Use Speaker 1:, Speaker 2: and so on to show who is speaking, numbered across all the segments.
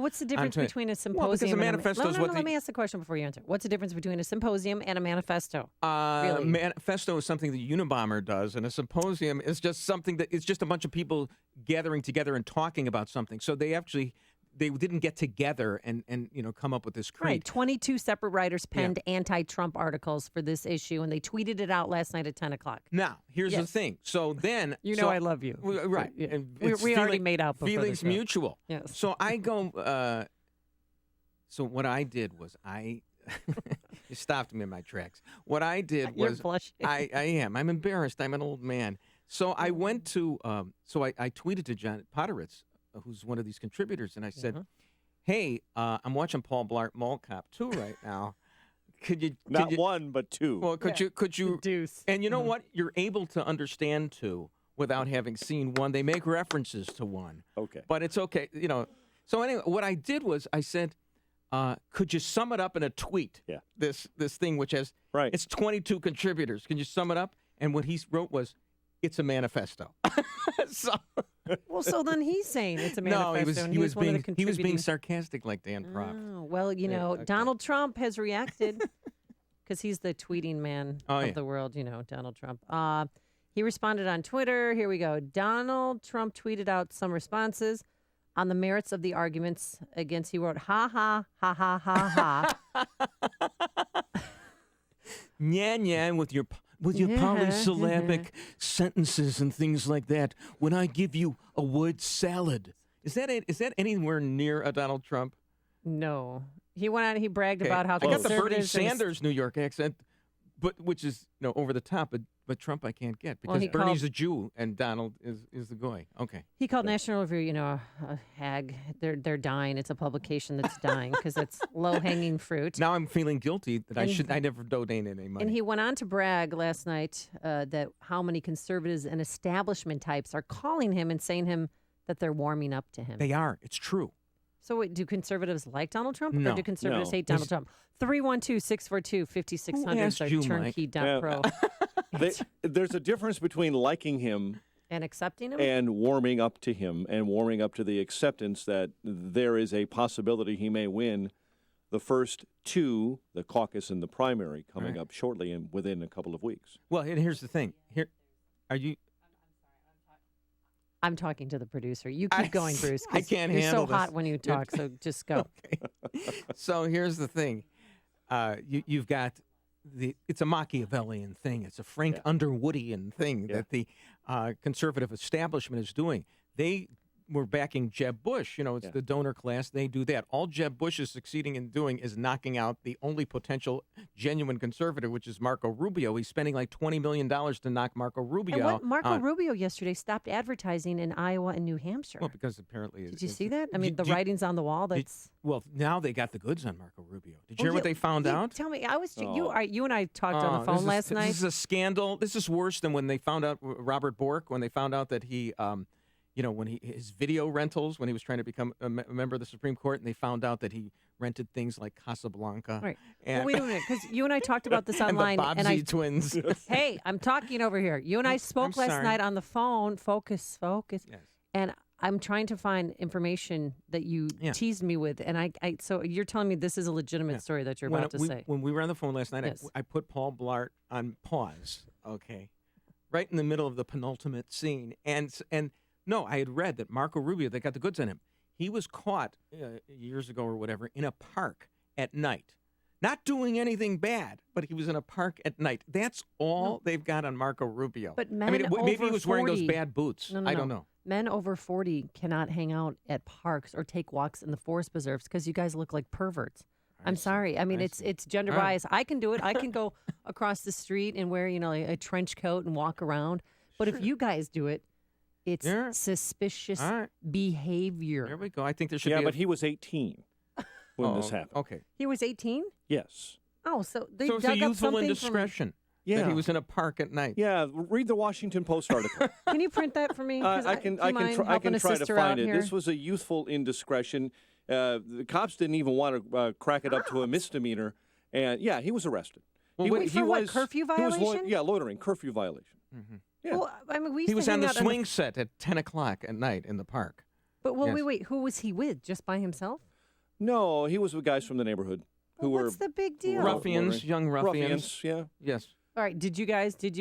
Speaker 1: what's the difference between a symposium
Speaker 2: Well, because a
Speaker 1: and
Speaker 2: manifesto is what
Speaker 1: let me ask the question before you answer. What's the difference between a symposium and a manifesto? Really?
Speaker 2: Manifesto is something the Unabomber does, and a symposium is just something that it's just a bunch of people gathering together and talking about something. So they didn't get together and come up with this creed.
Speaker 1: Right. 22 separate writers penned anti-Trump articles for this issue, and they tweeted it out last night at 10 o'clock.
Speaker 2: Now, here's the thing. So then...
Speaker 1: I love you.
Speaker 2: Right.
Speaker 1: Yeah.
Speaker 2: And
Speaker 1: We already made out before
Speaker 2: feelings
Speaker 1: the show.
Speaker 2: mutual.
Speaker 1: Yes.
Speaker 2: So I go... so what I did was you stopped me in my tracks. What I did
Speaker 1: You're
Speaker 2: was...
Speaker 1: blushing.
Speaker 2: I am. I'm embarrassed. I'm an old man. So I went to... I tweeted to John Podhoretz, who's one of these contributors, and I said, hey, I'm watching Paul Blart Mall Cop 2 right now. Could you...
Speaker 3: Not one, but two.
Speaker 2: Well, could you...
Speaker 1: Deuce.
Speaker 2: And you know what? You're able to understand 2 without having seen 1. They make references to 1.
Speaker 3: Okay.
Speaker 2: But it's okay, So anyway, what I did was I said, could you sum it up in a tweet?
Speaker 3: Yeah.
Speaker 2: This thing, which has...
Speaker 3: Right.
Speaker 2: It's 22 contributors. Can you sum it up? And what he wrote was, it's a manifesto.
Speaker 1: Well, so then he's saying it's a manifesto.
Speaker 2: No,
Speaker 1: and
Speaker 2: he was
Speaker 1: one of the
Speaker 2: being
Speaker 1: contributing-
Speaker 2: sarcastic like Dan Proft.
Speaker 1: Oh, well,
Speaker 2: okay.
Speaker 1: Donald Trump has reacted because he's the tweeting man
Speaker 2: Oh,
Speaker 1: of
Speaker 2: yeah.
Speaker 1: the world, Donald Trump. He responded on Twitter. Here we go. Donald Trump tweeted out some responses on the merits of the arguments against. He wrote, ha, ha, ha, ha, ha, ha.
Speaker 2: Nyan nyan with your polysyllabic sentences and things like that. When I give you a word salad, is that anywhere near a Donald Trump?
Speaker 1: No. He went out and he bragged about how
Speaker 2: I got the Bernie
Speaker 1: conservatives and-
Speaker 2: Sanders New York accent, but which is over the top. But Trump I can't get because
Speaker 1: he
Speaker 2: Bernie's
Speaker 1: called-
Speaker 2: a Jew and Donald is the guy. Okay.
Speaker 1: He called National Review, a hag. They're dying. It's a publication that's dying because it's low-hanging fruit.
Speaker 2: Now I'm feeling guilty that I never donated any money.
Speaker 1: And he went on to brag last night that how many conservatives and establishment types are calling him and saying that they're warming up to him.
Speaker 2: They are. It's true.
Speaker 1: So wait, do conservatives like Donald Trump
Speaker 2: No.
Speaker 1: or do conservatives
Speaker 3: No.
Speaker 1: hate Donald Trump? 312-642-5600 is
Speaker 2: asked
Speaker 1: our
Speaker 2: you, Mike?
Speaker 1: turnkey.pro.
Speaker 3: There's a difference between liking him
Speaker 1: And accepting him?
Speaker 3: and warming up to him and warming up to the acceptance that there is a possibility he may win the first 2, the caucus and the primary, coming up shortly and within a couple of weeks.
Speaker 2: Well, and here's the thing. Are you?
Speaker 1: I'm talking to the producer. You keep going, Bruce. 'cause
Speaker 2: I can't
Speaker 1: you're
Speaker 2: handle
Speaker 1: so hot
Speaker 2: this.
Speaker 1: when you talk, so just go.
Speaker 2: So here's the thing. You've got it's a Machiavellian thing. It's a Frank Underwoodian thing that the conservative establishment is doing. They were backing Jeb Bush. It's the donor class. They do that. All Jeb Bush is succeeding in doing is knocking out the only potential genuine conservative, which is Marco Rubio. He's spending like $20 million to knock Marco Rubio
Speaker 1: And what Marco
Speaker 2: out.
Speaker 1: Rubio yesterday stopped advertising in Iowa and New Hampshire.
Speaker 2: Well, because apparently...
Speaker 1: Did you see that? I mean, the writing's on the wall. That's...
Speaker 2: Well, now they got the goods on Marco Rubio. Did you hear what they found out?
Speaker 1: Tell me. You and I talked on the phone last night.
Speaker 2: This is a scandal. This is worse than when they found out Robert Bork, when they found out that he... his video rentals, when he was trying to become a member of the Supreme Court, and they found out that he rented things like Casablanca.
Speaker 1: Right.
Speaker 2: And,
Speaker 1: Well, wait a minute, because you and I talked about this
Speaker 2: and
Speaker 1: online.
Speaker 2: the Bobbsey twins.
Speaker 1: Hey, I'm talking over here. You and I spoke
Speaker 2: I'm
Speaker 1: last
Speaker 2: sorry.
Speaker 1: night on the phone. Focus.
Speaker 2: Yes.
Speaker 1: And I'm trying to find information that you teased me with. And so you're telling me this is a legitimate story that you're about to say.
Speaker 2: When we were on the phone last night,
Speaker 1: Yes.
Speaker 2: I put Paul Blart on pause, okay, right in the middle of the penultimate scene. And no, I had read that Marco Rubio, they got the goods on him. He was caught years ago or whatever in a park at night. Not doing anything bad, but he was in a park at night. That's all they've got on Marco Rubio.
Speaker 1: But men
Speaker 2: maybe
Speaker 1: over
Speaker 2: he was wearing those
Speaker 1: 40
Speaker 2: bad boots.
Speaker 1: No,
Speaker 2: I don't know.
Speaker 1: Men over 40 cannot hang out at parks or take walks in the forest preserves because you guys look like perverts. I'm sorry. I mean, it's gender
Speaker 2: All right.
Speaker 1: bias. I can do it. I can go across the street and wear, a trench coat and walk around. But if you guys do it, it's
Speaker 2: Yeah.
Speaker 1: suspicious
Speaker 2: All right.
Speaker 1: behavior.
Speaker 2: There we go. I think there should
Speaker 3: Yeah,
Speaker 2: be
Speaker 3: but he was 18 when this happened.
Speaker 2: Okay.
Speaker 1: He was 18?
Speaker 3: Yes.
Speaker 1: Oh, so they
Speaker 2: So it's a
Speaker 1: dug up
Speaker 2: youthful
Speaker 1: something
Speaker 2: indiscretion
Speaker 3: Yeah.
Speaker 2: that he was in a park at night.
Speaker 3: Yeah, read the Washington Post article.
Speaker 1: Can you print that for me? 'Cause
Speaker 3: I can
Speaker 1: do you mind
Speaker 3: try
Speaker 1: helping a
Speaker 3: to
Speaker 1: sister
Speaker 3: find
Speaker 1: out
Speaker 3: it.
Speaker 1: here?
Speaker 3: This was a youthful indiscretion. The cops didn't even want to crack it up to a misdemeanor, and yeah, he was arrested.
Speaker 1: Wait, for what, curfew violation?
Speaker 3: Loitering, curfew violation. Yeah.
Speaker 1: Well, I mean, we used
Speaker 2: He was
Speaker 1: to
Speaker 2: on
Speaker 1: hang
Speaker 2: the
Speaker 1: out
Speaker 2: swing set at 10 o'clock at night in the park.
Speaker 1: But
Speaker 2: Yes.
Speaker 1: wait, who was he with? Just by himself?
Speaker 3: No, he was with guys from the neighborhood who
Speaker 1: Well,
Speaker 3: were
Speaker 1: what's the big deal?
Speaker 2: Ruffians, young ruffians.
Speaker 3: Yeah.
Speaker 2: Yes.
Speaker 1: All right. Did you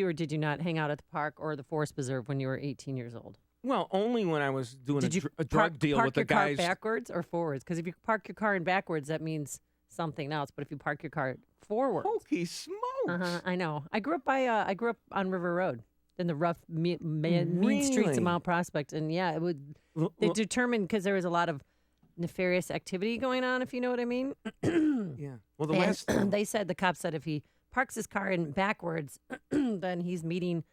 Speaker 1: or did you not hang out at the park or the Forest Preserve when you were 18 years old?
Speaker 2: Well, only when I was doing
Speaker 1: Did you
Speaker 2: a drug deal
Speaker 1: park
Speaker 2: with the
Speaker 1: your
Speaker 2: guys.
Speaker 1: car backwards or forwards? Because if you park your car in backwards, that means something else. But if you park your car forwards,
Speaker 2: Hokey smokes.
Speaker 1: I know. I grew up on River Road in the rough, mean streets
Speaker 2: Really?
Speaker 1: of Mount Prospect, and yeah, it would.
Speaker 2: L-
Speaker 1: They
Speaker 2: l-
Speaker 1: determined because there was a lot of nefarious activity going on, if you know what I mean.
Speaker 2: yeah. Well, the last.
Speaker 1: They said the cop said if he parks his car in backwards, then he's meeting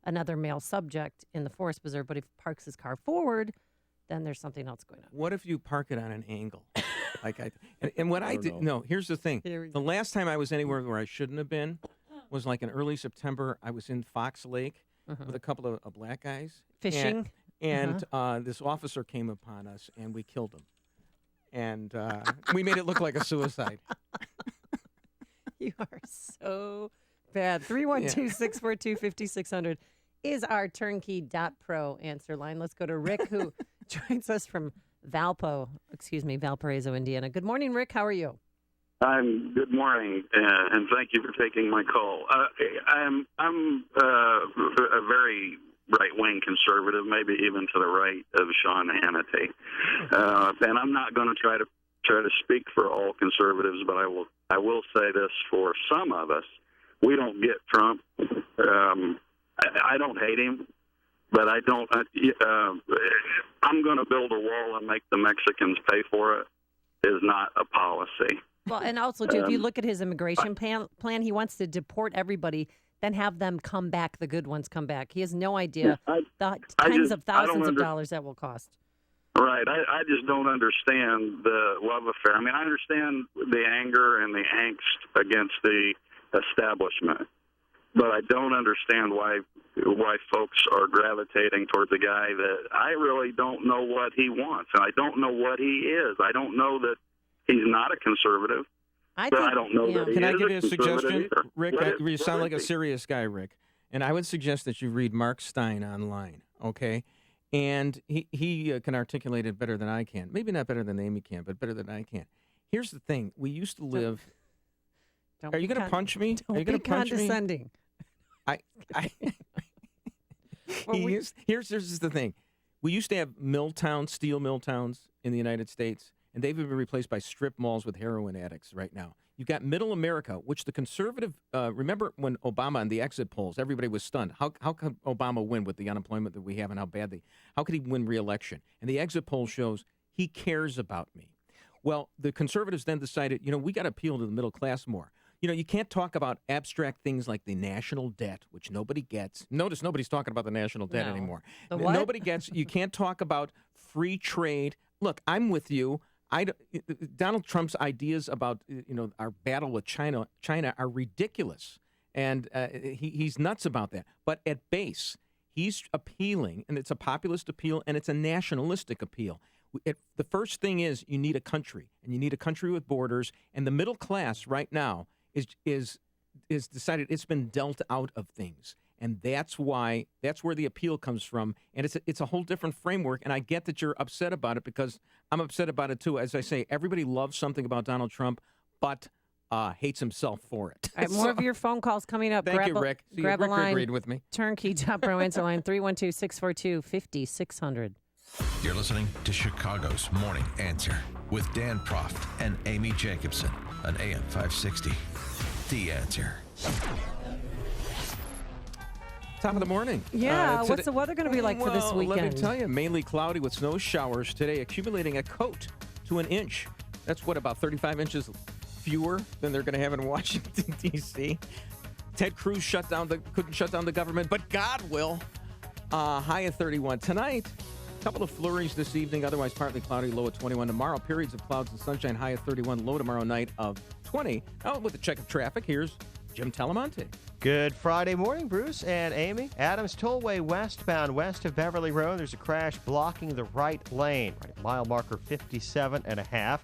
Speaker 1: another male subject in the Forest Preserve. But if he parks his car forward, then there's something else going on.
Speaker 2: What if you park it on an angle? And what I
Speaker 3: don't
Speaker 2: did.
Speaker 3: know.
Speaker 2: No, here's the thing.
Speaker 1: Here we
Speaker 2: The last time I was anywhere where I shouldn't have been was like in early September. I was in Fox Lake with a couple of black guys
Speaker 1: Fishing.
Speaker 2: and this officer came upon us and we killed him. And we made it look like a suicide.
Speaker 1: You are so bad. 312-642-5600 is our turnkey.pro answer line. Let's go to Rick, who joins us from Valparaiso, Indiana. Good morning, Rick. How are you?
Speaker 4: Good morning, and thank you for taking my call. I'm a very right-wing conservative, maybe even to the right of Sean Hannity, and I'm not going to try to speak for all conservatives, but I will say this for some of us: we don't get Trump. I don't hate him, but I don't. I'm going to build a wall and make the Mexicans pay for it. Is not a policy.
Speaker 1: Well, and also, too, if you look at his immigration plan, he wants to deport everybody, then have them come back, the good ones come back. He has no idea the tens of thousands of dollars that will cost.
Speaker 4: Right. I just don't understand the love affair. I mean, I understand the anger and the angst against the establishment, but I don't understand why folks are gravitating towards a guy that I really don't know what he wants, and I don't know what he is. I don't know that he's not a conservative, but I don't know that he
Speaker 2: Can I
Speaker 4: is
Speaker 2: give you a
Speaker 4: conservative
Speaker 2: suggestion,
Speaker 4: either.
Speaker 2: Rick? You sound like a
Speaker 4: is he?
Speaker 2: serious guy, Rick. And I would suggest that you read Mark Stein online, okay? And he can articulate it better than I can. Maybe not better than Amy can, but better than I can. Here's the thing. We used to live...
Speaker 1: Don't
Speaker 2: Are you
Speaker 1: be
Speaker 2: going to punch me? Are you
Speaker 1: Don't
Speaker 2: going
Speaker 1: be
Speaker 2: to punch me?
Speaker 1: condescending.
Speaker 2: Here's the thing. We used to have steel mill towns in the United States, and they've been replaced by strip malls with heroin addicts right now. You've got middle America, which the conservative, remember when Obama in the exit polls, everybody was stunned. How could Obama win with the unemployment that we have and how could he win re-election? And the exit poll shows he cares about me. Well, the conservatives then decided, we got to appeal to the middle class more. You can't talk about abstract things like the national debt, which nobody gets. Notice nobody's talking about the national debt
Speaker 1: No.
Speaker 2: anymore.
Speaker 1: The what?
Speaker 2: Nobody gets. You can't talk about free trade. Look, I'm with you. Donald Trump's ideas about our battle with China are ridiculous, and he's nuts about that. But at base, he's appealing, and it's a populist appeal, and it's a nationalistic appeal. The first thing is you need a country, and you need a country with borders, and the middle class right now is decided it's been dealt out of things, and that's where the appeal comes from, and it's a whole different framework. And I get that you're upset about it because I'm upset about it too. As I say, everybody loves something about Donald Trump, but hates himself for it.
Speaker 1: All right, more of your phone calls coming up.
Speaker 2: Thank you, Rick. See,
Speaker 1: Grab
Speaker 2: Rick
Speaker 1: a line.
Speaker 2: agreed with me.
Speaker 1: Turnkey.pro answer line 312-642-5600.
Speaker 5: You're listening to Chicago's Morning Answer with Dan Proft and Amy Jacobson on AM 560. The Answer.
Speaker 2: Top of the morning.
Speaker 1: Yeah,
Speaker 2: Today-
Speaker 1: what's the weather going to be like for this
Speaker 2: Well,
Speaker 1: weekend?
Speaker 2: let me tell you, mainly cloudy with snow showers today, accumulating a coat to an inch. That's about 35 inches fewer than they're going to have in Washington, D.C. Ted Cruz couldn't shut down the government, but God will. High of 31 tonight. A couple of flurries this evening, otherwise partly cloudy, low at 21. Tomorrow, periods of clouds and sunshine, high of 31, low tomorrow night of 20. Now, with a check of traffic, here's Jim Talamonte.
Speaker 6: Good Friday morning, Bruce and Amy. Adams Tollway westbound west of Beverly Road. There's a crash blocking the right lane, right mile marker 57.5.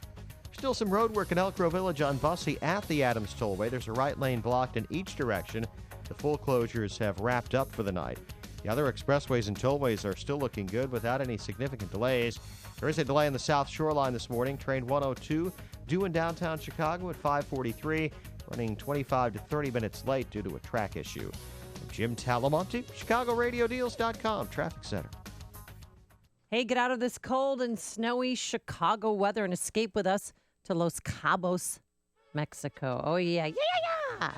Speaker 6: Still some road work in Elk Grove Village on Bussey at the Adams Tollway. There's a right lane blocked in each direction. The full closures have wrapped up for the night. The other expressways and tollways are still looking good without any significant delays. There is a delay in the South Shoreline this morning. Train 102 due in downtown Chicago at 5:43, running 25 to 30 minutes late due to a track issue. Jim Talamonte, ChicagoRadioDeals.com, Traffic Center.
Speaker 1: Hey, get out of this cold and snowy Chicago weather and escape with us to Los Cabos, Mexico. Oh, yeah. Yeah.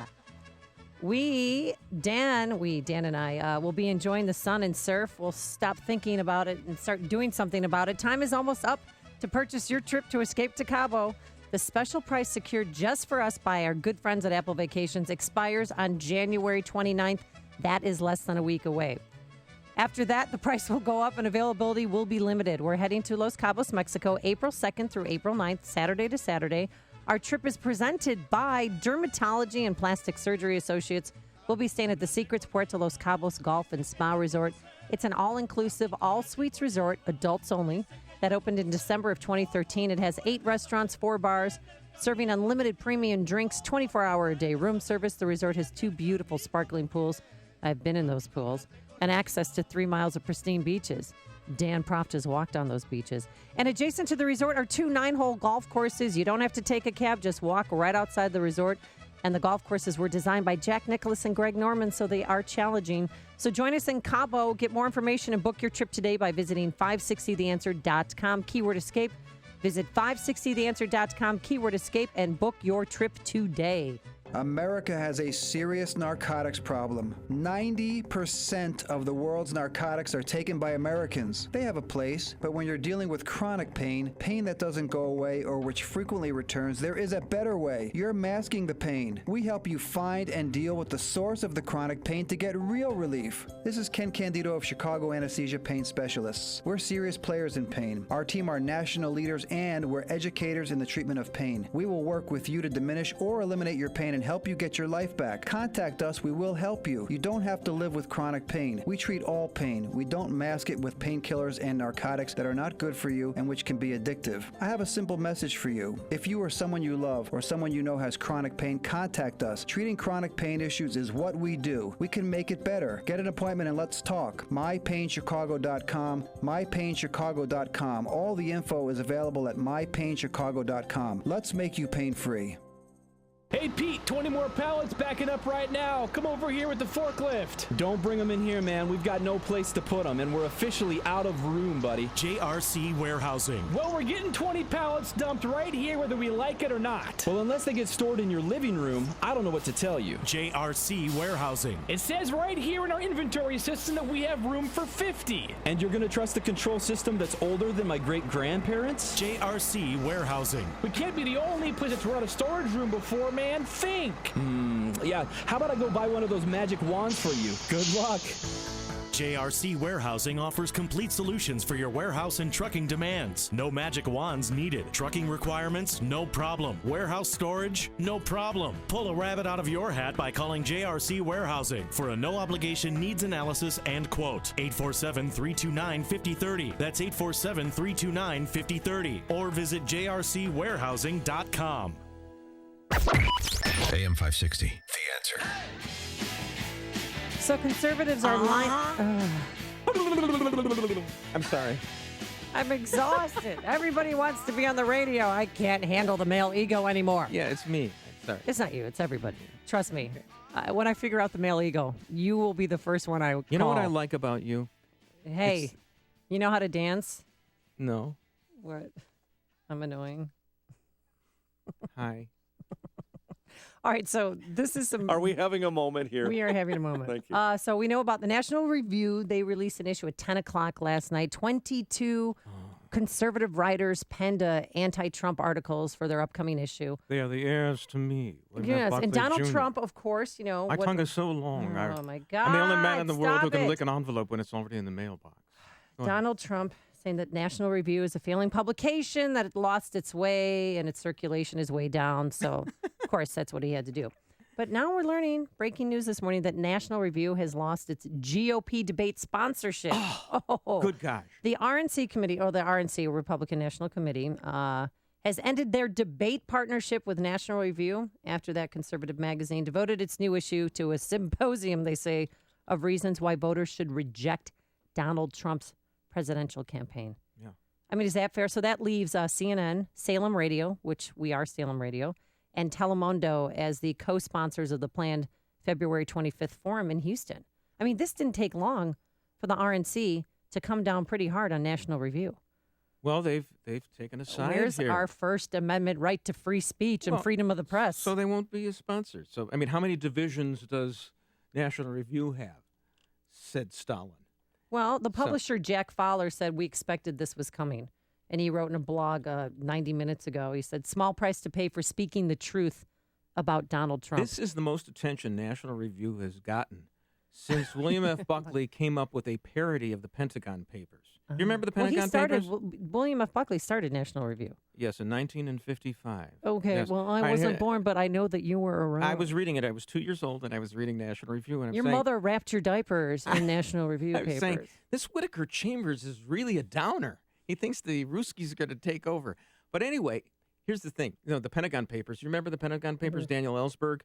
Speaker 1: Dan and I, will be enjoying the sun and surf. We'll stop thinking about it and start doing something about it. Time is almost up to purchase your trip to Escape to Cabo. The special price secured just for us by our good friends at Apple Vacations expires on January 29th. That is less than a week away. After that, the price will go up and availability will be limited. We're heading to Los Cabos, Mexico, April 2nd through April 9th, Saturday to Saturday. Our trip is presented by Dermatology and Plastic Surgery Associates. We'll be staying at the Secrets Puerto Los Cabos Golf and Spa Resort. It's an all-inclusive, all-suites resort, adults only, that opened in December of 2013. It has 8 restaurants, 4 bars, serving unlimited premium drinks, 24-hour-a-day room service. The resort has 2 beautiful sparkling pools. I've been in those pools. And access to 3 miles of pristine beaches. Dan Proft has walked on those beaches. And adjacent to the resort are 2 9-hole golf courses. You don't have to take a cab, just walk right outside the resort. And the golf courses were designed by Jack Nicklaus and Greg Norman, so they are challenging. So join us in Cabo. Get more information and book your trip today by visiting 560theanswer.com. Keyword escape. Visit 560theanswer.com, keyword escape, and book your trip today.
Speaker 7: America has a serious narcotics problem. 90% of the world's narcotics are taken by Americans. They have a place, but when you're dealing with chronic pain, pain that doesn't go away or which frequently returns, there is a better way. You're masking the pain. We help you find and deal with the source of the chronic pain to get real relief. This is Ken Candido of Chicago Anesthesia Pain Specialists. We're serious players in pain. Our team are national leaders and we're educators in the treatment of pain. We will work with you to diminish or eliminate your pain and help you get your life back. Contact us, we will help you. You don't have to live with chronic pain. We treat all pain. We don't mask it with painkillers and narcotics that are not good for you and which can be addictive. I have a simple message for you. If you or someone you love or someone you know has chronic pain, contact us. Treating chronic pain issues is what we do. We can make it better. Get an appointment and let's talk. MyPainChicago.com, MyPainChicago.com. All the info is available at MyPainChicago.com. Let's make you pain-free.
Speaker 8: Hey Pete, 20 more pallets backing up right now. Come over here with the forklift. Don't bring them in here, man. We've got no place to put them, and we're officially out of room, buddy.
Speaker 9: JRC Warehousing.
Speaker 8: Well, we're getting 20 pallets dumped right here whether we like it or not.
Speaker 9: Well, unless they get stored in your living room, I don't know what to tell you. JRC Warehousing.
Speaker 8: It says right here in our inventory system that we have room for 50.
Speaker 9: And you're going to trust a control system that's older than my great-grandparents? JRC Warehousing.
Speaker 8: We can't be the only place that's run a storage room before, man. Think.
Speaker 9: Yeah. How about I go buy one of those magic wands for you? Good luck. JRC Warehousing offers complete solutions for your warehouse and trucking demands. No magic wands needed. Trucking requirements? No problem. Warehouse storage? No problem. Pull a rabbit out of your hat by calling JRC Warehousing for a no-obligation needs analysis and quote. 847-329-5030. That's 847-329-5030. Or visit jrcwarehousing.com.
Speaker 5: AM 560, The Answer.
Speaker 1: So conservatives are
Speaker 2: I'm sorry.
Speaker 1: I'm exhausted. Everybody wants to be on the radio. I can't handle the male ego anymore.
Speaker 2: Yeah, it's me. Sorry.
Speaker 1: It's not you. It's everybody. Trust me. When I figure out the male ego, you will be the first one I call.
Speaker 2: You know what I like about you?
Speaker 1: Hey, you know how to dance?
Speaker 2: No.
Speaker 1: What? I'm annoying.
Speaker 2: Hi.
Speaker 1: All right, so this is some...
Speaker 3: Are we having a moment here?
Speaker 1: We are having a moment.
Speaker 3: Thank you.
Speaker 1: So we know about the National Review. They released an issue at 10 o'clock last night. 22 conservative writers penned anti-Trump articles for their upcoming issue.
Speaker 2: They are the heirs to me.
Speaker 1: Yes, and Donald Trump, of course, you know...
Speaker 2: My tongue is so long.
Speaker 1: Oh, my God.
Speaker 2: I'm the only man in the world who
Speaker 1: stop
Speaker 2: can
Speaker 1: it.
Speaker 2: lick an envelope when it's already in the mailbox. Go ahead.
Speaker 1: Donald Trump saying that National Review is a failing publication, that it lost its way and its circulation is way down. So, of course, that's what he had to do. But now we're learning, breaking news this morning, that National Review has lost its GOP debate sponsorship.
Speaker 2: Good gosh.
Speaker 1: The RNC committee, or the RNC, Republican National Committee, has ended their debate partnership with National Review after that conservative magazine devoted its new issue to a symposium, they say, of reasons why voters should reject Donald Trump's presidential campaign.
Speaker 2: Yeah.
Speaker 1: I mean, is that fair? So that leaves CNN, Salem Radio, which we are Salem Radio, and Telemundo as the co-sponsors of the planned February 25th forum in Houston. I mean, this didn't take long for the RNC to come down pretty hard on National Review.
Speaker 2: Well, they've taken a side
Speaker 1: Where's
Speaker 2: here.
Speaker 1: our First Amendment right to free speech and
Speaker 2: Well,
Speaker 1: freedom of the press?
Speaker 2: So they won't be a sponsor. So, I mean, how many divisions does National Review have? Said Stalin.
Speaker 1: Well, the publisher Jack Fowler said we expected this was coming. And he wrote in a blog 90 minutes ago, he said, small price to pay for speaking the truth about Donald Trump.
Speaker 2: This is the most attention National Review has gotten since William F. Buckley came up with a parody of the Pentagon Papers. Do you remember the Pentagon Papers?
Speaker 1: William F. Buckley started National Review.
Speaker 2: Yes, in 1955.
Speaker 1: Okay,
Speaker 2: Yes.
Speaker 1: well, I wasn't born, but I know that you were around.
Speaker 2: I was reading it. I was 2 years old, and I was reading National Review. And I'm
Speaker 1: Your
Speaker 2: saying,
Speaker 1: mother wrapped your diapers in National Review
Speaker 2: I was
Speaker 1: papers.
Speaker 2: saying, this Whitaker Chambers is really a downer. He thinks the Ruskies are going to take over. But anyway, here's the thing. You know, the Pentagon Papers. You remember the Pentagon Papers, Daniel Ellsberg?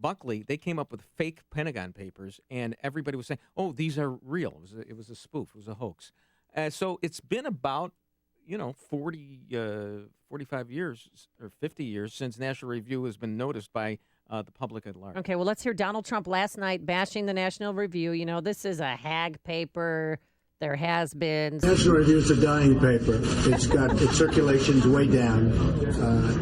Speaker 2: Buckley, they came up with fake Pentagon Papers, and everybody was saying, oh, these are real. It was a spoof. It was a hoax. So it's been about, 45 years or 50 years since National Review has been noticed by the public at large.
Speaker 1: Okay, well, let's hear Donald Trump last night bashing the National Review. You know, this is a hag paper. There has been.
Speaker 10: National Review is a dying paper. Its circulation's way down.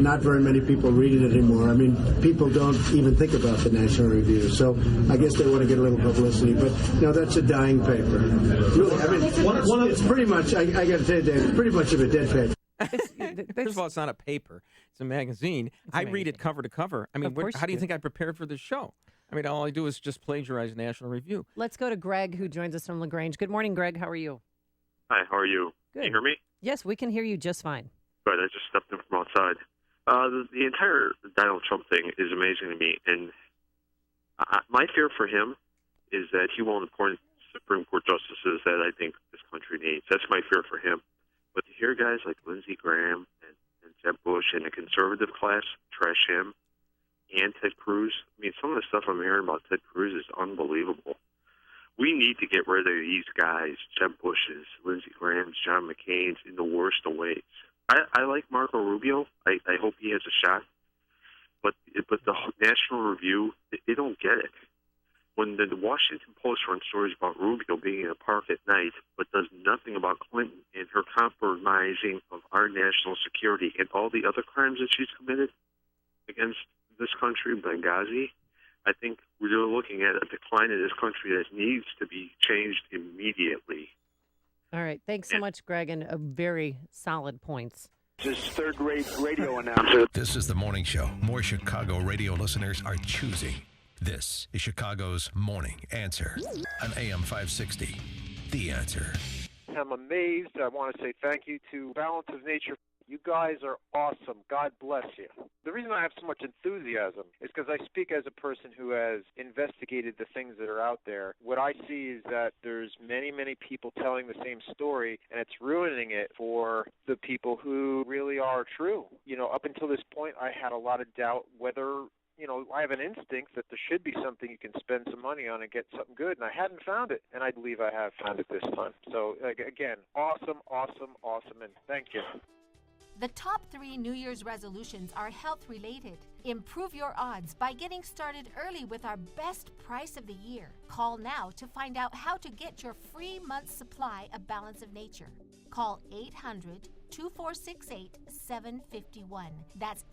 Speaker 10: Not very many people read it anymore. I mean, people don't even think about the National Review. So I guess they want to get a little publicity. But no, that's a dying paper. Really, I mean, it's pretty much. I got to tell you, Dave, it's pretty much of a dead paper.
Speaker 2: First of all, it's not a paper; it's a magazine. I read it cover to cover. I mean, how do you think I prepared for this show? I mean, all I do is just plagiarize National Review.
Speaker 1: Let's go to Greg, who joins us from LaGrange. Good morning, Greg. How are you?
Speaker 11: Hi, how are you?
Speaker 1: Good.
Speaker 11: Can you hear me?
Speaker 1: Yes, we can hear you just fine.
Speaker 11: Good. I just stepped in from outside. The entire Donald Trump thing is amazing to me, and my fear for him is that he won't appoint Supreme Court justices that I think this country needs. That's my fear for him. But to hear guys like Lindsey Graham and Jeb Bush and the conservative class trash him, and Ted Cruz. I mean, some of the stuff I'm hearing about Ted Cruz is unbelievable. We need to get rid of these guys, Jeb Bush's, Lindsey Graham's, John McCain's, in the worst of ways. I like Marco Rubio. I hope he has a shot. But the National Review, they don't get it. When the Washington Post runs stories about Rubio being in a park at night, but does nothing about Clinton and her compromising of our national security and all the other crimes that she's committed against this country, Benghazi, I think we're looking at a decline in this country that needs to be changed immediately.
Speaker 1: All right. Thanks so much, Greg, and very solid points.
Speaker 11: This is third-rate radio announcer.
Speaker 5: This is the morning show more Chicago radio listeners are choosing. This is Chicago's Morning Answer on AM 560. The Answer.
Speaker 12: I'm amazed. I want to say thank you to Balance of Nature. You guys are awesome. God bless you. The reason I have so much enthusiasm is because I speak as a person who has investigated the things that are out there. What I see is that there's many, many people telling the same story, and it's ruining it for the people who really are true. You know, up until this point, I had a lot of doubt whether, you know, I have an instinct that there should be something you can spend some money on and get something good, and I hadn't found it, and I believe I have found it this time. So, again, awesome, and thank you.
Speaker 13: The top 3 New Year's resolutions are health-related. Improve your odds by getting started early with our best price of the year. Call now to find out how to get your free month's supply of Balance of Nature. Call 800-2468-751. That's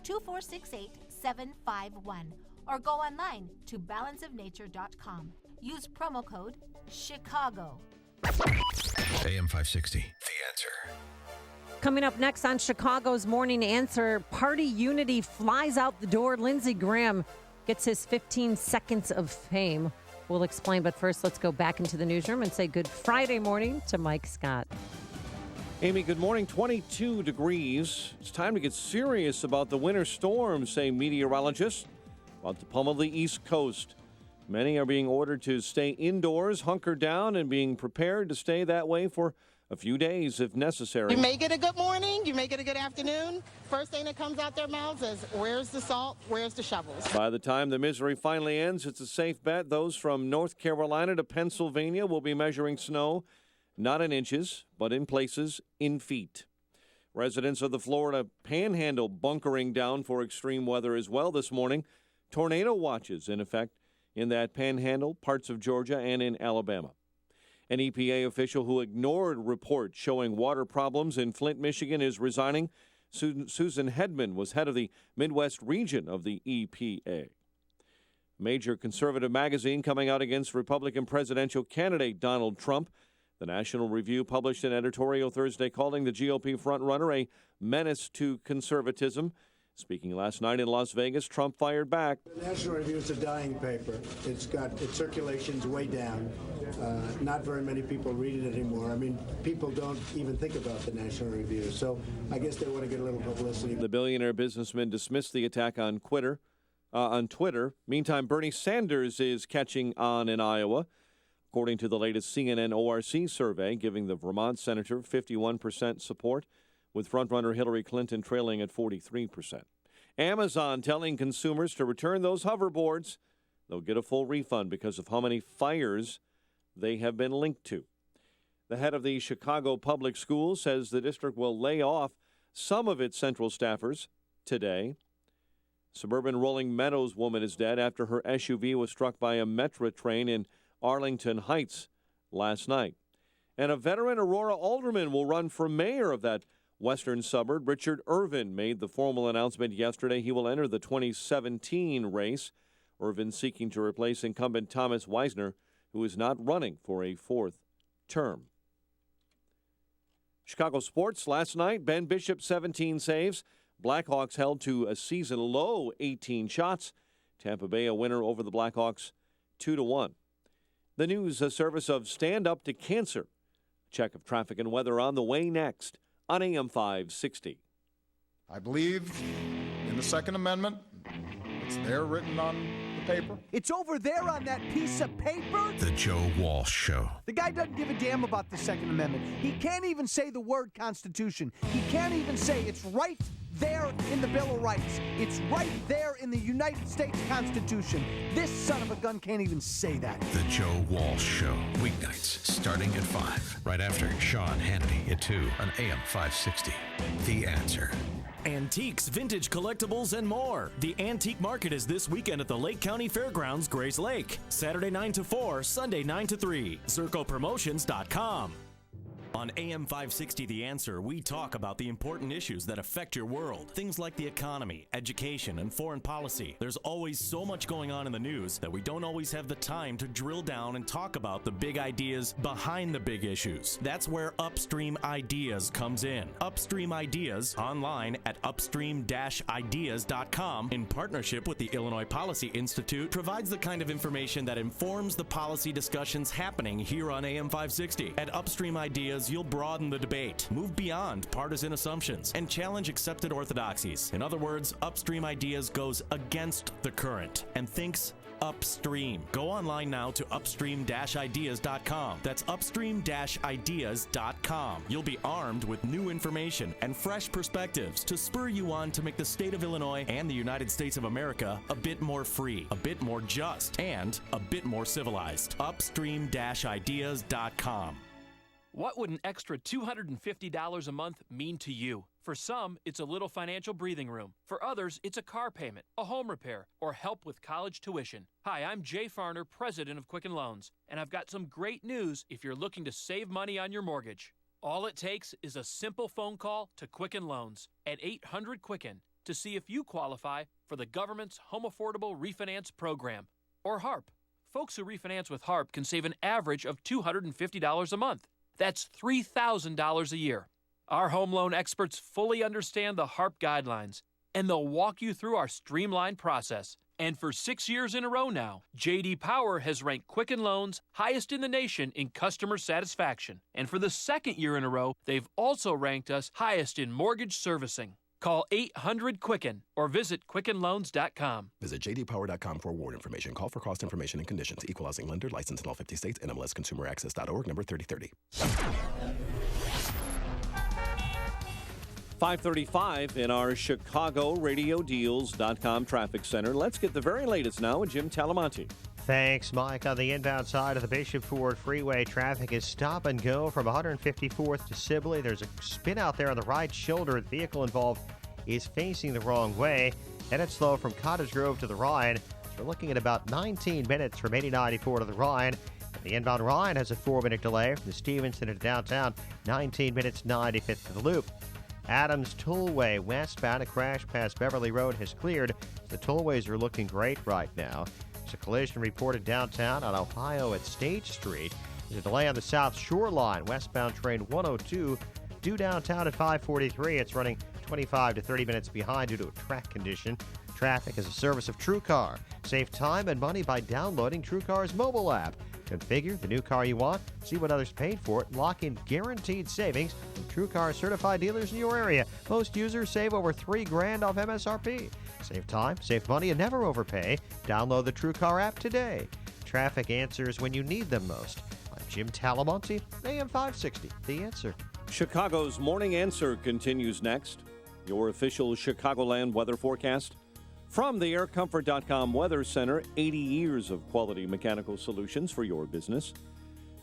Speaker 13: 800-2468-751. Or go online to balanceofnature.com. Use promo code CHICAGO.
Speaker 5: AM 560. The Answer.
Speaker 1: Coming up next on Chicago's Morning Answer, party unity flies out the door. Lindsey Graham gets his 15 seconds of fame. We'll explain, but first let's go back into the newsroom and say good Friday morning to Mike Scott.
Speaker 3: Amy, good morning. 22 degrees. It's time to get serious about the winter storm, say meteorologists, about to pummel the East Coast. Many are being ordered to stay indoors, hunker down, and being prepared to stay that way for a few days if necessary.
Speaker 14: You may get a good morning, you may get a good afternoon. First thing that comes out their mouths is, where's the salt, where's the shovels?
Speaker 3: By the time the misery finally ends, it's a safe bet those from North Carolina to Pennsylvania will be measuring snow, not in inches, but in places in feet. Residents of the Florida Panhandle bunkering down for extreme weather as well this morning. Tornado watches in effect in that Panhandle, parts of Georgia, and in Alabama. An EPA official who ignored reports showing water problems in Flint, Michigan, is resigning. Susan Hedman was head of the Midwest region of the EPA. A major conservative magazine coming out against Republican presidential candidate Donald Trump. The National Review published an editorial Thursday calling the GOP frontrunner a menace to conservatism. Speaking last night in Las Vegas, Trump fired back.
Speaker 10: The National Review is a dying paper. Its circulation's way down. Not very many people read it anymore. I mean, people don't even think about the National Review. So I guess they want to get a little publicity.
Speaker 3: The billionaire businessman dismissed the attack on Twitter. Meantime, Bernie Sanders is catching on in Iowa, according to the latest CNN ORC survey, giving the Vermont senator 51% support, with frontrunner Hillary Clinton trailing at 43%. Amazon telling consumers to return those hoverboards. They'll get a full refund because of how many fires they have been linked to. The head of the Chicago Public Schools says the district will lay off some of its central staffers today. Suburban Rolling Meadows woman is dead after her SUV was struck by a Metra train in Arlington Heights last night. And a veteran Aurora alderman will run for mayor of that western suburb. Richard Irvin made the formal announcement yesterday. He will enter the 2017 race. Irvin seeking to replace incumbent Thomas Weisner, who is not running for a fourth term. Chicago sports last night, Ben Bishop 17 saves. Blackhawks held to a season-low 18 shots. Tampa Bay a winner over the Blackhawks 2-1. The news, a service of Stand Up to Cancer. Check of traffic and weather on the way next on AM 560.
Speaker 15: I believe in the Second Amendment. It's there written on the paper.
Speaker 16: It's over there on that piece of paper.
Speaker 5: The Joe Walsh Show.
Speaker 16: The guy doesn't give a damn about the Second Amendment. He can't even say the word Constitution. He can't even say it's right there in the Bill of Rights. It's right there in the United States Constitution. This son of a gun can't even say that.
Speaker 5: The Joe Walsh Show. Weeknights starting at 5. Right after Sean Hannity at 2 on AM 560. The Answer.
Speaker 9: Antiques, vintage collectibles, and more. The Antique Market is this weekend at the Lake County Fairgrounds, Grays Lake. Saturday 9 to 4, Sunday 9 to 3. ZircoPromotions.com. On AM 560 The Answer, we talk about the important issues that affect your world. Things like the economy, education, and foreign policy. There's always so much going on in the news that we don't always have the time to drill down and talk about the big ideas behind the big issues. That's where Upstream Ideas comes in. Upstream Ideas, online at upstream-ideas.com, in partnership with the Illinois Policy Institute, provides the kind of information that informs the policy discussions happening here on AM 560. At Upstream Ideas, you'll broaden the debate, move beyond partisan assumptions, and challenge accepted orthodoxies. In other words, Upstream Ideas goes against the current and thinks upstream. Go online now to upstream-ideas.com. That's upstream-ideas.com. You'll be armed with new information and fresh perspectives to spur you on to make the state of Illinois and the United States of America a bit more free, a bit more just, and a bit more civilized. Upstream-ideas.com.
Speaker 17: What would an extra $250 a month mean to you? For some, it's a little financial breathing room. For others, it's a car payment, a home repair, or help with college tuition. Hi, I'm Jay Farner, president of Quicken Loans, and I've got some great news if you're looking to save money on your mortgage. All it takes is a simple phone call to Quicken Loans at 800-QUICKEN to see if you qualify for the government's Home Affordable Refinance Program, or HARP. Folks who refinance with HARP can save an average of $250 a month. That's $3,000 a year. Our home loan experts fully understand the HARP guidelines, and they'll walk you through our streamlined process. And for 6 years in a row now, J.D. Power has ranked Quicken Loans highest in the nation in customer satisfaction. And for the second year in a row, they've also ranked us highest in mortgage servicing. Call 800-QUICKEN or visit QuickenLoans.com.
Speaker 18: Visit jdpower.com for award information. Call for cost information and conditions. Equal housing lender. Licensed in all 50 states. NMLS ConsumerAccess.org. Number 3030.
Speaker 3: 5:35 in our Chicago RadioDeals.com traffic center. Let's get the very latest now with Jim Talamonte.
Speaker 6: Thanks, Mike. On the inbound side of the Bishop Ford Freeway, traffic is stop and go from 154th to Sibley. There's a spin out there on the right shoulder. The vehicle involved is facing the wrong way. And it's slow from Cottage Grove to the Rhine. We're looking at about 19 minutes from 8094 to the Rhine. And the inbound Rhine has a 4-minute delay from the Stevenson to downtown, 19 minutes 95th to the Loop. Adams Tollway westbound, a crash past Beverly Road has cleared. The tollways are looking great right now. There's a collision reported downtown on Ohio at State Street. There's a delay on the South Shore Line, westbound train 102, due downtown at 5:43. It's running 25 to 30 minutes behind due to a track condition. Traffic is a service of TrueCar. Save time and money by downloading TrueCar's mobile app. Configure the new car you want, see what others paid for it, and lock in guaranteed savings from TrueCar certified dealers in your area. Most users save over $3,000 off MSRP. Save time, save money, and never overpay. Download the TrueCar app today. Traffic answers when you need them most. I'm Jim Talamonte, AM 560, The Answer.
Speaker 3: Chicago's Morning Answer continues next. Your official Chicagoland weather forecast. From the AirComfort.com Weather Center, 80 years of quality mechanical solutions for your business.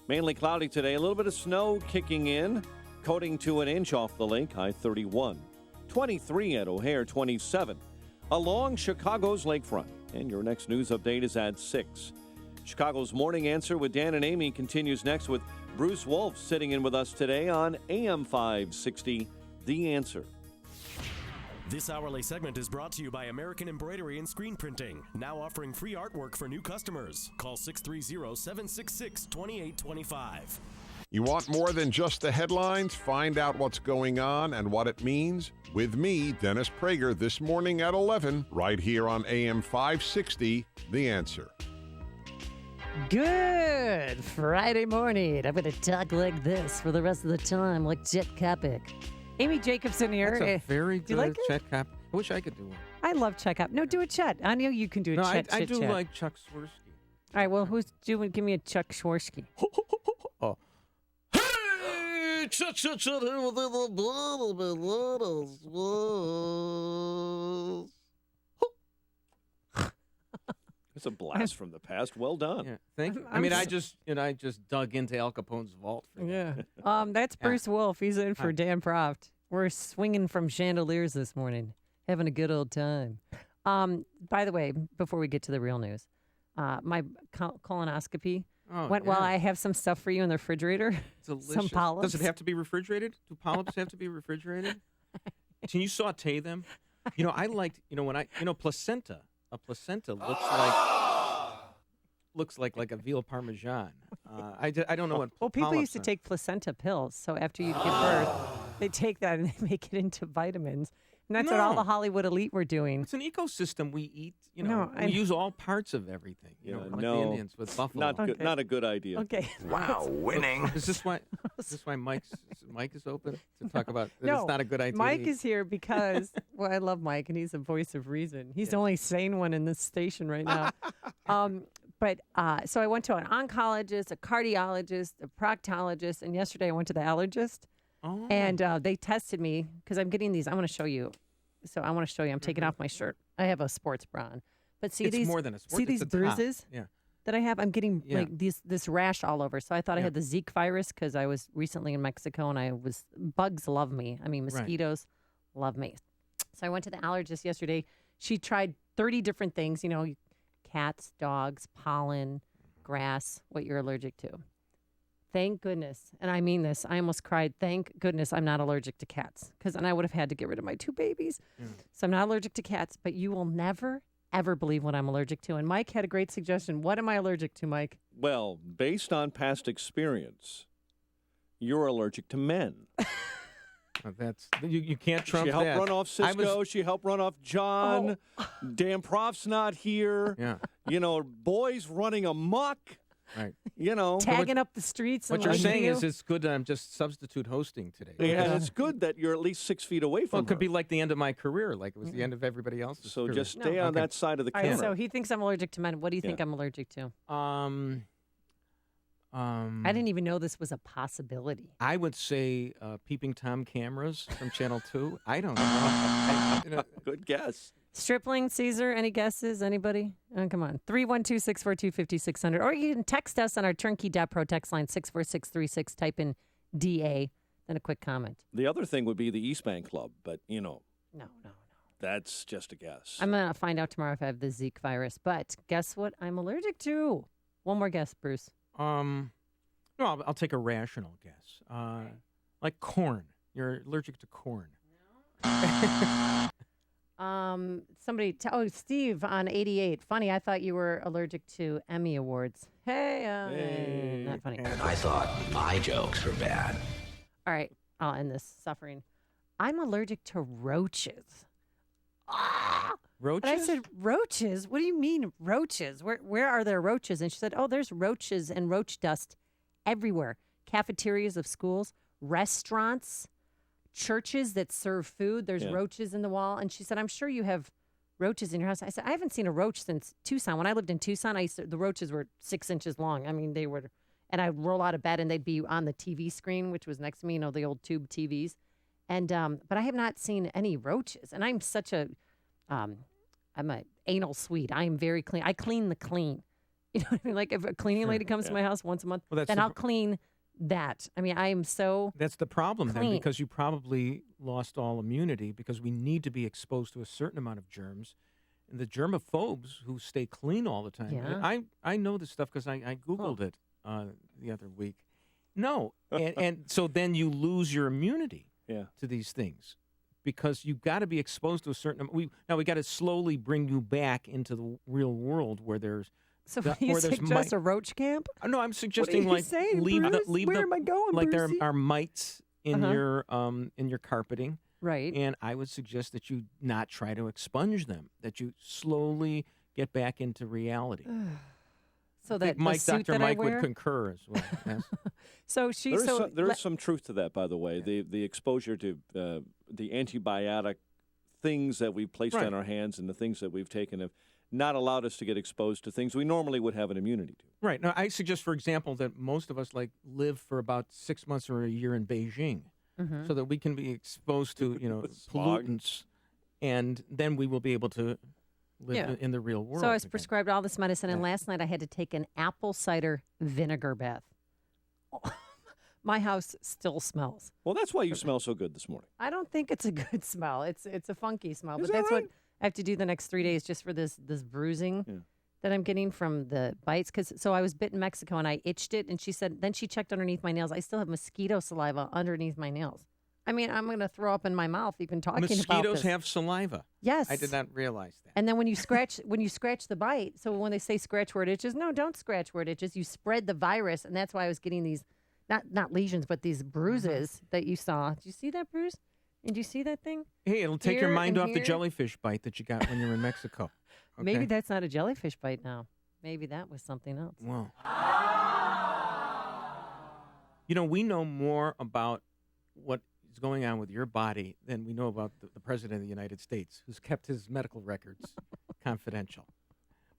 Speaker 3: Mainly cloudy today, a little bit of snow kicking in, coating to an inch off the lake, high 31. 23 at O'Hare, 27. Along Chicago's lakefront. And your next news update is at 6. Chicago's Morning Answer with Dan and Amy continues next with Bruce Wolf sitting in with us today on AM 560, The Answer.
Speaker 9: This hourly segment is brought to you by American Embroidery and Screen Printing, now offering free artwork for new customers. Call 630-766-2825.
Speaker 19: You want more than just the headlines? Find out what's going on and what it means with me, Dennis Prager, this morning at 11, right here on AM 560, The Answer.
Speaker 1: Good Friday morning. I'm going to talk like this for the rest of the time, like Chet Kopic. Amy Jacobson here.
Speaker 2: That's a very
Speaker 1: Do you
Speaker 2: good
Speaker 1: like it?
Speaker 2: Chet Kopic. I wish I could do one.
Speaker 1: I love Chet Kopic. No, do a Chet. I know you can do a
Speaker 2: No,
Speaker 1: Chet.
Speaker 2: I
Speaker 1: Chet,
Speaker 2: do
Speaker 1: Chet.
Speaker 2: like Chuck Swirsky.
Speaker 1: All right, well, who's doing? Give me a Chuck Swirsky.
Speaker 2: Oh.
Speaker 20: Hey, Chet here with the bottle of lettuce.
Speaker 3: It's a blast from the past. Well done.
Speaker 2: Yeah, thank you. I mean, I just dug into Al Capone's vault. For
Speaker 1: Yeah.
Speaker 2: that.
Speaker 1: That's Bruce Wolf. He's in for
Speaker 2: Hi.
Speaker 1: Dan Proft. We're swinging from chandeliers this morning, having a good old time. By the way, before we get to the real news, my colonoscopy went well.
Speaker 2: yeah.
Speaker 1: I have some stuff for you in the refrigerator.
Speaker 2: Delicious.
Speaker 1: Some polyps.
Speaker 2: Does it have to be refrigerated? Do polyps have to be refrigerated? Can you saute them? You know, I liked. Placenta. A placenta looks like a veal parmesan. I don't know what.
Speaker 1: Well, people
Speaker 2: polyps
Speaker 1: used to
Speaker 2: are.
Speaker 1: take placenta pills. So after you give birth, they take that and they make it into vitamins. And that's what all
Speaker 2: No.
Speaker 1: the Hollywood elite were doing.
Speaker 2: It's an ecosystem. We eat.
Speaker 1: No,
Speaker 2: we use all parts of everything. Like the Indians with buffalo.
Speaker 3: Not good. Not a good idea.
Speaker 1: Okay.
Speaker 2: Wow, winning. Is this why Mike is open to talk about that
Speaker 1: No,
Speaker 2: it's not a good idea?
Speaker 1: Mike is here because, well, I love Mike, and he's a voice of reason. He's the only sane one in this station right now. So I went to an oncologist, a cardiologist, a proctologist, and yesterday I went to the allergist.
Speaker 2: Oh.
Speaker 1: And they tested me because I'm getting these. I want to show you. So I want to show you. I'm taking off my shirt. I have a sports bra on. But see
Speaker 2: It's
Speaker 1: these
Speaker 2: more than a sport,
Speaker 1: see
Speaker 2: it's
Speaker 1: these
Speaker 2: a top.
Speaker 1: bruises
Speaker 2: Yeah.
Speaker 1: that I have? I'm getting
Speaker 2: Yeah.
Speaker 1: like this rash all over. So I thought I
Speaker 2: Yeah.
Speaker 1: had the Zika virus because I was recently in Mexico and bugs love me. I mean, mosquitoes love me. So I went to the allergist yesterday. She tried 30 different things, cats, dogs, pollen, grass, what you're allergic to. Thank goodness, and I mean this, I almost cried. Thank goodness I'm not allergic to cats, because then I would have had to get rid of my 2 babies. So I'm not allergic to cats, but you will never, ever believe what I'm allergic to. And Mike had a great suggestion. What am I allergic to, Mike?
Speaker 3: Well, based on past experience, you're allergic to men.
Speaker 2: That's you can't trump
Speaker 3: She helped
Speaker 2: that.
Speaker 3: run off Cisco. She helped run off John. Dan Prof's not here.
Speaker 2: Yeah.
Speaker 3: Boys running amok.
Speaker 2: Right.
Speaker 1: Tagging up the streets.
Speaker 2: What
Speaker 1: and
Speaker 2: you're
Speaker 1: on
Speaker 2: saying
Speaker 1: video.
Speaker 2: is it's good that I'm just substitute hosting today.
Speaker 3: And it's good that you're at least 6 feet away from
Speaker 2: Well, it could
Speaker 3: her.
Speaker 2: be like the end of my career, like it was the end of everybody else's.
Speaker 3: So
Speaker 2: career.
Speaker 3: just stay on that side of the
Speaker 1: All
Speaker 3: camera.
Speaker 1: right, so he thinks I'm allergic to men. What do you think I'm allergic to? I didn't even know this was a possibility.
Speaker 2: I would say peeping Tom cameras from Channel 2. I don't know.
Speaker 3: Good guess.
Speaker 1: Stripling, Caesar, any guesses? Anybody? Come on. 312-642-5600. Or you can text us on our turnkey.pro text line 64636. Type in DA, then a quick comment.
Speaker 3: The other thing would be the East Bank Club, but,
Speaker 1: No.
Speaker 3: that's just a guess.
Speaker 1: I'm going to find out tomorrow if I have the Zika virus. But guess what I'm allergic to? One more guess, Bruce.
Speaker 2: No, I'll take a rational guess. Like corn. You're allergic to corn.
Speaker 1: Steve on 88. Funny, I thought you were allergic to Emmy Awards. Hey, not funny.
Speaker 21: I thought my jokes were bad.
Speaker 1: All right, I'll end this suffering. I'm allergic to roaches.
Speaker 2: Roaches?
Speaker 1: And I said, roaches? What do you mean roaches? Where are there roaches? And she said, oh, there's roaches and roach dust everywhere. Cafeterias of schools, restaurants, churches that serve food. There's roaches in the wall. And she said, I'm sure you have roaches in your house. I said, I haven't seen a roach since Tucson. When I lived in Tucson, the roaches were 6 inches long. I mean, they were, and I'd roll out of bed and they'd be on the TV screen, which was next to me, the old tube TVs. And, but I have not seen any roaches. And I'm such a, I'm a anal Swede. I am very clean. I clean the clean. You know what I mean? Like if a cleaning lady comes to my house once a month, then I'll clean that. I mean, I am so
Speaker 2: That's the problem
Speaker 1: clean.
Speaker 2: then, because you probably lost all immunity because we need to be exposed to a certain amount of germs. And the germaphobes who stay clean all the time.
Speaker 1: Yeah.
Speaker 2: I know this stuff because I Googled it the other week. No. and so then you lose your immunity to these things because you've got to be exposed to a certain amount. We got to slowly bring you back into the real world where there's
Speaker 1: So you suggest a roach camp?
Speaker 2: No, I'm suggesting
Speaker 1: what are you saying, Bruce? Where am I going,
Speaker 2: like
Speaker 1: Brucey?
Speaker 2: there are mites in your carpeting.
Speaker 1: Right.
Speaker 2: And I would suggest that you not try to expunge them, that you slowly get back into reality.
Speaker 1: So
Speaker 2: I
Speaker 1: that
Speaker 2: think Mike,
Speaker 1: the suit
Speaker 2: Dr.
Speaker 1: that
Speaker 2: Mike
Speaker 1: I wear?
Speaker 2: would concur as well. Yes.
Speaker 1: So she
Speaker 3: There is some truth to that, by the way. The exposure to the antibiotic things that we've placed on our hands and the things that we've taken have not allowed us to get exposed to things we normally would have an immunity to.
Speaker 2: Right. Now, I suggest, for example, that most of us live for about 6 months or a year in Beijing, so that we can be exposed to pollutants, and then we will be able to live in the real world.
Speaker 1: So I was prescribed all this medicine, and last night I had to take an apple cider vinegar bath. My house still smells.
Speaker 3: Well, that's why you smell so good this morning.
Speaker 1: I don't think it's a good smell. It's a funky smell,
Speaker 3: Is
Speaker 1: but
Speaker 3: that
Speaker 1: that's
Speaker 3: right?
Speaker 1: what I have to do the next 3 days just for this bruising that I'm getting from the bites. So I was bit in Mexico and I itched it, and she said, then she checked underneath my nails. I still have mosquito saliva underneath my nails. I mean, I'm going to throw up in my mouth even talking about this.
Speaker 2: Mosquitoes have saliva.
Speaker 1: Yes.
Speaker 2: I did not realize that.
Speaker 1: And then when you scratch the bite, so when they say scratch where it itches, no, don't scratch where it itches. You spread the virus, and that's why I was getting these, not lesions, but these bruises that you saw. Did you see that, Bruce? Did you see that thing?
Speaker 2: Hey, it'll take your
Speaker 1: Here
Speaker 2: mind
Speaker 1: and
Speaker 2: off the
Speaker 1: here?
Speaker 2: jellyfish bite that you got when you were in Mexico. Okay?
Speaker 1: Maybe that's not a jellyfish bite now. Maybe that was something else.
Speaker 2: Wow. We know more about what is going on with your body than we know about the President of the United States, who's kept his medical records confidential.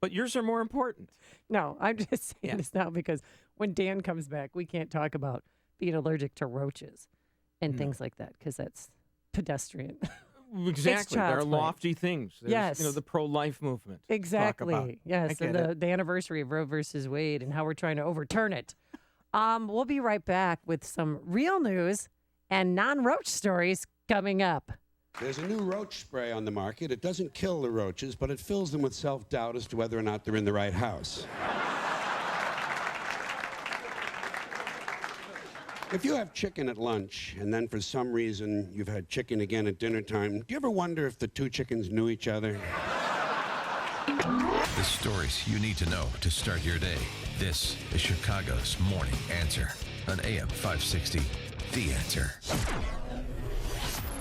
Speaker 2: But yours are more important.
Speaker 1: No, I'm just saying this now because when Dan comes back, we can't talk about being allergic to roaches and things like that because that's pedestrian.
Speaker 2: Exactly. There are
Speaker 1: child's play.
Speaker 2: lofty things. There's,
Speaker 1: Yes.
Speaker 2: the pro-life movement. Talk about.
Speaker 1: Exactly. Yes.
Speaker 2: I
Speaker 1: And
Speaker 2: get
Speaker 1: the anniversary of Roe versus Wade and how we're trying to overturn it. We'll be right back with some real news and non-roach stories coming up.
Speaker 22: There's a new roach spray on the market. It doesn't kill the roaches, but it fills them with self-doubt as to whether or not they're in the right house. If you have chicken at lunch, and then for some reason you've had chicken again at dinner time, do you ever wonder if the two chickens knew each other?
Speaker 5: The stories you need to know to start your day. This is Chicago's Morning Answer on AM 560. The Answer.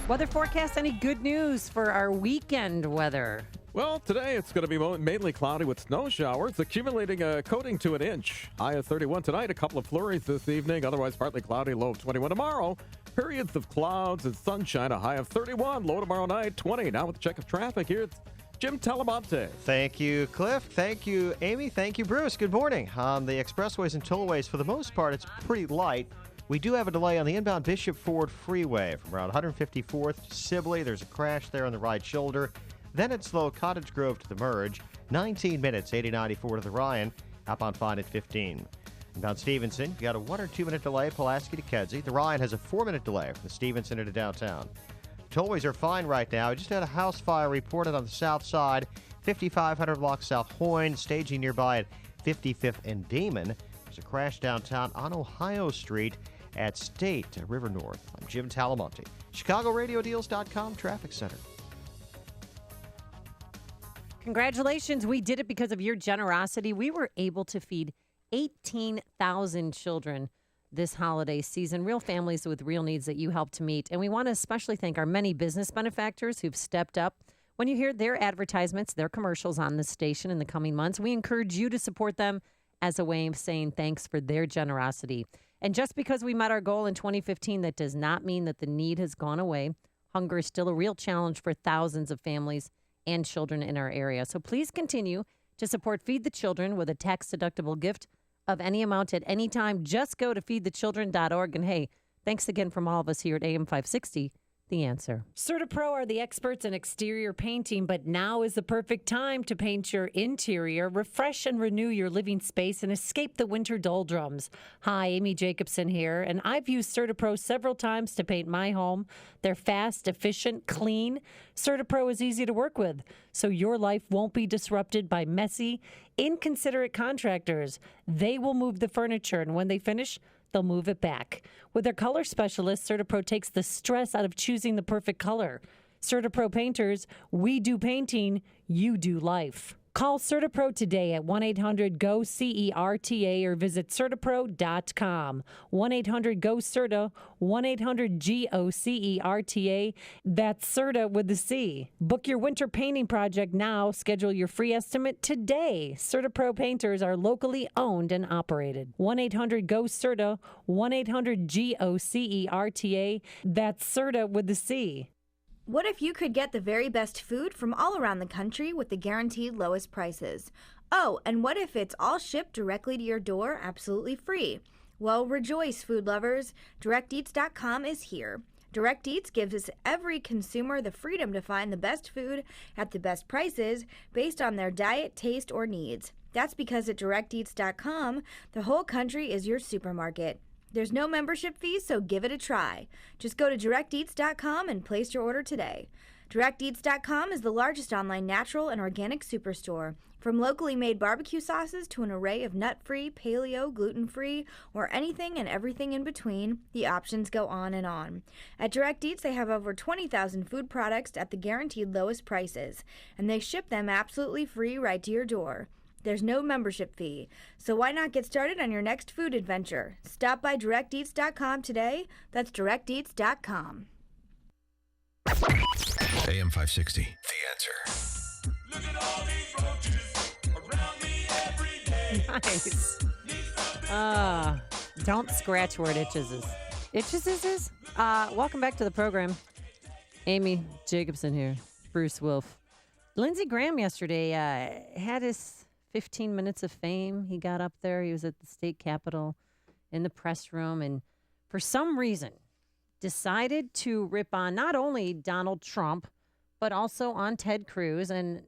Speaker 1: Weather forecast, any good news for our weekend weather?
Speaker 2: Well, today it's going to be mainly cloudy with snow showers, accumulating a coating to an inch. High of 31 tonight, a couple of flurries this evening, otherwise partly cloudy, low of 21 tomorrow. Periods of clouds and sunshine, a high of 31, low tomorrow night, 20. Now with the check of traffic here, it's Jim Talamonte.
Speaker 6: Thank you, Cliff. Thank you, Amy. Thank you, Bruce. Good morning. On the expressways and tollways, for the most part, it's pretty light. We do have a delay on the inbound Bishop Ford Freeway from around 154th to Sibley. There's a crash there on the right shoulder. Then it's slow Cottage Grove to the merge. 19 minutes, 8094 to the Ryan. Outbound fine at 15. Inbound Stevenson, you got a 1 or 2 minute delay, Pulaski to Kedzie. The Ryan has a 4-minute delay from the Stevenson into downtown. Tollways are fine right now. We just had a house fire reported on the south side, 5500 block South Hoyne, staging nearby at 55th and Demon. There's a crash downtown on Ohio Street at State River North. I'm Jim Talamonte, ChicagoRadioDeals.com Traffic Center.
Speaker 1: Congratulations. We did it because of your generosity. We were able to feed 18,000 children this holiday season, real families with real needs that you helped to meet. And we want to especially thank our many business benefactors who've stepped up. When you hear their advertisements, their commercials on this station in the coming months, we encourage you to support them as a way of saying thanks for their generosity. And just because we met our goal in 2015, that does not mean that the need has gone away. Hunger is still a real challenge for thousands of families and children in our area. So please continue to support Feed the Children with a tax-deductible gift of any amount at any time. Just go to feedthechildren.org. And hey, thanks again from all of us here at AM 560. The Answer. CertaPro are the experts in exterior painting, but now is the perfect time to paint your interior, refresh and renew your living space, and escape the winter doldrums. Hi, Amy Jacobson here, and I've used CertaPro several times to paint my home. They're fast, efficient, clean. CertaPro is easy to work with, so your life won't be disrupted by messy, inconsiderate contractors. They will move the furniture, and when they finish, they'll move it back. With their color specialist, CertaPro takes the stress out of choosing the perfect color. CertaPro painters, we do painting, you do life. Call CertaPro today at 1-800-GO-CERTA or visit CertaPro.com. 1-800-GO-CERTA, 1-800-GO-CERTA. That's CERTA with the C. Book your winter painting project now. Schedule your free estimate today. CertaPro painters are locally owned and operated. 1-800-GO-CERTA, 1-800-GO-CERTA. That's CERTA with the C.
Speaker 4: What if you could get the very best food from all around the country with the guaranteed lowest prices? Oh, and what if it's all shipped directly to your door absolutely free? Well, rejoice, food lovers. DirectEats.com is here. Direct Eats gives us every consumer the freedom to find the best food at the best prices based on their diet, taste, or needs. That's because at DirectEats.com, the whole country is your supermarket. There's no membership fees, so give it a try. Just go to DirectEats.com and place your order today. DirectEats.com is the largest online natural and organic superstore. From locally made barbecue sauces to an array of nut-free, paleo, gluten-free, or anything and everything in between, the options go on and on. At Direct Eats, they have over 20,000 food products at the guaranteed lowest prices, and they ship them absolutely free right to your door. There's no membership fee, so why not get started on your next food adventure? Stop by DirectEats.com today. That's DirectEats.com.
Speaker 5: AM 560, The Answer.
Speaker 20: Look at all these roaches around me every day.
Speaker 1: Nice. Don't scratch where it itches. Itches? Welcome back to the program. Amy Jacobson here. Bruce Wolf. Lindsey Graham yesterday had his 15 minutes of fame. He got up there. He was at the state capitol in the press room and for some reason decided to rip on not only Donald Trump, but also on Ted Cruz. And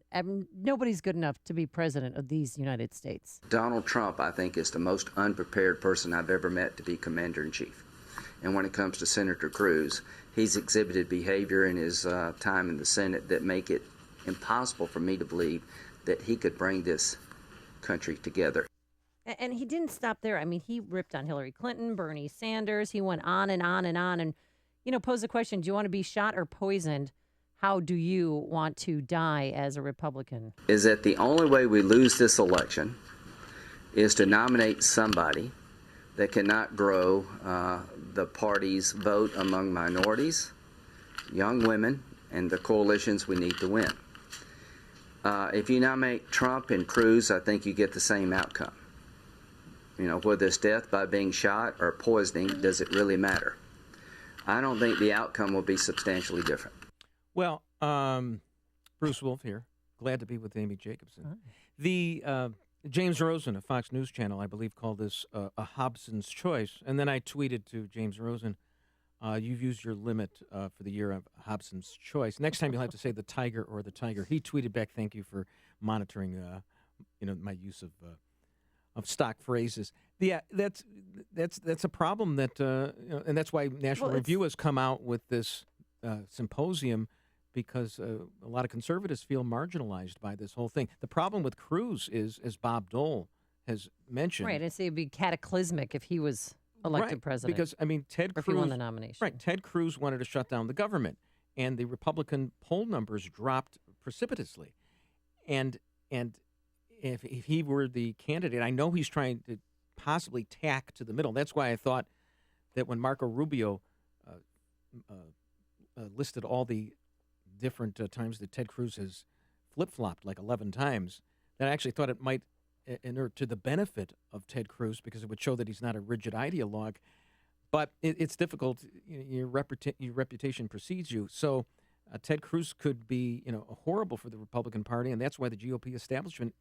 Speaker 1: nobody's good enough to be president of these United States.
Speaker 21: Donald Trump, I think, is the most unprepared person I've ever met to be commander-in-chief. And when it comes to Senator Cruz, he's exhibited behavior in his time in the Senate that make it impossible for me to believe that he could bring this country together.
Speaker 1: And he didn't stop there. I mean, he ripped on Hillary Clinton, Bernie Sanders. He went on and on and on and, posed the question, do you want to be shot or poisoned? How do you want to die as a Republican?
Speaker 21: Is that the only way we lose this election is to nominate somebody that cannot grow the party's vote among minorities, young women, and the coalitions we need to win. If you nominate Trump and Cruz, I think you get the same outcome. Whether it's death by being shot or poisoning, does it really matter? I don't think the outcome will be substantially different.
Speaker 2: Well, Bruce Wolf here. Glad to be with Amy Jacobson. The James Rosen of Fox News Channel, I believe, called this a Hobson's choice. And then I tweeted to James Rosen, you've used your limit for the year of Hobson's choice. Next time you'll have to say the tiger or the tiger. He tweeted back, thank you for monitoring my use of stock phrases. Yeah, that's a problem that, and that's why National Review has come out with this symposium, because a lot of conservatives feel marginalized by this whole thing. The problem with Cruz is, as Bob Dole has mentioned,
Speaker 1: Right, and so it'd be cataclysmic if he was elected president.
Speaker 2: Because Ted
Speaker 1: or if
Speaker 2: Cruz
Speaker 1: he won the nomination.
Speaker 2: Right, Ted Cruz wanted to shut down the government, and the Republican poll numbers dropped precipitously. And if he were the candidate, I know he's trying to possibly tack to the middle. That's why I thought that when Marco Rubio listed all the different times that Ted Cruz has flip-flopped like 11 times, that I actually thought it might inure to the benefit of Ted Cruz, because it would show that he's not a rigid ideologue. But it's difficult. Your reputation precedes you. So Ted Cruz could be horrible for the Republican Party, and that's why the GOP establishment,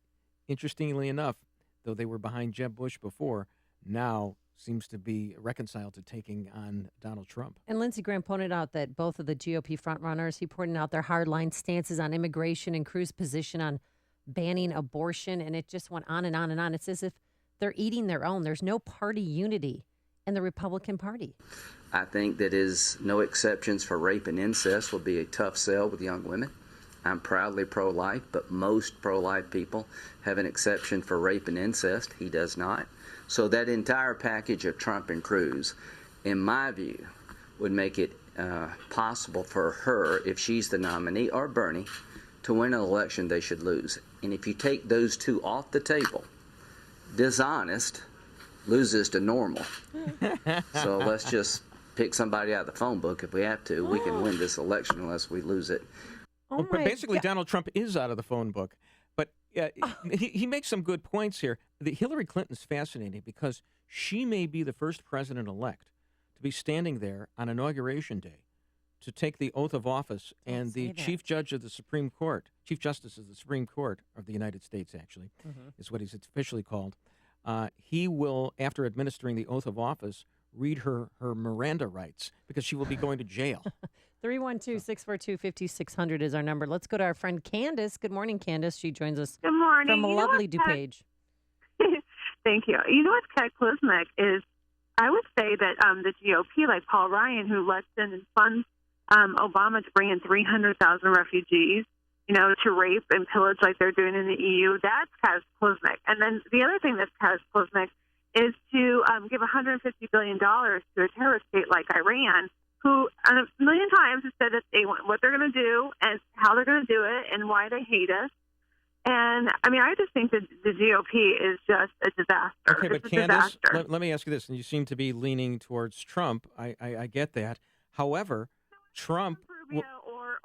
Speaker 2: interestingly enough, though they were behind Jeb Bush before, now seems to be reconciled to taking on Donald Trump.
Speaker 1: And Lindsey Graham pointed out that both of the GOP frontrunners, he pointed out their hardline stances on immigration and Cruz's position on banning abortion, and it just went on and on and on. It's as if they're eating their own. There's no party unity in the Republican Party.
Speaker 21: I think that is no exceptions for rape and incest will be a tough sell with young women. I'm proudly pro-life, but most pro-life people have an exception for rape and incest. He does not. So that entire package of Trump and Cruz, in my view, would make it possible for her, if she's the nominee, or Bernie, to win an election they should lose. And if you take those two off the table, dishonest loses to normal. So let's just pick somebody out of the phone book if we have to. We can win this election unless we lose it.
Speaker 2: But basically, Donald Trump is out of the phone book. But he makes some good points here. Hillary Clinton's fascinating because she may be the first president-elect to be standing there on Inauguration Day to take the oath of office, and the Chief Judge of the Supreme Court, Chief Justice of the Supreme Court of the United States, actually, is what he's officially called. He will, after administering the oath of office, read her Miranda rights, because she will be going to jail.
Speaker 1: 312-642-5600 is our number. Let's go to our friend Candace. Good morning, Candace. She joins us
Speaker 7: Good morning.
Speaker 1: from a lovely DuPage.
Speaker 7: Thank you. You know what's cataclysmic is, I would say that the GOP, like Paul Ryan, who lets in and funds Obama to bring in 300,000 refugees, to rape and pillage like they're doing in the EU, that's cataclysmic. And then the other thing that's cataclysmic is to give $150 billion to a terrorist state like Iran, who a million times have said that they want what they're going to do and how they're going to do it and why they hate us. And, I just think that the GOP is just a disaster.
Speaker 2: Okay, but Candace, let me ask you this, and you seem to be leaning towards Trump. I get that. However, Trump...
Speaker 7: Rubio or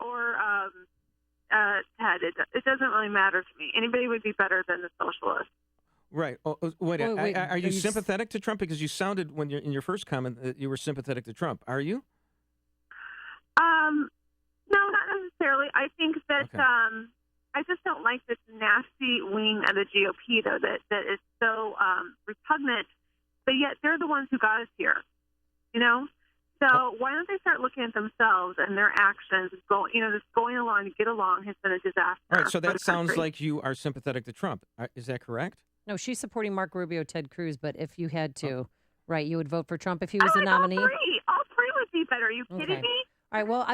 Speaker 7: Ted, it doesn't really matter to me. Anybody would be better than the socialists.
Speaker 2: Right. Wait, are you sympathetic to Trump? Because you sounded, when in your first comment, that you were sympathetic to Trump. Are you?
Speaker 7: No, not necessarily. I think that
Speaker 2: Okay.
Speaker 7: I just don't like this nasty wing of the GOP, though, that is so repugnant, but yet they're the ones who got us here, So why don't they start looking at themselves and their actions? Just going along to get along has been a disaster.
Speaker 2: All right, so
Speaker 7: for
Speaker 2: that
Speaker 7: the
Speaker 2: sounds
Speaker 7: country.
Speaker 2: like you are sympathetic to Trump. Is that correct?
Speaker 1: No, she's supporting Mark Rubio, Ted Cruz, but if you had to, right, you would vote for Trump if he was the nominee?
Speaker 7: All three would be better. Are you kidding me?
Speaker 1: All right, well,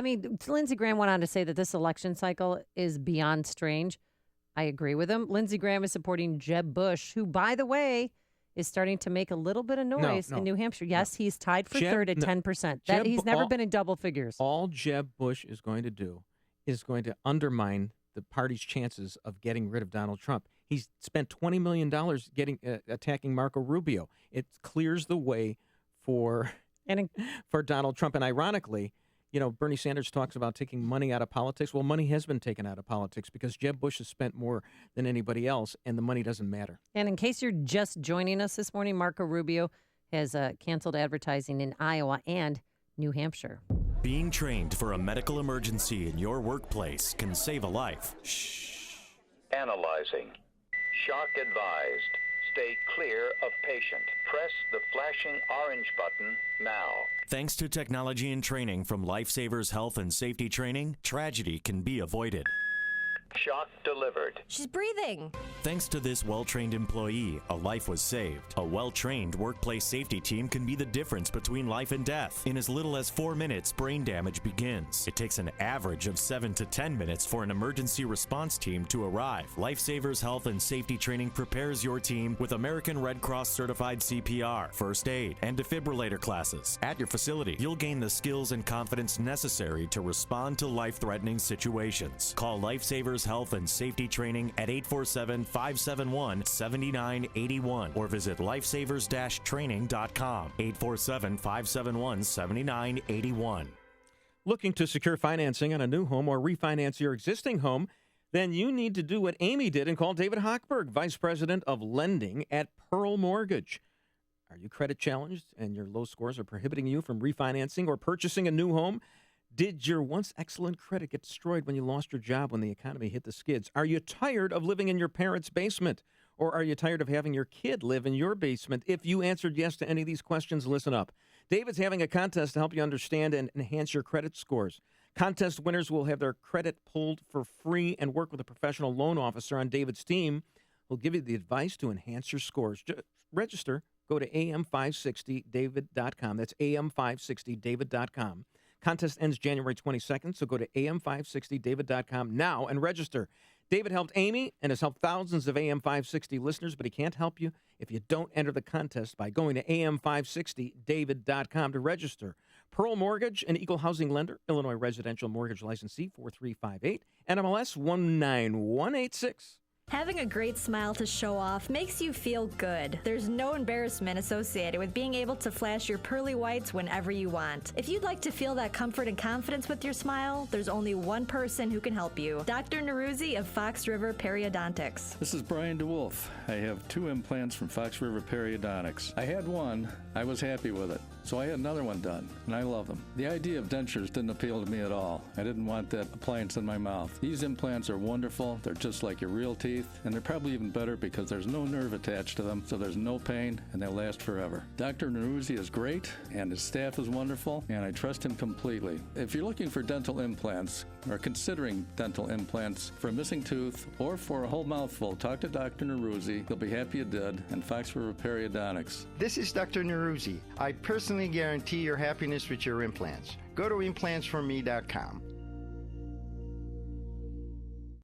Speaker 1: Lindsey Graham went on to say that this election cycle is beyond strange. I agree with him. Lindsey Graham is supporting Jeb Bush, who, by the way, is starting to make a little bit of noise in New Hampshire. Yes, he's tied for third at 10%. He's never been in double figures.
Speaker 2: All Jeb Bush is going to do is going to undermine the party's chances of getting rid of Donald Trump. He's spent $20 million attacking Marco Rubio. It clears the way for Donald Trump. And ironically, Bernie Sanders talks about taking money out of politics. Well, money has been taken out of politics because Jeb Bush has spent more than anybody else, and the money doesn't matter.
Speaker 1: And in case you're just joining us this morning, Marco Rubio has canceled advertising in Iowa and New Hampshire.
Speaker 9: Being trained for a medical emergency in your workplace can save a life. Shh.
Speaker 8: Analyzing. Shock advised. Stay clear of patient. Press the flashing orange button now.
Speaker 9: Thanks to technology and training from Lifesavers Health and Safety Training, tragedy can be avoided.
Speaker 8: Shock delivered.
Speaker 11: She's breathing.
Speaker 9: Thanks to this well-trained employee, a life was saved. A well-trained workplace safety team can be the difference between life and death. In as little as 4 minutes, brain damage begins. It takes an average of 7 to 10 minutes for an emergency response team to arrive. Lifesavers Health and Safety Training prepares your team with American Red Cross certified CPR, first aid, and defibrillator classes. At your facility, you'll gain the skills and confidence necessary to respond to life-threatening situations. Call Lifesavers Health and Safety Training at 847-571-7981 or visit lifesavers-training.com. 847-571-7981.
Speaker 2: Looking to secure financing on a new home or refinance your existing home? Then you need to do what Amy did and call David Hochberg, Vice President of Lending at Pearl Mortgage. Are you credit challenged and your low scores are prohibiting you from refinancing or purchasing a new home? Did your once excellent credit get destroyed when you lost your job when the economy hit the skids? Are you tired of living in your parents' basement? Or are you tired of having your kid live in your basement? If you answered yes to any of these questions, listen up. David's having a contest to help you understand and enhance your credit scores. Contest winners will have their credit pulled for free and work with a professional loan officer on David's team who'll give you the advice to enhance your scores. Just register. Go to am560david.com. That's am560david.com. Contest ends January 22nd, so go to am560david.com now and register. David helped Amy and has helped thousands of AM560 listeners, but he can't help you if you don't enter the contest by going to am560david.com to register. Pearl Mortgage, an equal housing lender, Illinois residential mortgage licensee 4358, NMLS 19186.
Speaker 11: Having a great smile to show off makes you feel good. There's no embarrassment associated with being able to flash your pearly whites whenever you want. If you'd like to feel that comfort and confidence with your smile, there's only one person who can help you. Dr. Neruzzi of Fox River Periodontics.
Speaker 23: This is Brian DeWolf. I have 2 implants from Fox River Periodontics. I had one, I was happy with it, so I had another one done, and I love them. The idea of dentures didn't appeal to me at all. I didn't want that appliance in my mouth. These implants are wonderful. They're just like your real teeth. And they're probably even better because there's no nerve attached to them, so there's no pain, and they'll last forever. Dr. Neruzzi is great, and his staff is wonderful, and I trust him completely. If you're looking for dental implants, or considering dental implants for a missing tooth or for a whole mouthful, talk to Dr. Neruzzi. He'll be happy you did, and Fox River Periodontics.
Speaker 24: This is Dr. Neruzzi. I personally guarantee your happiness with your implants. Go to implantsforme.com.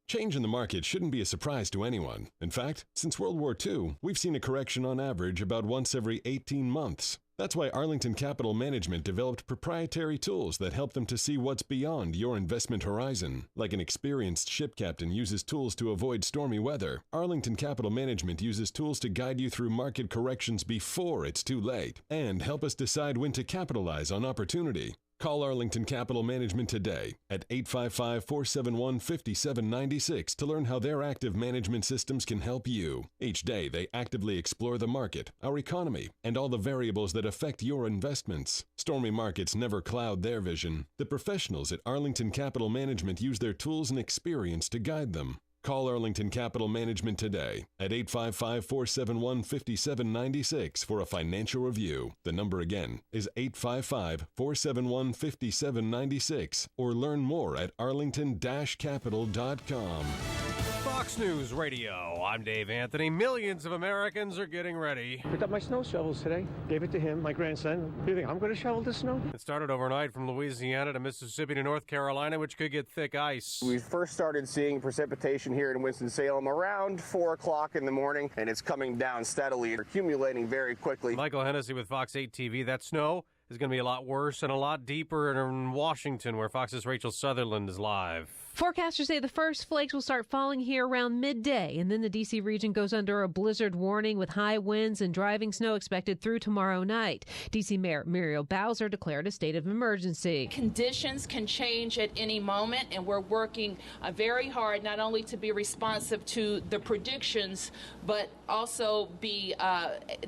Speaker 18: Change in the market shouldn't be a surprise to anyone. In fact, since World War II, we've seen a correction on average about once every 18 months. That's why Arlington Capital Management developed proprietary tools that help them to see what's beyond your investment horizon. Like an experienced ship captain uses tools to avoid stormy weather, Arlington Capital Management uses tools to guide you through market corrections before it's too late and help us decide when to capitalize on opportunity. Call Arlington Capital Management today at 855-471-5796 to learn how their active management systems can help you. Each day, they actively explore the market, our economy, and all the variables that affect your investments. Stormy markets never cloud their vision. The professionals at Arlington Capital Management use their tools and experience to guide them. Call Arlington Capital Management today at 855-471-5796 for a financial review. The number again is 855-471-5796 or learn more at arlington-capital.com.
Speaker 25: Fox News Radio. I'm Dave Anthony. Millions of Americans are getting ready.
Speaker 26: Picked up my snow shovels today. Gave it to him, my grandson. Do you think I'm going to shovel the snow?
Speaker 25: It started overnight from Louisiana to Mississippi to North Carolina, which could get thick ice.
Speaker 27: We first started seeing precipitation here in Winston-Salem around 4 o'clock in the morning, and it's coming down steadily, accumulating very quickly.
Speaker 25: Michael Hennessy with Fox 8 TV. That snow is going to be a lot worse and a lot deeper in Washington, where Fox's Rachel Sutherland is live.
Speaker 28: Forecasters say the first flakes will start falling here around midday, and then the D.C. region goes under a blizzard warning with high winds and driving snow expected through tomorrow night. D.C. Mayor Muriel Bowser declared a state of emergency.
Speaker 29: Conditions can change at any moment, and we're working very hard not only to be responsive to the predictions, but also be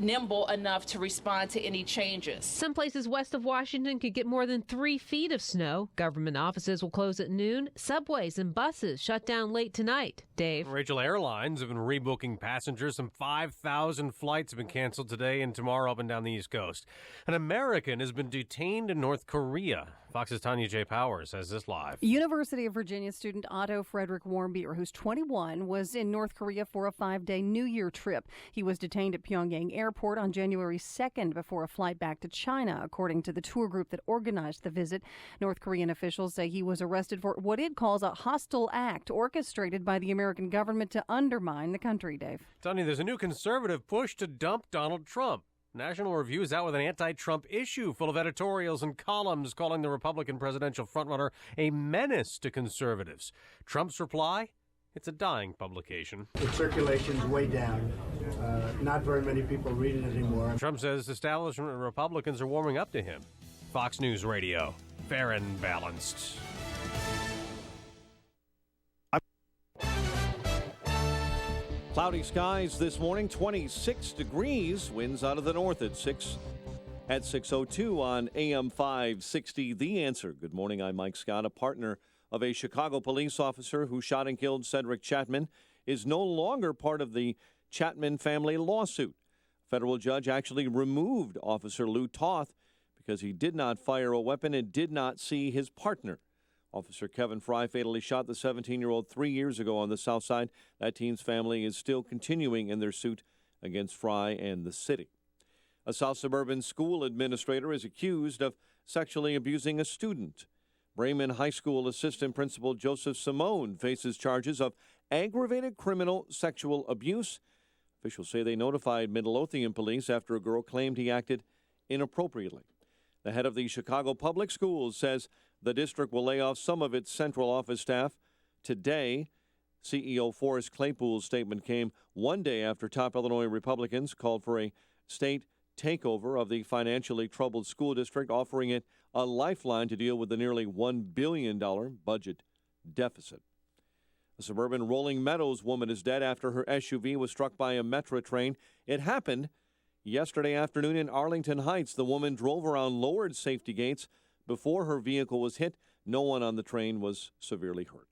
Speaker 29: nimble enough to respond to any changes.
Speaker 28: Some places west of Washington could get more than 3 feet of snow. Government offices will close at noon. Subway subways and buses shut down late tonight. Dave.
Speaker 25: Rachel, airlines have been rebooking passengers. Some 5,000 flights have been canceled today and tomorrow up and down the East Coast. An American has been detained in North Korea. Fox's Tanya J. Powers has this live.
Speaker 3: University of Virginia student Otto Frederick Warmbier, who's 21, was in North Korea for a 5-day New Year trip. He was detained at Pyongyang Airport on January 2nd before a flight back to China, according to the tour group that organized the visit. North Korean officials say he was arrested for what it calls a hostile act orchestrated by the American government to undermine the country, Dave.
Speaker 25: Tanya, there's a new conservative push to dump Donald Trump. National Review is out with an anti-Trump issue full of editorials and columns calling the Republican presidential frontrunner a menace to conservatives. Trump's reply? It's a dying publication.
Speaker 10: The circulation's way down. Not very many people read it anymore.
Speaker 25: Trump says establishment Republicans are warming up to him. Fox News Radio. Fair and balanced.
Speaker 12: Cloudy skies this morning, 26 degrees, winds out of the north at 6:02 on AM 560. The Answer. Good morning, I'm Mike Scott. A partner of a Chicago police officer who shot and killed Cedric Chapman is no longer part of the Chapman family lawsuit. A federal judge actually removed Officer Lou Toth because he did not fire a weapon and did not see his partner. Officer Kevin Fry fatally shot the 17-year-old 3 years ago on the south side. That teen's family is still continuing in their suit against Fry and the city. A South Suburban school administrator is accused of sexually abusing a student. Bremen High School Assistant Principal Joseph Simone faces charges of aggravated criminal sexual abuse. Officials say they notified Midlothian police after a girl claimed he acted inappropriately. The head of the Chicago Public Schools says the district will lay off some of its central office staff today. CEO Forrest Claypool's statement came one day after top Illinois Republicans called for a state takeover of the financially troubled school district, offering it a lifeline to deal with the nearly $1 billion budget deficit. A suburban Rolling Meadows woman is dead after her SUV was struck by a Metra train. It happened yesterday afternoon in Arlington Heights. The woman drove around lowered safety gates before her vehicle was hit. No one on the train was severely hurt.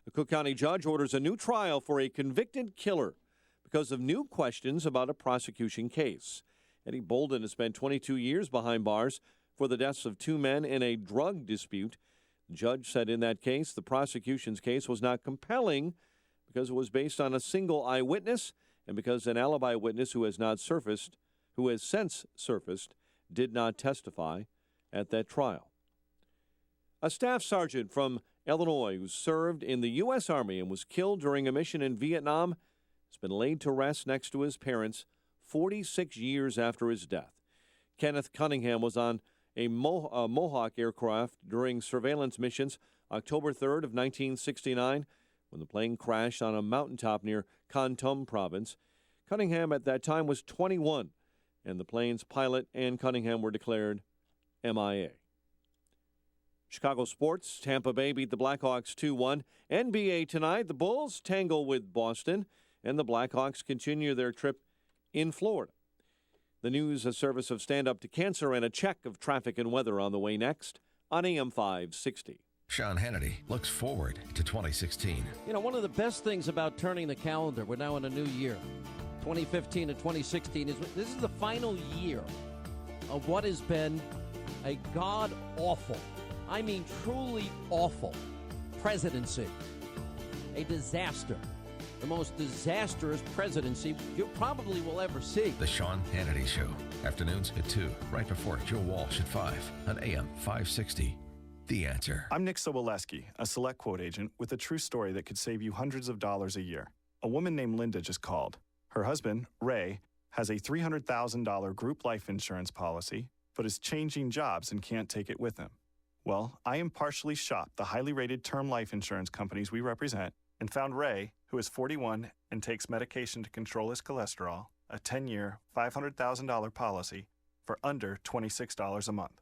Speaker 12: A Cook County judge orders a new trial for a convicted killer because of new questions about a prosecution case. Eddie Bolden has spent 22 years behind bars for the deaths of 2 men in a drug dispute. The judge said in that case the prosecution's case was not compelling because it was based on a single eyewitness and because an alibi witness who has since surfaced, did not testify at that trial. A staff sergeant from Illinois who served in the U.S. Army and was killed during a mission in Vietnam has been laid to rest next to his parents 46 years after his death. Kenneth Cunningham was on a Mohawk aircraft during surveillance missions October 3rd of 1969 when the plane crashed on a mountaintop near Kon Tum province. Cunningham at that time was 21, and the plane's pilot and Cunningham were declared MIA. Chicago sports, Tampa Bay beat the Blackhawks 2-1. NBA tonight, the Bulls tangle with Boston, and the Blackhawks continue their trip in Florida. The news, a service of Stand Up to Cancer, and a check of traffic and weather on the way next on AM 560.
Speaker 5: Sean Hannity looks forward to 2016.
Speaker 13: You know, one of the best things about turning the calendar, we're now in a new year, 2015 to 2016, this is the final year of what has been a god-awful, I mean truly awful, presidency. A disaster. The most disastrous presidency you probably will ever see.
Speaker 5: The Sean Hannity Show. Afternoons at 2, right before Joe Walsh at 5 on AM 560. The Answer.
Speaker 14: I'm Nick Soboleski, a Select Quote agent with a true story that could save you hundreds of dollars a year. A woman named Linda just called. Her husband, Ray, has a $300,000 group life insurance policy, but is changing jobs and can't take it with him. Well, I impartially shopped the highly rated term life insurance companies we represent and found Ray, who is 41 and takes medication to control his cholesterol, a 10-year, $500,000 policy for under $26 a month.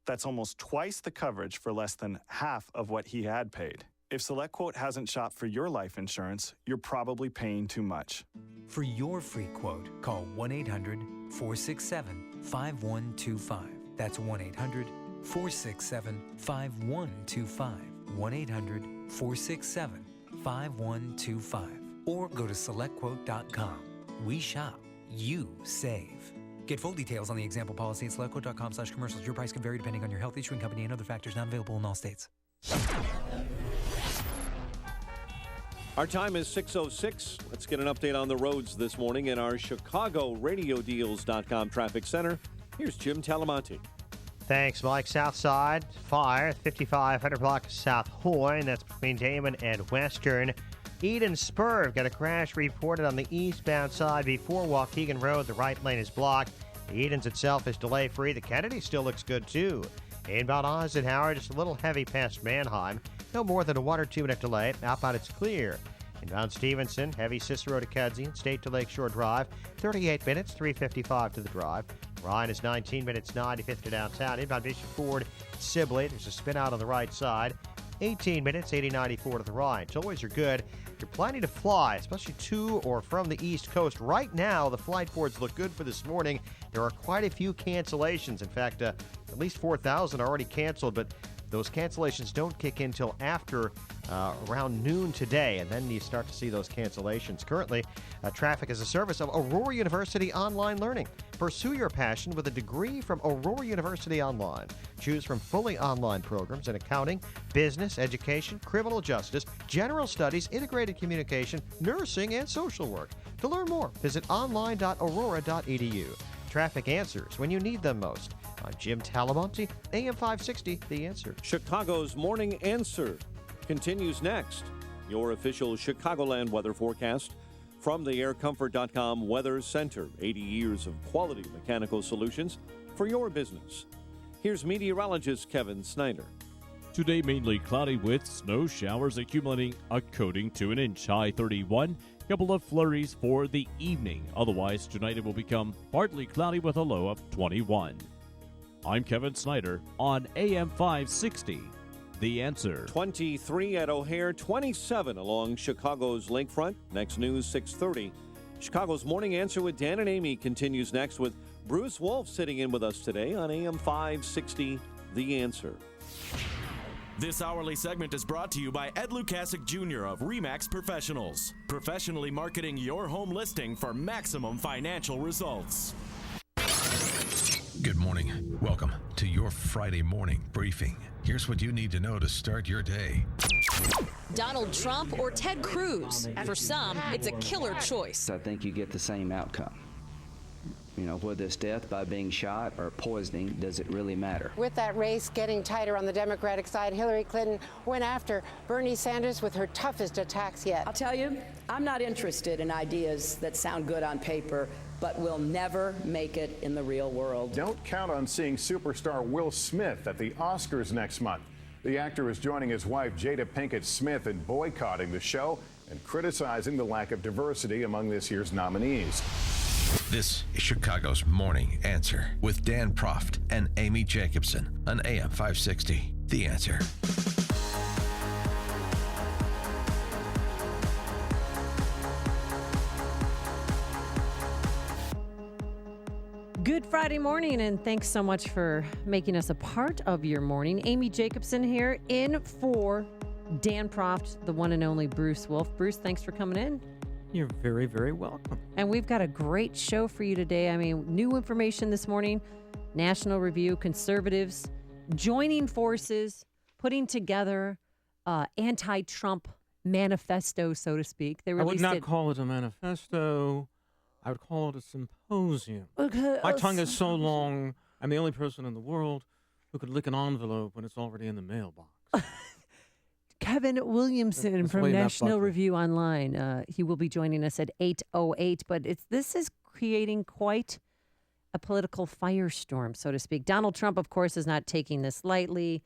Speaker 14: That's almost twice the coverage for less than half of what he had paid. If SelectQuote hasn't shopped for your life insurance, you're probably paying too much.
Speaker 15: For your free quote, call 1-800-467-5125. That's 1-800-467-5125. 1-800-467-5125 or go to SelectQuote.com. We shop, you save. Get full details on the example policy at SelectQuote.com/commercials. Your price can vary depending on your health, issuing company, and other factors not available in all states.
Speaker 12: Our time is 6:06. Let's get an update on the roads this morning in our ChicagoRadioDeals.com traffic center. Here's Jim Talamonte.
Speaker 26: Thanks, Mike. Southside, fire, 5500 block of South Horn. That's between Damon and Western. Eden Spur got a crash reported on the eastbound side before Waukegan Road. The right lane is blocked. The Edens itself is delay-free. The Kennedy still looks good, too. Inbound Eisenhower, just a little heavy past Manheim. No more than a 1 or 2 minute delay. Outbound, it's clear. Inbound Stevenson, heavy Cicero to Kedzie, State to Lakeshore Drive. 38 minutes, 3:55 to the drive. Ryan is 19 minutes, 95th to downtown. Inbound Bishop Ford, Sibley. There's a spin out on the right side. 18 minutes, 80-94 to the right. Tollways are good. You're planning to fly, especially to or from the East Coast. Right now, the flight boards look good for this morning. There are quite a few cancellations. In fact, at least 4,000 are already canceled, but those cancellations don't kick in until after around noon today, and then you start to see those cancellations. Currently, traffic is a service of Aurora University Online Learning. Pursue your passion with a degree from Aurora University Online. Choose from fully online programs in accounting, business, education, criminal justice, general studies, integrated communication, nursing, and social work. To learn more, visit online.aurora.edu. Traffic answers when you need them most. I'm Jim Talamonte, AM 560, The Answer.
Speaker 12: Chicago's Morning Answer continues next. Your official Chicagoland weather forecast from the AirComfort.com Weather Center. 80 years of quality mechanical solutions for your business. Here's meteorologist Kevin Snyder.
Speaker 4: Today, mainly cloudy with snow showers accumulating a coating to an inch, high 31. Couple of flurries for the evening. Otherwise, tonight it will become partly cloudy with a low of 21. I'm Kevin Snyder on AM 560. The Answer.
Speaker 12: 23 at O'Hare, 27 along Chicago's lakefront. Next news, 6:30. Chicago's Morning Answer with Dan and Amy continues next with Bruce Wolf sitting in with us today on AM 560, The Answer.
Speaker 9: This hourly segment is brought to you by Ed Lukasik Jr. of RE/MAX Professionals, professionally marketing your home listing for maximum financial results.
Speaker 5: Good morning. Welcome to your Friday morning briefing. Here's what you need to know to start your day.
Speaker 6: Donald Trump or Ted Cruz? For some, it's a killer choice.
Speaker 7: I think you get the same outcome. You know, whether it's death by being shot or poisoning, does it really matter?
Speaker 16: With that race getting tighter on the Democratic side, Hillary Clinton went after Bernie Sanders with her toughest attacks yet.
Speaker 17: I'll tell you, I'm not interested in ideas that sound good on paper, but will never make it in the real world.
Speaker 19: Don't count on seeing superstar Will Smith at the Oscars next month. The actor is joining his wife, Jada Pinkett Smith, in boycotting the show and criticizing the lack of diversity among this year's nominees.
Speaker 5: This is Chicago's Morning Answer with Dan Proft and Amy Jacobson on AM 560. The Answer.
Speaker 1: Good Friday morning, and thanks so much for making us a part of your morning. Amy Jacobson here in for Dan Proft, the one and only Bruce Wolf. Bruce, thanks for coming in.
Speaker 2: You're very, very welcome.
Speaker 1: And we've got a great show for you today. I mean, new information this morning. National Review, conservatives joining forces, putting together anti-Trump manifesto, so to speak.
Speaker 2: I would not call it a manifesto. I would call it a symposium.
Speaker 1: Okay,
Speaker 2: My tongue is so long, I'm the only person in the world who could lick an envelope when it's already in the mailbox.
Speaker 1: Kevin Williamson
Speaker 2: Let's
Speaker 1: from
Speaker 2: wave that
Speaker 1: National
Speaker 2: button.
Speaker 1: Review Online. He will be joining us at 8:08, but this is creating quite a political firestorm, so to speak. Donald Trump, of course, is not taking this lightly,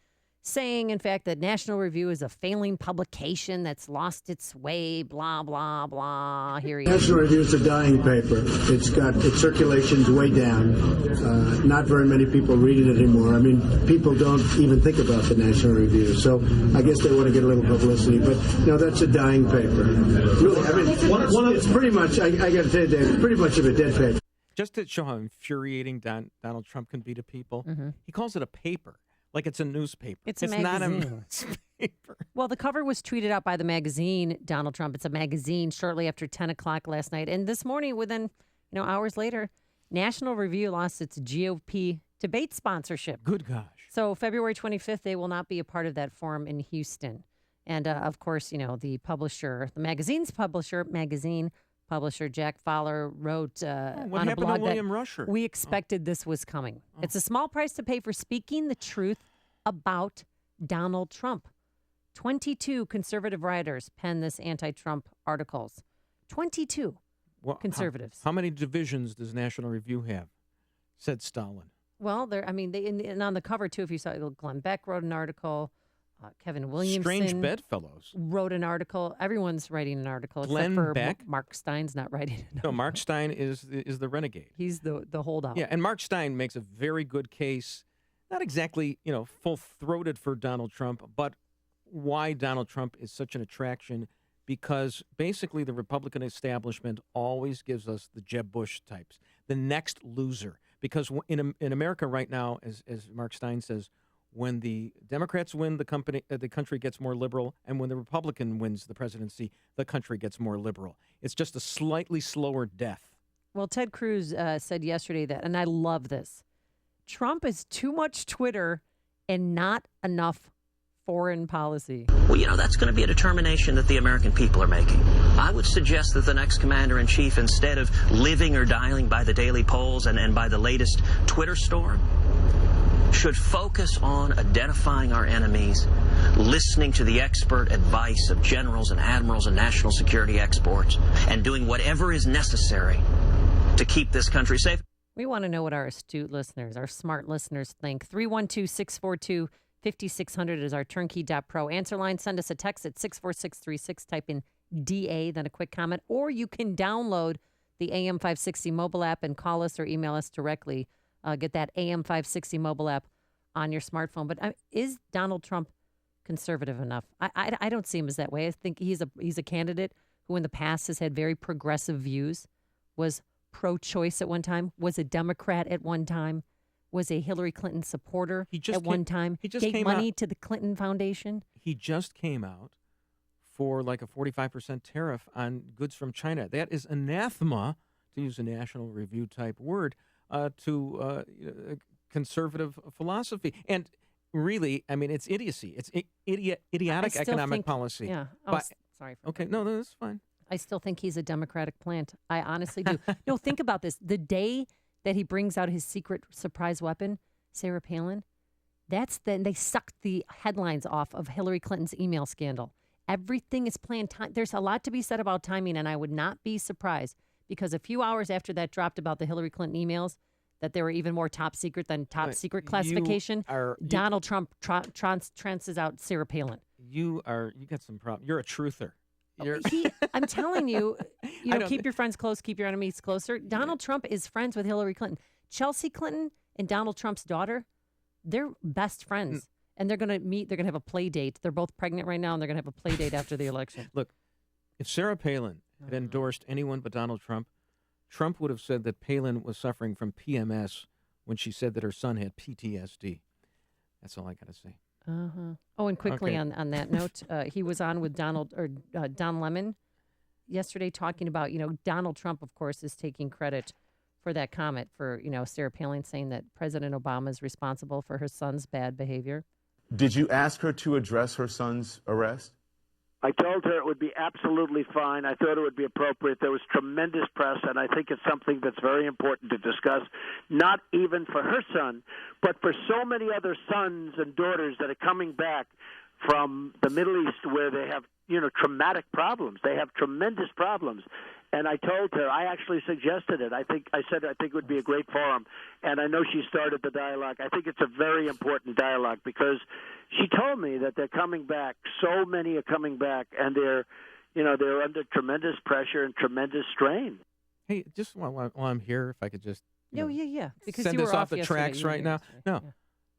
Speaker 1: saying, in fact, that National Review is a failing publication that's lost its way, blah, blah, blah. Here he is.
Speaker 10: National Review is a dying paper. Its circulation's way down. Not very many people read it anymore. I mean, people don't even think about the National Review. So I guess they want to get a little publicity. But no, that's a dying paper. Really, I mean, it's pretty much, I got to tell you, Dave, pretty much of a dead paper.
Speaker 2: Just to show how infuriating Donald Trump can be to people, he calls it a paper. like it's a newspaper.
Speaker 1: It's a
Speaker 2: not a
Speaker 1: magazine.
Speaker 2: newspaper.
Speaker 1: Well, the cover was tweeted out by the magazine, Donald Trump. It's a magazine shortly after 10 o'clock last night. And this morning, within hours later, National Review lost its GOP debate sponsorship.
Speaker 2: Good gosh.
Speaker 1: So February 25th, they will not be a part of that forum in Houston. And, of course, the publisher, the magazine publisher, Jack Fowler, wrote on a blog
Speaker 2: William
Speaker 1: that
Speaker 2: Rusher?
Speaker 1: we expected this was coming. It's a small price to pay for speaking the truth about Donald Trump. 22 conservative writers penned this anti-Trump articles. 22 conservatives.
Speaker 2: How many divisions does National Review have? Said Stalin.
Speaker 1: Well, and on the cover, too, if you saw it, Glenn Beck wrote an article. Kevin Williamson
Speaker 2: Strange bedfellows.
Speaker 1: wrote an article. Everyone's writing an article
Speaker 2: Glenn
Speaker 1: except for
Speaker 2: Beck?
Speaker 1: Mark Stein's not writing an
Speaker 2: No, Mark Stein is the renegade.
Speaker 1: He's the holdout.
Speaker 2: Yeah, and Mark Stein makes a very good case, not exactly, full-throated for Donald Trump, but why Donald Trump is such an attraction, because basically the Republican establishment always gives us the Jeb Bush types, the next loser. Because in America right now, as Mark Stein says, when the Democrats win, the country gets more liberal, and when the Republican wins the presidency, the country gets more liberal. It's just a slightly slower death.
Speaker 1: Well, Ted Cruz said yesterday that, and I love this, Trump is too much Twitter and not enough foreign policy.
Speaker 8: Well, that's going to be a determination that the American people are making. I would suggest that the next commander-in-chief, instead of living or dying by the daily polls and by the latest Twitter storm, should focus on identifying our enemies, listening to the expert advice of generals and admirals and national security experts, and doing whatever is necessary to keep this country safe.
Speaker 1: We want to know what our astute listeners, our smart listeners think. 312-642-5600 is our turnkey.pro answer line. Send us a text at 64636. Type in DA, then a quick comment. Or you can download the AM 560 mobile app and call us or email us directly. Get that AM 560 mobile app on your smartphone. But is Donald Trump conservative enough? I don't see him as that way. I think he's a candidate who in the past has had very progressive views, was pro-choice at one time, was a Democrat at one time, was a Hillary Clinton supporter one time, gave money to the Clinton Foundation.
Speaker 2: He just came out for like a 45% tariff on goods from China. That is anathema, to use a National Review type word, to conservative philosophy. And really, it's idiocy. It's idiotic economic policy.
Speaker 1: Yeah. Sorry.
Speaker 2: Okay, no, that's fine.
Speaker 1: I still think he's a Democratic plant. I honestly do. No, think about this. The day that he brings out his secret surprise weapon, Sarah Palin, they sucked the headlines off of Hillary Clinton's email scandal. Everything is planned. There's a lot to be said about timing, and I would not be surprised because a few hours after that dropped about the Hillary Clinton emails, that they were even more top secret than top secret classification, Donald Trump trances out Sarah Palin.
Speaker 2: You got some problem. You're a truther.
Speaker 1: I'm telling you, keep your friends close, keep your enemies closer. Donald Trump is friends with Hillary Clinton. Chelsea Clinton and Donald Trump's daughter, they're best friends. And they're going to meet. They're going to have a play date. They're both pregnant right now, and they're going to have a play date after the election.
Speaker 2: Look, if Sarah Palin had endorsed anyone but Donald Trump, Trump would have said that Palin was suffering from PMS when she said that her son had PTSD. That's all I got to say.
Speaker 1: Uh-huh. Oh, and quickly on that note, he was on with Don Lemon yesterday talking about, Donald Trump, of course, is taking credit for that comment for, Sarah Palin saying that President Obama is responsible for her son's bad behavior.
Speaker 11: Did you ask her to address her son's arrest?
Speaker 18: I told her it would be absolutely fine. I thought it would be appropriate. There was tremendous press, and I think it's something that's very important to discuss, not even for her son, but for so many other sons and daughters that are coming back from the Middle East where they have, traumatic problems. They have tremendous problems. And I told her, I actually suggested it. I said I think it would be a great forum. And I know she started the dialogue. I think it's a very important dialogue because she told me that they're coming back. So many are coming back, and they're under tremendous pressure and tremendous strain.
Speaker 2: Hey, just while I'm here, if I could just
Speaker 1: because
Speaker 2: send
Speaker 1: you
Speaker 2: this
Speaker 1: were
Speaker 2: off the tracks right now. No,
Speaker 1: Yeah.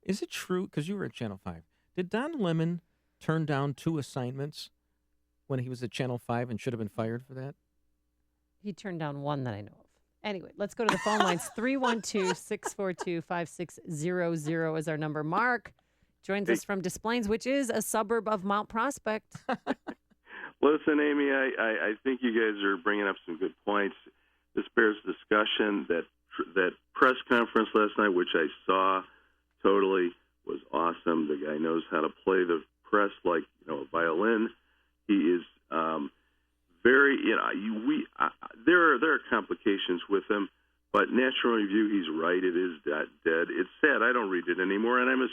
Speaker 2: Is it true? Because you were at Channel 5. Did Don Lemon turn down 2 assignments when he was at Channel 5 and should have been fired for that?
Speaker 1: He turned down one that I know of. Anyway, let's go to the phone lines. 312-642-5600 is our number. Mark, joins us from Des Plaines, which is a suburb of Mount Prospect.
Speaker 3: Listen, Amy, I think you guys are bringing up some good points. This bears discussion. That press conference last night, which I saw, totally was awesome. The guy knows how to play the press like a violin. He is very, there are complications with him, but National Review, he's right. It is dead. It's sad. I don't read it anymore, and I'm as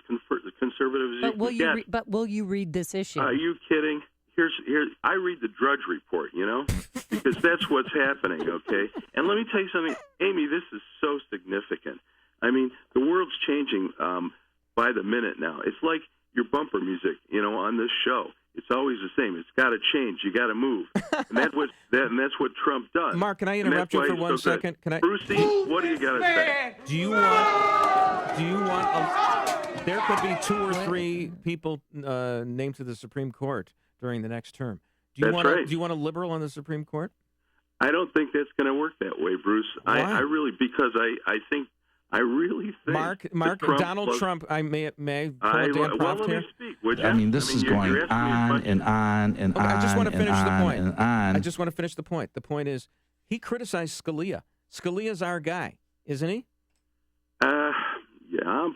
Speaker 3: conservative as you can get.
Speaker 1: But will you read this issue?
Speaker 3: Are you kidding? Here's I read the Drudge Report, because that's what's happening, okay? And let me tell you something, Amy, this is so significant. I mean, the world's changing by the minute now. It's like your bumper music, on this show. It's always the same. It's got to change. You got to move, and that's what Trump does.
Speaker 2: Mark, can I interrupt you for 1 second? Can I?
Speaker 3: Brucey, what do you got to say?
Speaker 2: Do you want? There could be 2 or 3 people named to the Supreme Court during the next term. Do you want a liberal on the Supreme Court?
Speaker 3: I don't think that's going to work that way, Bruce. I really think
Speaker 2: Mark, Donald Trump. I may pull a Dan Proft here.
Speaker 3: I
Speaker 20: mean, this is going on and on and on.
Speaker 2: I just want to finish the point.
Speaker 20: And on.
Speaker 2: I just want to finish the point. The point is, he criticized Scalia. Scalia's our guy, isn't he?
Speaker 3: Yeah,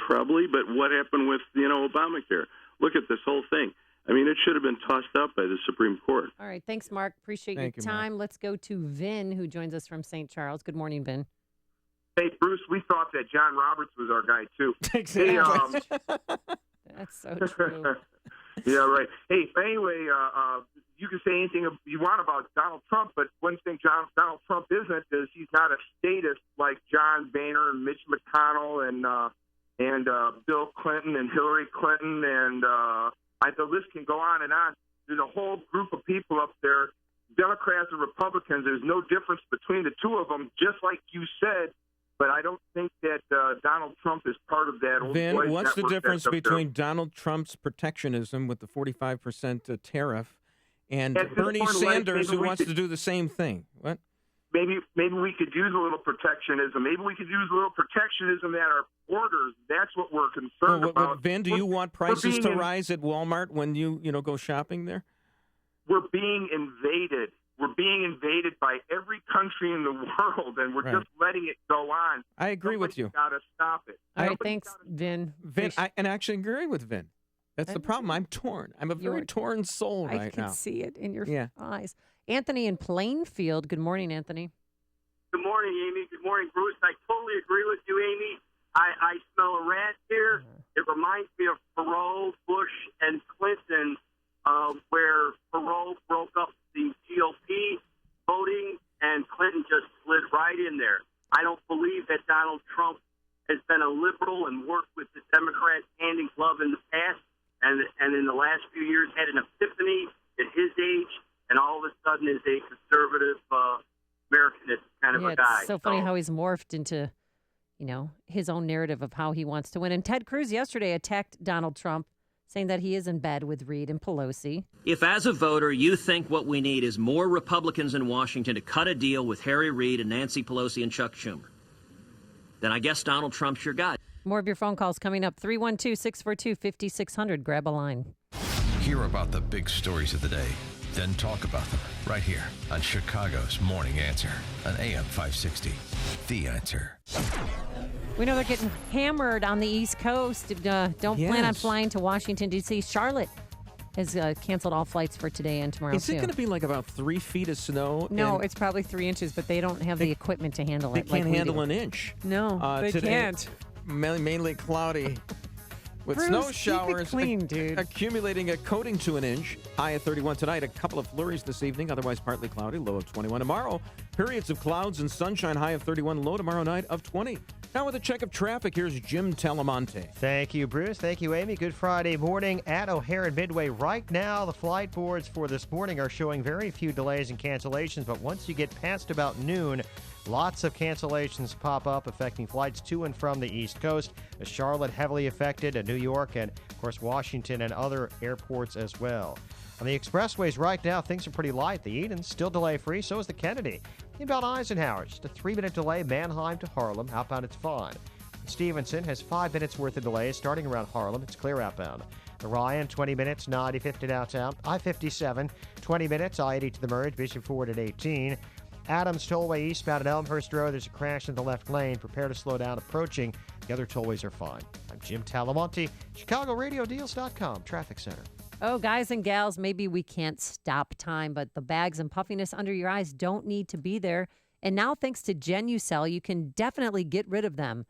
Speaker 3: probably. But what happened with Obamacare? Look at this whole thing. I mean, it should have been tossed up by the Supreme Court.
Speaker 1: All right. Thanks, Mark. Appreciate your time.
Speaker 2: Mark.
Speaker 1: Let's go to Vin, who joins us from St. Charles. Good morning, Vin.
Speaker 21: Hey, Bruce, we thought that John Roberts was our guy, too.
Speaker 2: Exactly.
Speaker 1: That's so true.
Speaker 21: Yeah, right. Hey, anyway, you can say anything you want about Donald Trump, but one thing Donald Trump isn't is he's not a statist like John Boehner and Mitch McConnell and Bill Clinton and Hillary Clinton, and the list can go on and on. There's a whole group of people up there, Democrats and Republicans. There's no difference between the two of them, just like you said. But I don't think that Donald Trump is part of that.
Speaker 2: Vin, what's the difference between Donald Trump's protectionism with the 45% tariff and Bernie Sanders, who wants to do the same thing? What?
Speaker 21: Maybe we could use a little protectionism. Maybe we could use a little protectionism at our borders. That's what we're concerned about.
Speaker 2: Vin, do you want prices to rise at Walmart when you go shopping there?
Speaker 21: We're being invaded. We're being invaded by every country in the world, and we're just letting it go on.
Speaker 2: I agree with you.
Speaker 21: Got to stop it.
Speaker 1: All right, thanks, Vin.
Speaker 2: Vin, I actually agree with Vin. That's the problem. I'm torn. I'm a very torn soul right now.
Speaker 1: I can see it in your eyes. Anthony in Plainfield. Good morning, Anthony.
Speaker 22: Good morning, Amy. Good morning, Bruce. I totally agree with you, Amy. I smell a rat here. It reminds me of Perot, Bush, and Clinton, where Perot broke up the GOP voting, and Clinton just slid right in there. I don't believe that Donald Trump has been a liberal and worked with the Democrats hand in glove in the past, and in the last few years had an epiphany at his age, and all of a sudden is a conservative Americanist kind of a guy.
Speaker 1: It's so funny how he's morphed into, his own narrative of how he wants to win. And Ted Cruz yesterday attacked Donald Trump, saying that he is in bed with Reid and Pelosi.
Speaker 8: If as a voter you think what we need is more Republicans in Washington to cut a deal with Harry Reid and Nancy Pelosi and Chuck Schumer, then I guess Donald Trump's your guy.
Speaker 1: More of your phone calls coming up. 312-642-5600. Grab a line.
Speaker 5: Hear about the big stories of the day, then talk about them right here on Chicago's Morning Answer on AM 560. The Answer.
Speaker 1: We know they're getting hammered on the East Coast. Don't plan on flying to Washington, D.C. Charlotte has canceled all flights for today and tomorrow,
Speaker 2: Is it going to be like about 3 feet of snow?
Speaker 1: No, it's probably 3 inches, but they don't have the equipment to handle it.
Speaker 2: They can't handle an inch.
Speaker 1: No, they
Speaker 2: today,
Speaker 1: can't.
Speaker 2: Mainly cloudy with
Speaker 1: Bruce,
Speaker 2: snow showers
Speaker 1: keep it clean, dude.
Speaker 2: accumulating a coating to an inch. High at 31 tonight. A couple of flurries this evening, otherwise partly cloudy. Low of 21 tomorrow. Periods of clouds and sunshine. High of 31. Low tomorrow night of 20. Now with a check of traffic, here's Jim Talamonte.
Speaker 26: Thank you, Bruce. Thank you, Amy. Good Friday morning at O'Hare and Midway. Right now, the flight boards for this morning are showing very few delays and cancellations, but once you get past about noon, lots of cancellations pop up affecting flights to and from the East Coast. Charlotte heavily affected, New York, and, of course, Washington and other airports as well. On the expressways right now, things are pretty light. The Eden's still delay-free, so is the Kennedy. Inbound Eisenhower, just a 3-minute delay, Mannheim to Harlem. Outbound, it's fine. Stevenson has 5 minutes worth of delays starting around Harlem. It's clear outbound. Orion, 20 minutes, 90-50 downtown. I-57, 20 minutes, I-80 to the merge, Bishop Ford at 18. Adams Tollway eastbound at Elmhurst Road. There's a crash in the left lane. Prepare to slow down approaching. The other tollways are fine. I'm Jim Talamonte, ChicagoRadioDeals.com, Traffic Center.
Speaker 1: Oh, guys and gals, maybe we can't stop time, but the bags and puffiness under your eyes don't need to be there. And now, thanks to Genucell, you can definitely get rid of them.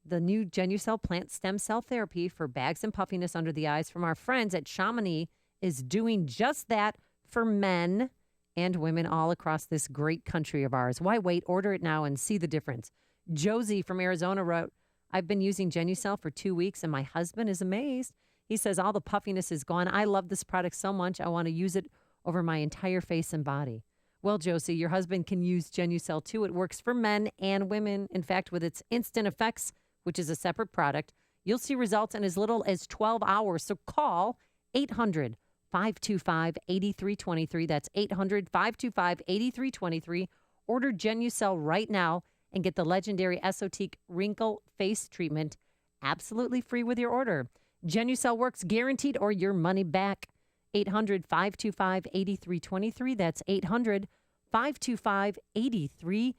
Speaker 1: The new Genucell plant stem cell therapy for bags and puffiness under the eyes from our friends at Chamonix is doing just that for men and women all across this great country of ours. Why wait? Order it now and see the difference. Josie from Arizona wrote, I've been using Genucell for 2 weeks and my husband is amazed. He says all the puffiness is gone. I love this product so much. I want to use it over my entire face and body. Well, Josie, your husband can use Genucell too. It works for men and women. In fact, with its instant effects, which is a separate product, you'll see results in as little as 12 hours. So call 800-525-8323. That's 800-525-8323. Order Genucell right now and get the legendary Esotique Wrinkle Face Treatment absolutely free with your order. Genucell works guaranteed or your money back. 800-525-8323. That's 800-525-8323.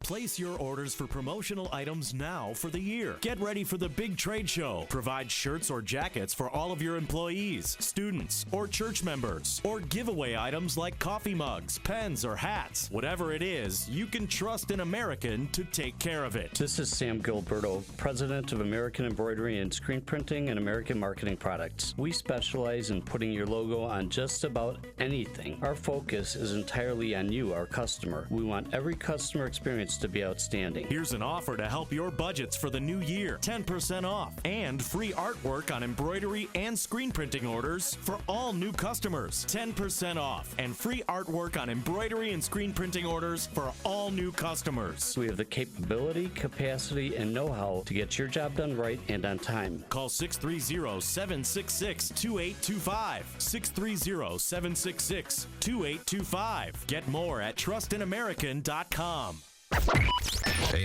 Speaker 9: Place your orders for promotional items now for the year. Get ready for the big trade show. Provide shirts or jackets for all of your employees, students, or church members. Or giveaway items like coffee mugs, pens, or hats. Whatever it is, you can trust an American to take care of it.
Speaker 13: This is Sam Gilberto, president of American Embroidery and Screen Printing and American Marketing Products. We specialize in putting your logo on just about anything. Our focus is entirely on you, our customer. We want every customer experience to be outstanding.
Speaker 9: Here's an offer to help your budgets for the new year. 10% off and free artwork on embroidery and screen printing orders for all new customers. 10% off and free artwork on embroidery and screen printing orders for all new customers.
Speaker 13: We have the capability, capacity, and know-how to get your job done right and on time.
Speaker 9: Call 630-766-2825. 630-766-2825. Get more at trustinamerican.com.
Speaker 5: AM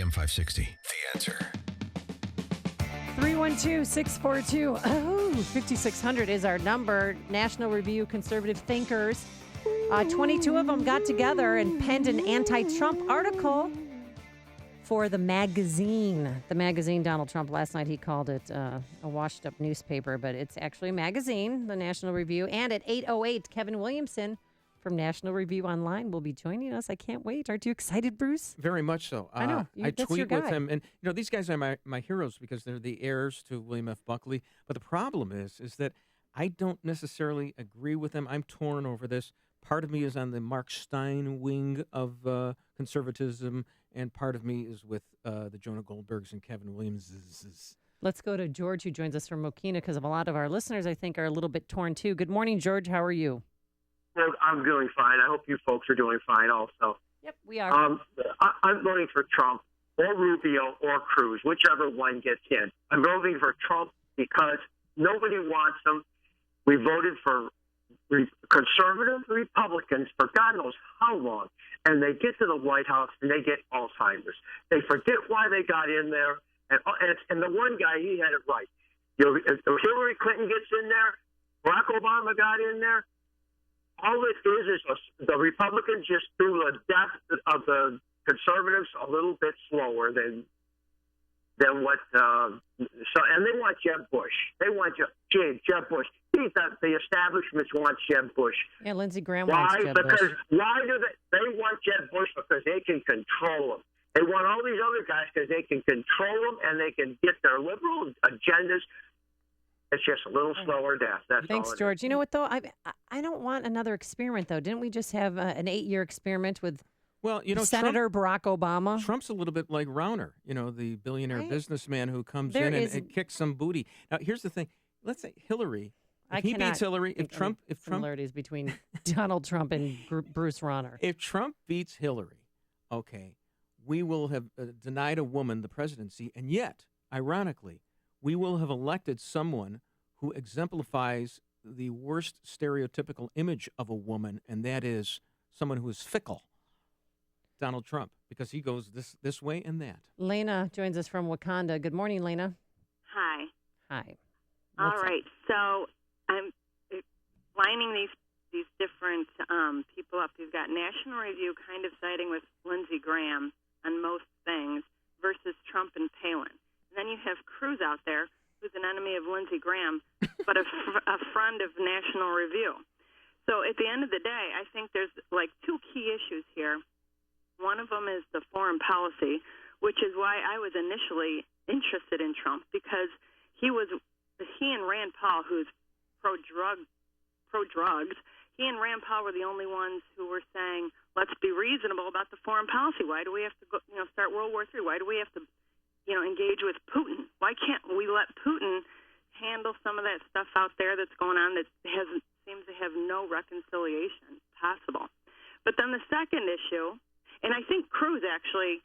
Speaker 5: 560, The Answer.
Speaker 1: 312-642-5600 is our number. National Review Conservative Thinkers. 22 of them got together and penned an anti-Trump article for the magazine. The magazine, Donald Trump, last night he called it a washed-up newspaper, but it's actually a magazine, the National Review. And at 8:08, Kevin Williamson from National Review Online will be joining us. I can't wait. Aren't you excited, Bruce?
Speaker 2: Very much so.
Speaker 1: I know.
Speaker 2: I
Speaker 1: That's
Speaker 2: tweet
Speaker 1: your
Speaker 2: with
Speaker 1: guy.
Speaker 2: him, and these guys are my heroes because they're the heirs to William F. Buckley. But the problem is that I don't necessarily agree with them. I'm torn over this. Part of me is on the Mark Stein wing of conservatism, and part of me is with the Jonah Goldbergs and Kevin Williamses.
Speaker 1: Let's go to George, who joins us from Mokina, because a lot of our listeners, I think, are a little bit torn, too. Good morning, George. How are you?
Speaker 22: I'm doing fine. I hope you folks are doing fine also.
Speaker 1: Yep, we are.
Speaker 22: I'm voting for Trump or Rubio or Cruz, whichever one gets in. I'm voting for Trump because nobody wants him. We voted for conservative Republicans for God knows how long, and they get to the White House and they get Alzheimer's. They forget why they got in there, and the one guy, he had it right. If Hillary Clinton gets in there, Barack Obama got in there, all it is the Republicans just threw the death of the conservatives a little bit slower than what. And they want Jeb Bush. They want Jeb Bush. The establishment wants Jeb Bush.
Speaker 1: Yeah, Lindsey Graham
Speaker 22: why?
Speaker 1: wants Jeb Bush.
Speaker 22: Why do they want Jeb Bush? Because they can control him. They want all these other guys because they can control them and they can get their liberal agendas. It's just a little slower death. That's
Speaker 1: Thanks,
Speaker 22: all it
Speaker 1: George.
Speaker 22: is.
Speaker 1: You know what, though? I don't want another experiment, though. Didn't we just have an 8-year experiment with Senator Barack Obama?
Speaker 2: Trump's a little bit like Rauner, the billionaire
Speaker 1: Right.
Speaker 2: businessman who comes
Speaker 1: There
Speaker 2: in
Speaker 1: is-
Speaker 2: and kicks some booty. Now, here's the thing. Let's say Hillary.
Speaker 1: I
Speaker 2: If he
Speaker 1: cannot
Speaker 2: beats Hillary,
Speaker 1: think
Speaker 2: if Trump,
Speaker 1: any similarities between Donald Trump and Bruce Rauner.
Speaker 2: If Trump beats Hillary, okay, we will have denied a woman the presidency, and yet, ironically, we will have elected someone who exemplifies the worst stereotypical image of a woman, and that is someone who is fickle. Donald Trump because he goes this way and that.
Speaker 1: Lena joins us from Wakanda. Good morning, Lena.
Speaker 4: Hi.
Speaker 1: Hi.
Speaker 4: All right. So I'm lining these different people up. You've got National Review kind of siding with Lindsey Graham on most things versus Trump and Palin. And then you have Cruz out there, who's an enemy of Lindsey Graham, but a friend of National Review. So at the end of the day, I think there's like two key issues here. One of them is the foreign policy, which is why I was initially interested in Trump, because he and Rand Paul, who's pro-drugs, he and Rand Paul were the only ones who were saying, let's be reasonable about the foreign policy. Why do we have to go, start World War III? Why do we have to, engage with Putin? Why can't we let Putin handle some of that stuff out there that's going on that seems to have no reconciliation possible? But then the second issue, and I think Cruz actually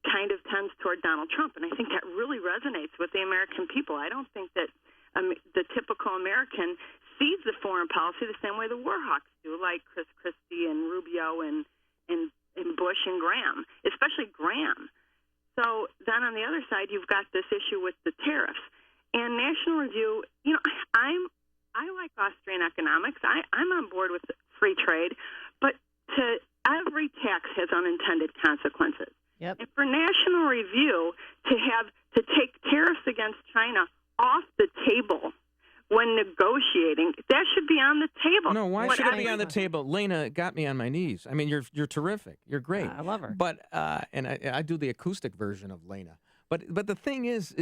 Speaker 4: kind of tends toward Donald Trump, and I think that really resonates with the American people. I don't think that the typical American sees the foreign policy the same way the war hawks do, like Chris Christie and Rubio and Bush and Graham, especially Graham. So then on the other side, you've got this issue with the tariffs. And National Review, I like Austrian economics. I'm on board with free trade, but every tax has unintended consequences.
Speaker 1: Yep.
Speaker 4: And for National Review to take tariffs against China off the table when negotiating, that should be on the table.
Speaker 2: No, why should it be on the table? Lena got me on my knees. I mean, you're terrific. You're great.
Speaker 1: I love her.
Speaker 2: But and I do the acoustic version of Lena. But the thing is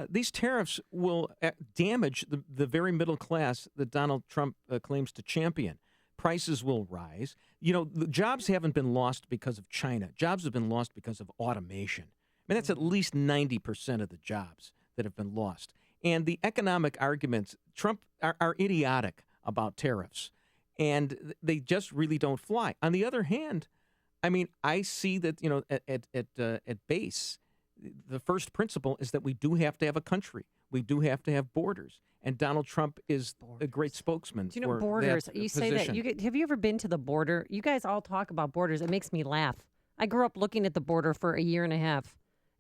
Speaker 2: these tariffs will damage the very middle class that Donald Trump claims to champion. Prices will rise. The jobs haven't been lost because of China. Jobs have been lost because of automation. I mean, that's at least 90% of the jobs that have been lost. And the economic arguments, Trump are idiotic about tariffs, and they just really don't fly. On the other hand, I mean, I see that at base, the first principle is that we do have to have a country. We do have to have borders, and Donald Trump is a great spokesman.
Speaker 1: Do you know
Speaker 2: for
Speaker 1: borders?
Speaker 2: that
Speaker 1: You
Speaker 2: position.
Speaker 1: say that. Have you ever been to the border? You guys all talk about borders. It makes me laugh. I grew up looking at the border for a year and a half.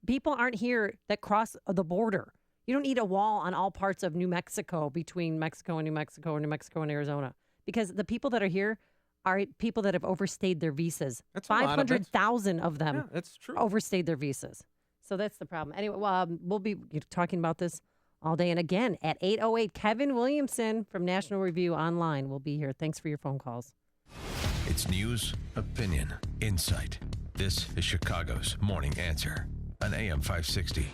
Speaker 1: People aren't here that cross the border. You don't need a wall on all parts of New Mexico between Mexico and New Mexico or New Mexico and Arizona, because the people that are here are people that have overstayed their visas.
Speaker 2: That's a lot of it.
Speaker 1: 500,000 of them
Speaker 2: Yeah, that's true.
Speaker 1: overstayed their visas. So that's the problem. Anyway, we'll be talking about this all day. And again, at 8:08, Kevin Williamson from National Review Online will be here. Thanks for your phone calls.
Speaker 5: It's news, opinion, insight. This is Chicago's Morning Answer on AM 560.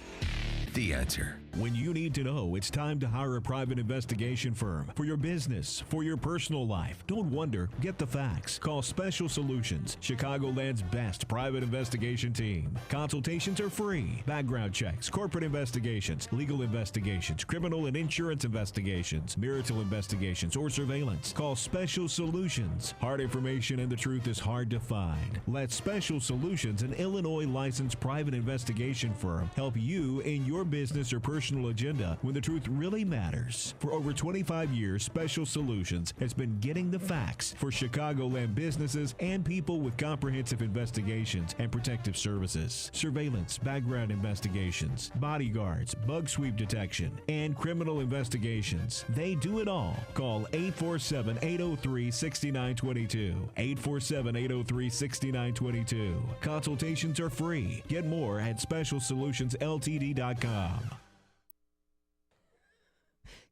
Speaker 5: The Answer.
Speaker 14: When you need to know, it's time to hire a private investigation firm for your business, for your personal life. Don't wonder, get the facts. Call Special Solutions, Chicagoland's best private investigation team. Consultations are free. Background checks, corporate investigations, legal investigations, criminal and insurance investigations, marital investigations, or surveillance. Call Special Solutions. Hard information and the truth is hard to find. Let Special Solutions, an Illinois licensed private investigation firm, help you in your business or personal agenda when the truth really matters. For over 25 years, Special Solutions has been getting the facts for Chicagoland businesses and people with comprehensive investigations and protective services, surveillance, background investigations, bodyguards, bug sweep detection, and criminal investigations. They do it all. Call 847-803-6922. 847-803-6922. Consultations are free. Get more at specialsolutionsltd.com.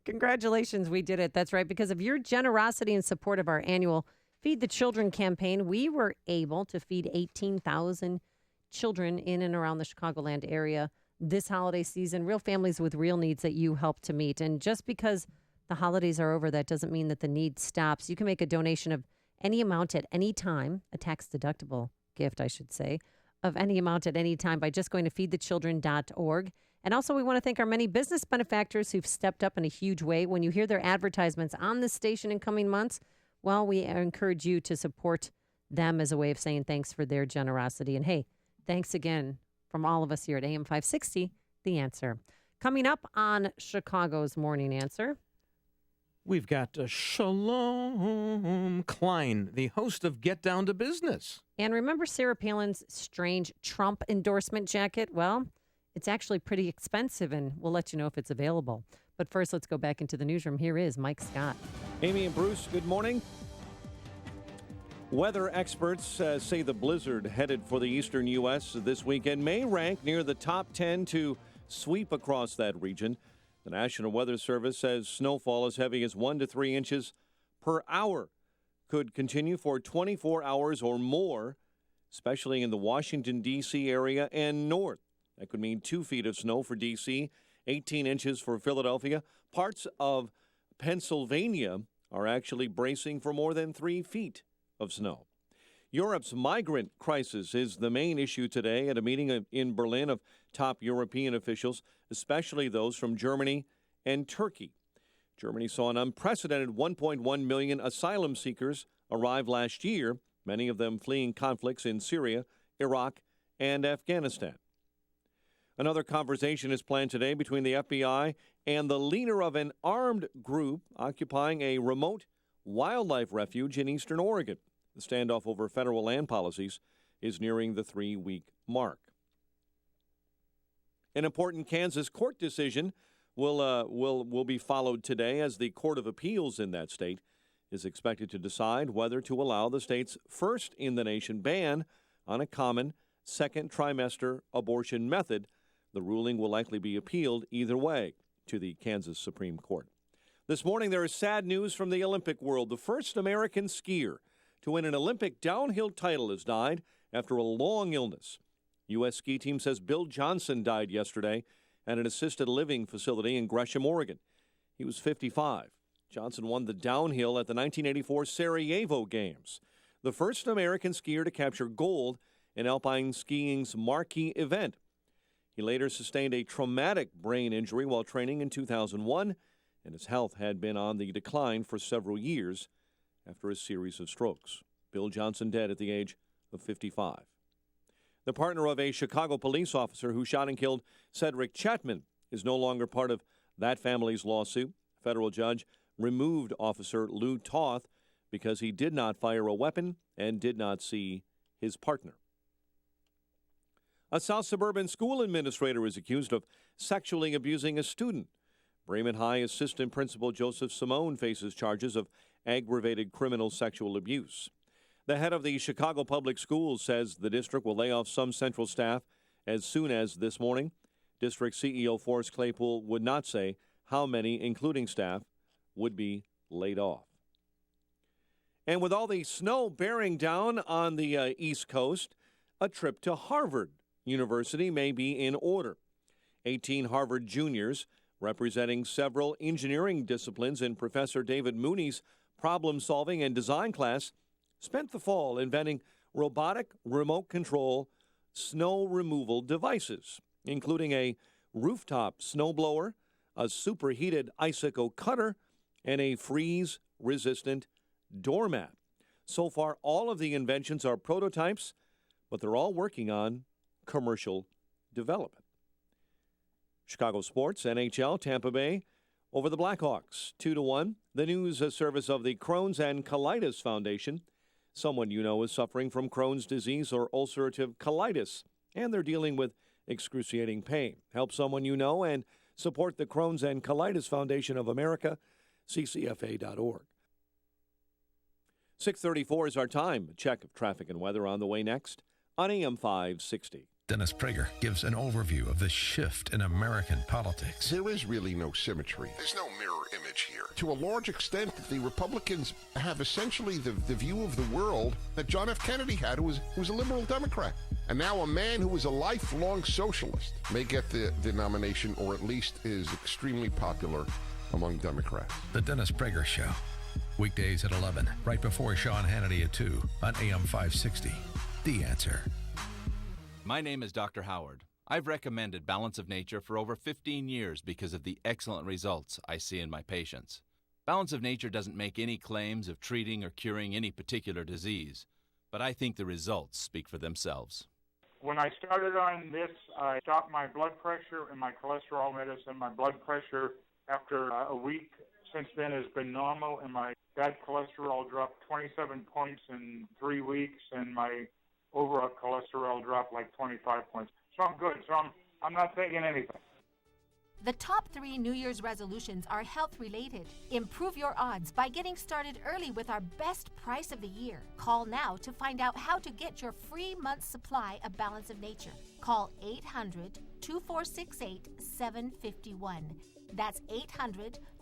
Speaker 1: Congratulations, we did it. That's right. Because of your generosity and support of our annual Feed the Children campaign, we were able to feed 18,000 children in and around the Chicagoland area this holiday season, real families with real needs that you help to meet. And just because the holidays are over, that doesn't mean that the need stops. You can make a donation of any amount at any time, a tax-deductible gift, I should say, of any amount at any time by just going to feedthechildren.org. And also, we want to thank our many business benefactors who've stepped up in a huge way. When you hear their advertisements on this station in coming months, well, we encourage you to support them as a way of saying thanks for their generosity. And hey, thanks again from all of us here at AM 560, The Answer. Coming up on Chicago's Morning Answer,
Speaker 2: We've got Shalom Klein, the host of Get Down to Business.
Speaker 1: And remember Sarah Palin's strange Trump endorsement jacket? Well, it's actually pretty expensive, and we'll let you know if it's available. But first, let's go back into the newsroom. Here is Mike Scott.
Speaker 6: Amy and Bruce, good morning. Weather experts say the blizzard headed for the eastern U.S. this weekend may rank near the top 10 to sweep across that region. The National Weather Service says snowfall as heavy as 1 to 3 inches per hour could continue for 24 hours or more, especially in the Washington, D.C. area and north. That could mean 2 feet of snow for D.C., 18 inches for Philadelphia. Parts of Pennsylvania are actually bracing for more than 3 feet of snow. Europe's migrant crisis is the main issue today at a meeting in Berlin of top European officials, especially those from Germany and Turkey. Germany saw an unprecedented 1.1 million asylum seekers arrive last year, many of them fleeing conflicts in Syria, Iraq, and Afghanistan. Another conversation is planned today between the FBI and the leader of an armed group occupying a remote wildlife refuge in eastern Oregon. The standoff over federal land policies is nearing the 3-week mark. An important Kansas court decision will be followed today as the Court of Appeals in that state is expected to decide whether to allow the state's first in the nation ban on a common second trimester abortion method. The ruling will likely be appealed either way to the Kansas Supreme Court. This morning there is sad news from the Olympic world. The first American skier to win an Olympic downhill title has died after a long illness. U.S. ski team says Bill Johnson died yesterday at an assisted living facility in Gresham, Oregon. He was 55. Johnson won the downhill at the 1984 Sarajevo Games, the first American skier to capture gold in alpine skiing's marquee event. He later sustained a traumatic brain injury while training in 2001, and his health had been on the decline for several years after a series of strokes. Bill Johnson dead at the age of 55. The partner of a Chicago police officer who shot and killed Cedric Chapman is no longer part of that family's lawsuit. A federal judge removed Officer Lou Toth because he did not fire a weapon and did not see his partner. A South Suburban school administrator is accused of sexually abusing a student. Bremen High Assistant Principal Joseph Simone faces charges of aggravated criminal sexual abuse. The head of the Chicago Public Schools says the district will lay off some central staff as soon as this morning. District CEO Forrest Claypool would not say how many, including staff, would be laid off. And with all the snow bearing down on the East Coast, a trip to Harvard University may be in order. 18 Harvard juniors, representing several engineering disciplines in Professor David Mooney's problem-solving and design class, spent the fall inventing robotic remote control snow removal devices, including a rooftop snowblower, a superheated icicle cutter, and a freeze-resistant doormat. So far, all of the inventions are prototypes, but they're all working on commercial development. Chicago sports, NHL, Tampa Bay over the Blackhawks, 2-1. The news service of the Crohn's and Colitis Foundation. Someone you know is suffering from Crohn's disease or ulcerative colitis, and they're dealing with excruciating pain. Help someone you know and support the Crohn's and Colitis Foundation of America, ccfa.org. 6:34 is our time. A check of traffic and weather on the way next on AM 560.
Speaker 5: Dennis Prager gives an overview of the shift in American politics.
Speaker 12: There is really no symmetry. There's no mirror image here. To a large extent, the Republicans have essentially the view of the world that John F. Kennedy had, who was a liberal Democrat. And now a man who was a lifelong socialist may get the nomination, or at least is extremely popular among Democrats.
Speaker 5: The Dennis Prager Show. Weekdays at 11, right before Sean Hannity at 2 on AM 560. The Answer.
Speaker 15: My name is Dr. Howard. I've recommended Balance of Nature for over 15 years because of the excellent results I see in my patients. Balance of Nature doesn't make any claims of treating or curing any particular disease, but I think the results speak for themselves.
Speaker 23: When I started on this, I stopped my blood pressure and my cholesterol medicine. My blood pressure, after a week, since then has been normal, and my bad cholesterol dropped 27 points in 3 weeks, and my overall cholesterol dropped like 25 points. So I'm good. So I'm not taking anything.
Speaker 7: The top 3 New Year's resolutions are health-related. Improve your odds by getting started early with our best price of the year. Call now to find out how to get your free month's supply of Balance of Nature. Call 800-2468-751. That's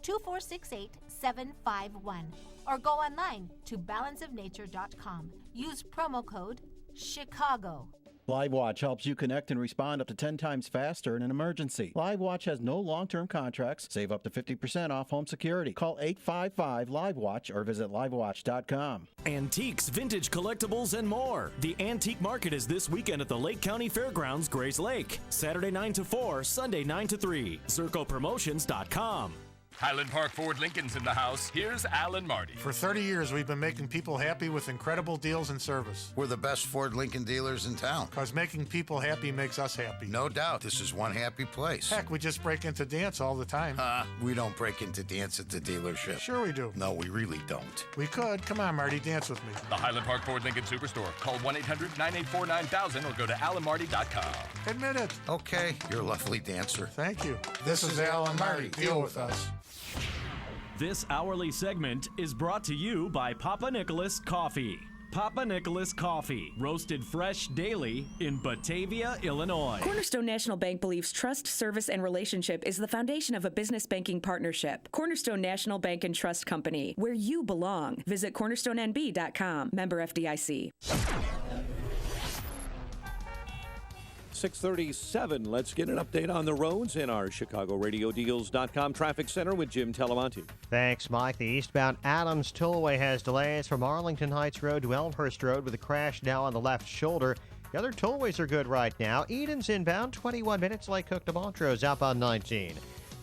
Speaker 7: 800-2468-751. Or go online to balanceofnature.com. Use promo code CHICAGO.
Speaker 16: LiveWatch helps you connect and respond up to 10 times faster in an emergency. LiveWatch has no long-term contracts. Save up to 50% off home security. Call 855-LiveWatch or visit livewatch.com.
Speaker 9: Antiques, vintage collectibles, and more. The Antique Market is this weekend at the Lake County Fairgrounds, Grays Lake. Saturday 9 to 4, Sunday 9 to 3. ZircoPromotions.com.
Speaker 17: Highland Park Ford Lincoln's in the house. Here's Alan Marty.
Speaker 19: For 30 years, we've been making people happy with incredible deals and service.
Speaker 24: We're the best Ford Lincoln dealers in town.
Speaker 19: Because making people happy makes us happy.
Speaker 24: No doubt. This is one happy place.
Speaker 19: Heck, we just break into dance all the time.
Speaker 24: We don't break into dance at the dealership.
Speaker 19: Sure we do.
Speaker 24: No, we really don't.
Speaker 19: We could. Come on, Marty, dance with me.
Speaker 17: The Highland Park Ford Lincoln Superstore. Call 1-800-984-9000 or go to alanmarty.com.
Speaker 19: Admit it.
Speaker 24: Okay, you're a lovely dancer.
Speaker 19: Thank you. This is Alan Marty. Deal with us.
Speaker 9: This hourly segment is brought to you by Papa Nicholas Coffee. Papa Nicholas Coffee, roasted fresh daily in Batavia, Illinois.
Speaker 25: Cornerstone National Bank believes trust, service, and relationship is the foundation of a business banking partnership. Cornerstone National Bank and Trust Company, where you belong. Visit cornerstonenb.com. Member FDIC.
Speaker 6: 6:37. Let's get an update on the roads in our ChicagoRadioDeals.com traffic center with Jim Telemonte.
Speaker 26: Thanks, Mike. The eastbound Adams Tollway has delays from Arlington Heights Road to Elmhurst Road with a crash now on the left shoulder. The other tollways are good right now. Eden's inbound, 21 minutes. Lake Cook to Montrose, outbound 19.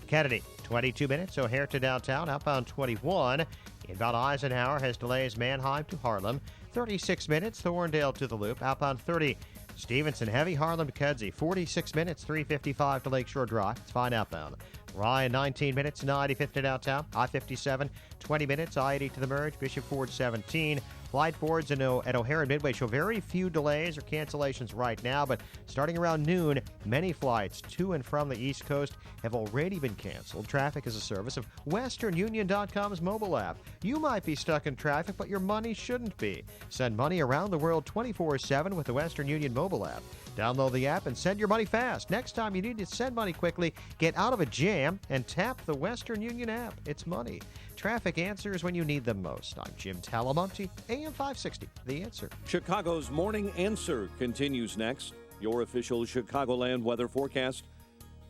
Speaker 26: Kennedy, 22 minutes. O'Hare to downtown, outbound 21. Inbound Eisenhower has delays Manheim to Harlem, 36 minutes. Thorndale to the Loop, outbound 30. Stevenson, heavy Harlem to Kedzie, 46 minutes, 355 to Lakeshore Drive. It's fine outbound. Ryan, 19 minutes, 95th to downtown. I-57, 20 minutes, I-80 to the merge. Bishop Ford, 17. Flight boards at O'Hare and Midway show very few delays or cancellations right now, but starting around noon, many flights to and from the East Coast have already been canceled. Traffic is a service of WesternUnion.com's mobile app. You might be stuck in traffic, but your money shouldn't be. Send money around the world 24/7 with the Western Union mobile app. Download the app and send your money fast. Next time you need to send money quickly, get out of a jam and tap the Western Union app. It's money. Traffic answers when you need them most. I'm Jim Talamonte, AM 560, The Answer.
Speaker 6: Chicago's Morning Answer continues next. Your official Chicagoland weather forecast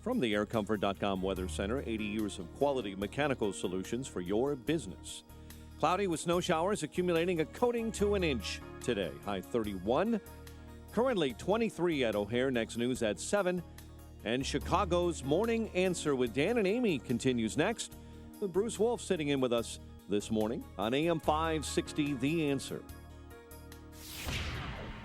Speaker 6: from the AirComfort.com Weather Center. 80 years of quality mechanical solutions for your business. Cloudy with snow showers accumulating a coating to an inch today. High 31. Currently 23 at O'Hare. Next news at 7. And Chicago's Morning Answer with Dan and Amy continues next, with Bruce Wolf sitting in with us this morning on AM 560, The Answer.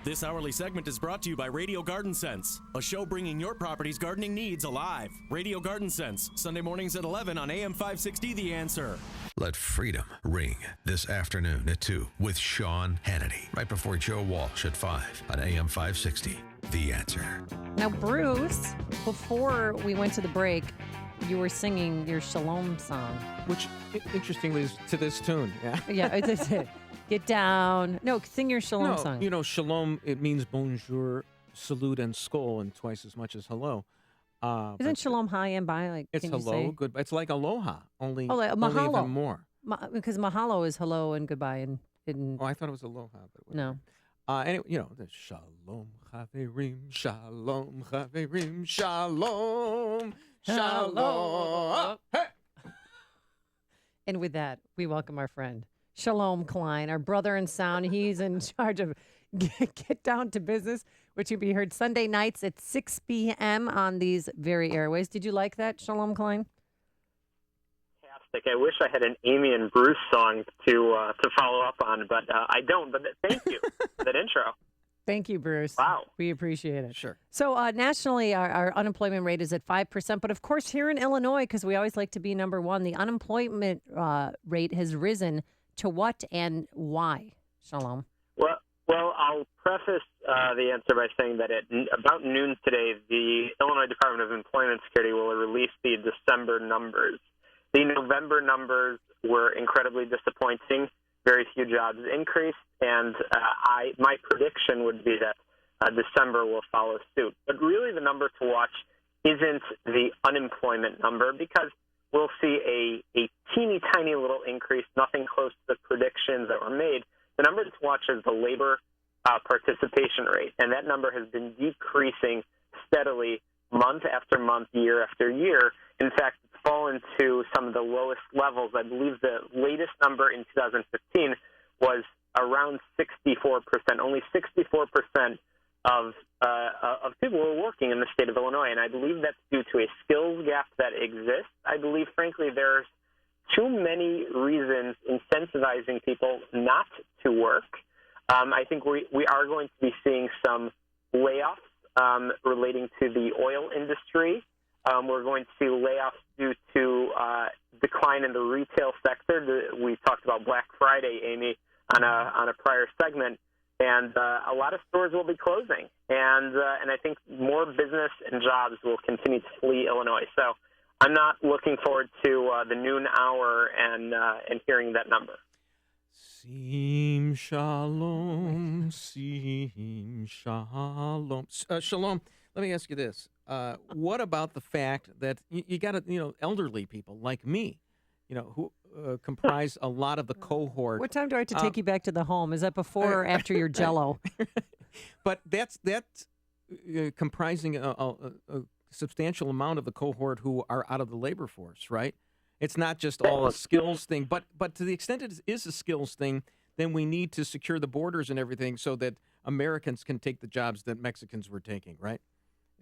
Speaker 9: This hourly segment is brought to you by Radio Garden Sense, a show bringing your property's gardening needs alive. Radio Garden Sense, Sunday mornings at 11 on AM 560, The Answer.
Speaker 5: Let freedom ring this afternoon at 2 with Sean Hannity, right before Joe Walsh at 5 on AM 560, The Answer.
Speaker 1: Now, Bruce, before we went to the break, you were singing your Shalom song.
Speaker 2: Which, interestingly, is to this tune. Yeah,
Speaker 1: yeah, it's it. Get down. No, sing your Shalom song.
Speaker 2: You know, Shalom, it means bonjour, salute, and skol, and twice as much as hello.
Speaker 1: Isn't Shalom high and by? Like,
Speaker 2: it's
Speaker 1: can
Speaker 2: hello,
Speaker 1: you say?
Speaker 2: goodbye. It's like aloha, only,
Speaker 1: like
Speaker 2: only
Speaker 1: mahalo.
Speaker 2: even more.
Speaker 1: Because mahalo is hello and goodbye.
Speaker 2: Oh, I thought it was aloha. But
Speaker 1: no.
Speaker 2: Anyway, you know, the Shalom Chaverim, Shalom Chaverim, Shalom, Shalom. Hey!
Speaker 1: And with that, we welcome our friend, Shalom Klein, our brother in sound. He's in charge of Get Down to Business, which will be heard Sunday nights at 6 p.m. on these very airways. Did you like that, Shalom Klein?
Speaker 27: I wish I had an Amy and Bruce song to follow up on, but I don't. But thank you for that intro.
Speaker 1: Thank you, Bruce.
Speaker 22: Wow.
Speaker 1: We appreciate it.
Speaker 2: Sure.
Speaker 1: So nationally, our unemployment rate is at 5%. But of course, here in Illinois, because we always like to be number one, the unemployment rate has risen to what and why? Shalom.
Speaker 3: Well, I'll preface the answer by saying that at about noon today, the Illinois Department of Employment Security will release the December numbers. The November numbers were incredibly disappointing. Very few jobs increased, and my prediction would be that December will follow suit. But really the number to watch isn't the unemployment number, because we'll see a teeny tiny little increase, nothing close to the predictions that were made. The number to watch is the labor participation rate, and that number has been decreasing steadily month after month, year after year. In fact, it's fallen to some of the lowest levels. I believe the latest number in 2015 was around 64%. Only 64% of people were working in the state of Illinois, and I believe that's due to a skills gap that exists. I believe, frankly, there's too many reasons incentivizing people not to work. I think we are going to be seeing some layoffs relating to the oil industry. We're going to see layoffs due to decline in the retail sector. We talked about Black Friday, Amy, on a prior segment, and a lot of stores will be closing. And I think more business and jobs will continue to flee Illinois. So I'm not looking forward to the noon hour and hearing that number.
Speaker 2: Sim shalom, sim shalom. Shalom, let me ask you this. What about the fact that you got elderly people like me, who comprise a lot of the cohort.
Speaker 1: What time do I have to take you back to the home? Is that before or after your Jell-O?
Speaker 2: But that's comprising a substantial amount of the cohort who are out of the labor force, right? It's not just all a skills thing, but to the extent it is a skills thing, then we need to secure the borders and everything so that Americans can take the jobs that Mexicans were taking, right?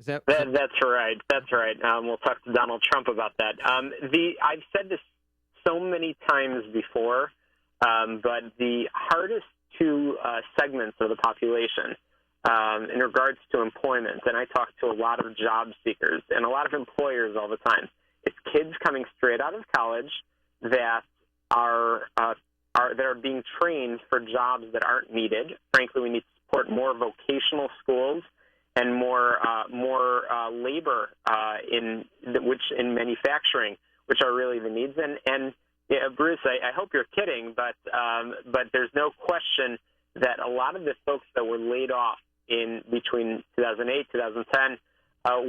Speaker 2: Is that
Speaker 3: that's right? That's right. We'll talk to Donald Trump about that. I've said this so many times before, but the hardest two segments of the population in regards to employment, and I talk to a lot of job seekers and a lot of employers all the time. It's kids coming straight out of college that are being trained for jobs that aren't needed. Frankly, we need to support more vocational schools and more labor in manufacturing, which are really the needs. And yeah, Bruce, I hope you're kidding, but there's no question that a lot of the folks that were laid off in between 2008, 2010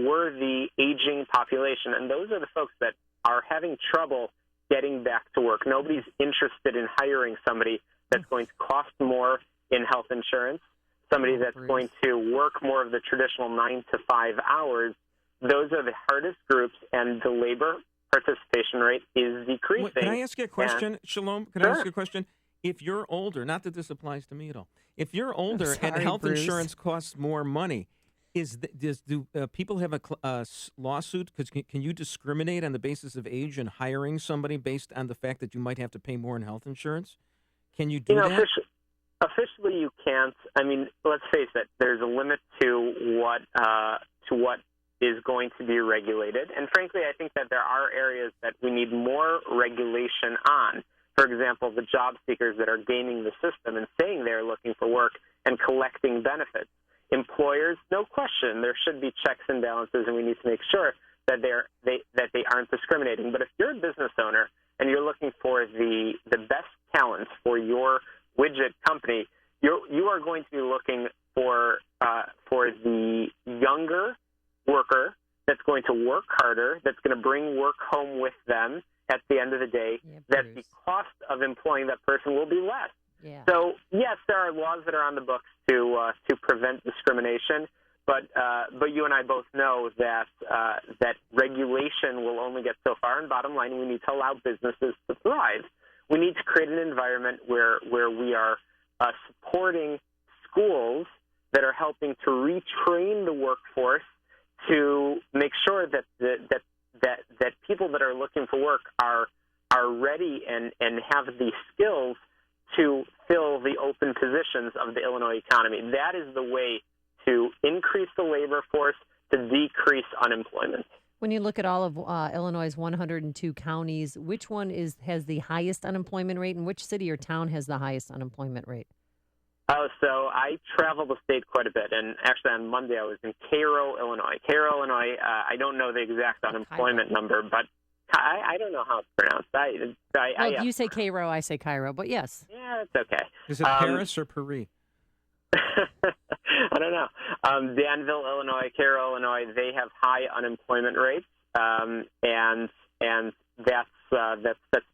Speaker 3: were the aging population, and those are the folks that are having trouble getting back to work. Nobody's interested in hiring somebody that's going to cost more in health insurance, somebody that's going to work more of the traditional 9 to 5 hours. Those are the hardest groups, and the labor participation rate is decreasing.
Speaker 2: Wait, can I ask you a question, Shalom? Can
Speaker 3: Sure.
Speaker 2: I ask you a question? If you're older, not that this applies to me at all, if you're older and
Speaker 1: sorry,
Speaker 2: health
Speaker 1: Bruce.
Speaker 2: insurance costs more money, do people have a lawsuit? Because can you discriminate on the basis of age in hiring somebody based on the fact that you might have to pay more in health insurance? Can you do that?
Speaker 3: Officially, you can't. I mean, let's face it. There's a limit to what is going to be regulated, and frankly, I think that there are areas that we need more regulation on. For example, the job seekers that are gaming the system and saying they're looking for work and collecting benefits. Employers, no question, there should be checks and balances, and we need to make sure that they aren't discriminating. But if you're a business owner and you're looking for the best talent for your widget company, you are going to be looking for the younger worker that's going to work harder, that's going to bring work home with them at the end of the day, that the cost of employing that person will be less.
Speaker 1: Yeah.
Speaker 3: So, yes, there are laws that are on the books to prevent discrimination, but you and I both know that regulation will only get so far, and bottom line, we need to allow businesses to thrive. We need to create an environment where we are supporting schools that are helping to retrain the workforce to make sure that that people that are looking for work are ready and have the skills to fill the open positions of the Illinois economy. That is the way to increase the labor force, to decrease unemployment.
Speaker 1: When you look at all of Illinois' 102 counties, which one has the highest unemployment rate, and which city or town has the highest unemployment rate?
Speaker 3: Oh, so I travel the state quite a bit, and actually on Monday I was in Cairo, Illinois. Cairo, Illinois, I don't know the exact unemployment number, but I don't know how it's pronounced.
Speaker 1: Well, you say Cairo, I say Cairo, but yes.
Speaker 3: Yeah, it's okay.
Speaker 2: Is it Paris or Paris?
Speaker 3: I don't know. Danville, Illinois, Cairo, Illinois, they have high unemployment rates, and that's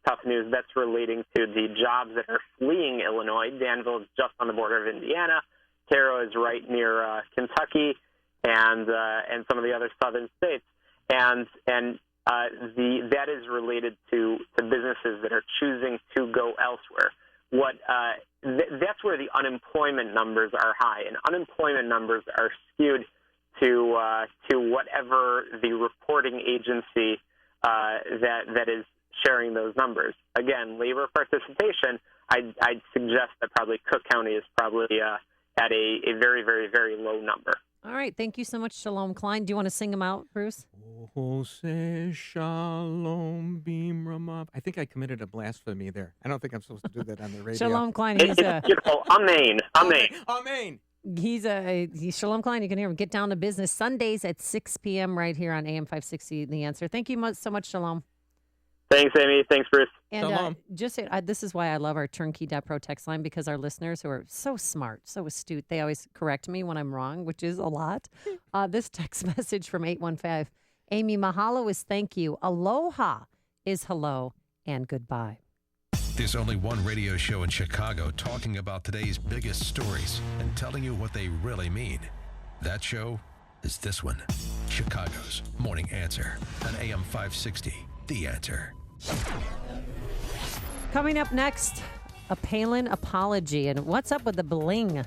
Speaker 3: tough news. That's relating to the jobs that are fleeing Illinois. Danville is just on the border of Indiana. Cairo is right near Kentucky and some of the other southern states, and that is related to businesses that are choosing to go elsewhere. That's where the unemployment numbers are high, and unemployment numbers are skewed to whatever the reporting agency that is sharing those numbers. Again, labor participation, I'd suggest that probably Cook County is probably at a very, very, very low number.
Speaker 1: All right. Thank you so much, Shalom Klein. Do you want to sing them out, Bruce?
Speaker 2: Jose Shalom Bim Ramav. I think I committed a blasphemy there. I don't think I'm supposed to do that on the radio.
Speaker 1: Shalom Klein. He's
Speaker 3: Amen.
Speaker 2: Amen.
Speaker 1: He's Shalom Klein. You can hear him. Get down to business Sundays at 6 p.m. right here on AM 560. The Answer. Thank you so much, Shalom.
Speaker 3: Thanks, Amy. Thanks, Bruce.
Speaker 1: And this is why I love our Turnkey.pro text line, because our listeners who are so smart, so astute, they always correct me when I'm wrong, which is a lot. This text message from 815. Amy, mahalo is thank you. Aloha is hello and goodbye.
Speaker 5: There's only one radio show in Chicago talking about today's biggest stories and telling you what they really mean. That show is this one, Chicago's Morning Answer on AM 560. The Answer.
Speaker 1: Coming up next, a Palin apology. And what's up with the bling?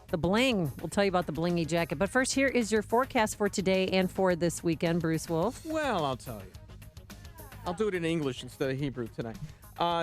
Speaker 1: The bling. We'll tell you about the blingy jacket. But first, here is your forecast for today and for this weekend, Bruce Wolf.
Speaker 2: Well, I'll tell you. I'll do it in English instead of Hebrew tonight.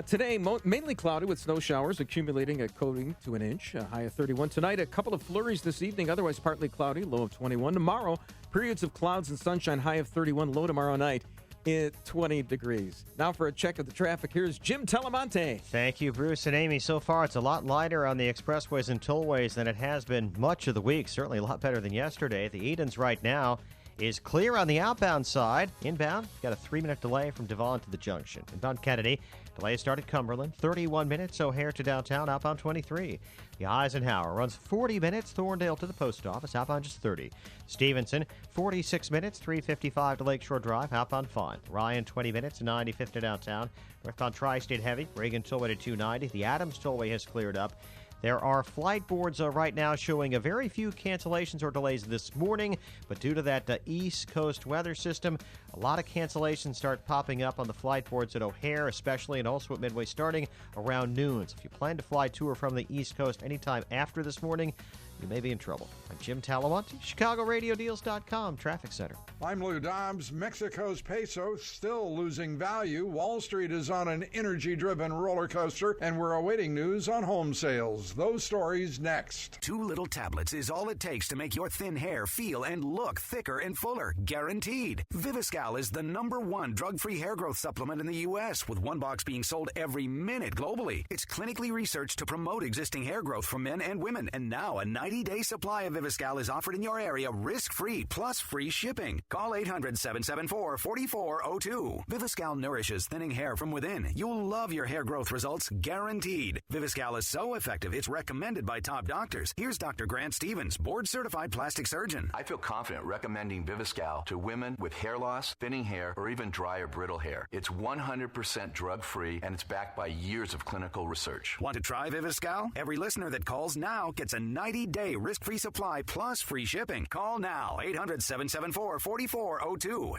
Speaker 2: Today, mainly cloudy with snow showers accumulating a coating to an inch, a high of 31. Tonight, a couple of flurries this evening, otherwise partly cloudy, low of 21. Tomorrow, periods of clouds and sunshine, high of 31, low tomorrow night at 20 degrees. Now for a check of the traffic, here's Jim Telemonte.
Speaker 26: Thank you, Bruce and Amy. So far, it's a lot lighter on the expressways and tollways than it has been much of the week. Certainly a lot better than yesterday. The Edens right now is clear on the outbound side. Inbound, got a 3-minute delay from Devon to the junction. Inbound Kennedy, delay started Cumberland. 31 minutes, O'Hare to downtown, outbound 23. The Eisenhower runs 40 minutes, Thorndale to the post office, outbound just 30. Stevenson, 46 minutes, 3:55 to Lakeshore Drive, outbound fine. Ryan, 20 minutes, 95th to downtown. Northbound Tri-State heavy, Reagan Tollway to 290. The Adams Tollway has cleared up. There are flight boards right now showing a very few cancellations or delays this morning, but due to that East Coast weather system, a lot of cancellations start popping up on the flight boards at O'Hare, especially, and also at Midway starting around noon. So if you plan to fly to or from the East Coast anytime after this morning, you may be in trouble. I'm Jim Talamonte, ChicagoRadioDeals.com, Traffic Center.
Speaker 8: I'm Lou Dobbs. Mexico's peso still losing value. Wall Street is on an energy-driven roller coaster, and we're awaiting news on home sales. Those stories next.
Speaker 10: 2 little tablets is all it takes to make your thin hair feel and look thicker and fuller, guaranteed. Viviscal is the #1 drug-free hair growth supplement in the U.S., with 1 box being sold every minute globally. It's clinically researched to promote existing hair growth for men and women, and now a 90-day supply of Viviscal is offered in your area risk-free, plus free shipping. Call 800-774-4402. Viviscal nourishes thinning hair from within. You'll love your hair growth results, guaranteed. Viviscal is so effective, it's recommended by top doctors. Here's Dr. Grant Stevens, board-certified plastic surgeon.
Speaker 11: I feel confident recommending Viviscal to women with hair loss, thinning hair, or even dry or brittle hair. It's 100% drug-free, and it's backed by years of clinical research.
Speaker 10: Want to try Viviscal? Every listener that calls now gets a 90-day risk-free supply plus free shipping. Call now, 800-774-4402.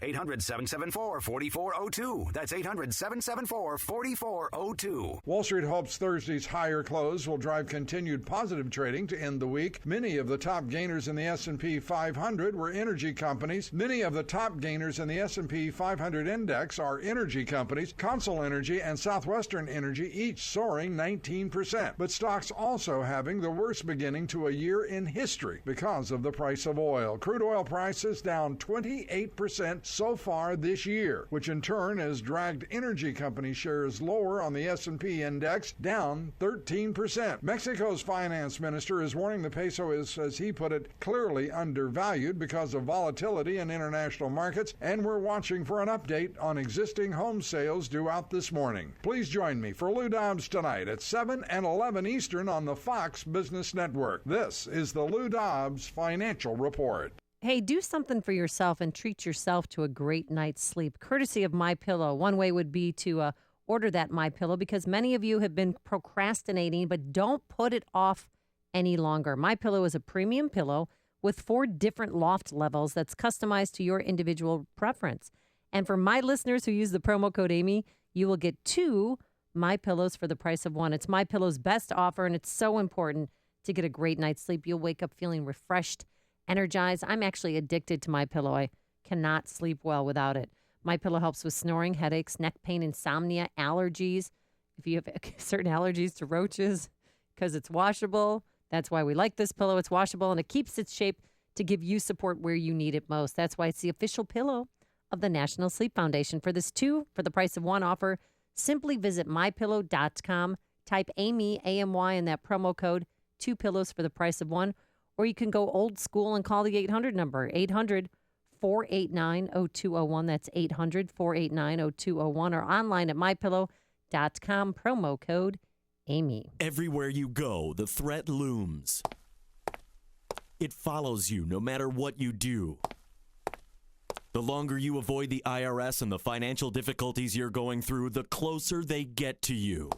Speaker 10: 800-774-4402. That's 800-774-4402.
Speaker 8: Wall Street hopes Thursday's higher close will drive continued positive trading to end the week. Many of the top gainers in the S&P 500 were energy companies. Many of the top gainers in the S&P 500 index are energy companies. Consul Energy and Southwestern Energy each soaring 19%. But stocks also having the worst beginning to a year in history because of the price of oil. Crude oil prices down 28% so far this year, which in turn has dragged energy company shares lower on the S&P index, down 13%. Mexico's finance minister is warning the peso is, as he put it, clearly undervalued because of volatility in international markets, and we're watching for an update on existing home sales due out this morning. Please join me for Lou Dobbs tonight at 7 and 11 Eastern on the Fox Business Network. This is the Lou Dobbs Financial Report.
Speaker 1: Hey, do something for yourself and treat yourself to a great night's sleep, courtesy of MyPillow. One way would be to order that MyPillow, because many of you have been procrastinating, but don't put it off any longer. MyPillow is a premium pillow with 4 different loft levels that's customized to your individual preference. And for my listeners who use the promo code Amy, you will get 2 MyPillows for the price of 1. It's MyPillow's best offer, and it's so important to get a great night's sleep. You'll wake up feeling refreshed, energized. I'm actually addicted to MyPillow. I cannot sleep well without it. MyPillow helps with snoring, headaches, neck pain, insomnia, allergies. If you have certain allergies to roaches, because it's washable. That's why we like this pillow. It's washable, and it keeps its shape to give you support where you need it most. That's why it's the official pillow of the National Sleep Foundation. For this 2 for the price of 1 offer, simply visit mypillow.com, type Amy, A-M-Y, in that promo code, 2 pillows for the price of 1. Or you can go old school and call the 800 number, 800-489-0201. That's 800-489-0201. Or online at mypillow.com, promo code Amy.
Speaker 9: Everywhere you go, the threat looms. It follows you no matter what you do. The longer you avoid the IRS and the financial difficulties you're going through, the closer they get to you.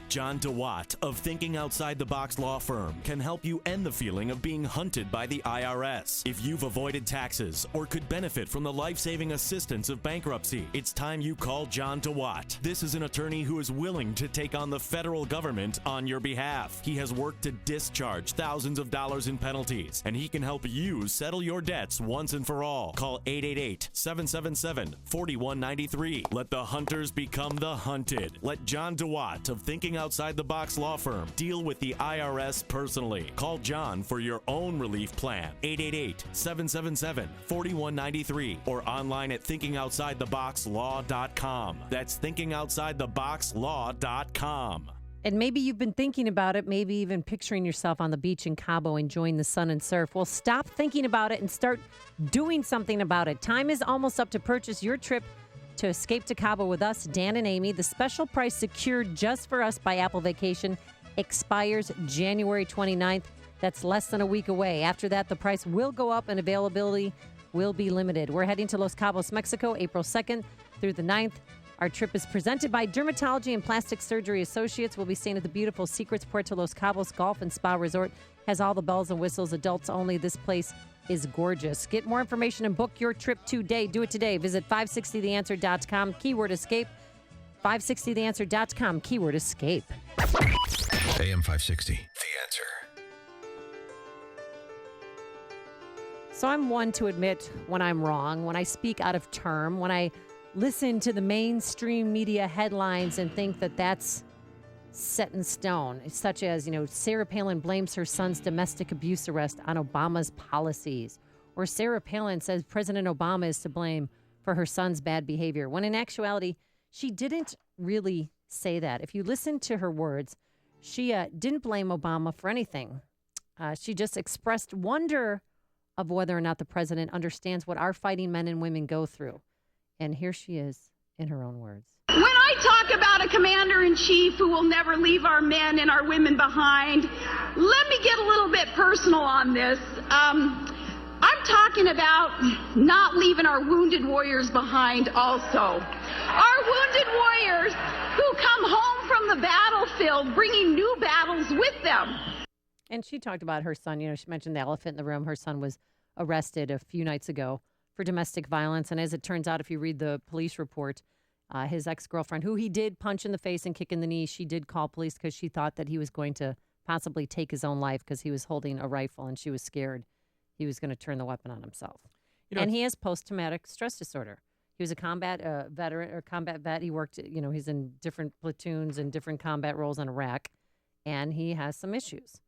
Speaker 9: John DeWatt of Thinking Outside the Box Law Firm can help you end the feeling of being hunted by the IRS. If you've avoided taxes or could benefit from the life-saving assistance of bankruptcy, it's time you call John DeWatt. This is an attorney who is willing to take on the federal government on your behalf. He has worked to discharge thousands of dollars in penalties, and he can help you settle your debts once and for all. Call 888-777-4193. Let the hunters become the hunted. Let John DeWatt of Thinking Outside the Box Law Firm deal with the IRS personally. Call John for your own relief plan. 888-777-4193 or online at thinkingoutsidetheboxlaw.com. That's thinkingoutsidetheboxlaw.com.
Speaker 1: And maybe you've been thinking about it, maybe even picturing yourself on the beach in Cabo enjoying the sun and surf. Well, stop thinking about it and start doing something about it. Time is almost up to purchase your trip to Escape to Cabo with us, Dan and Amy. The special price secured just for us by Apple Vacation expires January 29th. That's less than a week away. After that, the price will go up and availability will be limited. We're heading to Los Cabos, Mexico, April 2nd through the 9th. Our trip is presented by Dermatology and Plastic Surgery Associates. We'll be staying at the beautiful Secrets Puerto Los Cabos Golf and Spa Resort. Has all the bells and whistles, adults only. This place is gorgeous. Get more information and book your trip today. Do it today. Visit 560theanswer.com, keyword escape. 560theanswer.com, keyword escape.
Speaker 5: AM 560, The Answer.
Speaker 1: So I'm one to admit when I'm wrong, when I speak out of term, when I listen to the mainstream media headlines and think that that's set in stone, such as, Sarah Palin blames her son's domestic abuse arrest on Obama's policies, or Sarah Palin says President Obama is to blame for her son's bad behavior, when in actuality, she didn't really say that. If you listen to her words, she didn't blame Obama for anything. She just expressed wonder of whether or not the president understands what our fighting men and women go through. And here she is in her own words.
Speaker 4: When I talk about a commander-in-chief who will never leave our men and our women behind, let me get a little bit personal on this. I'm talking about not leaving our wounded warriors behind also. Our wounded warriors who come home from the battlefield bringing new battles with them.
Speaker 1: And she talked about her son. She mentioned the elephant in the room. Her son was arrested a few nights ago for domestic violence. And as it turns out, if you read the police report, His ex-girlfriend, who he did punch in the face and kick in the knee, she did call police because she thought that he was going to possibly take his own life because he was holding a rifle and she was scared he was going to turn the weapon on himself. And he has post-traumatic stress disorder. He was a combat veteran or combat vet. He worked, he's in different platoons and different combat roles in Iraq, and he has some issues.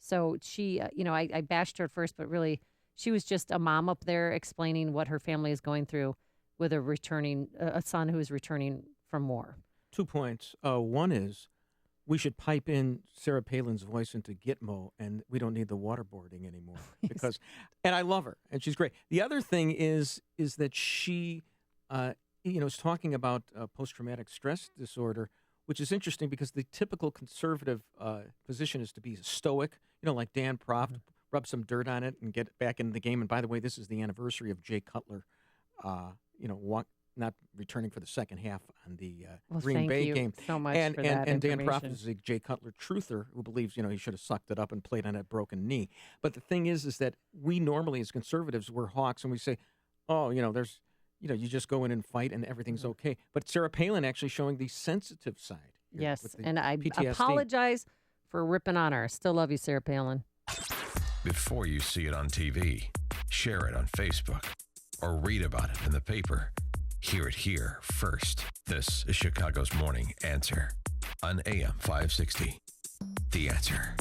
Speaker 1: So she, I bashed her at first, but really she was just a mom up there explaining what her family is going through with a son who is returning from war.
Speaker 2: 2 points. One is we should pipe in Sarah Palin's voice into Gitmo, and we don't need the waterboarding anymore. And I love her, and she's great. The other thing is that she, is talking about post-traumatic stress disorder, which is interesting because the typical conservative position is to be stoic, like Dan Proft, rub some dirt on it and get back in the game. And by the way, this is the anniversary of Jay Cutler, not returning for the second half on the Green Bay game.
Speaker 1: So much
Speaker 2: and
Speaker 1: for that
Speaker 2: and Dan
Speaker 1: information.
Speaker 2: Proft is a Jay Cutler truther who believes he should have sucked it up and played on that broken knee. But the thing is that we normally as conservatives we're hawks and we say, there's you just go in and fight and everything's okay. But Sarah Palin actually showing the sensitive side.
Speaker 1: Yes,
Speaker 2: with the
Speaker 1: and I
Speaker 2: PTSD.
Speaker 1: apologize for ripping on her. Still love you, Sarah Palin.
Speaker 5: Before you see it on TV, share it on Facebook, or read about it in the paper. Hear it here first. This is Chicago's Morning Answer on AM 560. The Answer.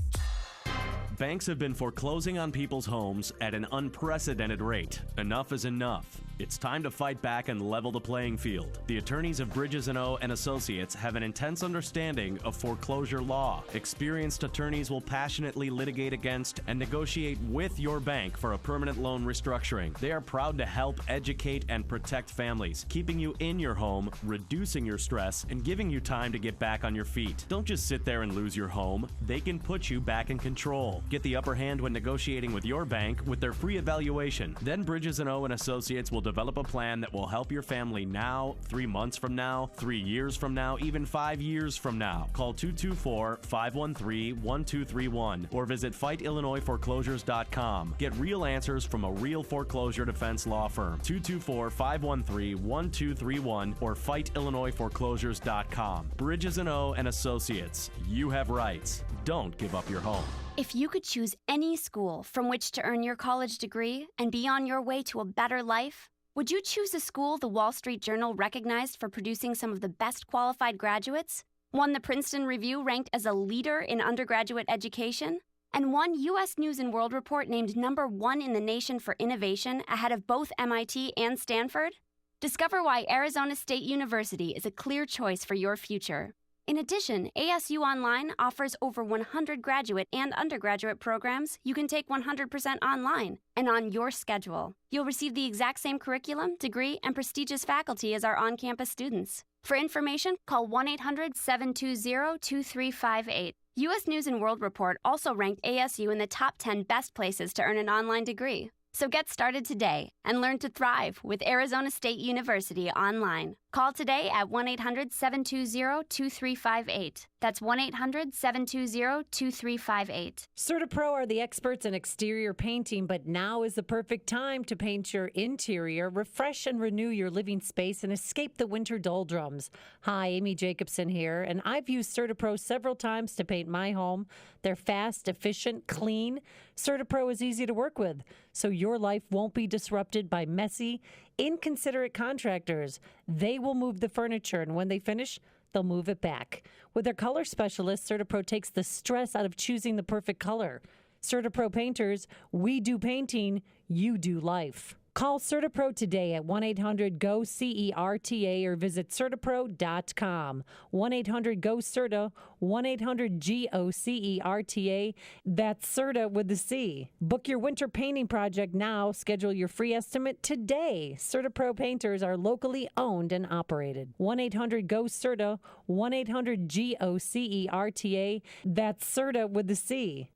Speaker 9: Banks have been foreclosing on people's homes at an unprecedented rate. Enough is enough. It's time to fight back and level the playing field. The attorneys of Bridges & O and Associates have an intense understanding of foreclosure law. Experienced attorneys will passionately litigate against and negotiate with your bank for a permanent loan restructuring. They are proud to help educate and protect families, keeping you in your home, reducing your stress, and giving you time to get back on your feet. Don't just sit there and lose your home. They can put you back in control. Get the upper hand when negotiating with your bank with their free evaluation. Then Bridges & O and Associates will develop a plan that will help your family now, 3 months from now, 3 years from now, even 5 years from now. Call 224-513-1231 or visit FightIllinoisForeclosures.com. Get real answers from a real foreclosure defense law firm. 224-513-1231 or FightIllinoisForeclosures.com. Bridges & O and Associates. You have rights. Don't give up your home.
Speaker 12: If you could choose any school from which to earn your college degree and be on your way to a better life, would you choose a school the Wall Street Journal recognized for producing some of the best qualified graduates? One the Princeton Review ranked as a leader in undergraduate education? And one U.S. News & World Report named #1 in the nation for innovation ahead of both MIT and Stanford? Discover why Arizona State University is a clear choice for your future. In addition, ASU Online offers over 100 graduate and undergraduate programs you can take 100% online and on your schedule. You'll receive the exact same curriculum, degree, and prestigious faculty as our on-campus students. For information, call 1-800-720-2358. U.S. News & World Report also ranked ASU in the top 10 best places to earn an online degree. So get started today and learn to thrive with Arizona State University online. Call today at 1-800-720-2358. That's 1-800-720-2358.
Speaker 1: CertaPro are the experts in exterior painting, but now is the perfect time to paint your interior, refresh and renew your living space, and escape the winter doldrums. Hi, Amy Jacobson here, and I've used CertaPro several times to paint my home. They're fast, efficient, clean. CertaPro is easy to work with, so your life won't be disrupted by messy, inconsiderate contractors. They will move the furniture, and when they finish, they'll move it back. With their color specialist, CertaPro takes the stress out of choosing the perfect color. CertaPro painters, we do painting, you do life. Call CertaPro today at 1-800-GO-CERTA or visit CertaPro.com. 1-800-GO-CERTA, 1-800-GO-CERTA. That's CERTA with the C. Book your winter painting project now. Schedule your free estimate today. CertaPro painters are locally owned and operated. 1-800-GO-CERTA, 1-800-GO-CERTA. That's CERTA with the C.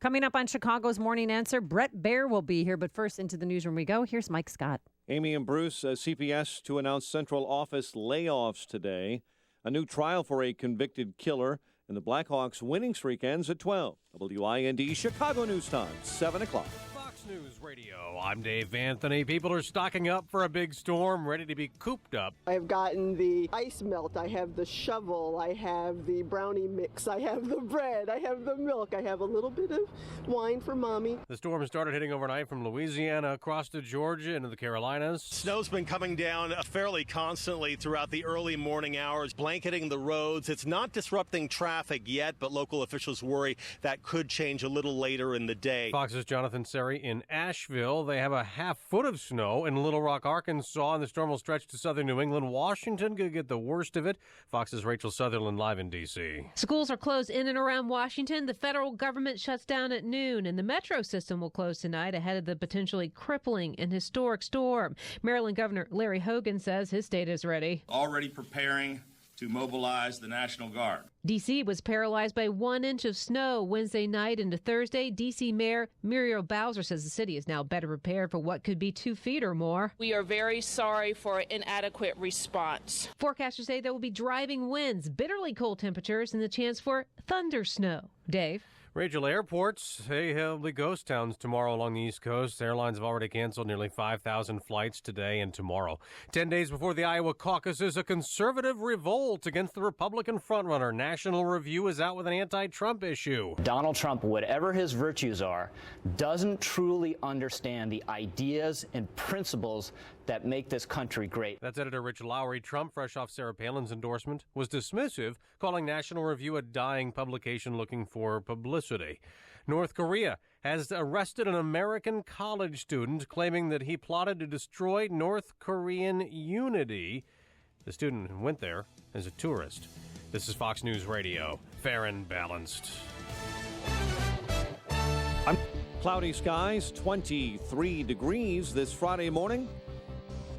Speaker 1: Coming up on Chicago's Morning Answer, Brett Baer will be here. But first, into the newsroom we go. Here's Mike Scott.
Speaker 6: Amy and Bruce, CPS to announce central office layoffs today. A new trial for a convicted killer, and the Blackhawks winning streak ends at 12. WIND Chicago News Time, 7 o'clock.
Speaker 2: Fox
Speaker 13: Fox News Radio. I'm Dave Anthony. People are stocking up for a big storm, ready to be cooped up.
Speaker 14: I've gotten the ice melt, I have the shovel, I have the brownie mix, I have the bread, I have the milk, I have a little bit of wine for Mommy.
Speaker 13: The storm started hitting overnight from Louisiana across to Georgia into the Carolinas.
Speaker 15: Snow's been coming down fairly constantly throughout the early morning hours, blanketing the roads. It's not disrupting traffic yet, but local officials worry that could change a little later in the day.
Speaker 13: Fox's Jonathan Seri in Asheville. They have a half foot of snow in Little Rock, Arkansas, and the storm will stretch to southern New England. Washington could get the worst of it. Fox's Rachel Sutherland live in D.C.
Speaker 18: Schools are closed in and around Washington. The federal government shuts down at noon, and the metro system will close tonight ahead of the potentially crippling and historic storm. Maryland Governor Larry Hogan says his state is ready.
Speaker 20: Already preparing to mobilize the National Guard.
Speaker 18: D.C. was paralyzed by 1 inch of snow Wednesday night into Thursday. D.C. Mayor Muriel Bowser says the city is now better prepared for what could be 2 feet or more.
Speaker 21: We are very sorry for inadequate response.
Speaker 18: Forecasters say there will be driving winds, bitterly cold temperatures, and the chance for thunder snow. Dave?
Speaker 13: Rachel, airports, there'll be ghost towns tomorrow along the East Coast. Airlines have already canceled nearly 5,000 flights today and tomorrow. 10 days before the Iowa caucuses, a conservative revolt against the Republican frontrunner. National Review is out with an anti-Trump issue.
Speaker 27: Donald Trump, whatever his virtues are, doesn't truly understand the ideas and principles that make this country great.
Speaker 13: That's editor Rich Lowry. Trump, fresh off Sarah Palin's endorsement, was dismissive, calling National Review a dying publication looking for publicity. North Korea has arrested an American college student claiming that he plotted to destroy North Korean unity. The student went there as a tourist. This is Fox News Radio, fair and balanced.
Speaker 6: Cloudy skies, 23 degrees this Friday morning.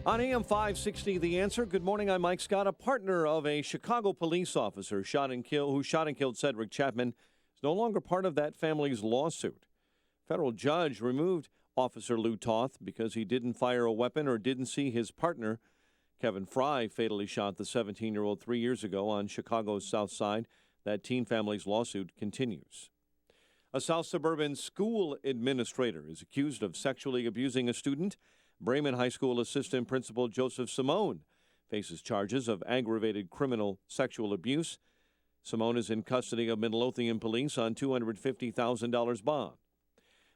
Speaker 6: On AM 560, The Answer. Good morning, I'm Mike Scott. A partner of a Chicago police officer who shot and killed Cedric Chapman is no longer part of that family's lawsuit. Federal judge removed Officer Lou Toth because he didn't fire a weapon or didn't see his partner, Kevin Fry, fatally shot the 17-year-old 3 years ago on Chicago's South Side. That teen family's lawsuit continues. A South Suburban school administrator is accused of sexually abusing a student. Bremen High School Assistant Principal Joseph Simone faces charges of aggravated criminal sexual abuse. Simone is in custody of Midlothian police on $250,000 bond.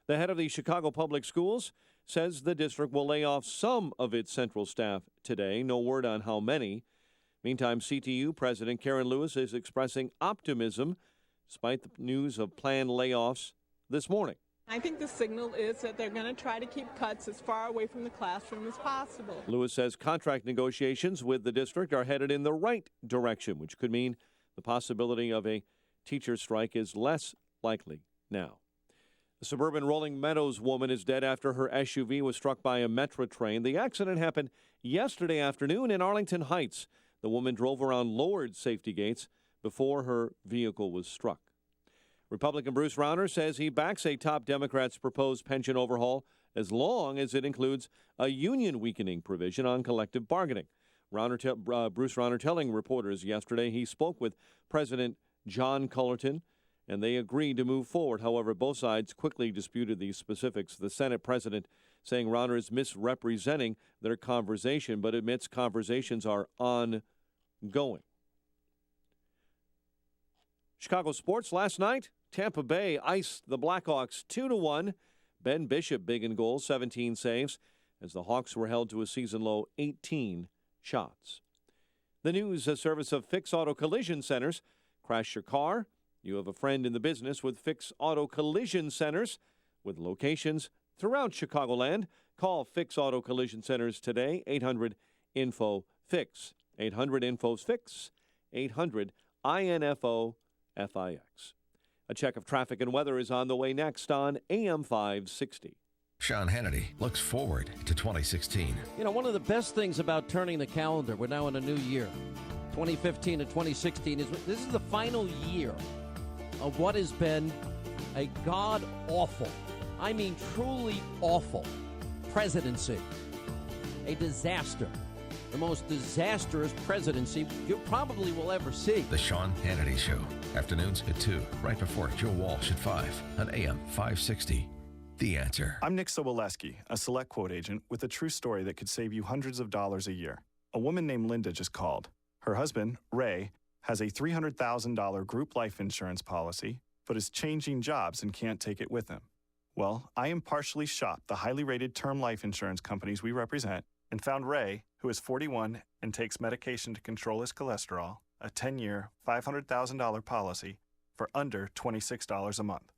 Speaker 6: The head of the Chicago Public Schools says the district will lay off some of its central staff today. No word on how many. Meantime, CTU President Karen Lewis is expressing optimism despite the news of planned layoffs this morning.
Speaker 28: I think the signal is that they're going to try to keep cuts as far away from the classroom as possible.
Speaker 6: Lewis says contract negotiations with the district are headed in the right direction, which could mean the possibility of a teacher strike is less likely now. A suburban Rolling Meadows woman is dead after her SUV was struck by a Metra train. The accident happened yesterday afternoon in Arlington Heights. The woman drove around lowered safety gates before her vehicle was struck. Republican Bruce Rauner says he backs a top Democrat's proposed pension overhaul as long as it includes a union weakening provision on collective bargaining. Bruce Rauner telling reporters yesterday he spoke with President John Cullerton, and they agreed to move forward. However, both sides quickly disputed the specifics. The Senate president saying Rauner is misrepresenting their conversation, but admits conversations are ongoing. Chicago sports last night. Tampa Bay iced the Blackhawks 2-1. Ben Bishop big in goals, 17 saves, as the Hawks were held to a season-low 18 shots. The news, a service of Fix Auto Collision Centers. Crash your car? You have a friend in the business with Fix Auto Collision Centers with locations throughout Chicagoland. Call Fix Auto Collision Centers today, 800-INFO-FIX. 800-INFO-FIX, 800-INFO-FIX. A check of traffic and weather is on the way next on AM 560.
Speaker 5: Sean Hannity looks forward to 2016.
Speaker 29: You know, one of the best things about turning the calendar, we're now in a new year, 2015 to 2016, this is the final year of what has been a god-awful, I mean truly awful, presidency. A disaster. The most disastrous presidency you probably will ever see.
Speaker 5: The Sean Hannity Show. Afternoons at 2, right before Joe Walsh at 5 on AM 560. The Answer.
Speaker 3: I'm Nick Soboleski, a Select Quote agent with a true story that could save you hundreds of dollars a year. A woman named Linda just called. Her husband, Ray, has a $300,000 group life insurance policy, but is changing jobs and can't take it with him. Well, I impartially shopped the highly rated term life insurance companies we represent and found Ray, who is 41 and takes medication to control his cholesterol, a 10-year, $500,000 policy for under $26 a month.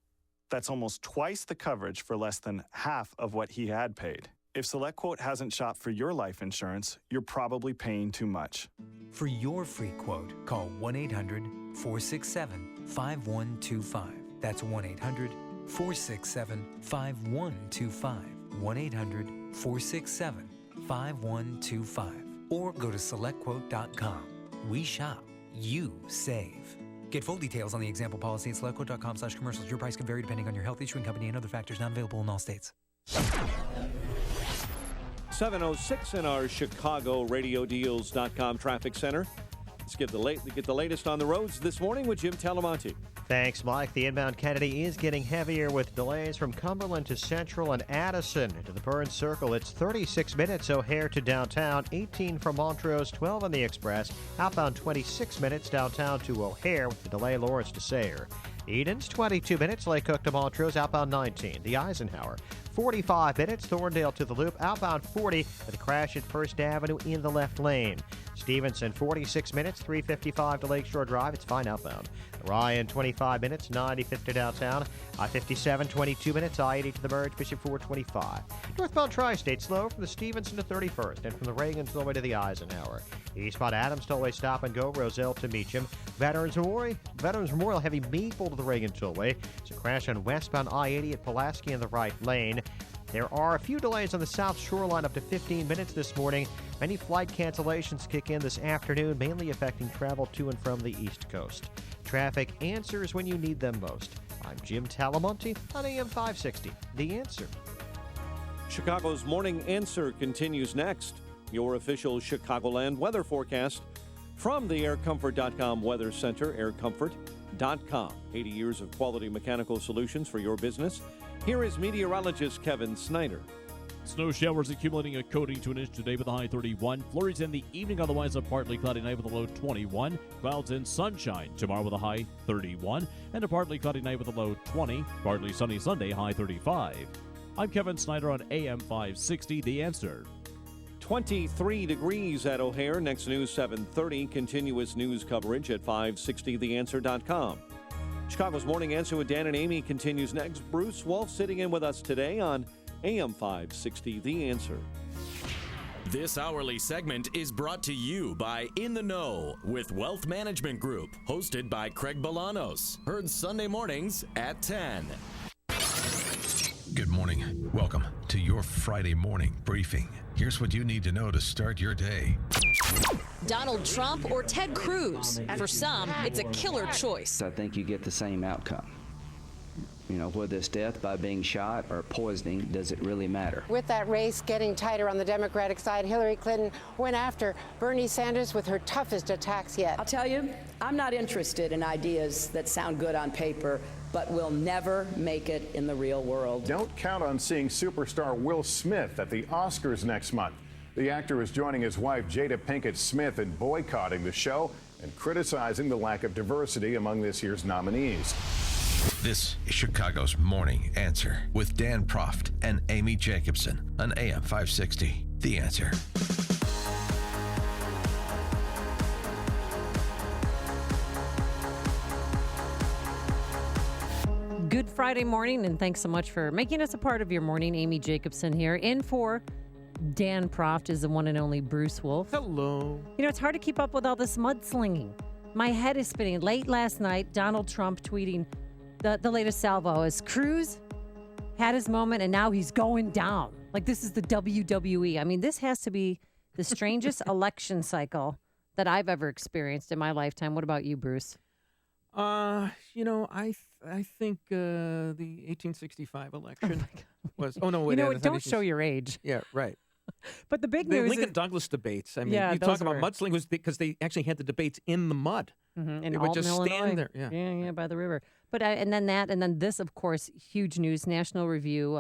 Speaker 3: That's almost twice the coverage for less than half of what he had paid. If SelectQuote hasn't shopped for your life insurance, you're probably paying too much.
Speaker 7: For your free quote, call 1-800-467-5125. That's 1-800-467-5125. 1-800-467-5125. Or go to SelectQuote.com. We shop, you save. Get full details on the example policy at SelectQuote.com/commercials. Your price can vary depending on your health, issuing company, and other factors not available in all states.
Speaker 6: 7:06 in our Chicago RadioDeals.com traffic center. Let's get the latest on the roads this morning with Jim Talamonte.
Speaker 26: Thanks, Mike. The inbound Kennedy is getting heavier with delays from Cumberland to Central and Addison. To the Burns Circle, it's 36 minutes O'Hare to downtown, 18 from Montrose, 12 on the Express. Outbound 26 minutes downtown to O'Hare with the delay Lawrence to Sayre. Eden's 22 minutes, Lake Cook to Montrose, outbound 19. The Eisenhower, 45 minutes, Thorndale to the Loop, outbound 40 with a crash at First Avenue in the left lane. Stevenson, 46 minutes, 355 to Lakeshore Drive, it's fine outbound. Ryan, 25 minutes, 95th to downtown. I-57, 22 minutes, I-80 to the merge, Bishop 425. Northbound Tri-State, slow from the Stevenson to 31st, and from the Reagan to the way to the Eisenhower. Eastbound Adams Tollway, stop and go, Roselle to Meacham. Veterans Memorial, heavy Maple to the Reagan Tollway. It's a crash on westbound I-80 at Pulaski in the right lane. There are a few delays on the South Shoreline up to 15 minutes this morning. Many flight cancellations kick in this afternoon, mainly affecting travel to and from the East Coast. Traffic answers when you need them most. I'm Jim Talamonte on AM 560. The Answer.
Speaker 6: Chicago's Morning Answer continues next. Your official Chicagoland weather forecast from the AirComfort.com Weather Center, aircomfort.com. 80 years of quality mechanical solutions for your business. Here is meteorologist Kevin Snyder.
Speaker 16: Snow showers accumulating a coating to an inch today with a high 31. Flurries in the evening, otherwise a partly cloudy night with a low 21. Clouds and sunshine tomorrow with a high 31. And a partly cloudy night with a low 20. Partly sunny Sunday, high 35. I'm Kevin Snyder on AM 560, The Answer.
Speaker 6: 23 degrees at O'Hare. Next news 7:30. Continuous news coverage at 560theanswer.com. Chicago's Morning Answer with Dan and Amy continues next. Bruce Wolf sitting in with us today on AM 560, The Answer.
Speaker 17: This hourly segment is brought to you by In the Know with Wealth Management Group, hosted by Craig Bolanos. Heard Sunday mornings at 10.
Speaker 5: Good morning. Welcome to your Friday morning briefing. Here's what you need to know to start your day.
Speaker 19: Donald Trump or Ted Cruz? For some, it's a killer choice.
Speaker 22: I think you get the same outcome. You know, whether it's death by being shot or poisoning, does it really matter?
Speaker 23: With that race getting tighter on the Democratic side, Hillary Clinton went after Bernie Sanders with her toughest attacks yet.
Speaker 24: I'll tell you, I'm not interested in ideas that sound good on paper, but will never make it in the real world.
Speaker 25: Don't count on seeing superstar Will Smith at the Oscars next month. The actor is joining his wife, Jada Pinkett Smith, in boycotting the show and criticizing the lack of diversity among this year's nominees.
Speaker 5: This is Chicago's Morning Answer with Dan Proft and Amy Jacobson on AM 560. The Answer.
Speaker 1: Good Friday morning, and thanks so much for making us a part of your morning. Amy Jacobson here. In for Dan Proft is the one and only Bruce Wolf.
Speaker 2: Hello.
Speaker 1: You know, it's hard to keep up with all this mudslinging. My head is spinning. Late last night, Donald Trump tweeting the latest salvo as Cruz had his moment, and now he's going down. Like, this is the WWE. I mean, this has to be the strangest election cycle that I've ever experienced in my lifetime. What about you, Bruce?
Speaker 2: You know, I think the 1865 election was. Oh no, wait,
Speaker 1: you know, don't show your age.
Speaker 2: Yeah, right.
Speaker 1: But the big
Speaker 2: the
Speaker 1: news
Speaker 2: Lincoln
Speaker 1: is,
Speaker 2: Douglas debates. I mean,
Speaker 1: yeah,
Speaker 2: you talk about mudslinging was because they actually had the debates in the mud.
Speaker 1: in
Speaker 2: they would
Speaker 1: Alton,
Speaker 2: just
Speaker 1: Illinois.
Speaker 2: stand there.
Speaker 1: Yeah, by the river. But and then this, of course, huge news. National Review,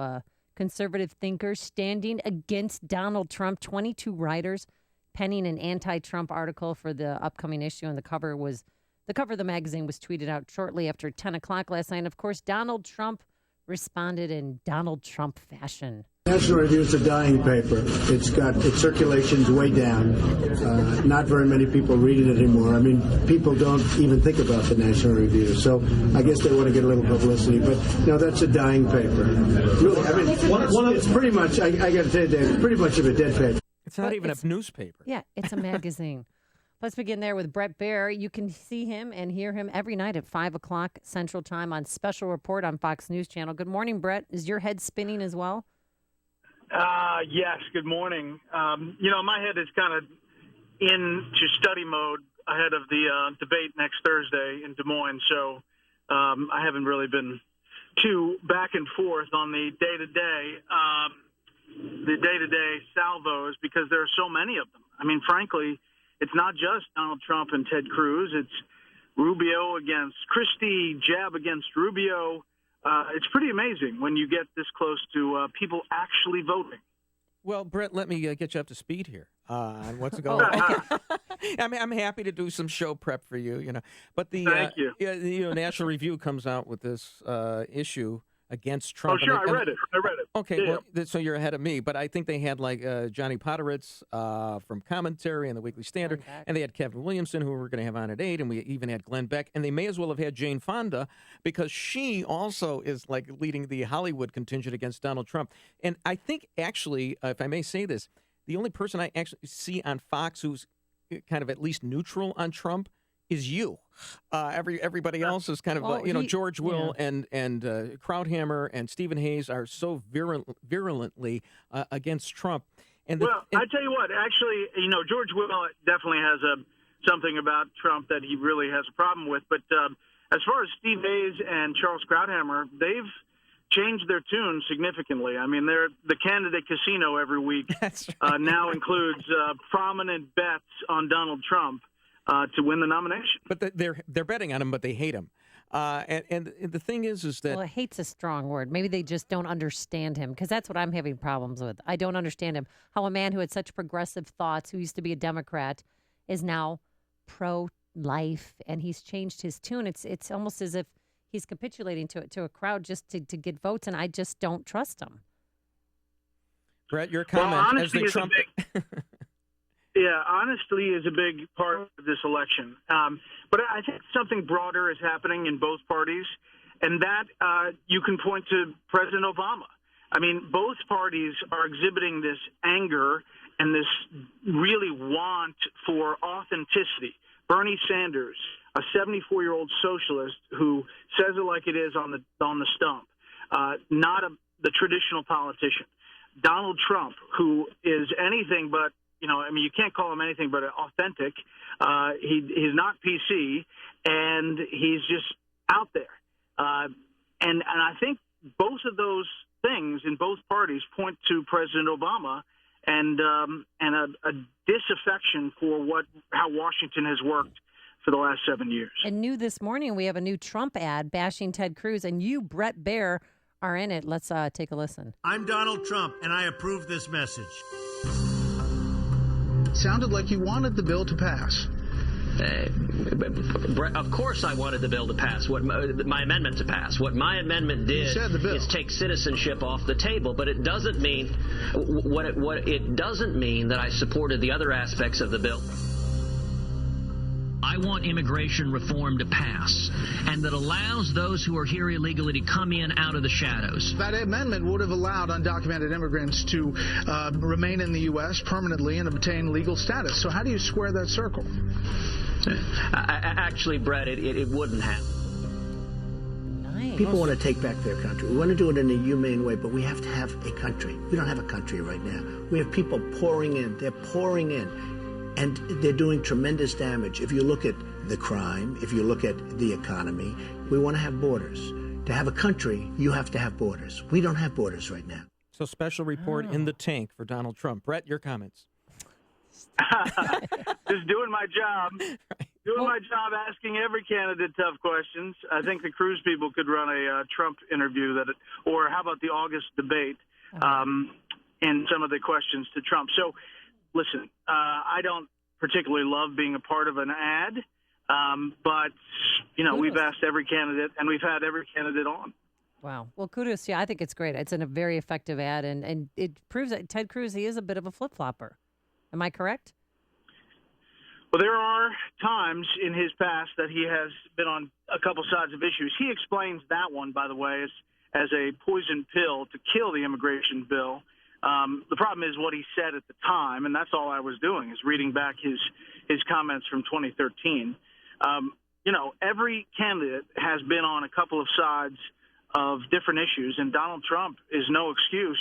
Speaker 1: conservative thinkers standing against Donald Trump. 22 writers penning an anti-Trump article for the upcoming issue, and the cover of the magazine was tweeted out shortly after 10 o'clock last night. And of course, Donald Trump responded in Donald Trump fashion.
Speaker 4: National Review is a dying paper. Its circulation's way down. Not very many people read it anymore. I mean, people don't even think about the National Review. So I guess they want to get a little publicity. But that's a dying paper. Really, I mean, it's pretty much. I got to tell you, Dave, pretty much of a dead paper.
Speaker 2: It's not even a newspaper.
Speaker 1: Yeah, it's a magazine. Let's begin there with Bret Baier. You can see him and hear him every night at 5 o'clock Central Time on Special Report on Fox News Channel. Good morning, Bret. Is your head spinning as well?
Speaker 8: Yes, good morning. My head is kind of into study mode ahead of the debate next Thursday in Des Moines, so I haven't really been too back and forth on the day-to-day salvos because there are so many of them. I mean, frankly, it's not just Donald Trump and Ted Cruz. It's Rubio against Christie, Jeb against Rubio. It's pretty amazing when you get this close to people actually voting.
Speaker 2: Well, Bret, let me get you up to speed here on what's going on. I'm happy to do some show prep for you, But the
Speaker 8: Thank you.
Speaker 2: National Review comes out with this issue against Trump.
Speaker 8: Oh, sure, I read it.
Speaker 2: Okay,
Speaker 8: Yeah.
Speaker 2: well, so you're ahead of me. But I think they had Johnny Podhoretz from Commentary and the Weekly Standard, and they had Kevin Williamson, who we were going to have on at 8, and we even had Glenn Beck, and they may as well have had Jane Fonda because she also is leading the Hollywood contingent against Donald Trump. And I think actually, if I may say this, the only person I actually see on Fox who's kind of at least neutral on Trump is you. Everybody else is kind of George Will and Krauthammer and Stephen Hayes are so virulently against Trump.
Speaker 8: I tell you what, actually, George Will definitely has something about Trump that he really has a problem with. But as far as Steve Hayes and Charles Krauthammer, they've changed their tune significantly. I mean, the candidate casino every week now includes prominent bets on Donald Trump to win the nomination.
Speaker 2: But they're betting on him, but they hate him. And the thing is that...
Speaker 1: Well, hate's a strong word. Maybe they just don't understand him, because that's what I'm having problems with. I don't understand him. How a man who had such progressive thoughts, who used to be a Democrat, is now pro-life, and he's changed his tune. It's almost as if he's capitulating to a crowd just to get votes, and I just don't trust him.
Speaker 2: Bret, your comment as the Trump...
Speaker 8: Yeah, honesty is a big part of this election. But I think something broader is happening in both parties, and that you can point to President Obama. I mean, both parties are exhibiting this anger and this really want for authenticity. Bernie Sanders, a 74-year-old socialist who says it like it is on the stump, not the traditional politician. Donald Trump, who is anything but, you can't call him anything but authentic. He's not PC, and he's just out there. And I think both of those things in both parties point to President Obama and a disaffection for how Washington has worked for the last 7 years.
Speaker 1: And new this morning, we have a new Trump ad bashing Ted Cruz, and you, Bret Baier, are in it. Let's take a listen.
Speaker 9: I'm Donald Trump, and I approve this message.
Speaker 10: It sounded like you wanted the bill to pass.
Speaker 11: Of course I wanted the bill to pass, my amendment to pass. What my amendment did is take citizenship off the table, but it doesn't mean it doesn't mean that I supported the other aspects of the bill. I want immigration reform to pass, and that allows those who are here illegally to come in out of the shadows.
Speaker 10: That amendment would have allowed undocumented immigrants to remain in the U.S. permanently and obtain legal status. So how do you square that circle?
Speaker 11: Actually, Bret, it wouldn't have.
Speaker 1: Nice.
Speaker 9: People want to take back their country. We want to do it in a humane way, but we have to have a country. We don't have a country right now. We have people pouring in. They're pouring in. And they're doing tremendous damage. If you look at the crime, if you look at the economy, we want to have borders. To have a country, you have to have borders. We don't have borders right now.
Speaker 2: So special report in the tank for Donald Trump. Bret, your comments.
Speaker 8: Just doing my job. Doing my job asking every candidate tough questions. I think the Cruz people could run a Trump interview or how about the August debate and some of the questions to Trump. So, listen, I don't particularly love being a part of an ad, but, we've asked every candidate and we've had every candidate on.
Speaker 1: Wow. Well, kudos. Yeah, I think it's great. It's a very effective ad, and it proves that Ted Cruz, he is a bit of a flip-flopper. Am I correct?
Speaker 8: Well, there are times in his past that he has been on a couple sides of issues. He explains that one, by the way, as a poison pill to kill the immigration bill. The problem is what he said at the time, and that's all I was doing is reading back his comments from 2013. Every candidate has been on a couple of sides of different issues, and Donald Trump is no excuse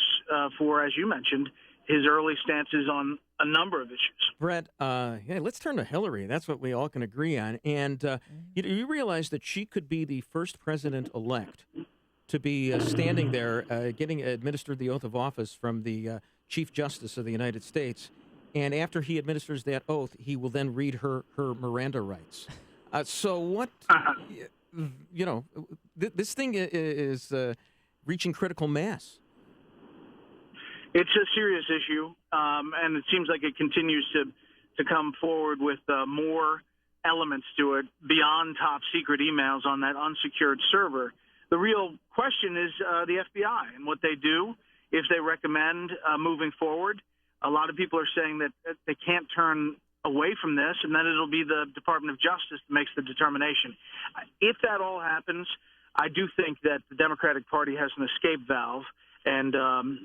Speaker 8: for, as you mentioned, his early stances on a number of issues.
Speaker 2: Brett, let's turn to Hillary. That's what we all can agree on. And you realize that she could be the first president-elect to be standing there getting administered the oath of office from the Chief Justice of the United States. And after he administers that oath, he will then read her Miranda rights. So what, this thing is reaching critical mass.
Speaker 8: It's a serious issue, and it seems like it continues to come forward with more elements to it beyond top secret emails on that unsecured server. The real question is the FBI and what they do if they recommend moving forward. A lot of people are saying that they can't turn away from this, and then it'll be the Department of Justice that makes the determination. If that all happens, I do think that the Democratic Party has an escape valve, and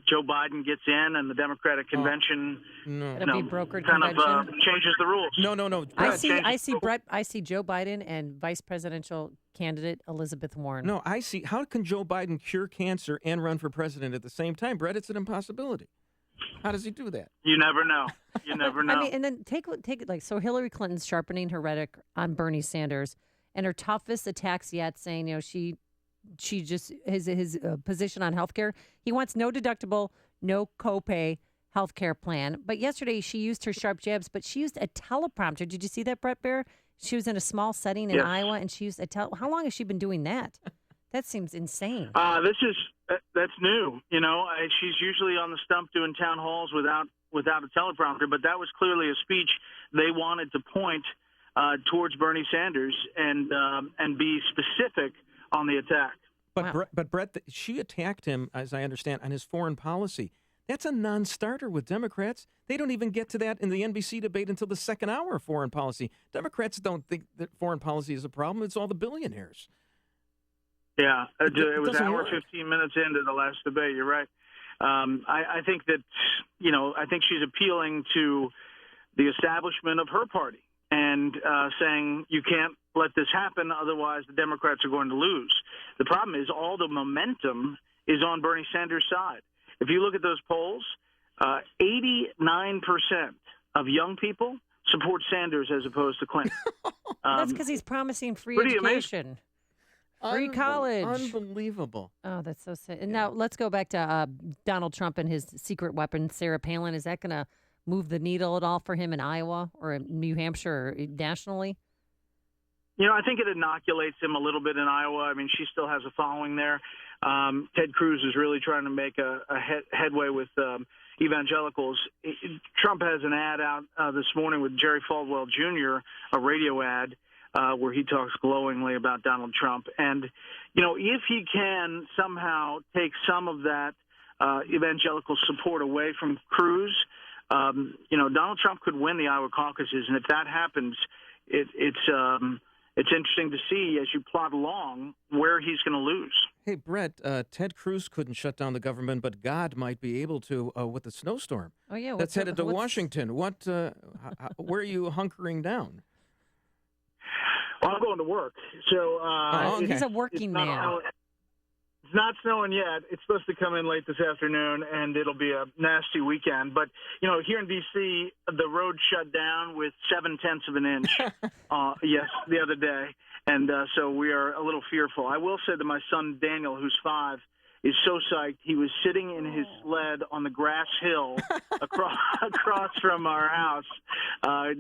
Speaker 8: Joe Biden gets in, and the Democratic Convention
Speaker 1: It'll be brokered
Speaker 8: kind
Speaker 1: convention.
Speaker 8: of changes the rules.
Speaker 2: No.
Speaker 1: I see Joe Biden and Vice Presidential candidate Elizabeth Warren.
Speaker 2: No, I see. How can Joe Biden cure cancer and run for president at the same time, Brett? It's an impossibility. How does he do that?
Speaker 8: You never know. You never know.
Speaker 1: I mean, and then take it like so. Hillary Clinton's sharpening her rhetoric on Bernie Sanders, and her toughest attacks yet, saying she just his position on healthcare. He wants no deductible, no copay healthcare plan. But yesterday she used her sharp jabs, but she used a teleprompter. Did you see that, Brett Baer? She was in a small setting in Iowa, and she used How long has she been doing that? That seems insane.
Speaker 8: That's new. She's usually on the stump doing town halls without a teleprompter, but that was clearly a speech they wanted to point towards Bernie Sanders and be specific on the attack.
Speaker 2: But Brett, she attacked him, as I understand, on his foreign policy. That's a non-starter with Democrats. They don't even get to that in the NBC debate until the second hour of foreign policy. Democrats don't think that foreign policy is a problem. It's all the billionaires.
Speaker 8: Yeah, it was an hour,
Speaker 2: work.
Speaker 8: 15 minutes into the last debate. You're right. I think that, I think she's appealing to the establishment of her party and saying you can't let this happen, otherwise the Democrats are going to lose. The problem is all the momentum is on Bernie Sanders' side. If you look at those polls, 89% of young people support Sanders as opposed to Clinton.
Speaker 1: That's because he's promising free
Speaker 8: pretty
Speaker 1: education. Free college.
Speaker 2: Unbelievable.
Speaker 1: Oh, that's so sad. And now let's go back to Donald Trump and his secret weapon, Sarah Palin. Is that going to move the needle at all for him in Iowa or in New Hampshire or nationally?
Speaker 8: I think it inoculates him a little bit in Iowa. I mean, she still has a following there. Ted Cruz is really trying to make a headway with evangelicals. Trump has an ad out this morning with Jerry Falwell Jr., a radio ad, where he talks glowingly about Donald Trump. And, if he can somehow take some of that evangelical support away from Cruz, Donald Trump could win the Iowa caucuses. And if that happens, it's interesting to see as you plot along where he's going to lose.
Speaker 2: Hey, Brett, Ted Cruz couldn't shut down the government, but God might be able to with the snowstorm.
Speaker 1: Oh, yeah.
Speaker 2: That's headed to Washington. Where are you hunkering down?
Speaker 8: Well, I'm going to work. So
Speaker 1: okay. He's a working man.
Speaker 8: It's not snowing yet. It's supposed to come in late this afternoon, and it'll be a nasty weekend. But, here in D.C., the road shut down with 0.7 of an inch the other day. And so we are a little fearful. I will say that my son, Daniel, who's 5, is so psyched. He was sitting in his sled on the grass hill across from our house,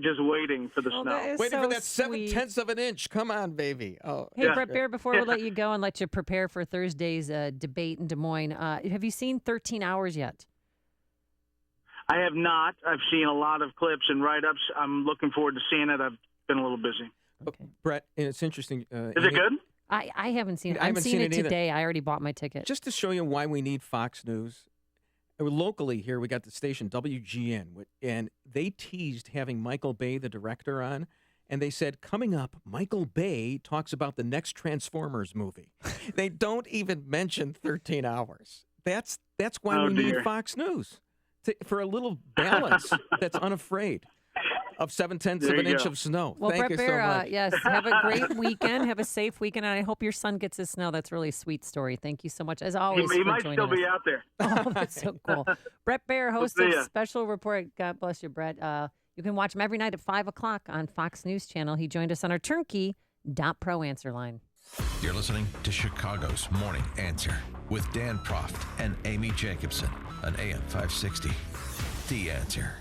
Speaker 8: just waiting for the snow.
Speaker 2: Waiting for that 7/10 of an inch. Come on, baby. Oh,
Speaker 1: Hey, Brett Baer, before we let you go and let you prepare for Thursday's debate in Des Moines, have you seen 13 Hours yet?
Speaker 8: I have not. I've seen a lot of clips and write-ups. I'm looking forward to seeing it. I've been a little busy.
Speaker 2: Okay. Brett, and it's interesting.
Speaker 8: Is it good?
Speaker 1: I haven't seen it.
Speaker 2: I
Speaker 1: I'm
Speaker 2: haven't
Speaker 1: seeing
Speaker 2: seen
Speaker 1: it
Speaker 2: it either.
Speaker 1: today. I already bought my ticket.
Speaker 2: Just to show you why we need Fox News. Locally here, we got the station WGN, and they teased having Michael Bay, the director, on. And they said, coming up, Michael Bay talks about the next Transformers movie. They don't even mention 13 Hours. That's why we need Fox News. For a little balance that's unafraid of 7/10 of an inch of snow.
Speaker 1: Well,
Speaker 2: Thank
Speaker 1: Brett
Speaker 2: you
Speaker 1: Baer,
Speaker 2: so much.
Speaker 1: yes, have a great weekend. Have a safe weekend. And I hope your son gets his snow. That's really a sweet story. Thank you so much, as always.
Speaker 8: He
Speaker 1: for
Speaker 8: might
Speaker 1: joining
Speaker 8: still be
Speaker 1: us.
Speaker 8: out there.
Speaker 1: Oh, that's so cool. Brett Baer, host
Speaker 8: We'll
Speaker 1: of
Speaker 8: see ya.
Speaker 1: Special Report. God bless you, Brett. You can watch him every night at 5 o'clock on Fox News Channel. He joined us on our Turnkey.pro answer line.
Speaker 5: You're listening to Chicago's Morning Answer with Dan Proft and Amy Jacobson on AM 560. The Answer.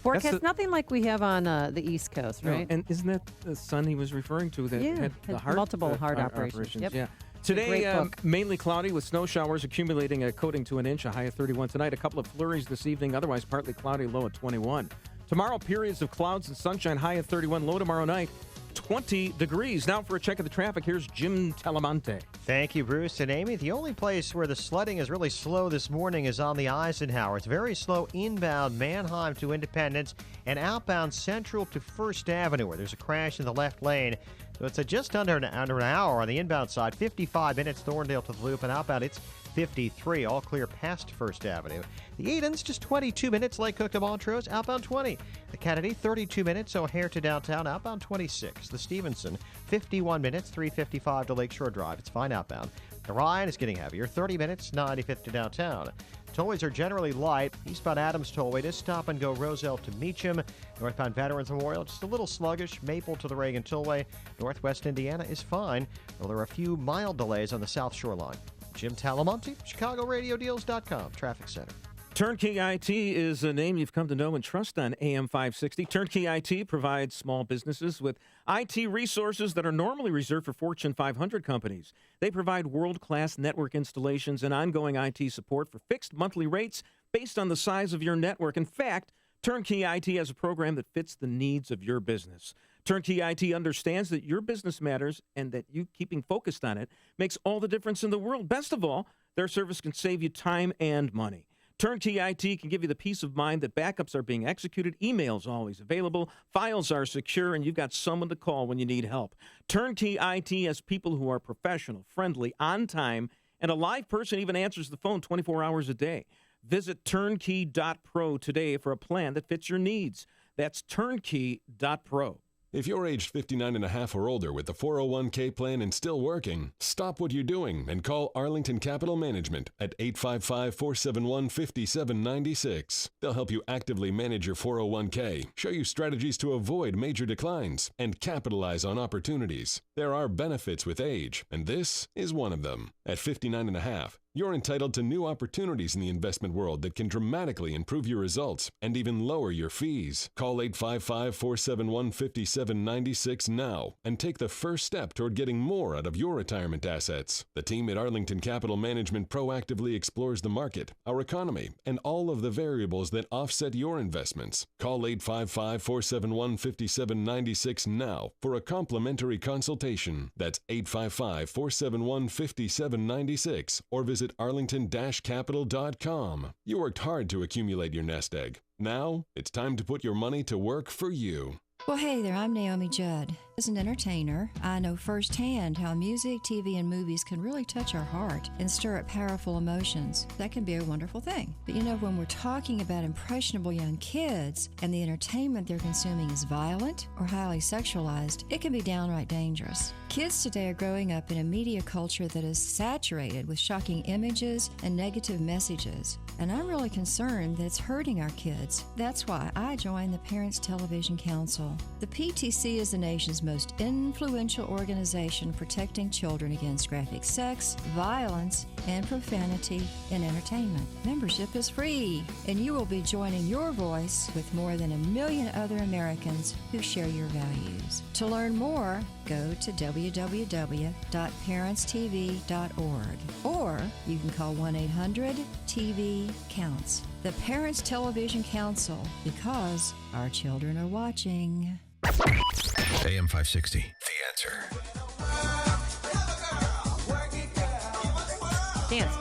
Speaker 1: Forecast nothing like we have on the East Coast,
Speaker 2: No,
Speaker 1: right?
Speaker 2: and isn't that the son he was referring to that
Speaker 1: Yeah,
Speaker 2: had the
Speaker 1: had
Speaker 2: heart,
Speaker 1: multiple heart operations. Yep.
Speaker 2: Yeah.
Speaker 1: It's a great
Speaker 2: Today,
Speaker 1: book.
Speaker 2: mainly cloudy with snow showers accumulating a coating to an inch, a high of 31 tonight. A couple of flurries this evening, otherwise partly cloudy, low at 21. Tomorrow, periods of clouds and sunshine, high at 31, low tomorrow night, 20 degrees. Now for a check of the traffic, here's Jim Talamonte.
Speaker 26: Thank you, Bruce and Amy. The only place where the sledding is really slow this morning is on the Eisenhower. It's very slow inbound Manheim to Independence and outbound Central to First Avenue, where there's a crash in the left lane. So it's just under an hour on the inbound side, 55 minutes Thorndale to the Loop, and outbound it's 53, all clear past First Avenue. The Edens, just 22 minutes, Lake Cook to Montrose, outbound 20. The Kennedy, 32 minutes, O'Hare to downtown, outbound 26. The Stevenson, 51 minutes, 355 to Lakeshore Drive. It's fine outbound. The Ryan is getting heavier, 30 minutes, 95th to downtown. Tollways are generally light. Eastbound Adams Tollway to stop and go Roselle to Meacham. Northbound Veterans Memorial just a little sluggish. Maple to the Reagan Tollway. Northwest Indiana is fine, though there are a few mild delays on the South Shore Line. Jim Talamonte, ChicagoRadioDeals.com, Traffic Center.
Speaker 2: Turnkey IT is a name you've come to know and trust on AM 560. Turnkey IT provides small businesses with IT resources that are normally reserved for Fortune 500 companies. They provide world-class network installations and ongoing IT support for fixed monthly rates based on the size of your network. In fact, Turnkey IT has a program that fits the needs of your business. Turnkey IT understands that your business matters and that you keeping focused on it makes all the difference in the world. Best of all, their service can save you time and money. Turnkey IT can give you the peace of mind that backups are being executed, emails always available, files are secure, and you've got someone to call when you need help. Turnkey IT has people who are professional, friendly, on time, and a live person even answers the phone 24 hours a day. Visit turnkey.pro today for a plan that fits your needs. That's turnkey.pro.
Speaker 12: If you're aged 59 and a half or older with the 401k plan and still working, stop what you're doing and call Arlington Capital Management at 855-471-5796. They'll help you actively manage your 401k, show you strategies to avoid major declines, and capitalize on opportunities. There are benefits with age, and this is one of them. At 59 and a half, you're entitled to new opportunities in the investment world that can dramatically improve your results and even lower your fees. Call 855-471-5796 now and take the first step toward getting more out of your retirement assets. The team at Arlington Capital Management proactively explores the market, our economy, and all of the variables that offset your investments. Call 855-471-5796 now for a complimentary consultation. That's 855-471-5796 or visit arlington-capital.com. You worked hard to accumulate your nest egg. Now, it's time to put your money to work for you.
Speaker 13: Well, hey there, I'm Naomi Judd. As an entertainer, I know firsthand how music, TV, and movies can really touch our heart and stir up powerful emotions. That can be a wonderful thing. But you know, when we're talking about impressionable young kids and the entertainment they're consuming is violent or highly sexualized, it can be downright dangerous. Kids today are growing up in a media culture that is saturated with shocking images and negative messages. And I'm really concerned that it's hurting our kids. That's why I joined the Parents Television Council. The PTC is the nation's America's most influential organization protecting children against graphic sex, violence, and profanity in entertainment. Membership is free, and you will be joining your voice with more than 1 million other Americans who share your values. To learn more, go to www.parentstv.org, or you can call 1-800-TV-COUNTS. The Parents Television Council, because our children are watching.
Speaker 5: AM 560, The Answer.
Speaker 1: Dance.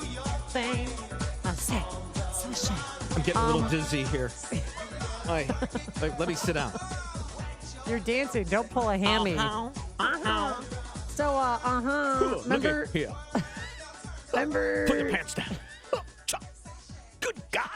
Speaker 1: Sing. Sing. Sunshine.
Speaker 2: I'm getting a little dizzy here. Let me sit down.
Speaker 1: You're dancing. Don't pull a hammy. So, remember?
Speaker 2: Look here.
Speaker 1: Remember?
Speaker 2: Put your pants down. Good God.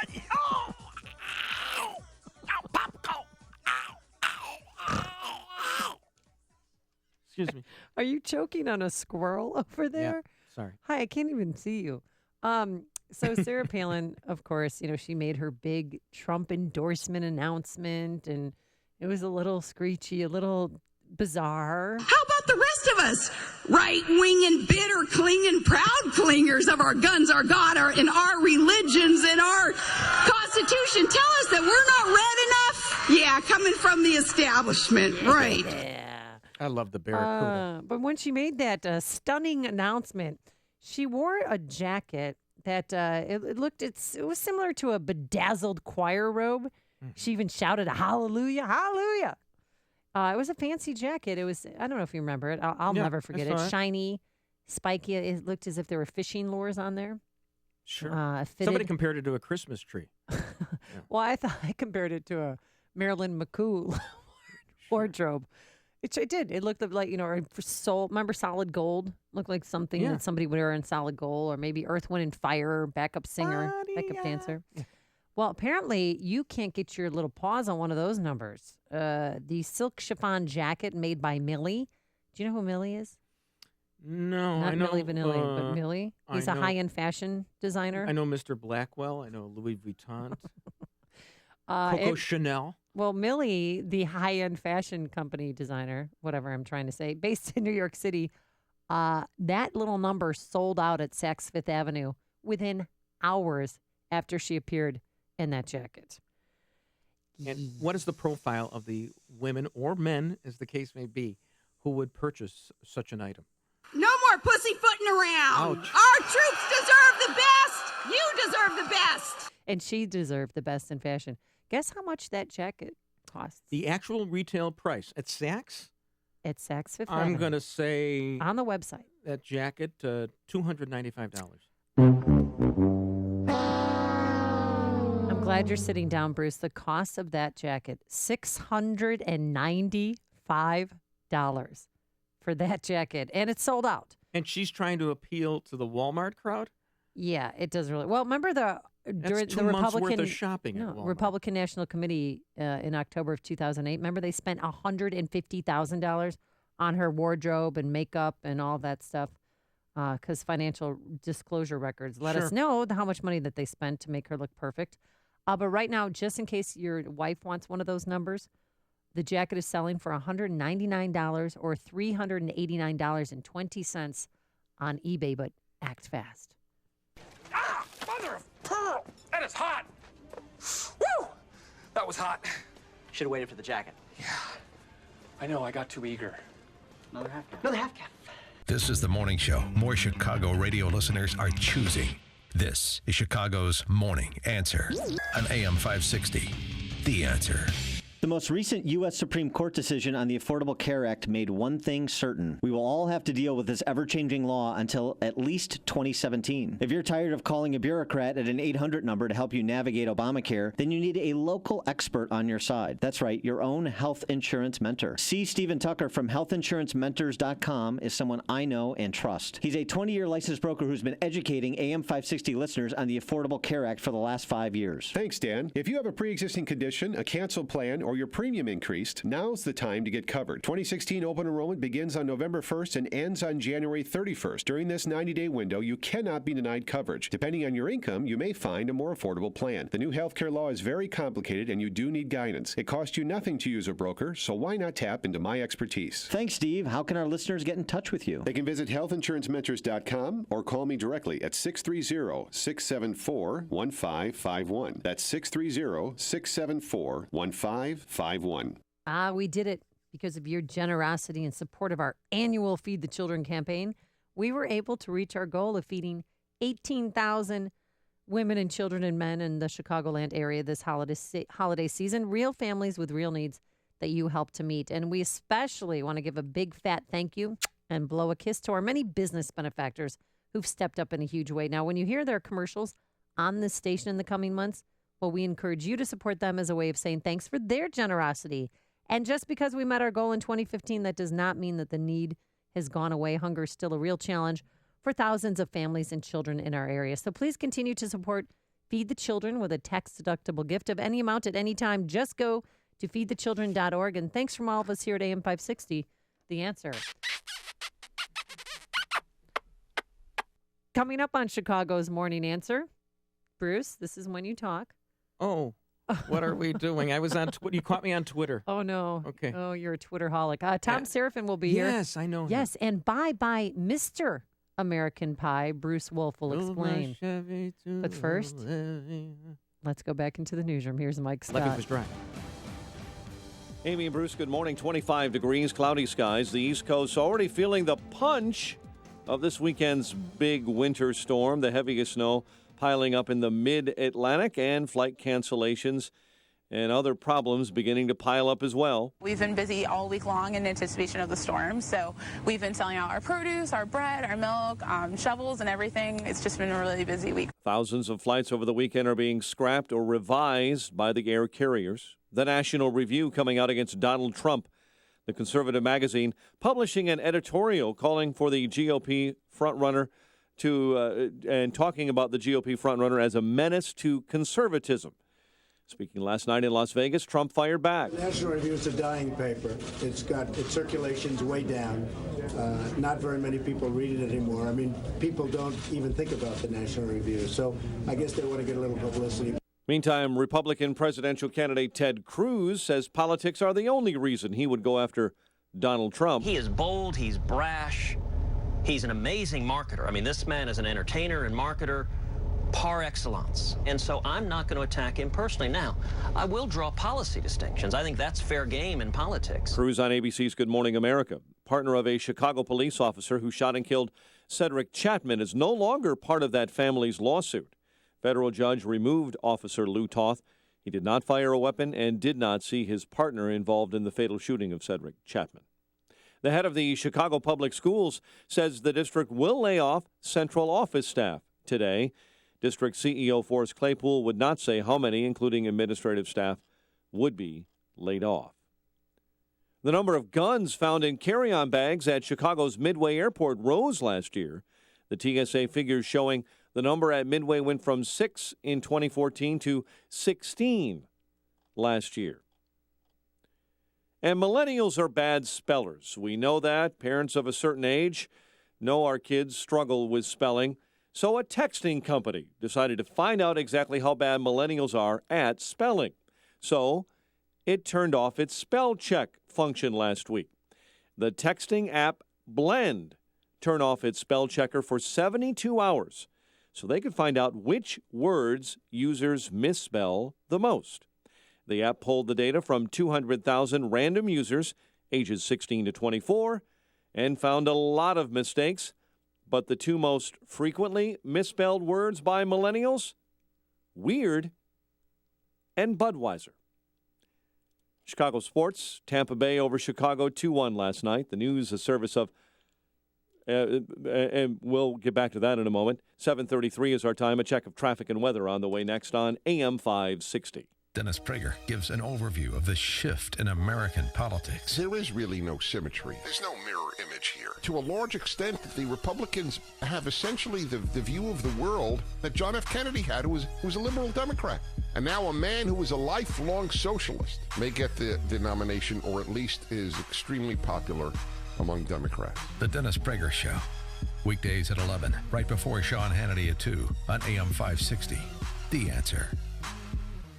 Speaker 2: Excuse me.
Speaker 1: Are you choking on a squirrel over there?
Speaker 2: Yeah, sorry.
Speaker 1: Hi, I can't even see you. So Sarah Palin, of course, she made her big Trump endorsement announcement, and it was a little screechy, a little bizarre.
Speaker 3: How about the rest of us? Right-wing and bitter clinging proud clingers of our guns, our God, and our religions and our Constitution tell us that we're not red enough? Yeah, coming from the establishment, right.
Speaker 1: Yeah.
Speaker 2: I love the Barracuda.
Speaker 1: But when she made that stunning announcement, she wore a jacket that it was similar to a bedazzled choir robe. She even shouted hallelujah, hallelujah. It was a fancy jacket. It was, I don't know if you remember it. I'll never forget it. Shiny, spiky. It looked as if there were fishing lures on there.
Speaker 2: Sure. Somebody compared it to a Christmas tree.
Speaker 1: Well, I thought I compared it to a Marilyn McCoo wardrobe. It did. It looked like, remember Solid Gold? Looked like something that somebody would wear in Solid Gold, or maybe Earth, Wind, and Fire, backup singer, backup dancer. Well, apparently you can't get your little paws on one of those numbers. The silk chiffon jacket made by Millie. Do you know who Millie is?
Speaker 2: No,
Speaker 1: Not
Speaker 2: I know.
Speaker 1: Millie Vanilli, but Millie. He's a high-end fashion designer.
Speaker 2: I know Mr. Blackwell. I know Louis Vuitton. Coco Chanel.
Speaker 1: Well, Millie, the high-end fashion company designer, whatever I'm trying to say, based in New York City, that little number sold out at Saks Fifth Avenue within hours after she appeared in that jacket.
Speaker 2: And what is the profile of the women or men, as the case may be, who would purchase such an item?
Speaker 3: No more pussyfooting around.
Speaker 2: Ouch.
Speaker 3: Our troops deserve the best. You deserve the best.
Speaker 1: And she deserved the best in fashion. Guess how much that jacket costs?
Speaker 2: The actual retail price at Saks?
Speaker 1: At Saks Fifth Avenue.
Speaker 2: I'm going to say...
Speaker 1: on the website.
Speaker 2: That jacket, $295.
Speaker 1: I'm glad you're sitting down, Bruce. The cost of that jacket, $695 for that jacket. And it's sold out.
Speaker 2: And she's trying to appeal to the Walmart crowd?
Speaker 1: Yeah, it does really. Well, remember during
Speaker 2: That's
Speaker 1: the
Speaker 2: 2 months
Speaker 1: Republican
Speaker 2: worth of shopping at Walmart.
Speaker 1: Republican National Committee in October of 2008. Remember they spent $150,000 on her wardrobe and makeup and all that stuff because financial disclosure records let us know how much money that they spent to make her look perfect. But right now, just in case your wife wants one of those numbers, the jacket is selling for $199 or $389.20 on eBay. But act fast.
Speaker 14: Ah, mother of pearl! That is hot! Woo! That was hot.
Speaker 15: Should have waited for the jacket.
Speaker 14: Yeah. I know, I got too eager.
Speaker 15: Another half cap. Another half cap.
Speaker 5: This is the morning show more Chicago radio listeners are choosing. This is Chicago's Morning Answer on AM 560. The Answer.
Speaker 18: The most recent U.S. Supreme Court decision on the Affordable Care Act made one thing certain. We will all have to deal with this ever-changing law until at least 2017. If you're tired of calling a bureaucrat at an 800 number to help you navigate Obamacare, then you need a local expert on your side. That's right, your own health insurance mentor. C. Stephen Tucker from healthinsurancementors.com is someone I know and trust. He's a 20-year licensed broker who's been educating AM 560 listeners on the Affordable Care Act for the last 5 years.
Speaker 20: Thanks, Dan. If you have a pre-existing condition, a canceled plan, or
Speaker 6: or your premium increased, now's the time to get covered. 2016 open enrollment begins on November 1st and ends on January 31st. During this 90-day window, you cannot be denied coverage. Depending on your income, you may find a more affordable plan. The new healthcare law is very complicated and you do need guidance. It costs you nothing to use a broker, so why not tap into my expertise?
Speaker 18: Thanks, Steve. How can our listeners get in touch with you?
Speaker 6: They can visit healthinsurancementors.com or call me directly at 630-674-1551. That's 630-674-1551.
Speaker 1: We did it because of your generosity and support of our annual Feed the Children campaign. We were able to reach our goal of feeding 18,000 women and children and men in the Chicagoland area this holiday season, real families with real needs that you help to meet. And we especially want to give a big fat thank you and blow a kiss to our many business benefactors who've stepped up in a huge way. Now, when you hear their commercials on this station in the coming months, well, we encourage you to support them as a way of saying thanks for their generosity. And just because we met our goal in 2015, that does not mean that the need has gone away. Hunger is still a real challenge for thousands of families and children in our area. So please continue to support Feed the Children with a tax-deductible gift of any amount at any time. Just go to feedthechildren.org. And thanks from all of us here at AM 560, The Answer. Coming up on Chicago's Morning Answer, Bruce, this is when you talk.
Speaker 2: Oh, what are we doing? I was on Twitter. You caught me on Twitter.
Speaker 1: Oh, no.
Speaker 2: Okay.
Speaker 1: Oh, you're a Twitterholic. Tom Seraphin will be here.
Speaker 2: Yes, I know him.
Speaker 1: Yes, and bye-bye, Mr. American Pie. Bruce Wolf will explain. But first, let's go back into the newsroom. Here's Mike Scott.
Speaker 2: Lefty was dry.
Speaker 7: Amy and Bruce, good morning. 25 degrees, cloudy skies. The East Coast already feeling the punch of this weekend's big winter storm. The heaviest snow piling up in the mid-Atlantic, and flight cancellations and other problems beginning to pile up as well.
Speaker 16: We've been busy all week long in anticipation of the storm, so we've been selling out our produce, our bread, our milk, shovels and everything. It's just been a really busy week.
Speaker 7: Thousands of flights over the weekend are being scrapped or revised by the air carriers. The National Review coming out against Donald Trump. The conservative magazine publishing an editorial calling for the GOP frontrunner and talking about the GOP frontrunner as a menace to conservatism. Speaking last night in Las Vegas, Trump fired back.
Speaker 4: The National Review is a dying paper. Its circulation's way down. Not very many people read it anymore. I mean, people don't even think about the National Review. So I guess they want to get a little publicity.
Speaker 7: Meantime, Republican presidential candidate Ted Cruz says politics are the only reason he would go after Donald Trump.
Speaker 11: He is bold. He's brash. He's an amazing marketer. I mean, this man is an entertainer and marketer par excellence. And so I'm not going to attack him personally. Now, I will draw policy distinctions. I think that's fair game in politics.
Speaker 7: Cruz on ABC's Good Morning America, partner of a Chicago police officer who shot and killed Cedric Chapman, is no longer part of that family's lawsuit. Federal judge removed Officer Lou Toth. He did not fire a weapon and did not see his partner involved in the fatal shooting of Cedric Chapman. The head of the Chicago Public Schools says the district will lay off central office staff today. District CEO Forrest Claypool would not say how many, including administrative staff, would be laid off. The number of guns found in carry-on bags at Chicago's Midway Airport rose last year. The TSA figures showing the number at Midway went from 6 in 2014 to 16 last year. And millennials are bad spellers. We know that. Parents of a certain age know our kids struggle with spelling. So a texting company decided to find out exactly how bad millennials are at spelling. So it turned off its spell check function last week. The texting app Blend turned off its spell checker for 72 hours so they could find out which words users misspell the most. The app pulled the data from 200,000 random users ages 16 to 24 and found a lot of mistakes. But the two most frequently misspelled words by millennials, weird and Budweiser. Chicago sports, Tampa Bay over Chicago 2-1 last night. The news, a service of, and we'll get back to that in a moment. 7:33 is our time. A check of traffic and weather on the way next on AM 560.
Speaker 5: Dennis Prager gives an overview of the shift in American politics.
Speaker 17: There is really no symmetry. There's no mirror image here. To a large extent, the Republicans have essentially the view of the world that John F. Kennedy had, who was a liberal Democrat. And now a man who is a lifelong socialist may get the nomination, or at least is extremely popular among Democrats.
Speaker 5: The Dennis Prager Show. Weekdays at 11, right before Sean Hannity at 2 on AM 560. The Answer.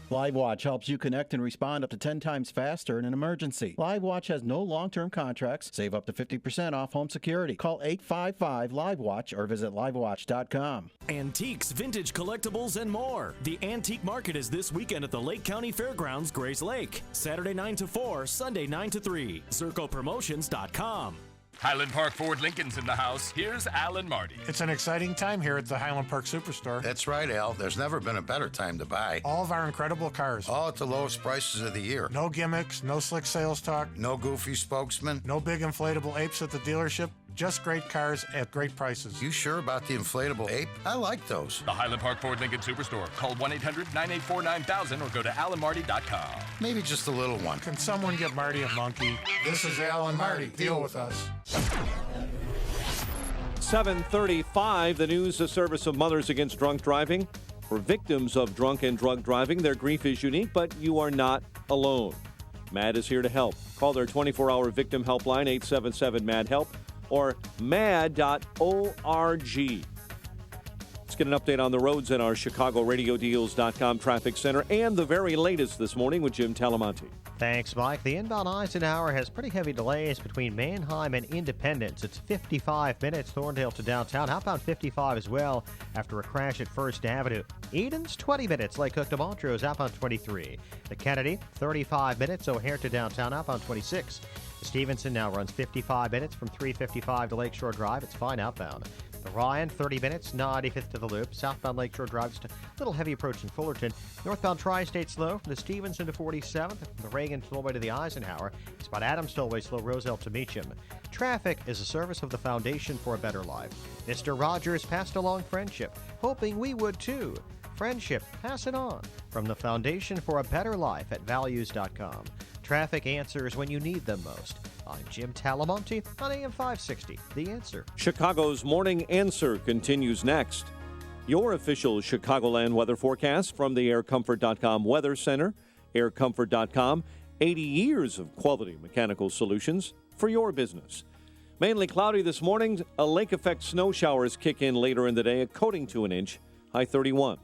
Speaker 19: LiveWatch helps you connect and respond up to 10 times faster in an emergency. LiveWatch has no long-term contracts. Save up to 50% off home security. Call 855-LiveWatch or visit livewatch.com.
Speaker 20: Antiques, vintage collectibles, and more. The Antique Market is this weekend at the Lake County Fairgrounds, Grays Lake. Saturday 9 to 4, Sunday 9 to 3. ZircoPromotions.com.
Speaker 21: Highland Park Ford Lincoln's in the house. Here's Alan Marty.
Speaker 22: It's an exciting time here at the Highland Park Superstore.
Speaker 23: That's right, Al. There's never been a better time to buy.
Speaker 22: All of our incredible cars.
Speaker 23: All at the lowest prices of the year.
Speaker 22: No gimmicks, no slick sales talk.
Speaker 23: No goofy spokesman.
Speaker 22: No big inflatable apes at the dealership. Just great cars at great prices.
Speaker 23: You sure about the inflatable ape? I like those.
Speaker 21: The Highland Park Ford Lincoln Superstore. Call 1-800-984-9000 or go to alanmarty.com.
Speaker 23: Maybe just a little one.
Speaker 22: Can someone get Marty a monkey? This is Alan Marty. Deal with us.
Speaker 7: 7:35, the news, the service of Mothers Against Drunk Driving. For victims of drunk and drug driving, their grief is unique, but you are not alone. MAD is here to help. Call their 24-hour victim helpline, 877-MAD-HELP, or mad.org. Let's get an update on the roads in our ChicagoRadioDeals.com traffic center and the very latest this morning with Jim Talamonte.
Speaker 26: Thanks, Mike. The inbound Eisenhower has pretty heavy delays between Manheim and Independence. It's 55 minutes, Thorndale to downtown. Outbound 55 as well after a crash at First Avenue. Eden's 20 minutes, Lake Cook to Montrose, outbound 23. The Kennedy, 35 minutes, O'Hare to downtown, outbound 26. The Stevenson now runs 55 minutes from 355 to Lakeshore Drive. It's fine outbound. The Ryan, 30 minutes, 95th to the Loop. Southbound Lakeshore Drive, just a little heavy approaching Fullerton. Northbound Tri-State slow from the Stevenson to 47th. The Reagan Tollway to the Eisenhower. It's about Adams Tollway slow, Roselle to Meacham. Traffic is a service of the Foundation for a Better Life. Mr. Rogers passed along friendship, hoping we would too. Friendship, pass it on. From the Foundation for a Better Life at values.com. Traffic answers when you need them most. I'm Jim Talamonte on AM 560. The Answer.
Speaker 7: Chicago's Morning Answer continues next. Your official Chicagoland weather forecast from the AirComfort.com Weather Center. AirComfort.com, 80 years of quality mechanical solutions for your business. Mainly cloudy this morning. A lake effect snow showers kick in later in the day, a coating to an inch, high 31.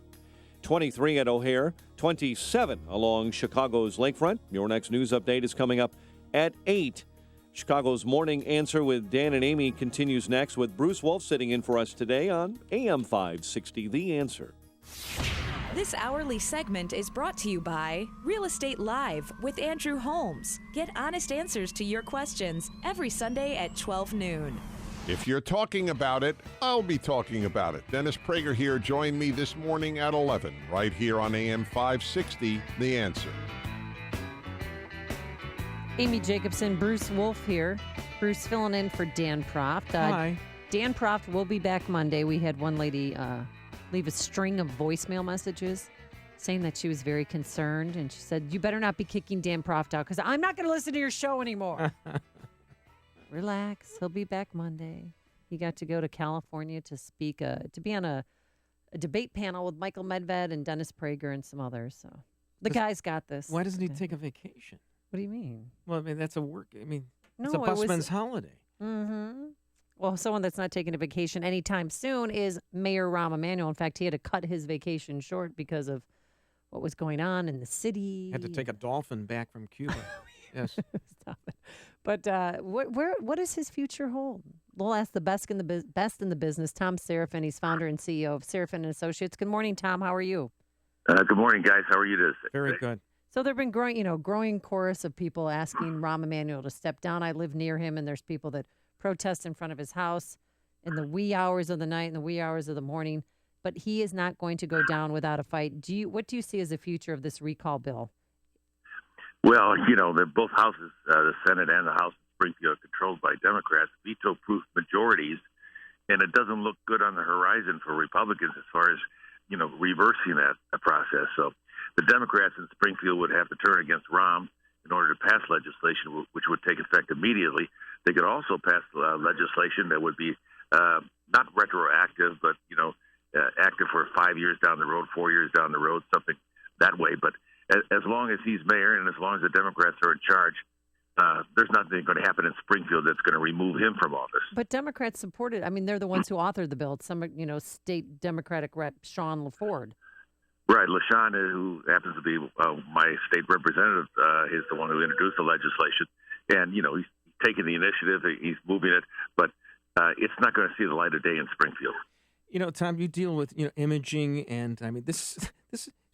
Speaker 7: 23 at O'Hare, 27 along Chicago's lakefront. Your next news update is coming up at 8. Chicago's Morning Answer with Dan and Amy continues next with Bruce Wolf sitting in for us today on AM 560, The Answer.
Speaker 24: This hourly segment is brought to you by Real Estate Live with Andrew Holmes. Get honest answers to your questions every Sunday at 12 noon.
Speaker 17: If you're talking about it, I'll be talking about it. Dennis Prager here. Join me this morning at 11, right here on AM 560, The Answer.
Speaker 1: Amy Jacobson, Bruce Wolf here. Bruce filling in for Dan Proft.
Speaker 2: Hi.
Speaker 1: Dan Proft will be back Monday. We had one lady leave a string of voicemail messages saying that she was very concerned, and she said, "You better not be kicking Dan Proft out because I'm not going to listen to your show anymore." Relax. He'll be back Monday. He got to go to California to speak, to be on a debate panel with Michael Medved and Dennis Prager and some others. So the guy's got this.
Speaker 2: Why doesn't he take a vacation?
Speaker 1: What do you mean?
Speaker 2: Well, I mean, that's a work. I mean, it's
Speaker 1: No,
Speaker 2: a
Speaker 1: it was-
Speaker 2: busman's holiday.
Speaker 1: Mm-hmm. Well, someone that's not taking a vacation anytime soon is Mayor Rahm Emanuel. In fact, he had to cut his vacation short because of what was going on in the city.
Speaker 2: Had to take a dolphin back from Cuba. Yes.
Speaker 1: Stop it. But what does his future hold? We'll ask the best in the business, Tom Serafin. He's founder and CEO of Serafin and Associates. Good morning, Tom. How are you?
Speaker 27: Good morning, guys. How are you today?
Speaker 2: Very good.
Speaker 1: So there've been growing chorus of people asking Rahm Emanuel to step down. I live near him, and there's people that protest in front of his house in the wee hours of the night and the wee hours of the morning. But he is not going to go down without a fight. What do you see as the future of this recall bill?
Speaker 27: Well, both houses, the Senate and the House of Springfield, are controlled by Democrats, veto-proof majorities, and it doesn't look good on the horizon for Republicans as far as, reversing that process. So the Democrats in Springfield would have to turn against Rahm in order to pass legislation, which would take effect immediately. They could also pass legislation that would be not retroactive, but, active for 5 years down the road, 4 years down the road, something that way. But as long as he's mayor and as long as the Democrats are in charge, there's nothing going to happen in Springfield that's going to remove him from office.
Speaker 1: But Democrats supported. I mean, they're the ones who authored the bill. Some, state Democratic rep Sean LaFord.
Speaker 27: Right, LaShawn, who happens to be my state representative, is the one who introduced the legislation, and he's taking the initiative, he's moving it, but it's not going to see the light of day in Springfield.
Speaker 2: Tom, you deal with imaging, and I mean this.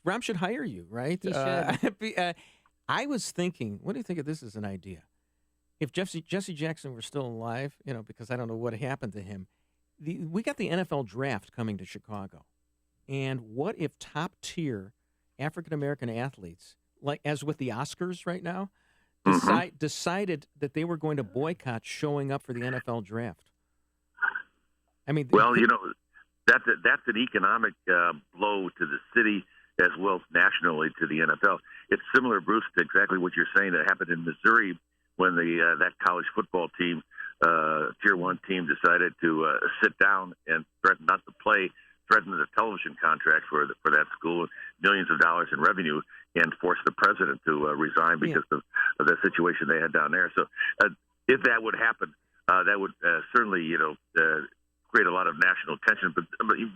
Speaker 2: Ram should hire you, right?
Speaker 1: He should.
Speaker 2: I was thinking, what do you think of this as an idea? If Jesse Jackson were still alive, because I don't know what happened to him, we got the NFL draft coming to Chicago. And what if top-tier African-American athletes, like as with the Oscars right now, decided that they were going to boycott showing up for the NFL draft? I mean,
Speaker 27: well, that's an economic blow to the city as well as nationally to the NFL. It's similar, Bruce, to exactly what you're saying that happened in Missouri when that college football team, Tier 1 team, decided to sit down and threaten not to play, threatened the television contract for that school, millions of dollars in revenue, and forced the president to resign because of the situation they had down there. So if that would happen, that would certainly, create a lot of national tension.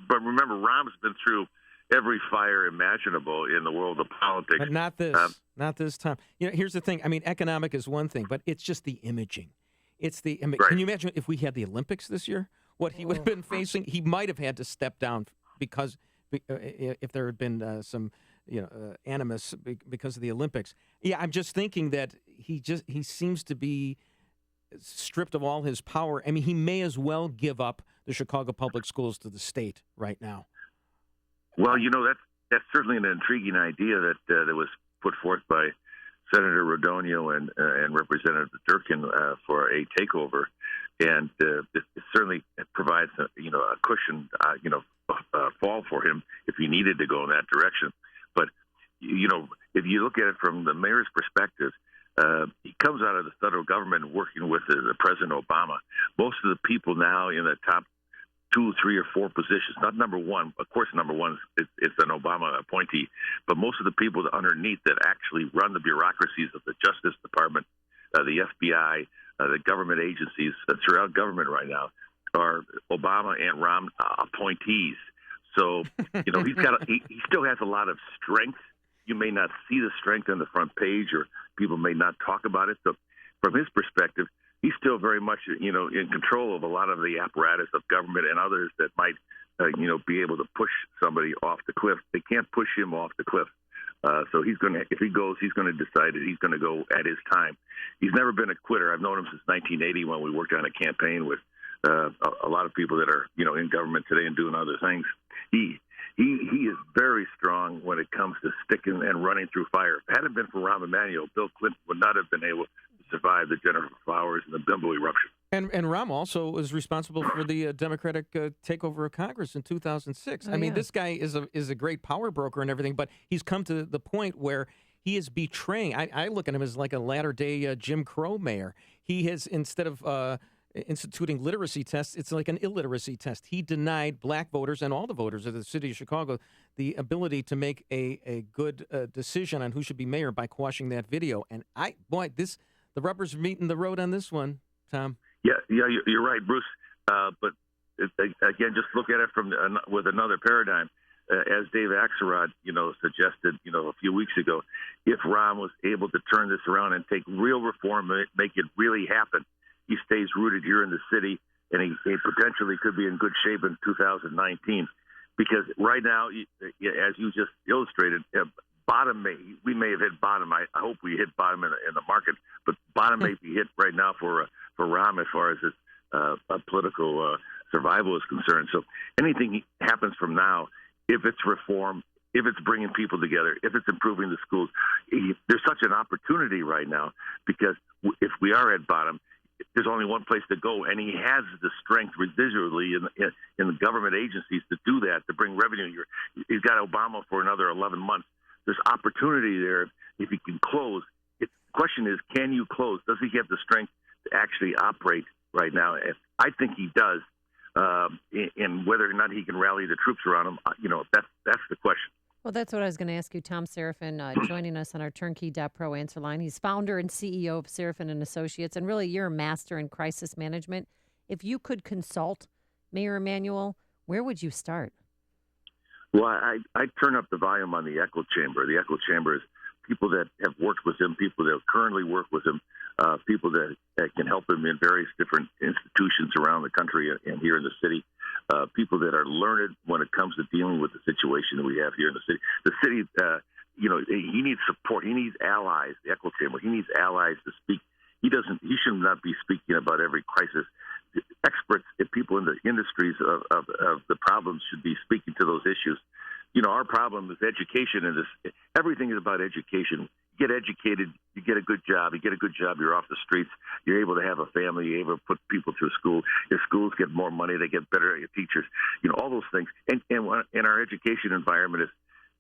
Speaker 27: But remember, Rahm's been through every fire imaginable in the world of politics.
Speaker 2: But not this. Not this time. Here's the thing. I mean, economic is one thing, but it's just the imaging. It's the. I mean,
Speaker 27: right.
Speaker 2: Can you imagine if we had the Olympics this year? What he would have been facing? He might have had to step down because if there had been some, animus because of the Olympics. Yeah, I'm just thinking that he seems to be stripped of all his power. I mean, he may as well give up the Chicago Public Schools to the state right now.
Speaker 27: Well, that's certainly an intriguing idea that was put forth by Senator Rodonio and Representative Durkin for a takeover, and it certainly provides a cushion, fall for him if he needed to go in that direction. But if you look at it from the mayor's perspective, he comes out of the federal government working with the President Obama. Most of the people now in the top 2, 3, or 4 positions, not number one. Of course, number one it's an Obama appointee, but most of the people underneath that actually run the bureaucracies of the Justice Department, the FBI, the government agencies throughout government right now are Obama and Rahm appointees. So he still has a lot of strength. You may not see the strength on the front page, or people may not talk about it. So from his perspective, he's still very much, in control of a lot of the apparatus of government and others that might, be able to push somebody off the cliff. They can't push him off the cliff. So if he goes, he's going to decide that he's going to go at his time. He's never been a quitter. I've known him since 1980 when we worked on a campaign with a lot of people that are, in government today and doing other things. He is very strong when it comes to sticking and running through fire. If it hadn't been for Rahm Emanuel, Bill Clinton would not have been able to survive the Jennifer Flowers and the Bimbo eruption.
Speaker 2: And Rahm also was responsible for the Democratic takeover of Congress in 2006. I mean, this guy is a great power broker and everything, but he's come to the point where he is betraying. I look at him as like a latter-day Jim Crow mayor. He has, instead of instituting literacy tests, it's like an illiteracy test. He denied black voters and all the voters of the city of Chicago the ability to make a good decision on who should be mayor by quashing that video. And the rubber's meeting the road on this one, Tom.
Speaker 27: Yeah, you're right, Bruce. But again, just look at it with another paradigm. As Dave Axelrod, suggested, a few weeks ago, if Rahm was able to turn this around and take real reform, make it really happen, he stays rooted here in the city, and he potentially could be in good shape in 2019. Because right now, as you just illustrated, we may have hit bottom. I hope we hit bottom in the market, but bottom may be hit right now for Rahm as far as his political survival is concerned. So anything happens from now, if it's reform, if it's bringing people together, if it's improving the schools, there's such an opportunity right now, because if we are at bottom, there's only one place to go, and he has the strength residually in the government agencies to do that, to bring revenue here. He's got Obama for another 11 months. There's opportunity there if he can close. The question is, can you close? Does he have the strength to actually operate right now? I think he does. And whether or not he can rally the troops around him, that's the question.
Speaker 1: Well, that's what I was going to ask you. Tom Seraphin joining us on our Turnkey.pro answer line. He's founder and CEO of Seraphin and Associates, and really you're a master in crisis management. If you could consult Mayor Emanuel, where would you start?
Speaker 27: Well, I turn up the volume on the echo chamber. The echo chamber is people that have worked with him, people that currently work with him, people that can help him in various different institutions around the country and here in the city, people that are learned when it comes to dealing with the situation that we have here in the city. The city, he needs support. He needs allies, the echo chamber. He needs allies to speak. He should not be speaking about every crisis. Experts, people in the industries of the problems should be speaking to those issues. Our problem is education, and everything is about education. You get educated, you get a good job. You get a good job, you're off the streets. You're able to have a family. You're able to put people through school. Your schools get more money. They get better teachers. All those things. And our education environment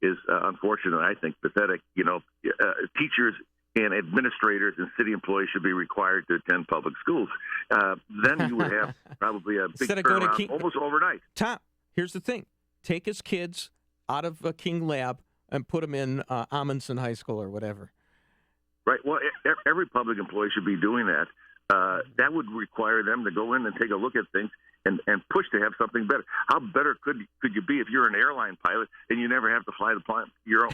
Speaker 27: is unfortunate. I think pathetic. Teachers and administrators and city employees should be required to attend public schools. Then you would have probably a big turnaround almost overnight.
Speaker 2: Tom, here's the thing. Take his kids out of King Lab and put them in Amundsen High School or whatever.
Speaker 27: Right. Well, every public employee should be doing that. That would require them to go in and take a look at things and push to have something better. How better could you be if you're an airline pilot and you never have to fly your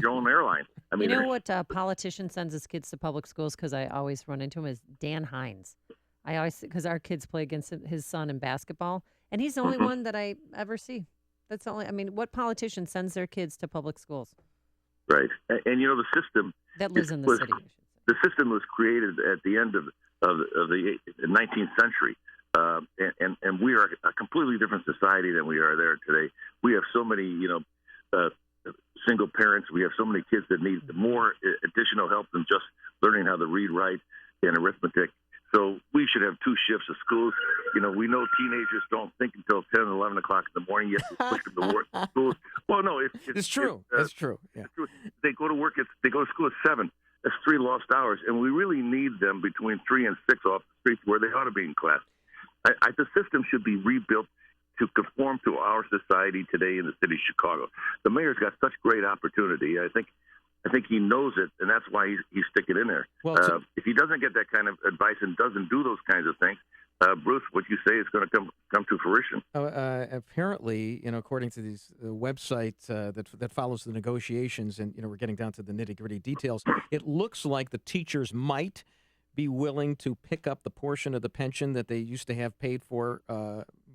Speaker 27: own airline? I mean,
Speaker 1: what politician sends his kids to public schools, because I always run into him, is Dan Hines. Because our kids play against his son in basketball, and he's the only one that I ever see. That's the only. What politician sends their kids to public schools?
Speaker 27: Right, and the system
Speaker 1: that lives in the city.
Speaker 27: The system was created at the end of the 19th century, and we are a completely different society than we are there today. We have so many, single parents. We have so many kids that need more additional help than just learning how to read, write, and arithmetic. So we should have 2 shifts of schools. We know teenagers don't think until 10 and 11 o'clock in the morning. You have to push them to work at schools. Well, no,
Speaker 2: it's true. It's true. Yeah.
Speaker 27: It's true. They go to school at 7. That's 3 lost hours, and we really need them between 3 and 6 off the streets where they ought to be in class. The system should be rebuilt to conform to our society today in the city of Chicago. The mayor's got such great opportunity. I think he knows it, and that's why he's sticking in there.
Speaker 2: Well,
Speaker 27: if he doesn't get that kind of advice and doesn't do those kinds of things, Bruce, what you say is going to come to fruition.
Speaker 2: Apparently, according to these website that follows the negotiations, and we're getting down to the nitty-gritty details, it looks like the teachers might be willing to pick up the portion of the pension that they used to have paid for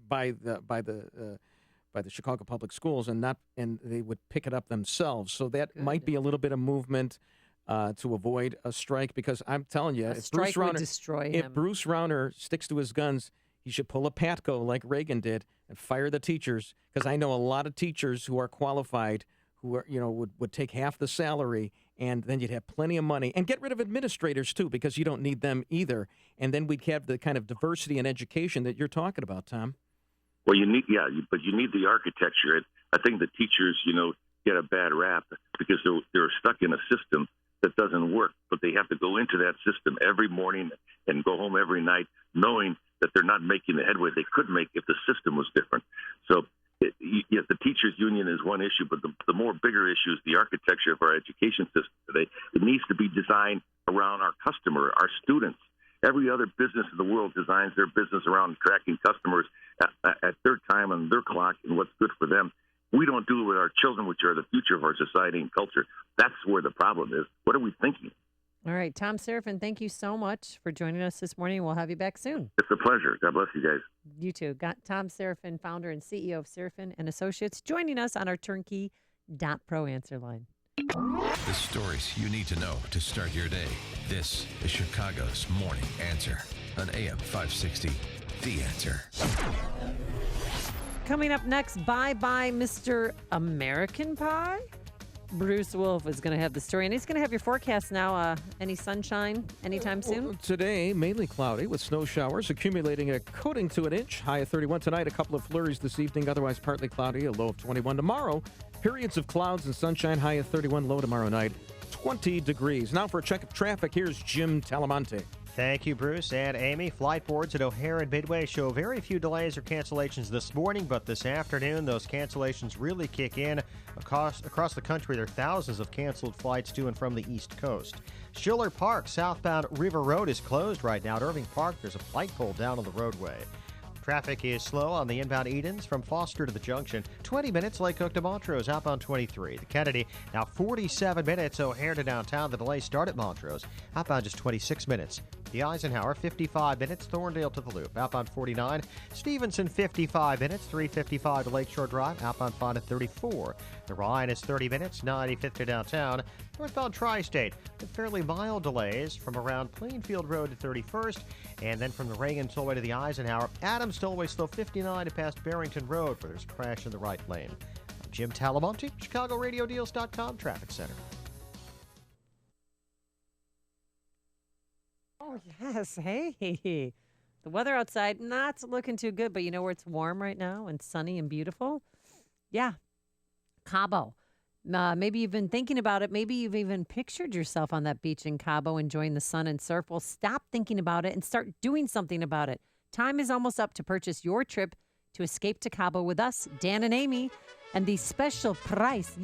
Speaker 2: by the Chicago Public Schools, and they would pick it up themselves. So that might be a little bit of movement to avoid a strike, because I'm telling you, if Bruce Rauner sticks to his guns, he should pull a Patco like Reagan did and fire the teachers, because I know a lot of teachers who are qualified who are, would take half the salary, and then you'd have plenty of money, and get rid of administrators too, because you don't need them either. And then we'd have the kind of diversity in education that you're talking about, Tom.
Speaker 27: Well, you need the architecture. I think the teachers, get a bad rap because they're stuck in a system that doesn't work, but they have to go into that system every morning and go home every night knowing that they're not making the headway they could make if the system was different. So the teachers union is one issue, but the more bigger issue is the architecture of our education system today. It needs to be designed around our customer, our students. Every other business in the world designs their business around tracking customers at their time on their clock and what's good for them. We don't do it with our children, which are the future of our society and culture. That's where the problem is. What are we thinking?
Speaker 1: All right, Tom Seraphin, thank you so much for joining us this morning. We'll have you back soon.
Speaker 27: It's a pleasure. God bless you guys.
Speaker 1: You too. Got Tom Seraphin, founder and CEO of Seraphin and Associates, joining us on our Turnkey.pro answer line.
Speaker 5: The stories you need to know to start your day. This is Chicago's Morning Answer on AM 560, The Answer.
Speaker 1: Coming up next, bye-bye, Mr. American Pie. Bruce Wolf is going to have the story, and he's going to have your forecast now. Any sunshine anytime soon?
Speaker 2: Today, mainly cloudy with snow showers accumulating a coating to an inch. High of 31 tonight, a couple of flurries this evening, otherwise partly cloudy, a low of 21 tomorrow. Periods of clouds and sunshine, high of 31, low tomorrow night, 20 degrees. Now for a check of traffic, here's Jim Talamonte.
Speaker 26: Thank you, Bruce and Amy. Flight boards at O'Hare and Midway show very few delays or cancellations this morning, but this afternoon, those cancellations really kick in. Across the country, there are thousands of canceled flights to and from the East Coast. Schiller Park, southbound River Road, is closed right now. At Irving Park, there's a light pole down on the roadway. Traffic is slow on the inbound Edens from Foster to the Junction. 20 minutes, Lake Cook to Montrose, outbound 23. The Kennedy, now 47 minutes, O'Hare to downtown. The delays start at Montrose, outbound just 26 minutes. The Eisenhower, 55 minutes, Thorndale to the Loop, outbound 49. Stevenson, 55 minutes, 355 to Lakeshore Drive, outbound 5 at 34. The Ryan is 30 minutes, 95th to downtown. Northbound Tri-State, with fairly mild delays from around Plainfield Road to 31st, and then from the Reagan Tollway to the Eisenhower. Adams Tollway slow 59 to past Barrington Road, where there's a crash in the right lane. I'm Jim Talamonte, ChicagoRadioDeals.com Traffic Center.
Speaker 1: Oh, yes. Hey. The weather outside, not looking too good, but you know where it's warm right now and sunny and beautiful? Yeah. Cabo. Maybe you've been thinking about it. Maybe you've even pictured yourself on that beach in Cabo enjoying the sun and surf. Well, stop thinking about it and start doing something about it. Time is almost up to purchase your trip to escape to Cabo with us, Dan and Amy, and the special price,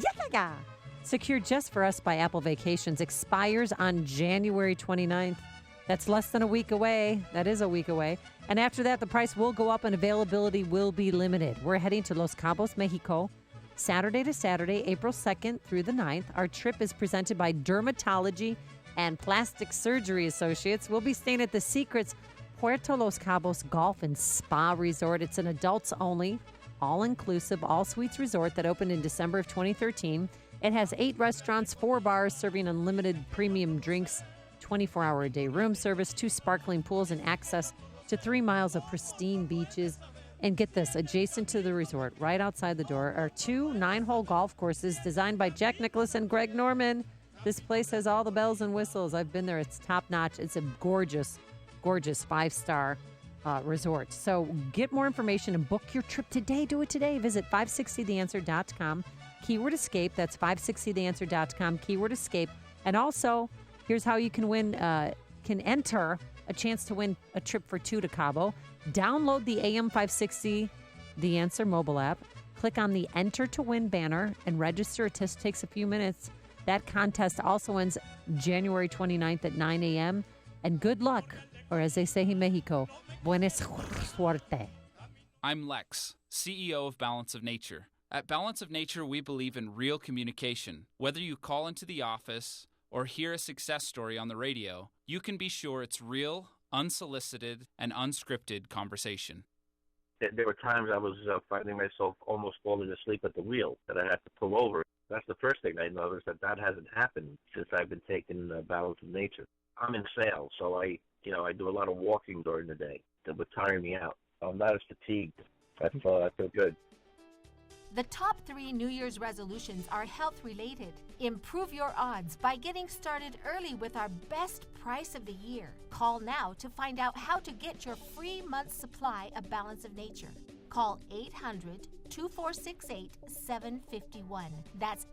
Speaker 1: secured just for us by Apple Vacations, expires on January 29th. That's less than a week away. That is a week away. And after that, the price will go up and availability will be limited. We're heading to Los Cabos, Mexico, Saturday to Saturday, April 2nd through the 9th. Our trip is presented by Dermatology and Plastic Surgery Associates. We'll be staying at the Secrets Puerto Los Cabos Golf and Spa Resort. It's an adults-only, all-inclusive, all-suites resort that opened in December of 2013. It has 8 restaurants, 4 bars serving unlimited premium drinks, 24-hour-a-day room service, 2 sparkling pools, and access to 3 miles of pristine beaches. And get this, adjacent to the resort, right outside the door, are 2 9-hole golf courses designed by Jack Nicklaus and Greg Norman. This place has all the bells and whistles. I've been there. It's top-notch. It's a gorgeous 5-star resort. So get more information and book your trip today. Do it today. Visit 560theanswer.com. Keyword escape. That's 560theanswer.com. Keyword escape. And also, here's how you can enter a chance to win a trip for 2 to Cabo. Download the AM 560 The Answer mobile app. Click on the Enter to Win banner and register. It just takes a few minutes. That contest also ends January 29th at 9 a.m. And good luck, or as they say in Mexico, buena suerte.
Speaker 3: I'm Lex, CEO of Balance of Nature. At Balance of Nature, we believe in real communication. Whether you call into the office or hear a success story on the radio, you can be sure it's real, unsolicited, and unscripted conversation.
Speaker 8: There were times I was finding myself almost falling asleep at the wheel, that I had to pull over. That's the first thing I noticed, that hasn't happened since I've been taking Balance of Nature. I'm in sales, so I do a lot of walking during the day that would tire me out. I'm not as fatigued. I feel good.
Speaker 9: The top 3 New Year's resolutions are health-related. Improve your odds by getting started early with our best price of the year. Call now to find out how to get your free month's supply of Balance of Nature. Call 800-2468-751. That's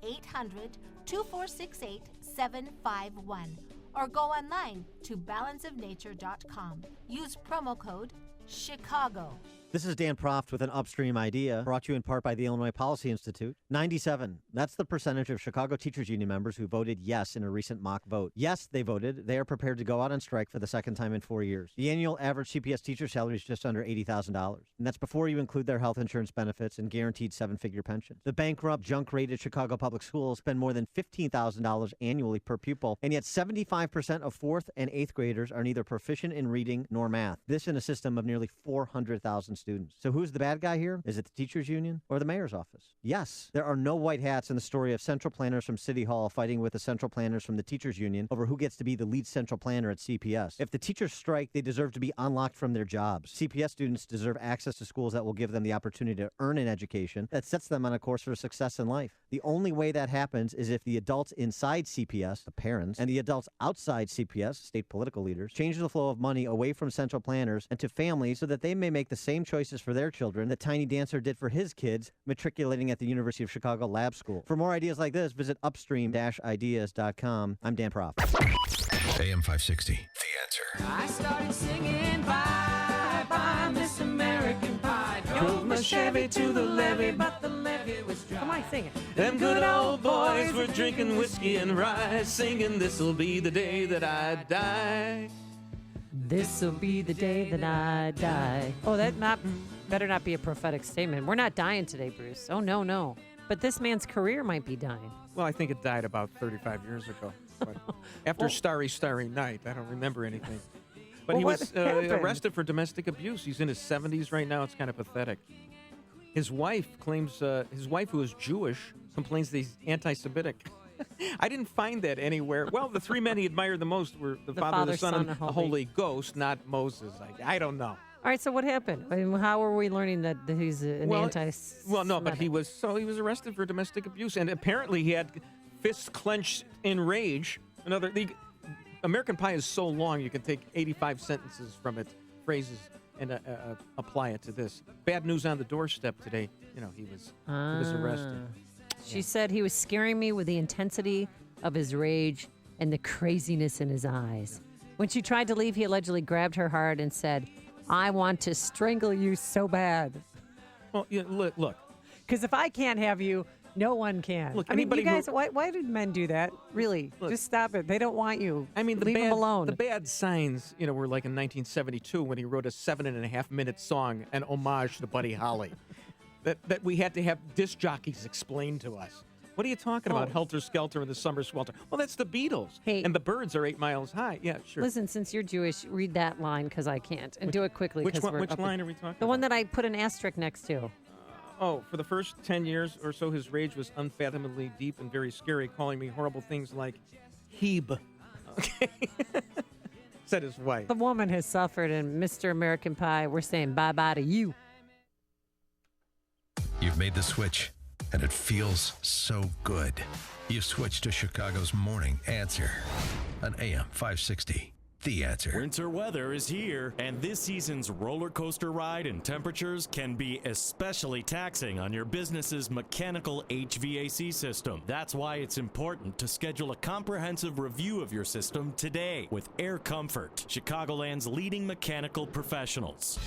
Speaker 9: 800-2468-751. Or go online to balanceofnature.com. Use promo code Chicago.
Speaker 18: This is Dan Proft with an Upstream idea, brought to you in part by the Illinois Policy Institute. 97. That's the percentage of Chicago Teachers Union members who voted yes in a recent mock vote. Yes, they voted. They are prepared to go out on strike for the second time in 4 years. The annual average CPS teacher salary is just under $80,000. And that's before you include their health insurance benefits and guaranteed 7-figure pensions. The bankrupt, junk-rated Chicago public schools spend more than $15,000 annually per pupil, and yet 75% of 4th and 8th graders are neither proficient in reading nor math. This in a system of nearly 400,000 students. So who's the bad guy here? Is it the teachers union or the mayor's office? Yes, there are no white hats in the story of central planners from City Hall fighting with the central planners from the teachers union over who gets to be the lead central planner at CPS. If the teachers strike, they deserve to be unlocked from their jobs. CPS students deserve access to schools that will give them the opportunity to earn an education that sets them on a course for success in life. The only way that happens is if the adults inside CPS, the parents, and the adults outside CPS, state political leaders, change the flow of money away from central planners and to families so that they may make the same choices for their children that Tiny Dancer did for his kids matriculating at the University of Chicago Lab School. For more ideas like this, visit upstream-ideas.com. I'm Dan Proft.
Speaker 5: AM 560, The Answer. Answer.
Speaker 6: I started singing bye, bye, Miss American Pie.
Speaker 2: Drove my Chevy to the levee,
Speaker 6: but the levee was dry.
Speaker 1: Come on, sing it.
Speaker 2: Them good old boys were drinking whiskey and rye, singing this'll be the day that I die.
Speaker 1: This'll be the day that I die. Oh, better not be a prophetic statement. We're not dying today, Bruce. Oh, no. But this man's career might be dying.
Speaker 2: Well, I think it died about 35 years ago. But after Starry Night, I don't remember anything. But he was arrested for domestic abuse. He's in his 70s right now. It's kind of pathetic. His wife claims, his wife, who is Jewish, complains that he's anti-Semitic. I didn't find that anywhere. Well, the three men he admired the most were the Father, the Son, and the Holy Ghost, not Moses. I don't know.
Speaker 1: All right, so what happened? I mean, how are we learning that he's an anti-Semitic?
Speaker 2: Well, no, but he was arrested for domestic abuse, and apparently he had fists clenched in rage. American Pie is so long, you can take 85 sentences from it, phrases, and apply it to this. Bad news on the doorstep today. He was arrested.
Speaker 1: She said he was scaring me with the intensity of his rage and the craziness in his eyes. When she tried to leave, he allegedly grabbed her hard and said, "I want to strangle you so bad."
Speaker 2: Well, look.
Speaker 1: Because if I can't have you, no one can.
Speaker 2: Look,
Speaker 1: I mean, you guys, why do men do that? Really? Just stop it. They don't want you.
Speaker 2: I mean,
Speaker 1: leave them alone.
Speaker 2: The bad signs, were like in 1972 when he wrote a 7.5-minute song, an homage to Buddy Holly. That we had to have disc jockeys explain to us. What are you talking about? Helter Skelter and the Summer Swelter. Well, that's the Beatles.
Speaker 1: Hey,
Speaker 2: and the Birds are 8 miles high. Yeah, sure.
Speaker 1: Listen, since you're Jewish, read that line because I can't. And do it quickly.
Speaker 2: Which line are we talking about?
Speaker 1: The one that I put an asterisk next to.
Speaker 2: For the first 10 years or so, his rage was unfathomably deep and very scary, calling me horrible things like Hebe. Okay. Said his wife.
Speaker 1: The woman has suffered, and Mr. American Pie, we're saying bye-bye to you.
Speaker 5: You've made the switch, and it feels so good. You've switched to Chicago's Morning Answer on AM 560. The Answer.
Speaker 20: Winter weather is here, and this season's roller coaster ride and temperatures can be especially taxing on your business's mechanical HVAC system. That's why it's important to schedule a comprehensive review of your system today with Air Comfort, Chicagoland's leading mechanical professionals.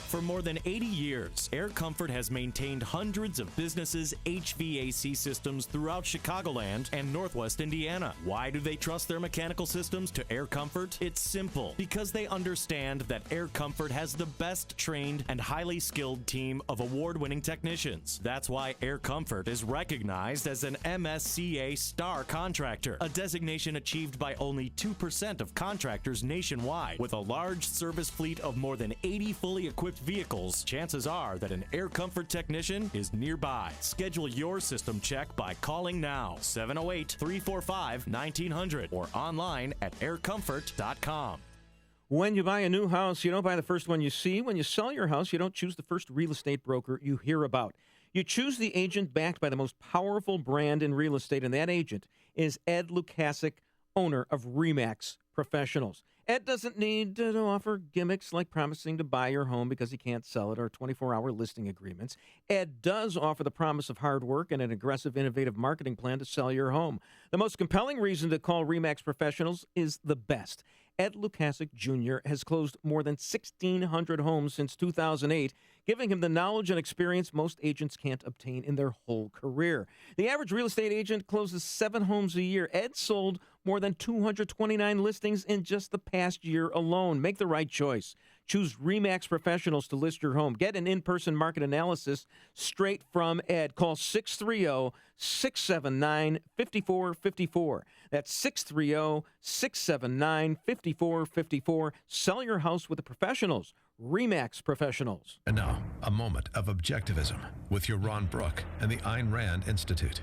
Speaker 20: For more than 80 years, Air Comfort has maintained hundreds of businesses' HVAC systems throughout Chicagoland and Northwest Indiana. Why do they trust their mechanical systems to Air Comfort? It's simple. Because they understand that Air Comfort has the best trained and highly skilled team of award-winning technicians. That's why Air Comfort is recognized as an MSCA Star Contractor, a designation achieved by only 2% of contractors nationwide. With a large service fleet of more than 80 fully equipped vehicles, chances are that an Air Comfort technician is nearby. Schedule your system check by calling now, 708-345-1900, or online at aircomfort.com.
Speaker 2: When you buy a new house, you don't buy the first one you see. When you sell your house, you don't choose the first real estate broker you hear about. You choose the agent backed by the most powerful brand in real estate, and that agent is Ed Lukasik, owner of RE/MAX Professionals. Ed doesn't need to offer gimmicks like promising to buy your home because he can't sell it or 24-hour listing agreements. Ed does offer the promise of hard work and an aggressive, innovative marketing plan to sell your home. The most compelling reason to call RE/MAX Professionals is the best. Ed Lukasik Jr. has closed more than 1,600 homes since 2008, giving him the knowledge and experience most agents can't obtain in their whole career. The average real estate agent closes 7 homes a year. Ed sold more than 229 listings in just the past year alone. Make the right choice. Choose RE/MAX Professionals to list your home. Get an in-person market analysis straight from Ed. Call 630-679-5454. That's 630-679-5454. Sell your house with the professionals. RE/MAX Professionals.
Speaker 5: And now, a moment of objectivism with your Ron Brook and the Ayn Rand Institute.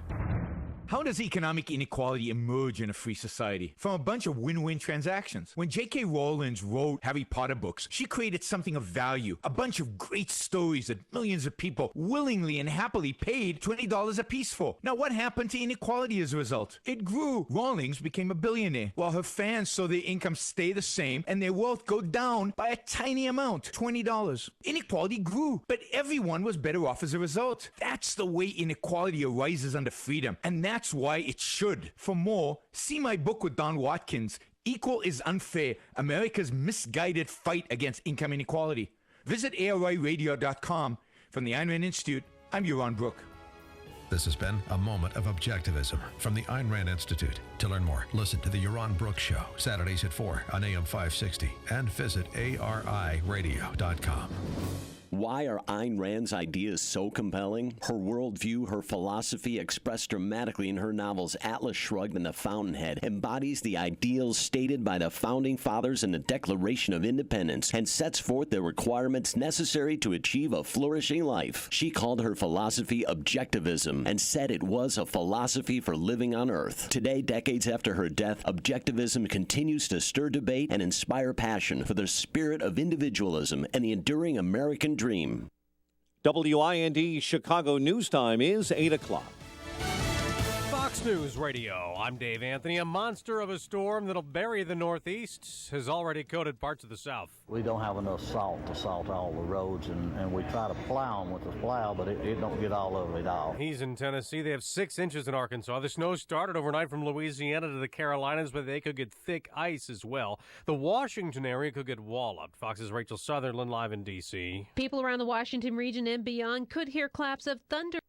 Speaker 10: How does economic inequality emerge in a free society? From a bunch of win-win transactions. When J.K. Rowling wrote Harry Potter books, she created something of value. A bunch of great stories that millions of people willingly and happily paid $20 a piece for. Now, what happened to inequality as a result? It grew. Rawlings became a billionaire, while her fans saw their income stay the same and their wealth go down by a tiny amount, $20. Inequality grew, but everyone was better off as a result. That's the way inequality arises under freedom, and that's why it should. For more, see my book with Don Watkins, Equal is unfair, America's misguided fight against income inequality. Visit AOIradio.com. From the Ayn Rand Institute, I'm Yaron Brook.
Speaker 5: This has been a moment of objectivism from the Ayn Rand Institute. To learn more, listen to the Yaron Brooks Show, Saturdays at 4 on AM 560, and visit ARIradio.com.
Speaker 4: Why are Ayn Rand's ideas so compelling? Her worldview, her philosophy, expressed dramatically in her novels Atlas Shrugged and The Fountainhead, embodies the ideals stated by the Founding Fathers in the Declaration of Independence and sets forth the requirements necessary to achieve a flourishing life. She called her philosophy objectivism and said it was a philosophy for living on Earth. Today, decades after her death, objectivism continues to stir debate and inspire passion for the spirit of individualism and the enduring American dream.
Speaker 7: WIND Chicago News Time is 8 o'clock.
Speaker 12: Fox News Radio, I'm Dave Anthony. A monster of a storm that'll bury the Northeast has already coated parts of the South.
Speaker 13: We don't have enough salt to salt all the roads, and we try to plow them with the plow, but it don't get all of it off.
Speaker 12: He's in Tennessee. They have 6 inches in Arkansas. The snow started overnight from Louisiana to the Carolinas, but they could get thick ice as well. The Washington area could get walloped. Fox's Rachel Sutherland live in D.C.
Speaker 14: People around the Washington region and beyond could hear claps of thunder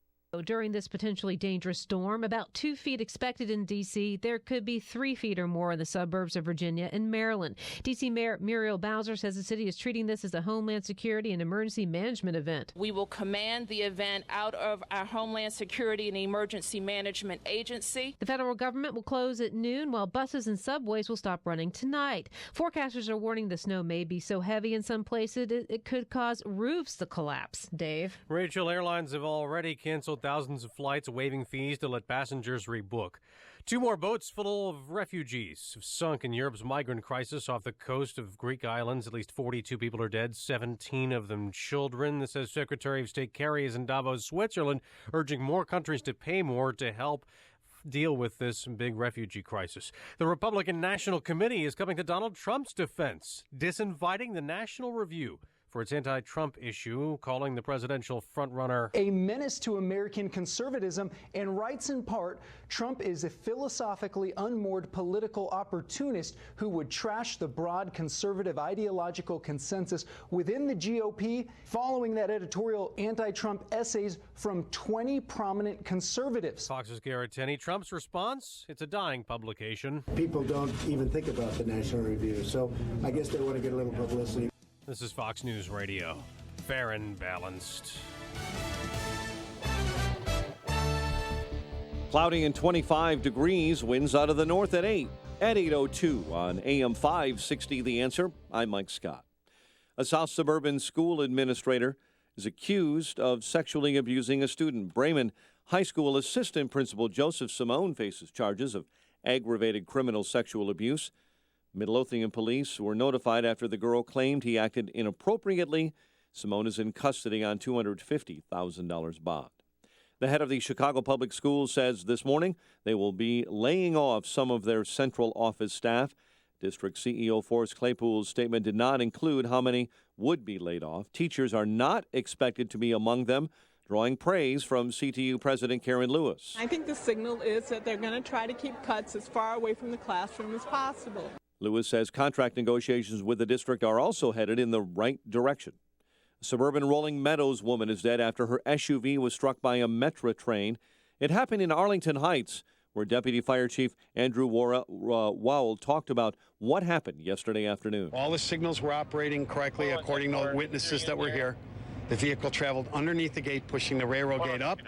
Speaker 14: during this potentially dangerous storm. About 2 feet expected in D.C. There could be 3 feet or more in the suburbs of Virginia and Maryland. D.C. Mayor Muriel Bowser says the city is treating this as a Homeland Security and Emergency Management event.
Speaker 15: We will command the event out of our Homeland Security and Emergency Management Agency.
Speaker 14: The federal government will close at noon while buses and subways will stop running tonight. Forecasters are warning the snow may be so heavy in some places it could cause roofs to collapse. Dave?
Speaker 12: Rachel, airlines have already canceled thousands of flights, waiving fees to let passengers rebook. 2 more boats full of refugees have sunk in Europe's migrant crisis off the coast of Greek islands. At least 42 people are dead, 17 of them children. This says Secretary of State Kerry is in Davos, Switzerland, urging more countries to pay more to help deal with this big refugee crisis. The Republican National Committee is coming to Donald Trump's defense, disinviting the National Review for its anti-Trump issue, calling the presidential frontrunner
Speaker 16: a menace to American conservatism, and writes in part, Trump is a philosophically unmoored political opportunist who would trash the broad conservative ideological consensus within the GOP. Following that editorial, anti-Trump essays from 20 prominent conservatives.
Speaker 12: Fox's Garrett Tenney. Trump's response? It's a dying publication.
Speaker 25: People don't even think about the National Review, so I guess they want to get a little publicity.
Speaker 12: This is Fox News Radio. Fair and balanced.
Speaker 7: Cloudy and 25 degrees, winds out of the north at 8. At 8:02 on AM 560, The Answer. I'm Mike Scott. A South Suburban school administrator is accused of sexually abusing a student. Bremen High School Assistant Principal Joseph Simone faces charges of aggravated criminal sexual abuse. Midlothian police were notified after the girl claimed he acted inappropriately. Simone is in custody on $250,000 bond. The head of the Chicago Public Schools says this morning they will be laying off some of their central office staff. District CEO Forrest Claypool's statement did not include how many would be laid off. Teachers are not expected to be among them, drawing praise from CTU President Karen Lewis.
Speaker 28: I think the signal is that they're going to try to keep cuts as far away from the classroom as possible.
Speaker 7: Lewis says contract negotiations with the district are also headed in the right direction. A suburban Rolling Meadows woman is dead after her SUV was struck by a Metra train. It happened in Arlington Heights, where Deputy Fire Chief Andrew Wowell talked about what happened yesterday afternoon.
Speaker 29: All the signals were operating correctly according to witnesses that were here. The vehicle traveled underneath the gate, pushing the railroad gate up,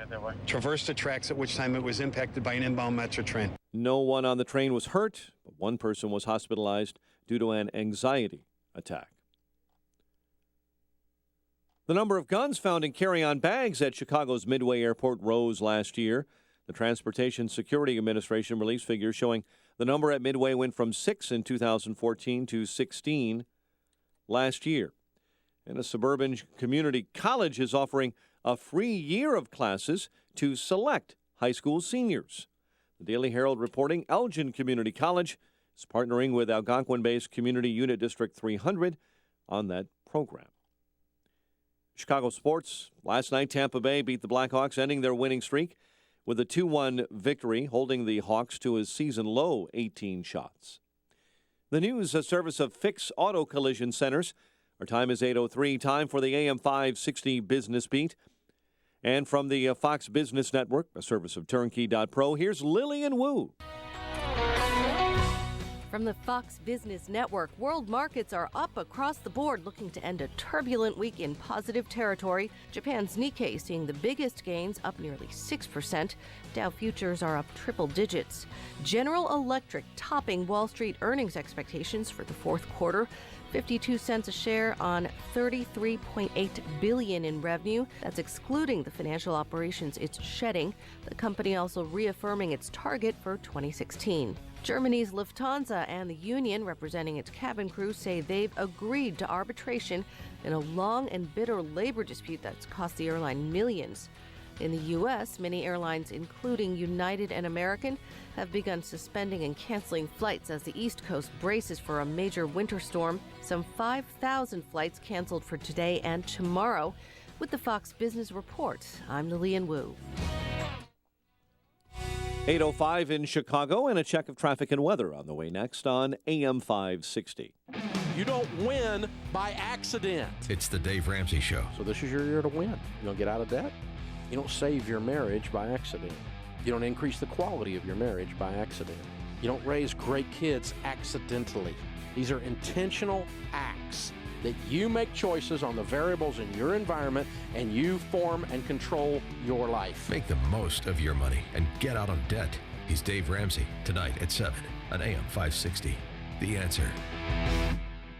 Speaker 29: traversed the tracks, at which time it was impacted by an inbound Metra train.
Speaker 7: No one on the train was hurt, but one person was hospitalized due to an anxiety attack. The number of guns found in carry-on bags at Chicago's Midway Airport rose last year. The Transportation Security Administration released figures showing the number at Midway went from 6 in 2014 to 16 last year. And a suburban community college is offering a free year of classes to select high school seniors. The Daily Herald reporting Elgin Community College is partnering with Algonquin-based Community Unit District 300 on that program. Chicago sports. Last night, Tampa Bay beat the Blackhawks, ending their winning streak with a 2-1 victory, holding the Hawks to a season-low 18 shots. The news, a service of Fix Auto Collision Centers. Our time is 8:03. Time for the AM 560 Business Beat. And from the Fox Business Network, a service of Turnkey.pro, here's Lillian Wu.
Speaker 11: From the Fox Business Network, world markets are up across the board, looking to end a turbulent week in positive territory. Japan's Nikkei seeing the biggest gains, up nearly 6%. Dow futures are up triple digits. General Electric topping Wall Street earnings expectations for the fourth quarter. 52 cents a share on $33.8 billion in revenue. That's excluding the financial operations it's shedding. The company also reaffirming its target for 2016. Germany's Lufthansa and the union representing its cabin crew say they've agreed to arbitration in a long and bitter labor dispute that's cost the airline millions. In the U.S., many airlines, including United and American, have begun suspending and canceling flights as the East Coast braces for a major winter storm. Some 5,000 flights canceled for today and tomorrow. With the Fox Business Report, I'm Lillian Wu.
Speaker 7: 8:05 in Chicago, and a check of traffic and weather on the way next on AM 560.
Speaker 17: You don't win by accident.
Speaker 5: It's the Dave Ramsey Show.
Speaker 17: So this is your year to win. You don't get out of debt. You don't save your marriage by accident. You don't increase the quality of your marriage by accident. You don't raise great kids accidentally. These are intentional acts that you make choices on the variables in your environment, and you form and control your life.
Speaker 5: Make the most of your money and get out of debt. He's Dave Ramsey, tonight at 7 on AM 560. The Answer.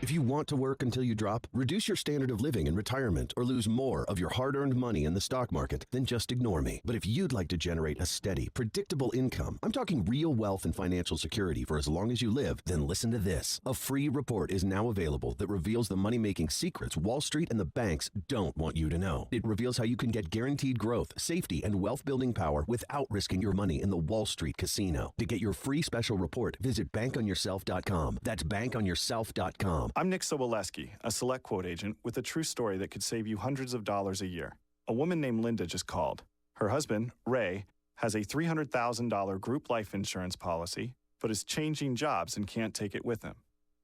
Speaker 19: If you want to work until you drop, reduce your standard of living in retirement, or lose more of your hard-earned money in the stock market, then just ignore me. But if you'd like to generate a steady, predictable income, I'm talking real wealth and financial security for as long as you live, then listen to this. A free report is now available that reveals the money-making secrets Wall Street and the banks don't want you to know. It reveals how you can get guaranteed growth, safety, and wealth-building power without risking your money in the Wall Street casino. To get your free special report, visit bankonyourself.com. That's bankonyourself.com.
Speaker 21: I'm Nick Soboleski, a Select Quote agent with a true story that could save you hundreds of dollars a year. A woman named Linda just called. Her husband, Ray, has a $300,000 group life insurance policy, but is changing jobs and can't take it with him.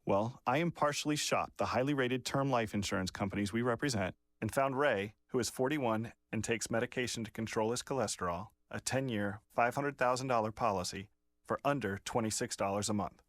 Speaker 21: Well, I impartially shopped the highly rated term life insurance companies we represent and found Ray, who is 41 and takes medication to control his cholesterol, a 10-year, $500,000 policy for under $26 a month.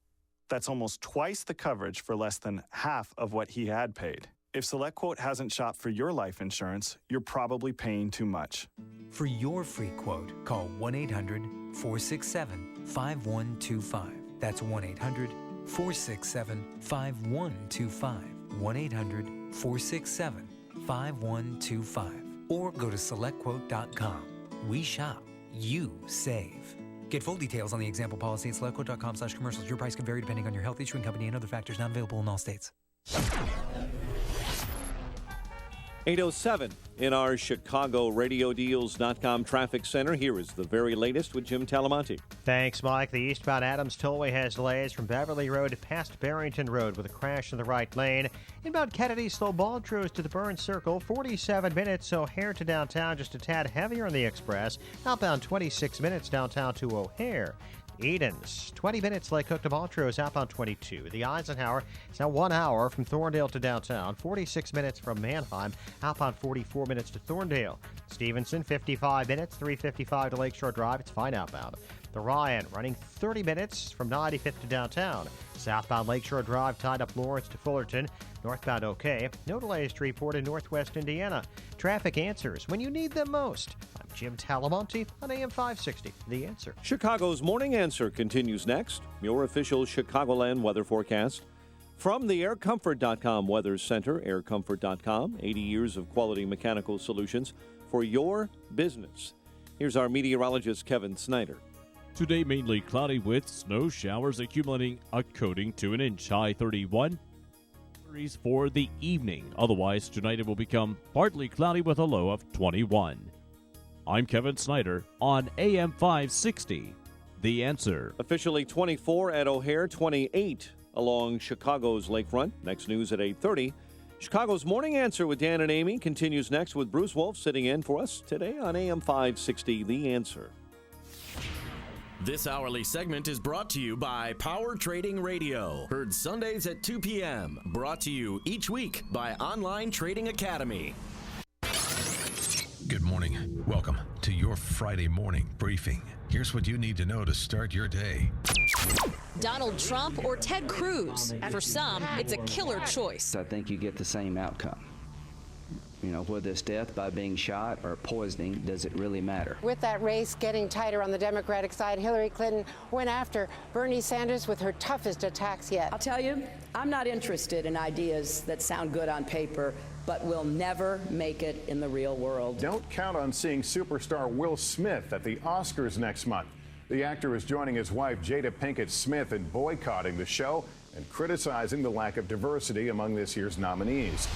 Speaker 21: That's almost twice the coverage for less than half of what he had paid. If SelectQuote hasn't shopped for your life insurance, you're probably paying too much.
Speaker 22: For your free quote, call 1-800-467-5125. That's 1-800-467-5125. 1-800-467-5125. Or go to SelectQuote.com. We shop, you save. Get full details on the example policy at SelectQuote.com/commercials. Your price can vary depending on your health, issuing company, and other factors not available in all states.
Speaker 7: 8:07 in our Chicago RadioDeals.com traffic center. Here is the very latest with Jim Talamonte.
Speaker 23: Thanks, Mike. The eastbound Adams Tollway has delays from Beverly Road past Barrington Road with a crash in the right lane. Inbound Kennedy slow Baltros to the Burns Circle, 47 minutes. O'Hare to downtown, just a tad heavier on the express. Outbound 26 minutes downtown to O'Hare. Edens, 20 minutes Lake Hook to Baltros, outbound 22. The Eisenhower is now 1 hour from Thorndale to downtown, 46 minutes from Manheim, outbound 44 minutes to Thorndale. Stevenson, 55 minutes, 355 to Lakeshore Drive, it's fine outbound. The Ryan running 30 minutes from 95th to downtown. Southbound Lakeshore Drive tied up Lawrence to Fullerton. Northbound okay. No delays to report in Northwest Indiana. Traffic answers when you need them most. I'm Jim Talamonte on AM 560. The Answer.
Speaker 7: Chicago's Morning Answer continues next. Your official Chicagoland weather forecast. From the AirComfort.com Weather Center, AirComfort.com, 80 years of quality mechanical solutions for your business. Here's our meteorologist, Kevin Snyder.
Speaker 24: Today, mainly cloudy with snow showers accumulating a coating to an inch, high 31. For the evening. Otherwise, tonight it will become partly cloudy with a low of 21. I'm Kevin Snyder on AM 560. The Answer.
Speaker 7: Officially 24 at O'Hare, 28 along Chicago's lakefront. Next news at 8:30. Chicago's Morning Answer with Dan and Amy continues next with Bruce Wolf sitting in for us today on AM 560. The Answer.
Speaker 1: This hourly segment is brought to you by Power Trading Radio. Heard Sundays at 2 p.m. Brought to you each week by Online Trading Academy.
Speaker 5: Good morning. Welcome to your Friday morning briefing. Here's what you need to know to start your day.
Speaker 3: Donald Trump or Ted Cruz? For some, it's a killer choice.
Speaker 6: I think you get the same outcome. You know, whether it's death by being shot or poisoning, does it really matter?
Speaker 8: With that race getting tighter on the Democratic side, Hillary Clinton went after Bernie Sanders with her toughest attacks yet.
Speaker 9: I'll tell you, I'm not interested in ideas that sound good on paper, but will never make it in the real world.
Speaker 18: Don't count on seeing superstar Will Smith at the Oscars next month. The actor is joining his wife, Jada Pinkett Smith, in boycotting the show and criticizing the lack of diversity among this year's nominees.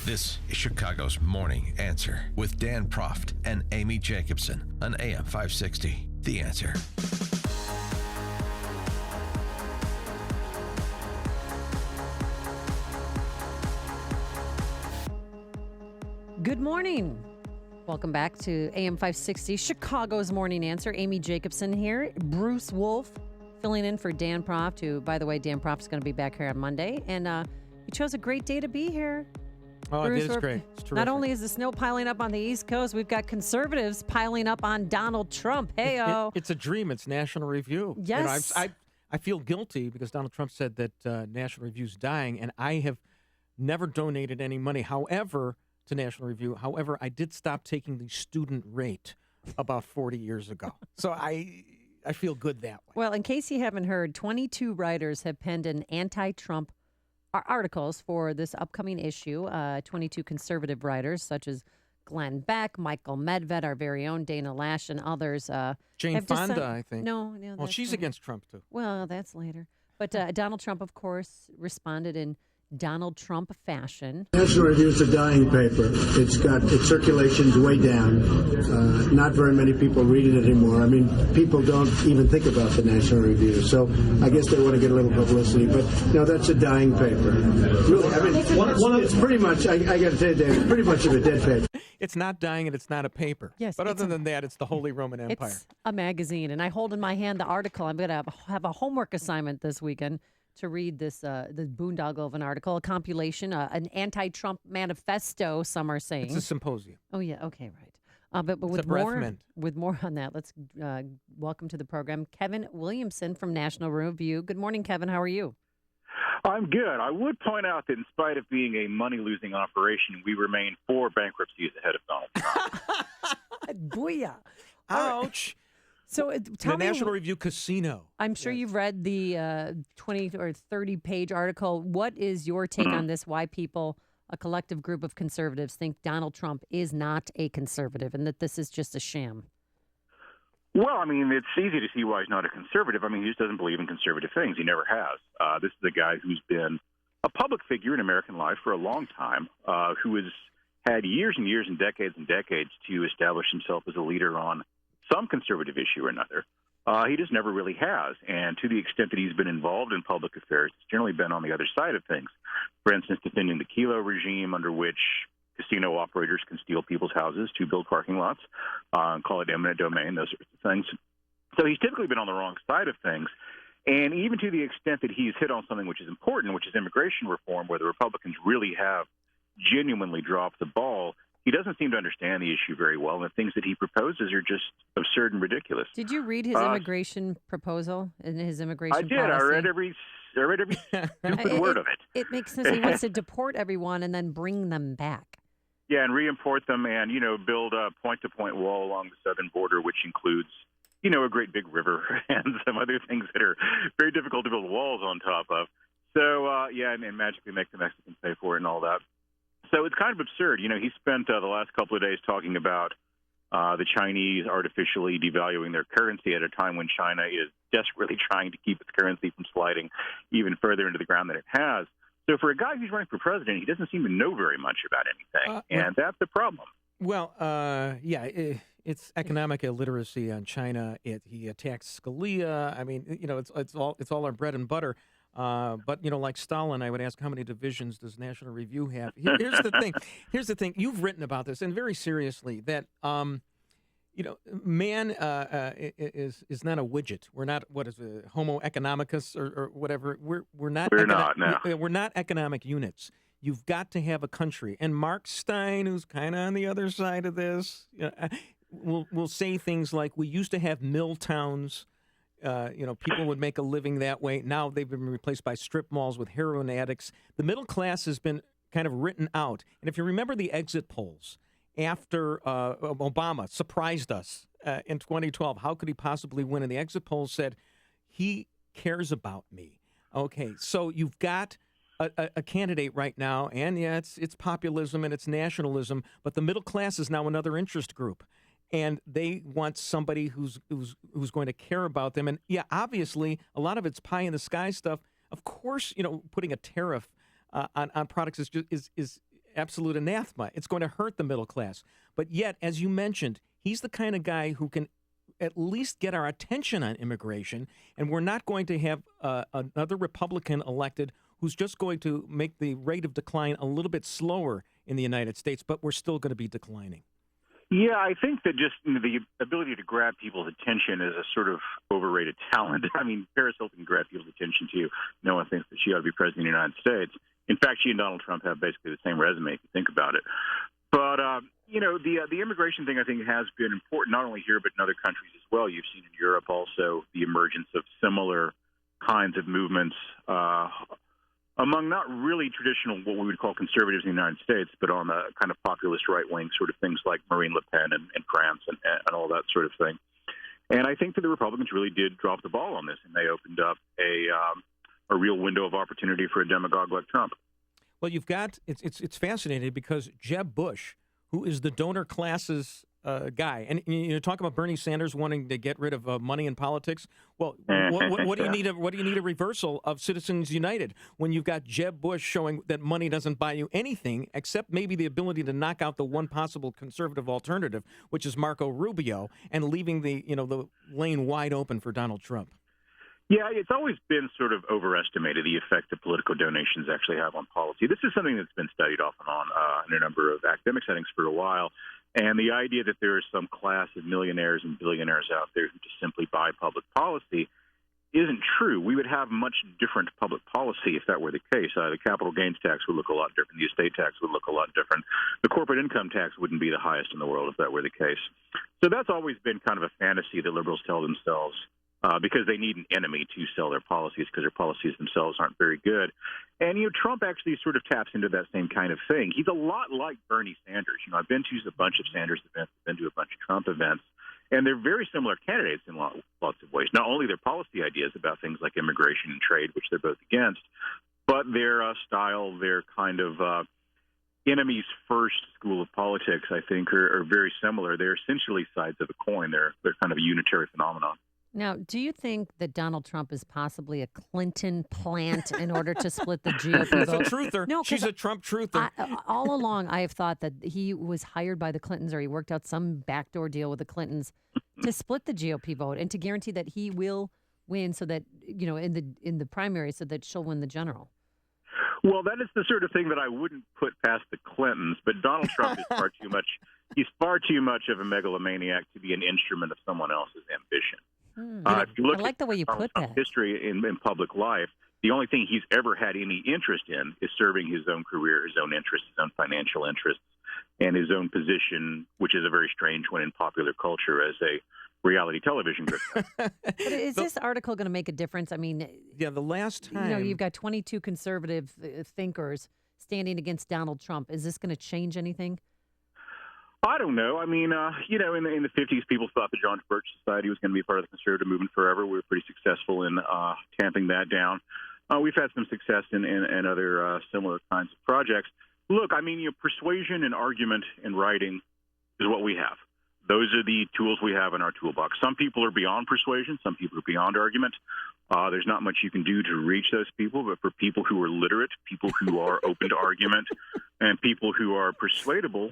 Speaker 5: This is Chicago's Morning Answer with Dan Proft and Amy Jacobson on AM 560. The Answer.
Speaker 20: Good morning. Welcome back to AM 560, Chicago's Morning Answer. Amy Jacobson here. Bruce Wolf filling in for Dan Proft, who, by the way, Dan Proft is going to be back here on Monday. And he chose a great day to be here.
Speaker 2: Oh,
Speaker 20: Bruce,
Speaker 2: it is great. It's terrific.
Speaker 20: Not only is the snow piling up on the East Coast, we've got conservatives piling up on Donald Trump. Hey-o.
Speaker 2: It's a dream. It's National Review.
Speaker 20: Yes.
Speaker 2: You know, I feel guilty because Donald Trump said that National Review's dying, and I have never donated any money, however, to National Review. However, I did stop taking the student rate about 40 years ago. So I feel good that way.
Speaker 20: Well, in case you haven't heard, 22 writers have penned an anti-Trump articles for this upcoming issue. 22 conservative writers, such as Glenn Beck, Michael Medved, our very own Dana Lash, and others.
Speaker 2: Jane Fonda, I think.
Speaker 20: No.
Speaker 2: Well, she's against Trump, too.
Speaker 20: Well, that's later. But Donald Trump, of course, responded in Donald Trump fashion.
Speaker 25: National Review is a dying paper. Its circulation's way down. Not very many people read it anymore. I mean, people don't even think about the National Review. So I guess they want to get a little publicity. But no, that's a dying paper. Really, I mean, it's pretty much. I got to tell you, Dave, it's pretty much of a dead paper.
Speaker 2: It's not dying and it's not a paper.
Speaker 20: Yes,
Speaker 2: but other than that, it's the Holy Roman Empire.
Speaker 20: It's a magazine, and I hold in my hand the article. I'm going to have a homework assignment this weekend to read this the boondoggle of an article, a compilation, an anti-Trump manifesto, some are saying.
Speaker 2: It's a symposium.
Speaker 20: Oh, yeah. Okay, right. But with more on that, let's welcome to the program Kevin Williamson from National Review. Good morning, Kevin. How are you?
Speaker 26: I'm good. I would point out that in spite of being a money-losing operation, we remain 4 bankruptcies ahead of Donald Trump.
Speaker 20: Booyah.
Speaker 2: Ouch.
Speaker 20: So tell
Speaker 2: the
Speaker 20: me,
Speaker 2: National Review Casino.
Speaker 20: I'm sure you've read the 20 or 30-page article. What is your take on this? Why people, a collective group of conservatives, think Donald Trump is not a conservative and that this is just a sham?
Speaker 26: Well, I mean, it's easy to see why he's not a conservative. I mean, he just doesn't believe in conservative things. He never has. This is a guy who's been a public figure in American life for a long time, who has had years and years and decades to establish himself as a leader on some conservative issue or another. He just never really has. And to the extent that he's been involved in public affairs, it's generally been on the other side of things. For instance, defending the Kelo regime, under which casino operators can steal people's houses to build parking lots, and call it eminent domain, those sorts of things. So he's typically been on the wrong side of things. And even to the extent that he's hit on something which is important, which is immigration reform, where the Republicans really have genuinely dropped the ball, he doesn't seem to understand the issue very well, and the things that he proposes are just absurd and ridiculous.
Speaker 20: Did you read his immigration proposal and his immigration
Speaker 26: I did.
Speaker 20: policy?
Speaker 26: I read every stupid word of it.
Speaker 20: It makes sense. He wants to deport everyone and then bring them back.
Speaker 26: Yeah, and re-import them and, build a point-to-point wall along the southern border, which includes, a great big river and some other things that are very difficult to build walls on top of. So, and magically make the Mexicans pay for it and all that. So it's kind of absurd. He spent the last couple of days talking about the Chinese artificially devaluing their currency at a time when China is desperately trying to keep its currency from sliding even further into the ground than it has. So for a guy who's running for president, he doesn't seem to know very much about anything, and that's the problem.
Speaker 2: Well, it's economic illiteracy on China. He attacks Scalia. I mean, it's all our bread and butter. But like Stalin, I would ask, how many divisions does National Review have? Here's the thing. You've written about this, and very seriously, that man is not a widget. We're not Homo economicus or whatever. We're not. We're not economic units. You've got to have a country. And Mark Stein, who's kind of on the other side of this, will say things like, "We used to have mill towns. People would make a living that way. Now they've been replaced by strip malls with heroin addicts. The middle class has been kind of written out. And if you remember the exit polls after Obama surprised us in 2012, how could he possibly win? And the exit polls said, he cares about me. Okay, so you've got a candidate right now, and it's populism and it's nationalism, but the middle class is now another interest group. And they want somebody who's going to care about them. And obviously, a lot of it's pie in the sky stuff. Of course, putting a tariff on products is absolute anathema. It's going to hurt the middle class. But yet, as you mentioned, he's the kind of guy who can at least get our attention on immigration. And we're not going to have another Republican elected who's just going to make the rate of decline a little bit slower in the United States, but we're still going to be declining.
Speaker 26: Yeah, I think that just the ability to grab people's attention is a sort of overrated talent. I mean, Paris Hilton grabbed people's attention too. No one thinks that she ought to be president of the United States. In fact, she and Donald Trump have basically the same resume if you think about it. But, the immigration thing I think has been important not only here but in other countries as well. You've seen in Europe also the emergence of similar kinds of movements among not really traditional, what we would call conservatives in the United States, but on the kind of populist right-wing sort of things like Marine Le Pen and France and all that sort of thing. And I think that the Republicans really did drop the ball on this, and they opened up a real window of opportunity for a demagogue like Trump.
Speaker 2: Well, you've got it's fascinating because Jeb Bush, who is the donor class's guy, and you talk about Bernie Sanders wanting to get rid of money in politics. Well, what do you need? What do you need a reversal of Citizens United when you've got Jeb Bush showing that money doesn't buy you anything except maybe the ability to knock out the one possible conservative alternative, which is Marco Rubio, and leaving the lane wide open for Donald Trump.
Speaker 26: Yeah, it's always been sort of overestimated, the effect that political donations actually have on policy. This is something that's been studied off and on in a number of academic settings for a while. And the idea that there is some class of millionaires and billionaires out there who just simply buy public policy isn't true. We would have much different public policy if that were the case. The capital gains tax would look a lot different. The estate tax would look a lot different. The corporate income tax wouldn't be the highest in the world if that were the case. So that's always been kind of a fantasy that liberals tell themselves because they need an enemy to sell their policies because their policies themselves aren't very good. And, Trump actually sort of taps into that same kind of thing. He's a lot like Bernie Sanders. I've been to a bunch of Sanders events, I've been to a bunch of Trump events, and they're very similar candidates in lots of ways. Not only their policy ideas about things like immigration and trade, which they're both against, but their style, their kind of enemies first school of politics, I think, are very similar. They're essentially sides of a coin. They're kind of a unitary phenomenon.
Speaker 20: Now, do you think that Donald Trump is possibly a Clinton plant in order to split the GOP vote?
Speaker 2: She's a truther. No, she's a Trump truther.
Speaker 20: All along, I have thought that he was hired by the Clintons or he worked out some backdoor deal with the Clintons to split the GOP vote and to guarantee that he will win so that, in the primary so that she'll win the general.
Speaker 26: Well, that is the sort of thing that I wouldn't put past the Clintons, but Donald Trump is far too much. He's far too much of a megalomaniac to be an instrument of someone else's ambition. If you look
Speaker 20: I like the way you put that.
Speaker 26: History in public life, the only thing he's ever had any interest in is serving his own career, his own interests, his own financial interests, and his own position, which is a very strange one in popular culture as a reality television group.
Speaker 20: But is this article going to make a difference? I mean,
Speaker 2: the last time
Speaker 20: you've got 22 conservative thinkers standing against Donald Trump. Is this going to change anything?
Speaker 26: I don't know. I mean, in the 50s, people thought the John Birch Society was going to be part of the conservative movement forever. We were pretty successful in tamping that down. We've had some success in other similar kinds of projects. Look, I mean, persuasion and argument and writing is what we have. Those are the tools we have in our toolbox. Some people are beyond persuasion. Some people are beyond argument. There's not much you can do to reach those people, but for people who are literate, people who are open to argument, and people who are persuadable,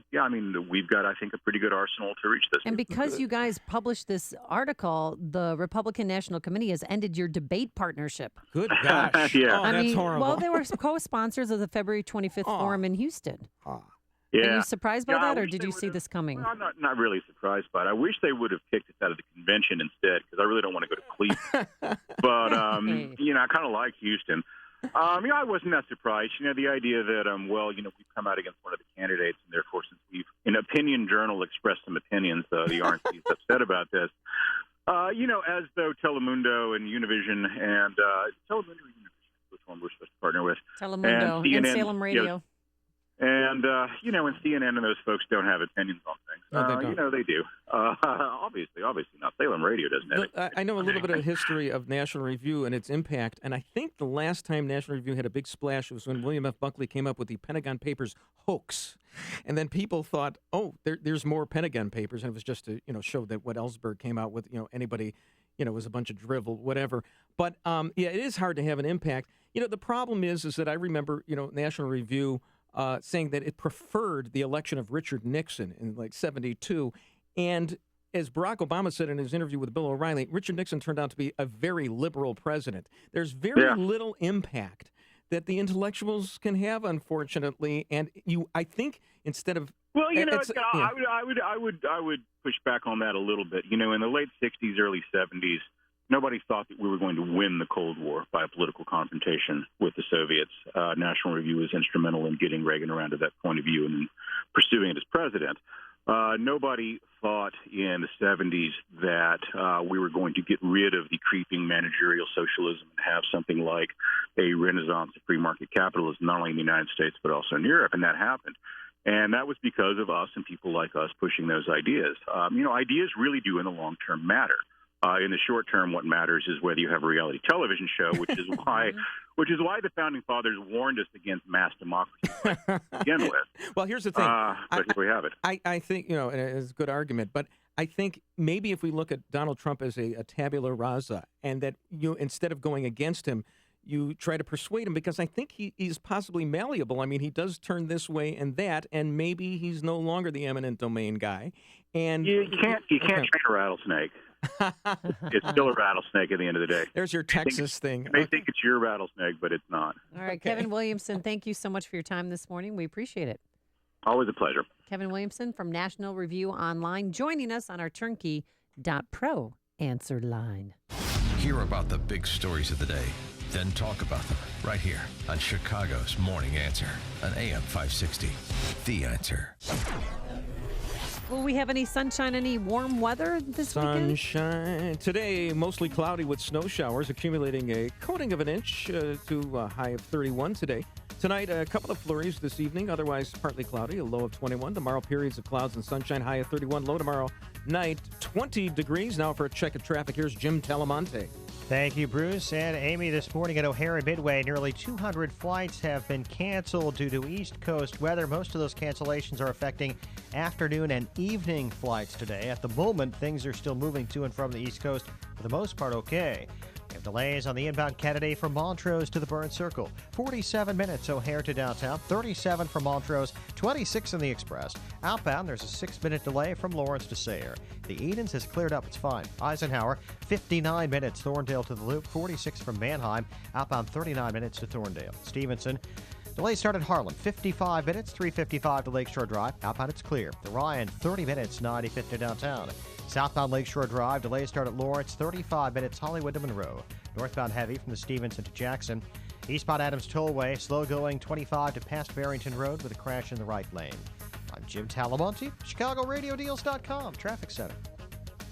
Speaker 26: we've got, I think, a pretty good arsenal to reach this.
Speaker 20: And because you guys published this article, the Republican National Committee has ended your debate partnership.
Speaker 2: Good gosh.
Speaker 26: Yeah.
Speaker 2: That's horrible.
Speaker 20: Well, they were co-sponsors of the February 25th forum in Houston.
Speaker 26: Yeah.
Speaker 20: Are you surprised by
Speaker 26: Yeah, I
Speaker 20: that, or
Speaker 26: wish
Speaker 20: did
Speaker 26: they
Speaker 20: you see this coming?
Speaker 26: Well, I'm not really surprised by it. I wish they would have kicked us out of the convention instead, because I really don't want to go to Cleveland. But, I kind of like Houston. I wasn't that surprised. The idea that, we've come out against one of the candidates, and therefore, since we've, in Opinion Journal, expressed some opinions, the RNC is upset about this. As though Telemundo and Univision and Telemundo or Univision, which one we're supposed to partner with.
Speaker 20: Telemundo and Salem Radio.
Speaker 26: And CNN and those folks don't have opinions on things.
Speaker 2: No, they don't.
Speaker 26: They do. Obviously not. Salem Radio doesn't have it.
Speaker 2: I know a little bit of history of National Review and its impact, and I think the last time National Review had a big splash was when William F. Buckley came up with the Pentagon Papers hoax. And then people thought, there's more Pentagon Papers, and it was just to, show that what Ellsberg came out with, anybody, was a bunch of drivel, whatever. But, it is hard to have an impact. The problem is that I remember, National Review saying that it preferred the election of Richard Nixon in like 72. And as Barack Obama said in his interview with Bill O'Reilly, Richard Nixon turned out to be a very liberal president. There's very little impact that the intellectuals can have, unfortunately. And I think instead of
Speaker 26: I would push back on that a little bit. In the late 60s, early 70s, nobody thought that we were going to win the Cold War by a political confrontation with the Soviets. National Review was instrumental in getting Reagan around to that point of view and pursuing it as president. Nobody thought in the 70s that we were going to get rid of the creeping managerial socialism and have something like a renaissance of free market capitalism, not only in the United States but also in Europe, and that happened. And that was because of us and people like us pushing those ideas. Ideas really do in the long term matter. In the short term, what matters is whether you have a reality television show, which is why the founding fathers warned us against mass democracy to begin with.
Speaker 2: Well, here's the thing.
Speaker 26: But here we have it.
Speaker 2: I think, and it's a good argument, but I think maybe if we look at Donald Trump as a tabula rasa, and that instead of going against him, you try to persuade him, because I think he's possibly malleable. I mean, he does turn this way and that, and maybe he's no longer the eminent domain guy. And
Speaker 26: you can't train a rattlesnake. It's still a rattlesnake at the end of the day.
Speaker 2: There's your Texas thing.
Speaker 26: You may think it's your rattlesnake, but it's not.
Speaker 20: All right, Kevin Williamson, thank you so much for your time this morning. We appreciate it.
Speaker 26: Always a pleasure.
Speaker 20: Kevin Williamson from National Review Online, joining us on our turnkey.pro answer line.
Speaker 5: Hear about the big stories of the day, then talk about them right here on Chicago's Morning Answer on AM 560. The Answer.
Speaker 20: Will we have any sunshine, any warm weather this weekend?
Speaker 2: Sunshine. Today, mostly cloudy with snow showers, accumulating a coating of an inch to a high of 31 today. Tonight, a couple of flurries this evening, otherwise partly cloudy, a low of 21. Tomorrow, periods of clouds and sunshine, high of 31. Low tomorrow night, 20 degrees. Now for a check of traffic, here's Jim Talamonte.
Speaker 23: Thank you, Bruce. And Amy, this morning at O'Hare Midway, nearly 200 flights have been canceled due to East Coast weather. Most of those cancellations are affecting afternoon and evening flights today. At the moment, things are still moving to and from the East Coast, for the most part, okay. We have delays on the inbound Kennedy from Montrose to the Burn Circle. 47 minutes O'Hare to downtown, 37 from Montrose, 26 in the Express. Outbound, there's a 6-minute delay from Lawrence to Sayre. The Edens has cleared up, it's fine. Eisenhower, 59 minutes, Thorndale to the Loop, 46 from Manheim. Outbound, 39 minutes to Thorndale. Stevenson, delays start at Harlan, 55 minutes, 3:55 to Lakeshore Drive. Outbound, it's clear. The Ryan, 30 minutes, 95th to downtown. Southbound Lakeshore Drive, delays start at Lawrence, 35 minutes, Hollywood to Monroe. Northbound heavy from the Stevenson to Jackson. Eastbound Adams Tollway, slow going, 25 to past Barrington Road with a crash in the right lane. I'm Jim Talamonte, ChicagoRadioDeals.com, Traffic Center.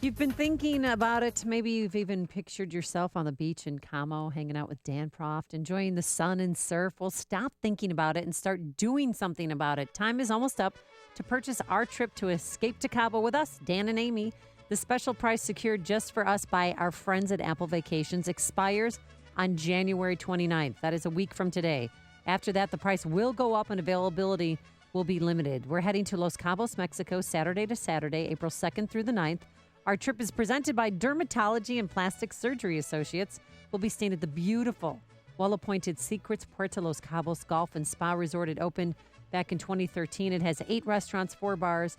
Speaker 20: You've been thinking about it. Maybe you've even pictured yourself on the beach in Camo, hanging out with Dan Proft, enjoying the sun and surf. Well, stop thinking about it and start doing something about it. Time is almost up to purchase our trip to Escape to Cabo with us, Dan and Amy. The special price secured just for us by our friends at Apple Vacations expires on January 29th. That is a week from today. After that, the price will go up and availability will be limited. We're heading to Los Cabos, Mexico, Saturday to Saturday, April 2nd through the 9th. Our trip is presented by Dermatology and Plastic Surgery Associates. We'll be staying at the beautiful, well-appointed Secrets Puerto Los Cabos Golf and Spa Resort. It opened back in 2013. It has 8 restaurants, 4 bars,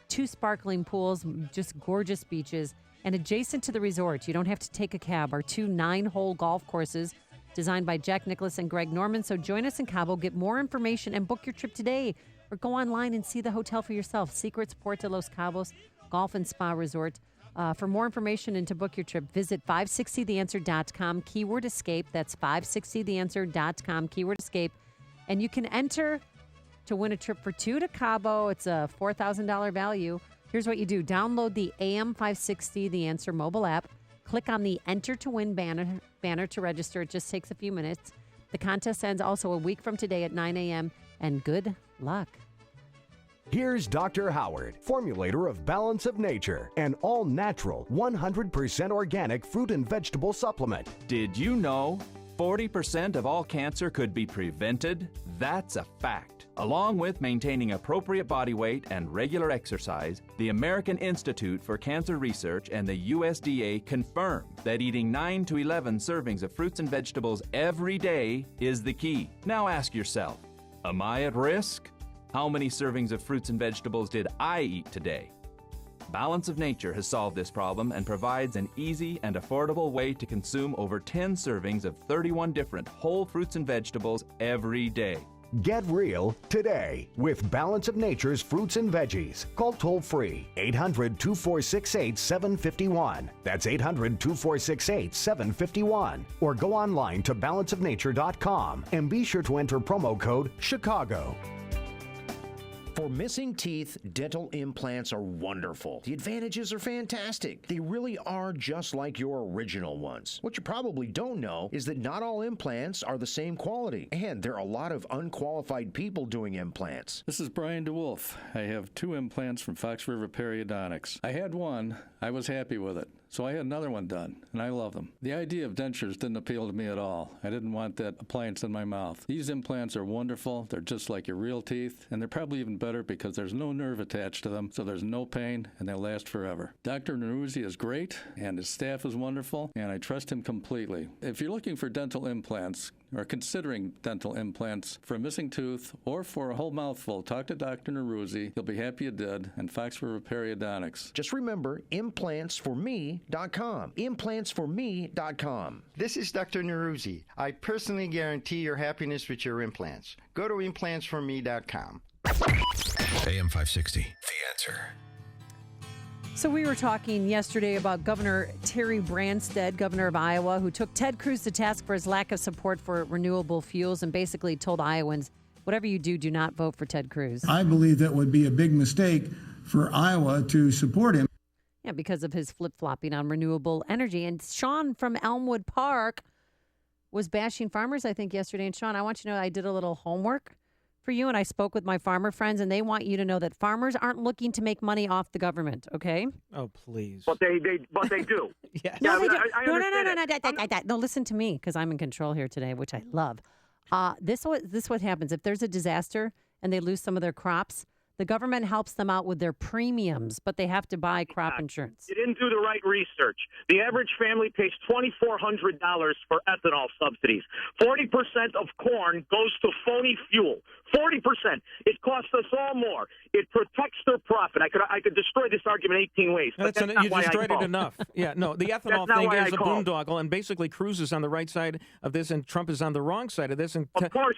Speaker 20: 2 sparkling pools, just gorgeous beaches. And adjacent to the resort, you don't have to take a cab, are 2 9-hole golf courses designed by Jack Nicklaus and Greg Norman. So join us in Cabo. Get more information and book your trip today or go online and see the hotel for yourself. Secrets Port de los Cabos Golf and Spa Resort. For more information and to book your trip, visit 560theanswer.com, keyword escape. That's 560theanswer.com, keyword escape. And you can enter to win a trip for two to Cabo. It's a $4,000 value. Here's what you do. Download the AM560 The Answer mobile app. Click on the Enter to Win banner to register. It just takes a few minutes. The contest ends also a week from today at 9 a.m. And good luck.
Speaker 4: Here's Dr. Howard, formulator of Balance of Nature, an all-natural, 100% organic fruit and vegetable supplement.
Speaker 10: Did you know 40% of all cancer could be prevented? That's a fact. Along with maintaining appropriate body weight and regular exercise, the American Institute for Cancer Research and the USDA confirm that eating 9 to 11 servings of fruits and vegetables every day is the key. Now ask yourself, am I at risk? How many servings of fruits and vegetables did I eat today? Balance of Nature has solved this problem and provides an easy and affordable way to consume over 10 servings of 31 different whole fruits and vegetables every day.
Speaker 4: Get real today with Balance of Nature's fruits and veggies. Call toll-free 800-2468-751. That's 800-2468-751. Or go online to balanceofnature.com and be sure to enter promo code CHICAGO.
Speaker 12: For missing teeth, dental implants are wonderful. The advantages are fantastic. They really are just like your original ones. What you probably don't know is that not all implants are the same quality, and there are a lot of unqualified people doing implants.
Speaker 13: This is Brian DeWolf. I have 2 implants from Fox River Periodontics. I had one. I was happy with it. So I had another one done, and I love them. The idea of dentures didn't appeal to me at all. I didn't want that appliance in my mouth. These implants are wonderful. They're just like your real teeth, and they're probably even better because there's no nerve attached to them, so there's no pain, and they last forever. Dr. Neruzzi is great, and his staff is wonderful, and I trust him completely. If you're looking for dental implants, or considering dental implants for a missing tooth or for a whole mouthful, talk to Dr. Neruzzi. You'll be happy you did, and Fox River Periodontics.
Speaker 12: Just remember, implantsforme.com. Implantsforme.com.
Speaker 14: This is Dr. Neruzzi. I personally guarantee your happiness with your implants. Go to implantsforme.com.
Speaker 5: AM 560, The Answer.
Speaker 20: So we were talking yesterday about Governor Terry Branstad, governor of Iowa, who took Ted Cruz to task for his lack of support for renewable fuels and basically told Iowans, whatever you do, do not vote for Ted Cruz.
Speaker 15: I believe that would be a big mistake for Iowa to support him.
Speaker 20: Yeah, because of his flip-flopping on renewable energy. And Sean from Elmwood Park was bashing farmers, I think, yesterday. And Sean, I want you to know I did a little homework for you, and I spoke with my farmer friends, and they want you to know that farmers aren't looking to make money off the government, okay?
Speaker 2: Oh, please.
Speaker 16: But they do.
Speaker 2: Yes.
Speaker 20: No, they do.
Speaker 16: No.
Speaker 20: No, listen to me, because I'm in control here today, which I love. This what happens. If there's a disaster and they lose some of their crops, the government helps them out with their premiums, but they have to buy crop insurance.
Speaker 16: You didn't do the right research. The average family pays $2,400 for ethanol subsidies. 40% of corn goes to phony fuel. 40%. It costs us all more. It protects their profit. I could destroy this argument 18 ways. But that's not
Speaker 2: you
Speaker 16: why
Speaker 2: destroyed
Speaker 16: I
Speaker 2: it enough. Yeah, no, the ethanol thing is a boondoggle, and basically Cruz is on the right side of this, and Trump is on the wrong side of this. And
Speaker 16: of course,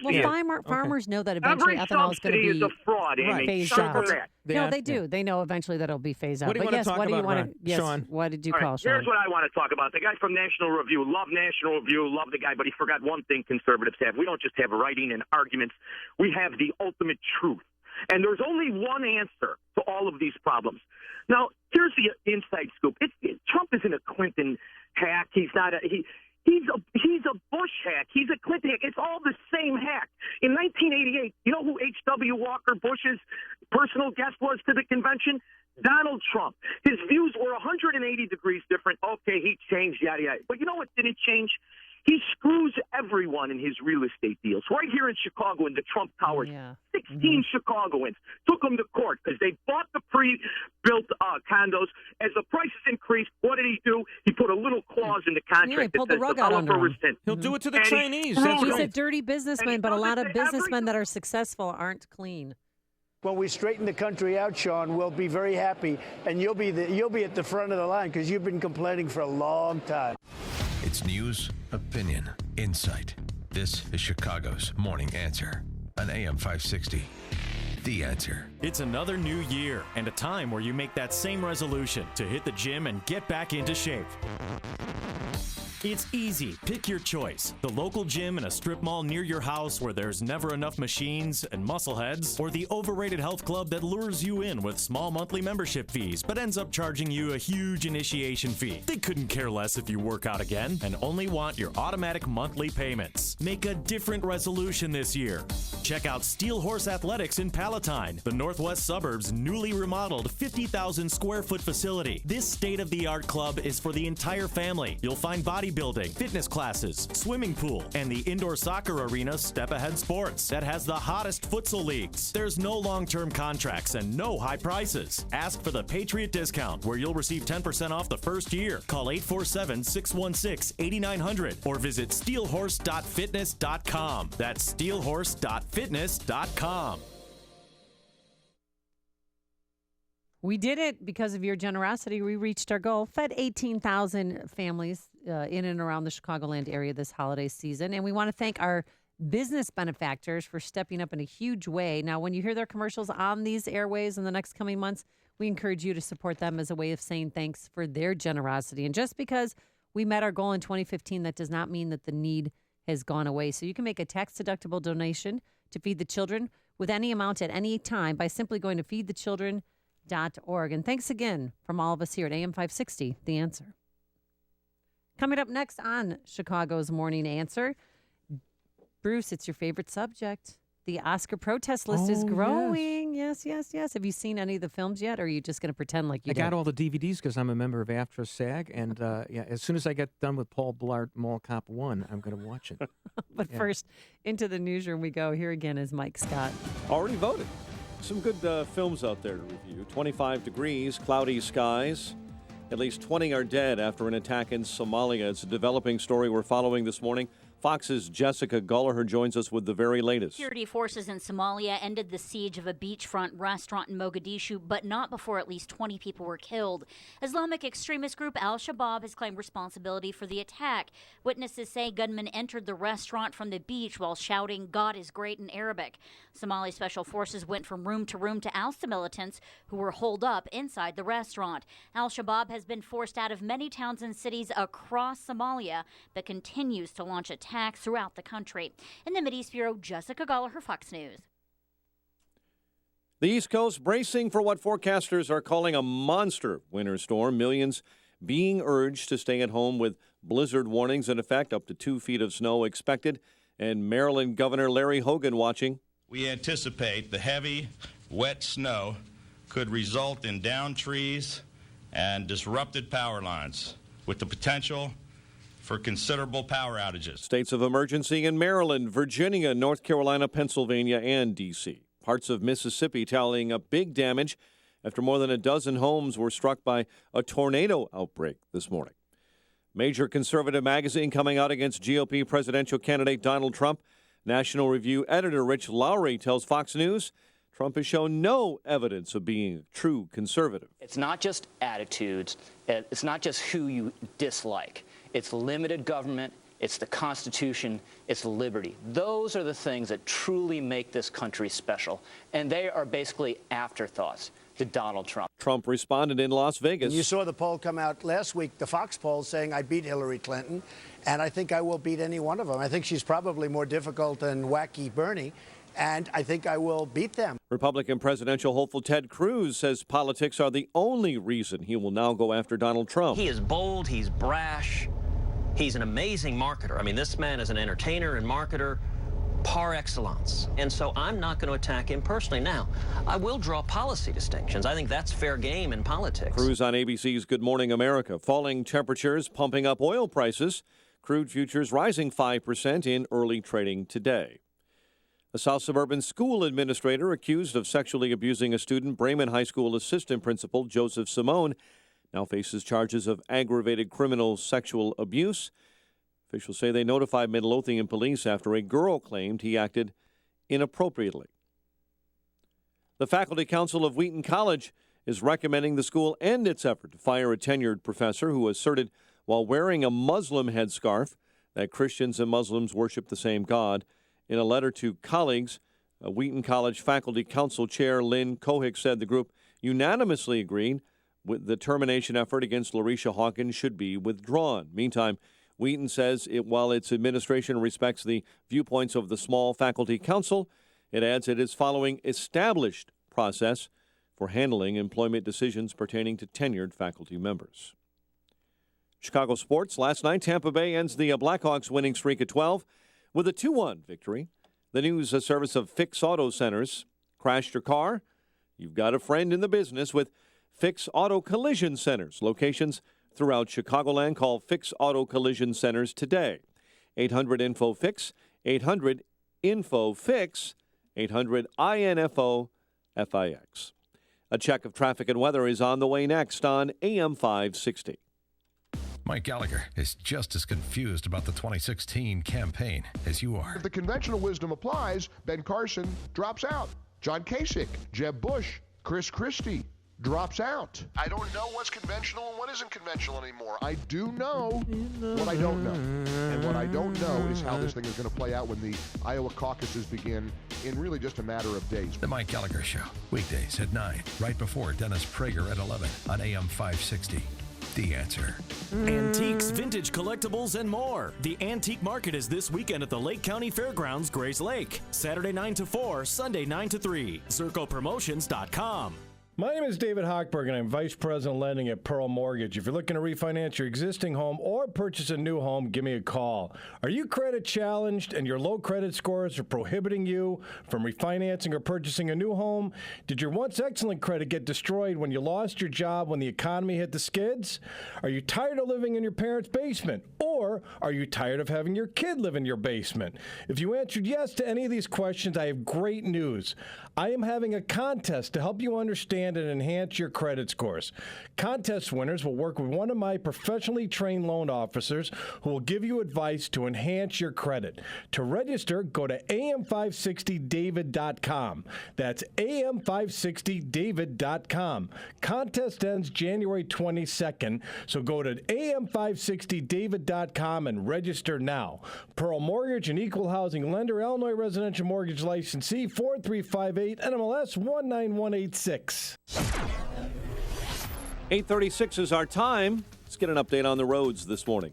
Speaker 20: farmers know that eventually ethanol is going to be
Speaker 16: is a fraud, Amy.
Speaker 20: phased out. No, they do. They know eventually that it'll be phased out.
Speaker 2: What do you want to talk about, Sean?
Speaker 20: What did you
Speaker 16: All
Speaker 20: call
Speaker 16: right,
Speaker 20: Sean?
Speaker 16: Here's what I want to talk about. The guy from National Review, love National Review, love the guy, but he forgot one thing conservatives have. We don't just have writing and arguments. We have the ultimate truth. And there's only one answer to all of these problems. Now, here's the inside scoop. Trump isn't a Clinton hack. He's not He's a Bush hack. He's a Clinton hack. It's all the same hack. In 1988, you know who H.W. Walker Bush's personal guest was to the convention? Donald Trump. His views were 180 degrees different. Okay, he changed, yada, yada. But you know what didn't change? He screws everyone in his real estate deals. Right here in Chicago in the Trump Towers, 16 Chicagoans took him to court because they bought the pre-built condos. As the prices increased, what did he do? He put a little clause in the contract
Speaker 20: pulled
Speaker 16: that
Speaker 20: the
Speaker 16: says
Speaker 20: rug out under him.
Speaker 16: rescind.
Speaker 2: He'll do it to the Chinese.
Speaker 20: He's a dirty businessman, but a lot of businessmen that are successful aren't clean.
Speaker 14: When we straighten the country out, Sean, we'll be very happy, and you'll be at the front of the line because you've been complaining for a long time.
Speaker 5: It's news, opinion, insight. This is Chicago's Morning Answer on AM 560. The Answer.
Speaker 11: It's another new year and a time where you make that same resolution to hit the gym and get back into shape. It's easy. Pick your choice. The local gym in a strip mall near your house where there's never enough machines and muscleheads, or the overrated health club that lures you in with small monthly membership fees but ends up charging you a huge initiation fee. They couldn't care less if you work out again and only want your automatic monthly payments. Make a different resolution this year. Check out Steel Horse Athletics in Palatine, the northwest suburb's newly remodeled 50,000 square foot facility. This state-of-the-art club is for the entire family. You'll find bodybuilding, fitness classes, swimming pool, and the indoor soccer arena Step Ahead Sports that has the hottest futsal leagues. There's no long-term contracts and no high prices. Ask for the Patriot Discount, where you'll receive 10% off the first year. Call 847-616-8900 or visit steelhorse.fitness.com. That's steelhorse.fitness.com.
Speaker 20: We did it because of your generosity. We reached our goal, fed 18,000 families in and around the Chicagoland area this holiday season. And we want to thank our business benefactors for stepping up in a huge way. Now, when you hear their commercials on these airways in the next coming months, we encourage you to support them as a way of saying thanks for their generosity. And just because we met our goal in 2015, that does not mean that the need has gone away. So you can make a tax-deductible donation to Feed the Children with any amount at any time by simply going to feedthechildren.org. And thanks again from all of us here at AM 560, The Answer. Coming up next on Chicago's Morning Answer, Bruce, it's your favorite subject. The Oscar protest list is growing. Yes. Have you seen any of the films yet, or are you just going to pretend like you did?
Speaker 2: I got all the DVDs because I'm a member of AFTRA SAG, and as soon as I get done with Paul Blart Mall Cop 1, I'm going to watch it.
Speaker 20: But first, into the newsroom we go. Here again is Mike Scott.
Speaker 7: Already voted. Some good films out there to review. 25 degrees, cloudy skies. At least 20 are dead after an attack in Somalia. It's a developing story we're following this morning. Fox's Jessica Gulliher joins us with the very latest.
Speaker 17: Security forces in Somalia ended the siege of a beachfront restaurant in Mogadishu, but not before at least 20 people were killed. Islamic extremist group Al-Shabaab has claimed responsibility for the attack. Witnesses say gunmen entered the restaurant from the beach while shouting, "God is great" in Arabic. Somali special forces went from room to oust the militants who were holed up inside the restaurant. Al-Shabaab has been forced out of many towns and cities across Somalia, but continues to launch attacks throughout the country. In the Mideast Bureau, Jessica Gulliher, Fox News.
Speaker 7: The East Coast bracing for what forecasters are calling a monster winter storm. Millions being urged to stay at home with blizzard warnings in effect, up to 2 feet of snow expected. And Maryland Governor Larry Hogan watching.
Speaker 19: We anticipate the heavy, wet snow could result in downed trees and disrupted power lines, with the potential for considerable power outages.
Speaker 7: States of emergency in Maryland, Virginia, North Carolina, Pennsylvania, and D.C. Parts of Mississippi tallying up big damage after more than a dozen homes were struck by a tornado outbreak this morning. Major conservative magazine coming out against GOP presidential candidate Donald Trump. National Review editor Rich Lowry tells Fox News Trump has shown no evidence of being a true conservative.
Speaker 21: It's not just attitudes. It's not just who you dislike. It's limited government, it's the Constitution, it's liberty. Those are the things that truly make this country special, and they are basically afterthoughts to Donald Trump.
Speaker 7: Trump responded in Las Vegas.
Speaker 14: You saw the poll come out last week, the Fox poll, saying I beat Hillary Clinton, and I think I will beat any one of them. I think she's probably more difficult than wacky Bernie, and I think I will beat them.
Speaker 7: Republican presidential hopeful Ted Cruz says politics are the only reason he will now go after Donald Trump.
Speaker 22: He is bold, he's brash. He's an amazing marketer. I mean, this man is an entertainer and marketer par excellence. And so I'm not going to attack him personally. Now, I will draw policy distinctions. I think that's fair game in politics.
Speaker 7: Cruz on ABC's Good Morning America. Falling temperatures pumping up oil prices. Crude futures rising 5% in early trading today. A South Suburban school administrator accused of sexually abusing a student, Bremen High School assistant principal Joseph Simone, now faces charges of aggravated criminal sexual abuse. Officials say they notified Midlothian police after a girl claimed he acted inappropriately. The Faculty Council of Wheaton College is recommending the school end its effort to fire a tenured professor who asserted while wearing a Muslim headscarf that Christians and Muslims worship the same God. In a letter to colleagues, Wheaton College Faculty Council Chair Lynn Cohick said the group unanimously agreed with the termination effort against Larisha Hawkins should be withdrawn. Meantime, Wheaton says while its administration respects the viewpoints of the small faculty council, it adds it is following established process for handling employment decisions pertaining to tenured faculty members. Chicago sports. Last night, Tampa Bay ends the Blackhawks winning streak at 12 with a 2-1 victory. The news service of Fix Auto Centers. Crashed your car? You've got a friend in the business with Fix Auto Collision Centers. Locations throughout Chicagoland. Call Fix Auto Collision Centers today. 800-INFO-FIX, 800-INFO-FIX, 800-INFO-FIX. A check of traffic and weather is on the way next on AM 560.
Speaker 5: Mike Gallagher is just as confused about the 2016 campaign as you are.
Speaker 1: If the conventional wisdom applies, Ben Carson drops out. John Kasich, Jeb Bush, Chris Christie drops out. I don't know what's conventional and what isn't conventional anymore. I do know what I don't know. And what I don't know is how this thing is going to play out when the Iowa caucuses begin in really just a matter of days.
Speaker 5: The Mike Gallagher Show, weekdays at 9, right before Dennis Prager at 11 on AM 560. The Answer.
Speaker 11: Antiques, vintage collectibles, and more. The Antique Market is this weekend at the Lake County Fairgrounds, Grays Lake. Saturday 9 to 4, Sunday 9 to 3. ZircoPromotions.com.
Speaker 3: My name is David Hochberg, and I'm Vice President Lending at Pearl Mortgage. If you're looking to refinance your existing home or purchase a new home, give me a call. Are you credit challenged and your low credit scores are prohibiting you from refinancing or purchasing a new home? Did your once excellent credit get destroyed when you lost your job when the economy hit the skids? Are you tired of living in your parents' basement? Or are you tired of having your kid live in your basement? If you answered yes to any of these questions, I have great news. I am having a contest to help you understand and enhance your credit scores. Contest winners will work with one of my professionally trained loan officers who will give you advice to enhance your credit. To register, go to am560david.com. That's am560david.com. Contest ends January 22nd, so go to am560david.com and register now. Pearl Mortgage, an equal housing lender, Illinois residential mortgage licensee, 4358 NMLS 19186.
Speaker 7: 8:36 is our time. Let's get an update on the roads this morning.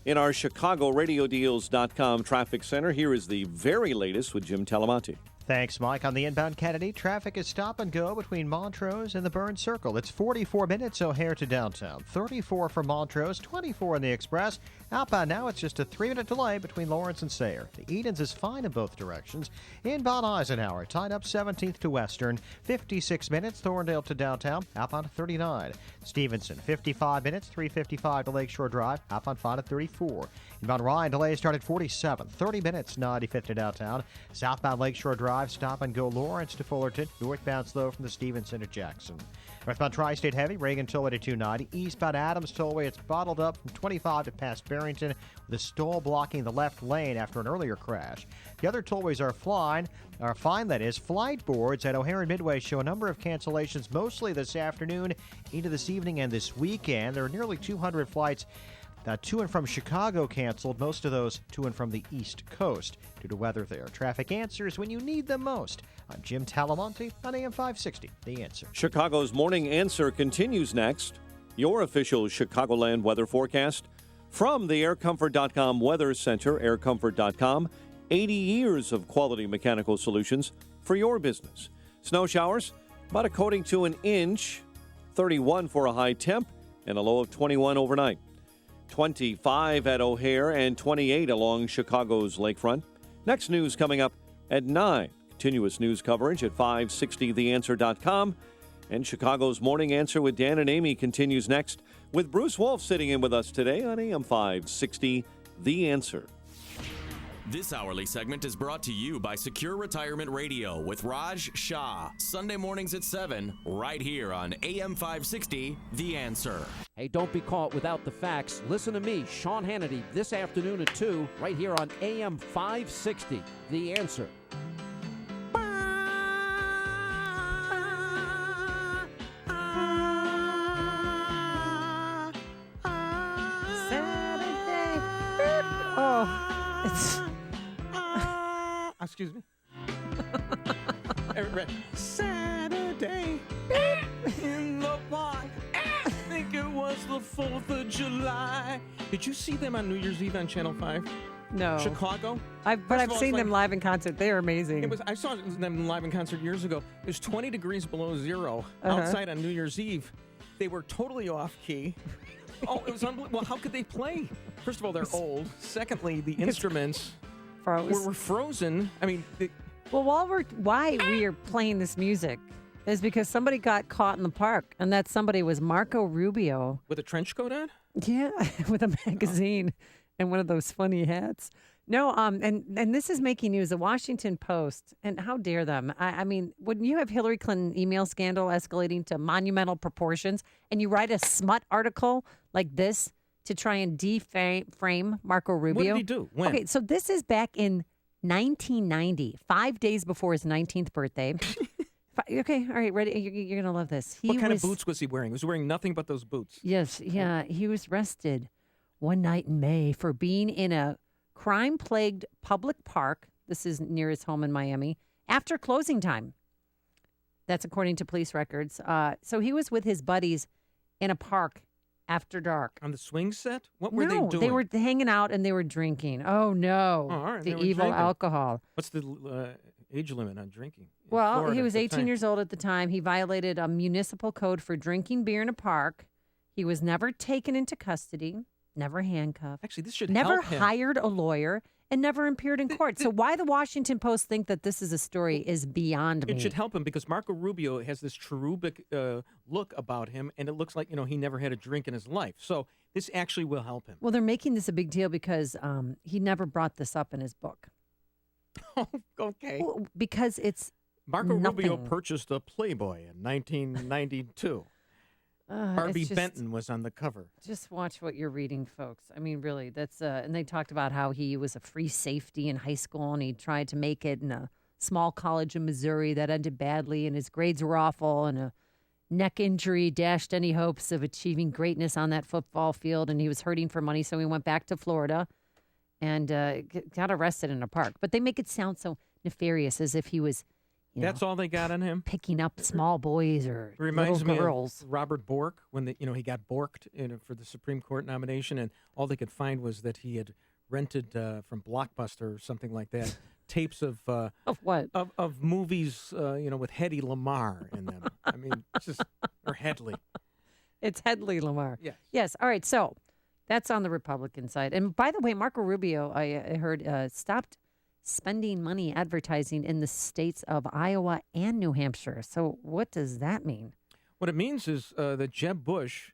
Speaker 7: In our ChicagoRadioDeals.com traffic center, here is the very latest with Jim Talamonte.
Speaker 23: Thanks, Mike. On the inbound Kennedy, traffic is stop and go between Montrose and the Burns Circle. It's 44 minutes O'Hare to downtown, 34 from Montrose, 24 in the Express. Outbound now, it's just a 3-minute delay between Lawrence and Sayre. The Edens is fine in both directions. Inbound Eisenhower, tied up 17th to Western, 56 minutes, Thorndale to downtown, outbound 39. Stevenson, 55 minutes, 3:55 to Lakeshore Drive, outbound 5 to 34. Inbound Ryan, delays start at 47, 30 minutes, 95th to downtown. Southbound Lakeshore Drive, stop and go Lawrence to Fullerton, northbound slow from the Stevenson to Jackson. Northbound Tri-State heavy, Reagan Tollway to 290. Eastbound Adams Tollway, it's bottled up from 25 to past Barrington, with a stall blocking the left lane after an earlier crash. The other tollways are fine, that is. Flight boards at O'Hare and Midway show a number of cancellations, mostly this afternoon into this evening and this weekend. There are nearly 200 flights to and from Chicago canceled, most of those to and from the East Coast due to weather there. Traffic answers when you need them most. I'm Jim Talamonte on AM 560, The Answer.
Speaker 7: Chicago's Morning Answer continues next. Your official Chicagoland weather forecast from the AirComfort.com Weather Center, aircomfort.com. 80 years of quality mechanical solutions for your business. Snow showers, about a coating to an inch, 31 for a high temp, and a low of 21 overnight. 25 at O'Hare and 28 along Chicago's lakefront. Next news coming up at 9. Continuous news coverage at 560theanswer.com. And Chicago's Morning Answer with Dan and Amy continues next with Bruce Wolf sitting in with us today on AM 560, The Answer.
Speaker 11: This hourly segment is brought to you by Secure Retirement Radio with Raj Shah. Sunday mornings at 7, right here on AM 560, The Answer.
Speaker 6: Hey, don't be caught without the facts. Listen to me, Sean Hannity, this afternoon at 2, right here on AM 560, The Answer.
Speaker 20: Saturday. Oh, it's...
Speaker 2: Excuse me. Saturday in the park. I think it was the 4th of July. Did you see them on New Year's Eve on Channel 5?
Speaker 20: No.
Speaker 2: Chicago?
Speaker 20: But I've seen them live in concert. They are amazing.
Speaker 2: I saw them live in concert years ago. It was 20 degrees below zero
Speaker 20: Uh-huh.
Speaker 2: outside on New Year's Eve. They were totally off key. Oh, it was unbelievable. Well, how could they play? First of all, they're old. Secondly, the instruments were frozen. I mean,
Speaker 20: well, why we are playing this music is because somebody got caught in the park, and that somebody was Marco Rubio.
Speaker 2: with a trench coat on?
Speaker 20: Yeah, with a magazine and one of those funny hats. No, and this is making news. The Washington Post, and how dare them? I mean, when you have Hillary Clinton email scandal escalating to monumental proportions, and you write a smut article like this to try and defame Marco Rubio.
Speaker 2: What did he do? When?
Speaker 20: Okay, so this is back in 1990, 5 days before his 19th birthday. Okay, all right, ready? You're going to love this.
Speaker 2: What kind of boots was he wearing? He was wearing nothing but those boots.
Speaker 20: Yes, yeah. He was arrested one night in May for being in a crime-plagued public park. This is near his home in Miami. After closing time. That's according to police records. So he was with his buddies in a park after dark.
Speaker 2: On the swing set? What were they doing?
Speaker 20: They were hanging out and they were drinking. Oh, no.
Speaker 2: Oh, all right,
Speaker 20: the
Speaker 2: they were
Speaker 20: evil
Speaker 2: drinking.
Speaker 20: alcohol.
Speaker 2: What's the age limit on drinking? in
Speaker 20: Well,
Speaker 2: Florida
Speaker 20: he was
Speaker 2: at the
Speaker 20: 18
Speaker 2: time?
Speaker 20: years old at the time. He violated a municipal code for drinking beer in a park. He was never taken into custody, never handcuffed.
Speaker 2: Actually, this should
Speaker 20: never
Speaker 2: help him.
Speaker 20: hired a lawyer, and never appeared in court. So why the Washington Post think that this is a story is beyond me.
Speaker 2: It should help him because Marco Rubio has this cherubic look about him, and it looks like, he never had a drink in his life. So this actually will help him.
Speaker 20: Well, they're making this a big deal because he never brought this up in his book.
Speaker 2: Okay.
Speaker 20: Well, because it's
Speaker 2: Marco Rubio
Speaker 20: nothing.
Speaker 2: purchased a Playboy in 1992.
Speaker 20: It's
Speaker 2: Barbie
Speaker 20: just-
Speaker 2: Benton was on the cover.
Speaker 20: Just watch what you're reading, folks. I mean, really, that's and they talked about how he was a free safety in high school and he tried to make it in a small college in Missouri that ended badly and his grades were awful and a neck injury dashed any hopes of achieving greatness on that football field and he was hurting for money, so he went back to Florida and got arrested in a park. But they make it sound so nefarious, as if he was
Speaker 2: That's all they got on him?
Speaker 20: picking up small boys or
Speaker 2: Reminds
Speaker 20: little
Speaker 2: me
Speaker 20: girls.
Speaker 2: of Robert Bork when he got borked for the Supreme Court nomination, and all they could find was that he had rented from Blockbuster or something like that tapes of
Speaker 20: what
Speaker 2: of movies with Hedy Lamarr in them. I mean, it's just or Headley.
Speaker 20: It's Headley Lamar.
Speaker 2: Yes.
Speaker 20: Yes. All right. So that's on the Republican side. And by the way, Marco Rubio, I heard, stopped spending money advertising in the states of Iowa and New Hampshire. So what does that mean?
Speaker 2: What it means is that Jeb Bush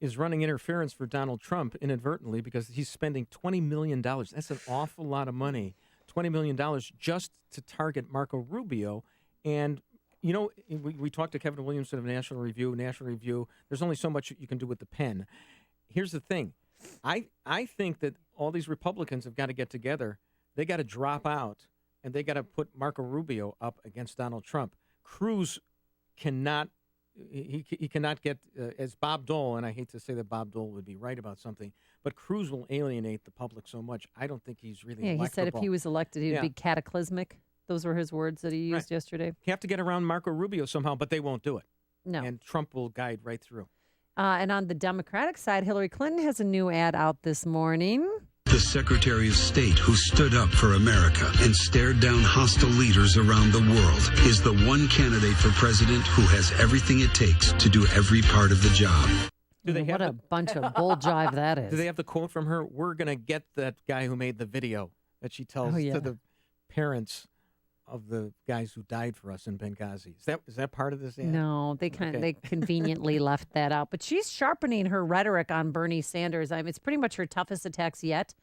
Speaker 2: is running interference for Donald Trump inadvertently because he's spending $20 million. That's an awful lot of money. $20 million just to target Marco Rubio. And, we talked to Kevin Williamson of National Review. There's only so much you can do with the pen. Here's the thing. I think that all these Republicans have got to get together. They got to drop out, and they got to put Marco Rubio up against Donald Trump. Cruz cannot he cannot get as Bob Dole, and I hate to say that Bob Dole would be right about something, but Cruz will alienate the public so much. I don't think he's really
Speaker 20: Yeah, he said if
Speaker 2: electable.
Speaker 20: he was elected, he'd
Speaker 2: Yeah.
Speaker 20: be cataclysmic. Those were his words that he used yesterday.
Speaker 2: You have to get around Marco Rubio somehow, but they won't do it.
Speaker 20: No.
Speaker 2: And Trump will guide right through.
Speaker 20: And on the Democratic side, Hillary Clinton has a new ad out this morning.
Speaker 8: The Secretary of State who stood up for America and stared down hostile leaders around the world is the one candidate for president who has everything it takes to do every part of the job.
Speaker 20: What a bunch of bull jive that is.
Speaker 2: Do they have the quote from her? We're going to get that guy who made the video that she tells
Speaker 20: Oh, yeah.
Speaker 2: to the parents of the guys who died for us in Benghazi. Is that part of this ad?
Speaker 20: No, they they conveniently left that out. But she's sharpening her rhetoric on Bernie Sanders. I mean, it's pretty much her toughest attacks yet,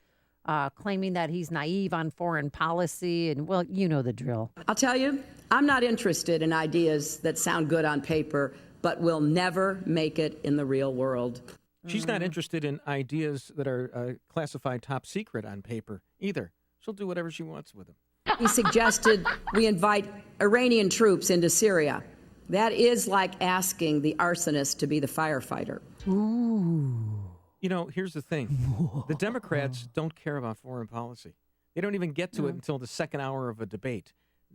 Speaker 20: claiming that he's naive on foreign policy. And, well, you know the drill.
Speaker 9: I'll tell you, I'm not interested in ideas that sound good on paper, but will never make it in the real world.
Speaker 2: She's not interested in ideas that are classified top secret on paper either. She'll do whatever she wants with them.
Speaker 9: He suggested we invite Iranian troops into Syria. That is like asking the arsonist to be the firefighter.
Speaker 2: Here's the thing. The Democrats don't care about foreign policy. They don't even get to it until the second hour of a debate.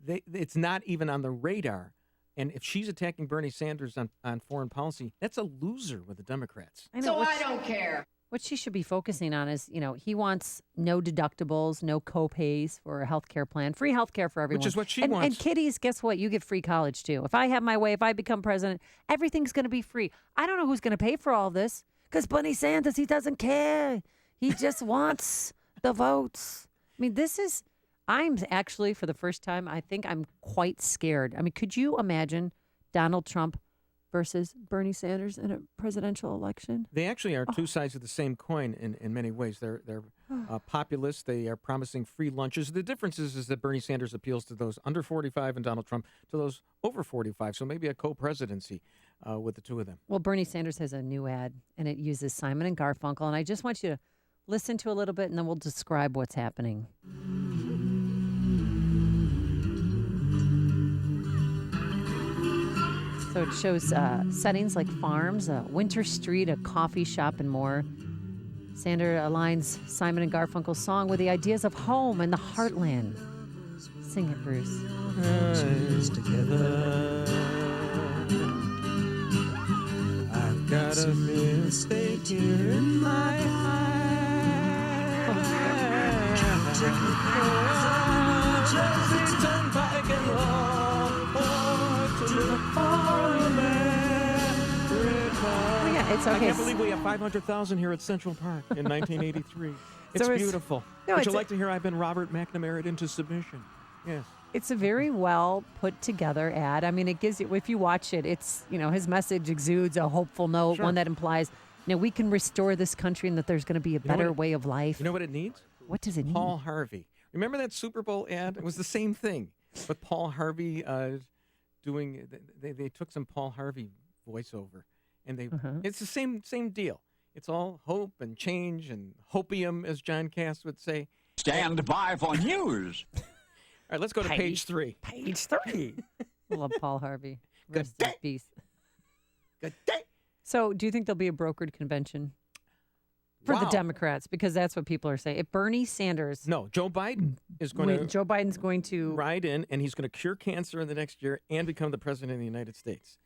Speaker 2: it's not even on the radar. And if she's attacking Bernie Sanders on foreign policy, that's a loser with the Democrats.
Speaker 20: I don't care. What she should be focusing on is, he wants no deductibles, no co-pays for a health care plan, free health care for everyone.
Speaker 2: Which is what she wants.
Speaker 20: And kiddies, guess what? You get free college, too. If I have my way, if I become president, everything's going to be free. I don't know who's going to pay for all this because Bernie Sanders, he doesn't care. He just wants the votes. I mean, I'm actually, for the first time, I think I'm quite scared. I mean, could you imagine Donald Trump versus Bernie Sanders in a presidential election?
Speaker 2: They actually are two sides of the same coin in many ways. They're populist. They are promising free lunches. The difference is that Bernie Sanders appeals to those under 45 and Donald Trump to those over 45. So maybe a co-presidency with the two of them.
Speaker 20: Well, Bernie Sanders has a new ad, and it uses Simon and Garfunkel. And I just want you to listen to a little bit, and then we'll describe what's happening. So it shows settings like farms, a winter street, a coffee shop, and more. Sander aligns Simon and Garfunkel's song with the ideas of home and the heartland. Sing it, Bruce.
Speaker 2: Together, I've got a mistake here in my
Speaker 20: It's okay.
Speaker 2: I can't believe we have 500,000 here at Central Park in 1983. It's beautiful. Would you like to hear I've been Robert McNamara into submission? Yes.
Speaker 20: It's a very well put together ad. I mean, it gives you, if you watch it, it's, his message exudes a hopeful note, one that implies, we can restore this country and that there's going to be a better way of life.
Speaker 2: You know what it needs?
Speaker 20: What does it need?
Speaker 2: Paul Harvey. Remember that Super Bowl ad? It was the same thing, but Paul Harvey doing. They took some Paul Harvey voiceover, and it's the same deal. It's all hope and change and hopium, as John Cass would say.
Speaker 4: Stand by for news.
Speaker 2: All right, let's go to page 3.
Speaker 20: Page 3. I love Paul Harvey. Rest in peace.
Speaker 2: Good day.
Speaker 20: So, do you think there'll be a brokered convention for the Democrats? Because that's what people are saying. If Bernie Sanders...
Speaker 2: No, Joe Biden is going to...
Speaker 20: Joe Biden's going to...
Speaker 2: Ride in, and he's going to cure cancer in the next year and become the president of the United States.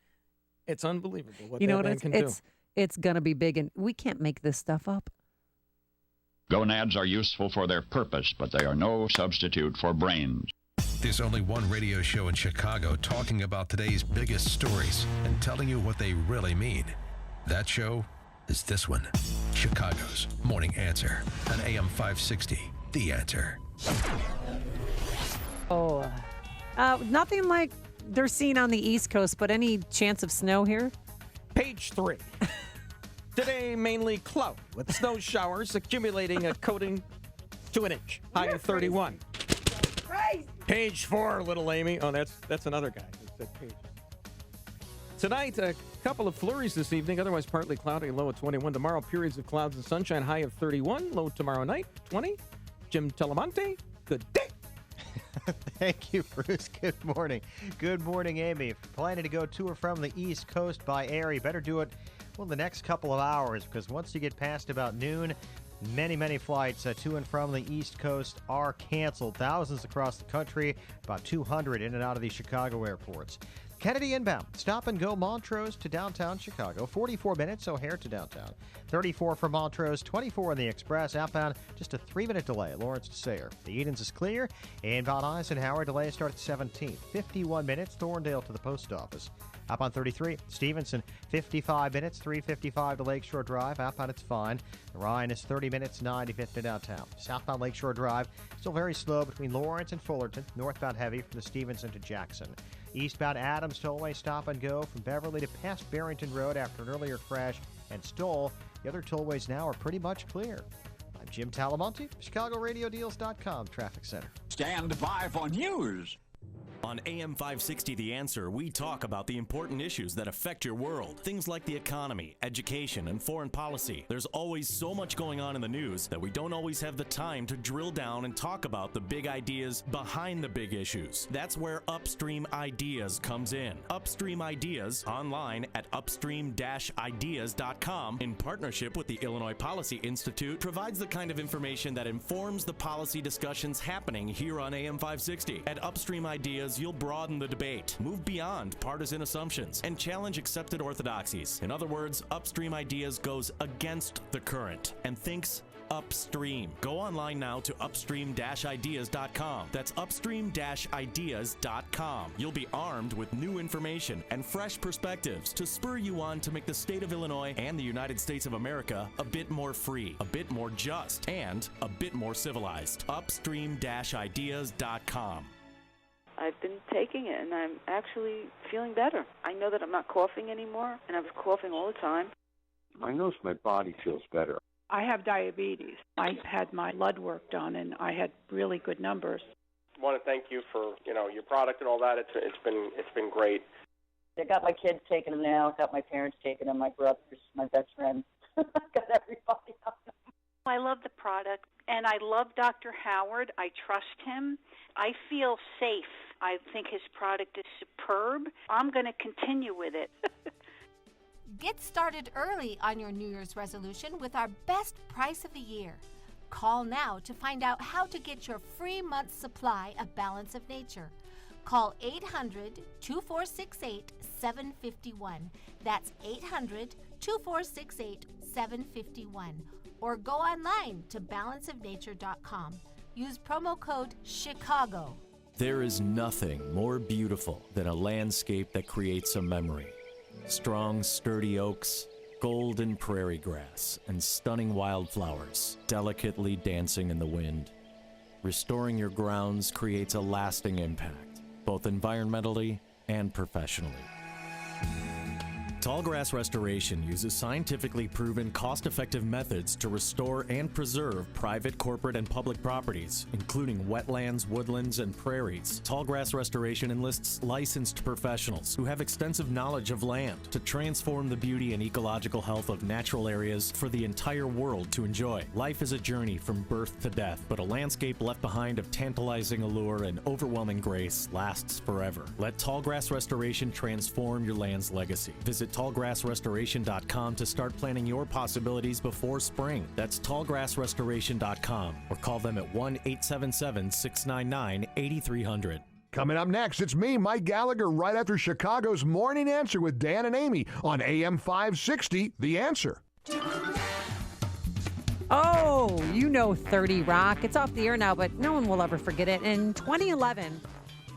Speaker 2: It's unbelievable what that man can do.
Speaker 20: It's going to be big, and we can't make this stuff up.
Speaker 4: Gonads are useful for their purpose, but they are no substitute for brains.
Speaker 5: There's only one radio show in Chicago talking about today's biggest stories and telling you what they really mean. That show is this one, Chicago's Morning Answer on AM 560, The Answer.
Speaker 20: Nothing like they're seeing on the East Coast, but any chance of snow here?
Speaker 2: Page 3. Today, mainly cloud with snow showers accumulating a coating to an inch, high of 31.
Speaker 20: Crazy.
Speaker 2: Page 4, little Amy. Oh, that's another guy who said page. Tonight, a couple of flurries this evening, otherwise partly cloudy, low of 21. Tomorrow, periods of clouds and sunshine, high of 31. Low tomorrow night, 20. Jim Telemonte, good day.
Speaker 23: Thank you, Bruce. Good morning. Good morning, Amy. If you're planning to go to or from the East Coast by air, you better do it the next couple of hours, because once you get past about noon, many flights to and from the East Coast are canceled. Thousands across the country, about 200 in and out of the Chicago airports. Kennedy inbound, stop and go Montrose to downtown Chicago, 44 minutes, O'Hare to downtown. 34 from Montrose, 24 in the Express, outbound, just a 3-minute delay, Lawrence to Sayre. The Edens is clear, inbound Eisenhower, delay starts at 17th, 51 minutes, Thorndale to the post office. Outbound 33, Stevenson, 55 minutes, 3:55 to Lakeshore Drive. Outbound, it's fine. The Ryan is 30 minutes, 95 to downtown. Southbound Lakeshore Drive, still very slow between Lawrence and Fullerton. Northbound heavy from the Stevenson to Jackson. Eastbound Adams Tollway, stop and go from Beverly to past Barrington Road after an earlier crash and stall. The other tollways now are pretty much clear. I'm Jim Talamonte, ChicagoRadioDeals.com Traffic Center.
Speaker 4: Stand by for news.
Speaker 11: On AM 560 The Answer, we talk about the important issues that affect your world. Things like the economy, education, and foreign policy. There's always so much going on in the news that we don't always have the time to drill down and talk about the big ideas behind the big issues. That's where Upstream Ideas comes in. Upstream Ideas, online at upstream-ideas.com, in partnership with the Illinois Policy Institute, provides the kind of information that informs the policy discussions happening here on AM 560. At Upstream Ideas, ideas, you'll broaden the debate, move beyond partisan assumptions, and challenge accepted orthodoxies. In other words, Upstream Ideas goes against the current and thinks upstream. Go online now to upstream-ideas.com. That's upstream-ideas.com. You'll be armed with new information and fresh perspectives to spur you on to make the state of Illinois and the United States of America a bit more free, a bit more just, and a bit more civilized. Upstream-ideas.com.
Speaker 10: I've been taking it, and I'm actually feeling better. I know that I'm not coughing anymore, and I was coughing all the time.
Speaker 13: I notice my body feels better.
Speaker 18: I have diabetes. I had my blood work done, and I had really good numbers.
Speaker 24: I want to thank you for your product and all that. It's been great.
Speaker 25: I got my kids taking them now. Got my parents taking them. My brothers, my best friends. Got everybody on them.
Speaker 18: I love the product, and I love Dr. Howard. I trust him. I feel safe. I think his product is superb. I'm going to continue with it.
Speaker 26: Get started early on your New Year's resolution with our best price of the year. Call now to find out how to get your free month's supply of Balance of Nature. Call 800-2468-751. That's 800-2468-751. Or go online to balanceofnature.com. Use promo code CHICAGO.
Speaker 11: There is nothing more beautiful than a landscape that creates a memory. Strong, sturdy oaks, golden prairie grass, and stunning wildflowers delicately dancing in the wind. Restoring your grounds creates a lasting impact, both environmentally and professionally. Tallgrass Restoration uses scientifically proven, cost-effective methods to restore and preserve private, corporate, and public properties, including wetlands, woodlands, and prairies. Tallgrass Restoration enlists licensed professionals who have extensive knowledge of land to transform the beauty and ecological health of natural areas for the entire world to enjoy. Life is a journey from birth to death, but a landscape left behind of tantalizing allure and overwhelming grace lasts forever. Let Tallgrass Restoration transform your land's legacy. Visit tallgrassrestoration.com to start planning your possibilities before spring. That's tallgrassrestoration.com, or call them at 1-877-699-8300.
Speaker 1: Coming up next, it's me, Mike Gallagher, right after Chicago's Morning Answer with Dan and Amy on AM 560, The Answer.
Speaker 20: Oh, you know 30 Rock. It's off the air now, but no one will ever forget it. In 2011,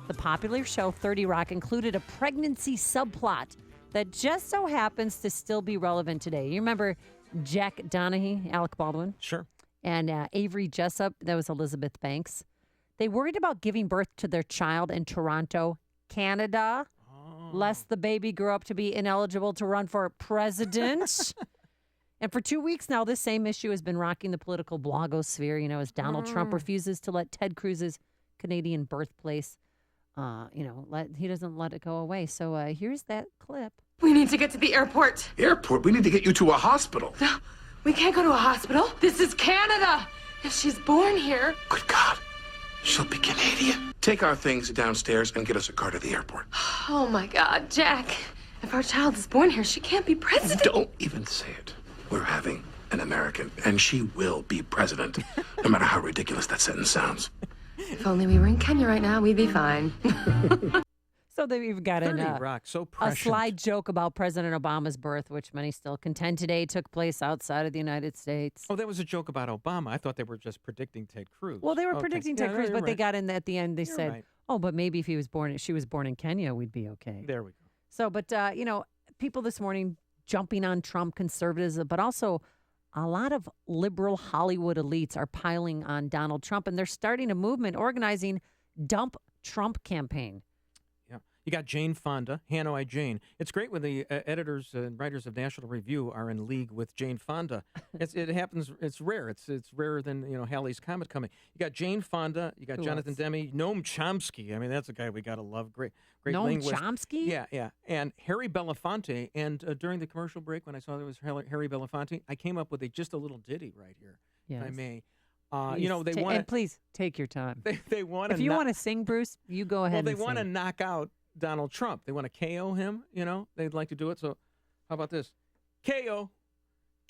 Speaker 20: the popular show 30 Rock included a pregnancy subplot that just so happens to still be relevant today. You remember Jack Donaghy, Alec Baldwin?
Speaker 2: Sure.
Speaker 20: And Avery Jessup, that was Elizabeth Banks. They worried about giving birth to their child in Toronto, Canada, lest the baby grow up to be ineligible to run for president. And for 2 weeks now, this same issue has been rocking the political blogosphere, as Donald Trump refuses to let Ted Cruz's Canadian birthplace, he doesn't let it go away. So here's that clip.
Speaker 27: We need to get to the airport.
Speaker 28: Airport? We need to get you to a hospital.
Speaker 27: No, we can't go to a hospital. This is Canada. If she's born here.
Speaker 28: Good God. She'll be Canadian. Take our things downstairs and get us a car to the airport.
Speaker 27: Oh, my God, Jack. If our child is born here, she can't be president.
Speaker 28: Don't even say it. We're having an American, and she will be president, no matter how ridiculous that sentence sounds.
Speaker 27: If only we were in Kenya right now, we'd be fine.
Speaker 20: So they've even got a slide joke about President Obama's birth, which many still contend today took place outside of the United States.
Speaker 2: Oh, that was a joke about Obama. I thought they were just predicting Ted Cruz.
Speaker 20: Well, they were predicting Ted Cruz, but they got in at the end. They said,
Speaker 2: right.
Speaker 20: "Oh, but maybe if she was born in Kenya, we'd be okay."
Speaker 2: There we go.
Speaker 20: So, but people this morning jumping on Trump conservatives, but also a lot of liberal Hollywood elites are piling on Donald Trump, and they're starting a movement organizing Dump Trump campaign.
Speaker 2: Yeah. You got Jane Fonda, Hanoi Jane. It's great when the editors and writers of National Review are in league with Jane Fonda. It happens. It's rare. It's rarer than Halley's Comet coming. You got Jane Fonda. You got Jonathan Demme. Noam Chomsky. I mean, that's a guy we got to love. Great
Speaker 20: Noam
Speaker 2: linguist.
Speaker 20: Chomsky.
Speaker 2: Yeah. And Harry Belafonte. And during the commercial break, when I saw there was Harry Belafonte, I came up with just a little ditty right here.
Speaker 20: Yes.
Speaker 2: If I may.
Speaker 20: They want. And please take your time.
Speaker 2: They want.
Speaker 20: If you want to sing, Bruce, you go ahead.
Speaker 2: Well, they want to knock out Donald Trump. They want to KO him. They'd like to do it. So, how about this? KO,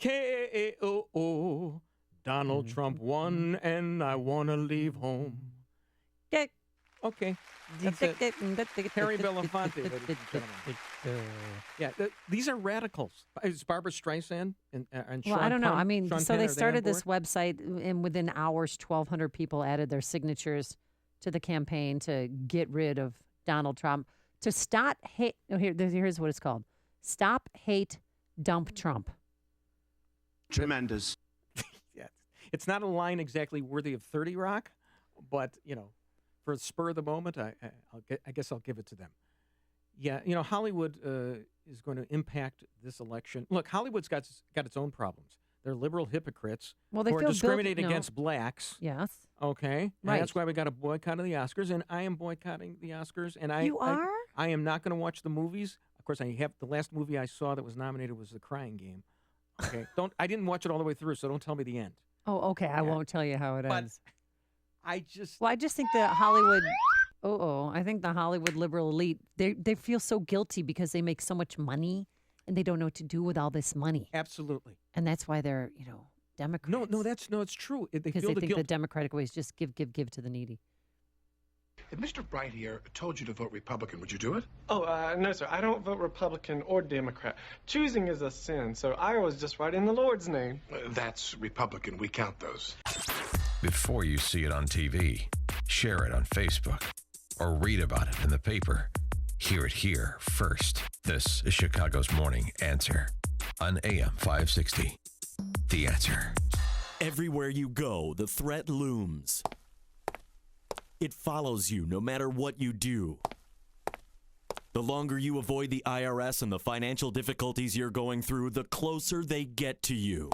Speaker 2: KO. Donald Trump won, and I want to leave home.
Speaker 20: Okay.
Speaker 2: Okay. That's it. Harry Belafonte, ladies and gentlemen. Yeah, these are radicals. Is Barbara Streisand and Sean
Speaker 20: I don't know.
Speaker 2: Penn,
Speaker 20: I mean,
Speaker 2: Sean
Speaker 20: so
Speaker 2: Penn,
Speaker 20: they
Speaker 2: are on
Speaker 20: started this
Speaker 2: board?
Speaker 20: website, and within hours, 1,200 people added their signatures to the campaign to get rid of Donald Trump. To stop hate. Oh, here's what it's called: Stop Hate, Dump Trump.
Speaker 2: Tremendous. Yeah, it's not a line exactly worthy of 30 Rock, but for the spur of the moment, I guess I'll give it to them. Yeah, Hollywood is going to impact this election. Look, Hollywood's got its own problems. They're liberal hypocrites
Speaker 20: Well, they
Speaker 2: who are
Speaker 20: feel
Speaker 2: discriminating
Speaker 20: no.
Speaker 2: against blacks.
Speaker 20: Yes.
Speaker 2: Okay. And
Speaker 20: Right.
Speaker 2: that's why we got a boycott of the Oscars, and I am boycotting the Oscars. And
Speaker 20: You are?
Speaker 2: I am not going to watch the movies. Of course, the last movie I saw that was nominated was The Crying Game. Okay. I didn't watch it all the way through, so don't tell me the end.
Speaker 20: Oh, okay. I won't tell you how it ends.
Speaker 2: I just
Speaker 20: think the Hollywood. I think the Hollywood liberal elite they feel so guilty because they make so much money and they don't know what to do with all this money.
Speaker 2: Absolutely.
Speaker 20: And that's why they're Democrats.
Speaker 2: No, it's true. They
Speaker 20: Because
Speaker 2: feel
Speaker 20: they
Speaker 2: the
Speaker 20: think
Speaker 2: guilt.
Speaker 20: the Democratic way is just give to the needy.
Speaker 28: If Mr. Bright here told you to vote Republican, would you do it?
Speaker 12: Oh, no, sir. I don't vote Republican or Democrat. Choosing is a sin, so I always just write in the Lord's name.
Speaker 28: That's Republican. We count those.
Speaker 5: Before you see it on TV, share it on Facebook, or read about it in the paper. Hear it here first. This is Chicago's Morning Answer on AM 560. The Answer.
Speaker 11: Everywhere you go, the threat looms. It follows you no matter what you do. The longer you avoid the IRS and the financial difficulties you're going through, the closer they get to you.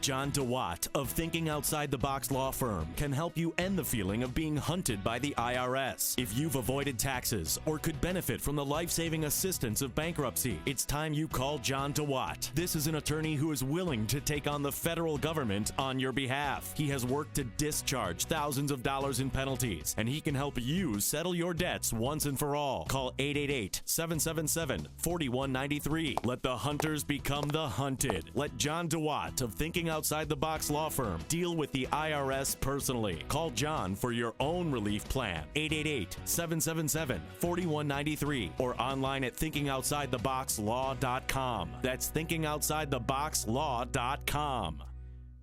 Speaker 11: John DeWatt of Thinking Outside the Box Law Firm can help you end the feeling of being hunted by the IRS. If you've avoided taxes or could benefit from the life-saving assistance of bankruptcy, it's time you call John DeWatt. This is an attorney who is willing to take on the federal government on your behalf. He has worked to discharge thousands of dollars in penalties, and he can help you settle your debts once and for all. Call 888-777-4193. Let the hunters become the hunted. Let John DeWatt of Thinking Outside the Box Law Firm deal with the IRS personally. Call John for your own relief plan. 888-777-4193 or online at thinkingoutsidetheboxlaw.com. That's thinkingoutsidetheboxlaw.com.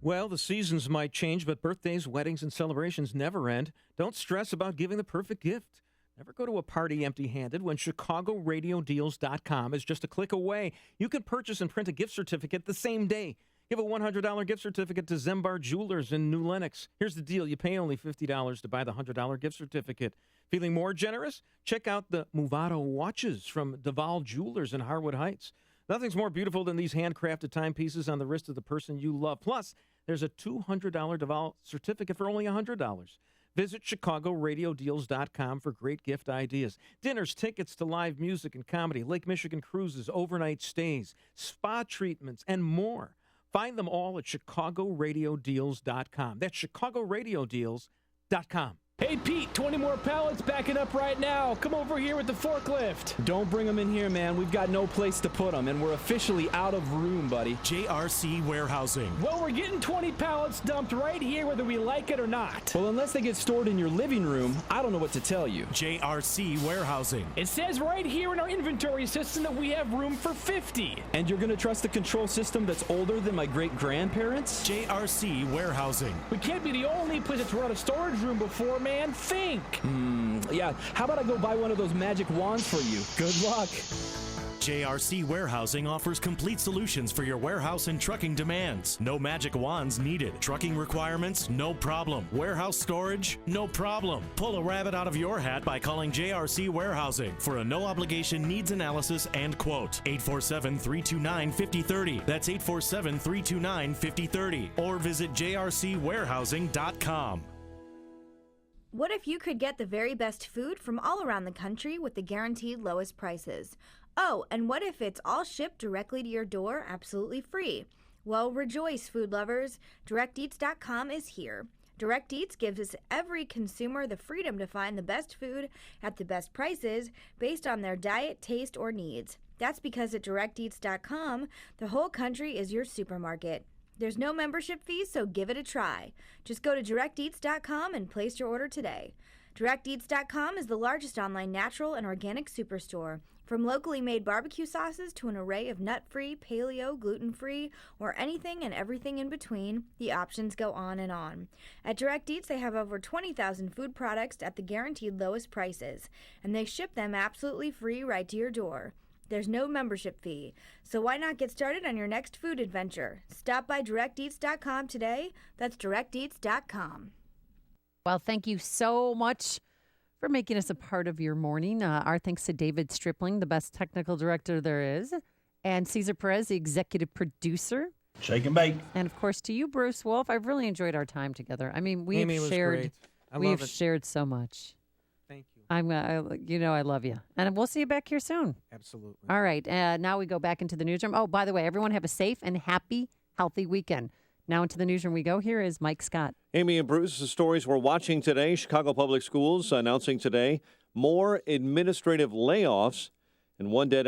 Speaker 2: Well, the seasons might change, but birthdays, weddings, and celebrations never end. Don't stress about giving the perfect gift. Never go to a party empty-handed when ChicagoRadioDeals.com is just a click away. You can purchase and print a gift certificate the same day. Give a $100 gift certificate to Zembar Jewelers in New Lenox. Here's the deal. You pay only $50 to buy the $100 gift certificate. Feeling more generous? Check out the Movado watches from Duval Jewelers in Harwood Heights. Nothing's more beautiful than these handcrafted timepieces on the wrist of the person you love. Plus, there's a $200 Duval certificate for only $100. Visit ChicagoRadioDeals.com for great gift ideas. Dinners, tickets to live music and comedy, Lake Michigan cruises, overnight stays, spa treatments, and more. Find them all at ChicagoRadioDeals.com. That's ChicagoRadioDeals.com.
Speaker 14: Hey, Pete, 20 more pallets backing up right now. Come over here with the forklift. Don't bring them in here, man. We've got no place to put them, and we're officially out of room, buddy.
Speaker 11: JRC Warehousing.
Speaker 14: Well, we're getting 20 pallets dumped right here whether we like it or not. Well, unless they get stored in your living room, I don't know what to tell you.
Speaker 11: JRC Warehousing.
Speaker 14: It says right here in our inventory system that we have room for 50. And you're going to trust the control system that's older than my great-grandparents?
Speaker 11: JRC Warehousing.
Speaker 14: We can't be the only place that's run a storage room before, man. Think. Yeah, how about I go buy one of those magic wands for you? Good luck.
Speaker 11: JRC Warehousing offers complete solutions for your warehouse and trucking demands. No magic wands needed. Trucking requirements? No problem. Warehouse storage? No problem. Pull a rabbit out of your hat by calling JRC Warehousing for a no-obligation needs analysis and quote. 847-329-5030. That's 847-329-5030. Or visit jrcwarehousing.com.
Speaker 15: What if you could get the very best food from all around the country with the guaranteed lowest prices? Oh, and what if it's all shipped directly to your door, absolutely free? Well, rejoice, food lovers. DirectEats.com is here. Direct Eats gives us every consumer the freedom to find the best food at the best prices based on their diet, taste, or needs. That's because at DirectEats.com, the whole country is your supermarket. There's no membership fee, so give it a try. Just go to DirectEats.com and place your order today. DirectEats.com is the largest online natural and organic superstore. From locally made barbecue sauces to an array of nut-free, paleo, gluten-free, or anything and everything in between, the options go on and on. At Direct Eats, they have over 20,000 food products at the guaranteed lowest prices, and they ship them absolutely free right to your door. There's no membership fee, so why not get started on your next food adventure? Stop by DirectEats.com today. That's DirectEats.com.
Speaker 20: Well, thank you so much for making us a part of your morning. Our thanks to David Stripling, the best technical director there is, and Cesar Perez, the executive producer.
Speaker 3: Shake and bake.
Speaker 20: And, of course, to you, Bruce Wolf. I've really enjoyed our time together. I mean,
Speaker 2: Amy, it was great.
Speaker 20: We've shared so much.
Speaker 2: Thank you.
Speaker 20: I love you. And we'll see you back here soon.
Speaker 2: Absolutely.
Speaker 20: All right. Now we go back into the newsroom. Oh, by the way, everyone have a safe and happy, healthy weekend. Now into the newsroom we go. Here is Mike Scott.
Speaker 6: Amy and Bruce, the stories we're watching today. Chicago Public Schools announcing today more administrative layoffs and one dead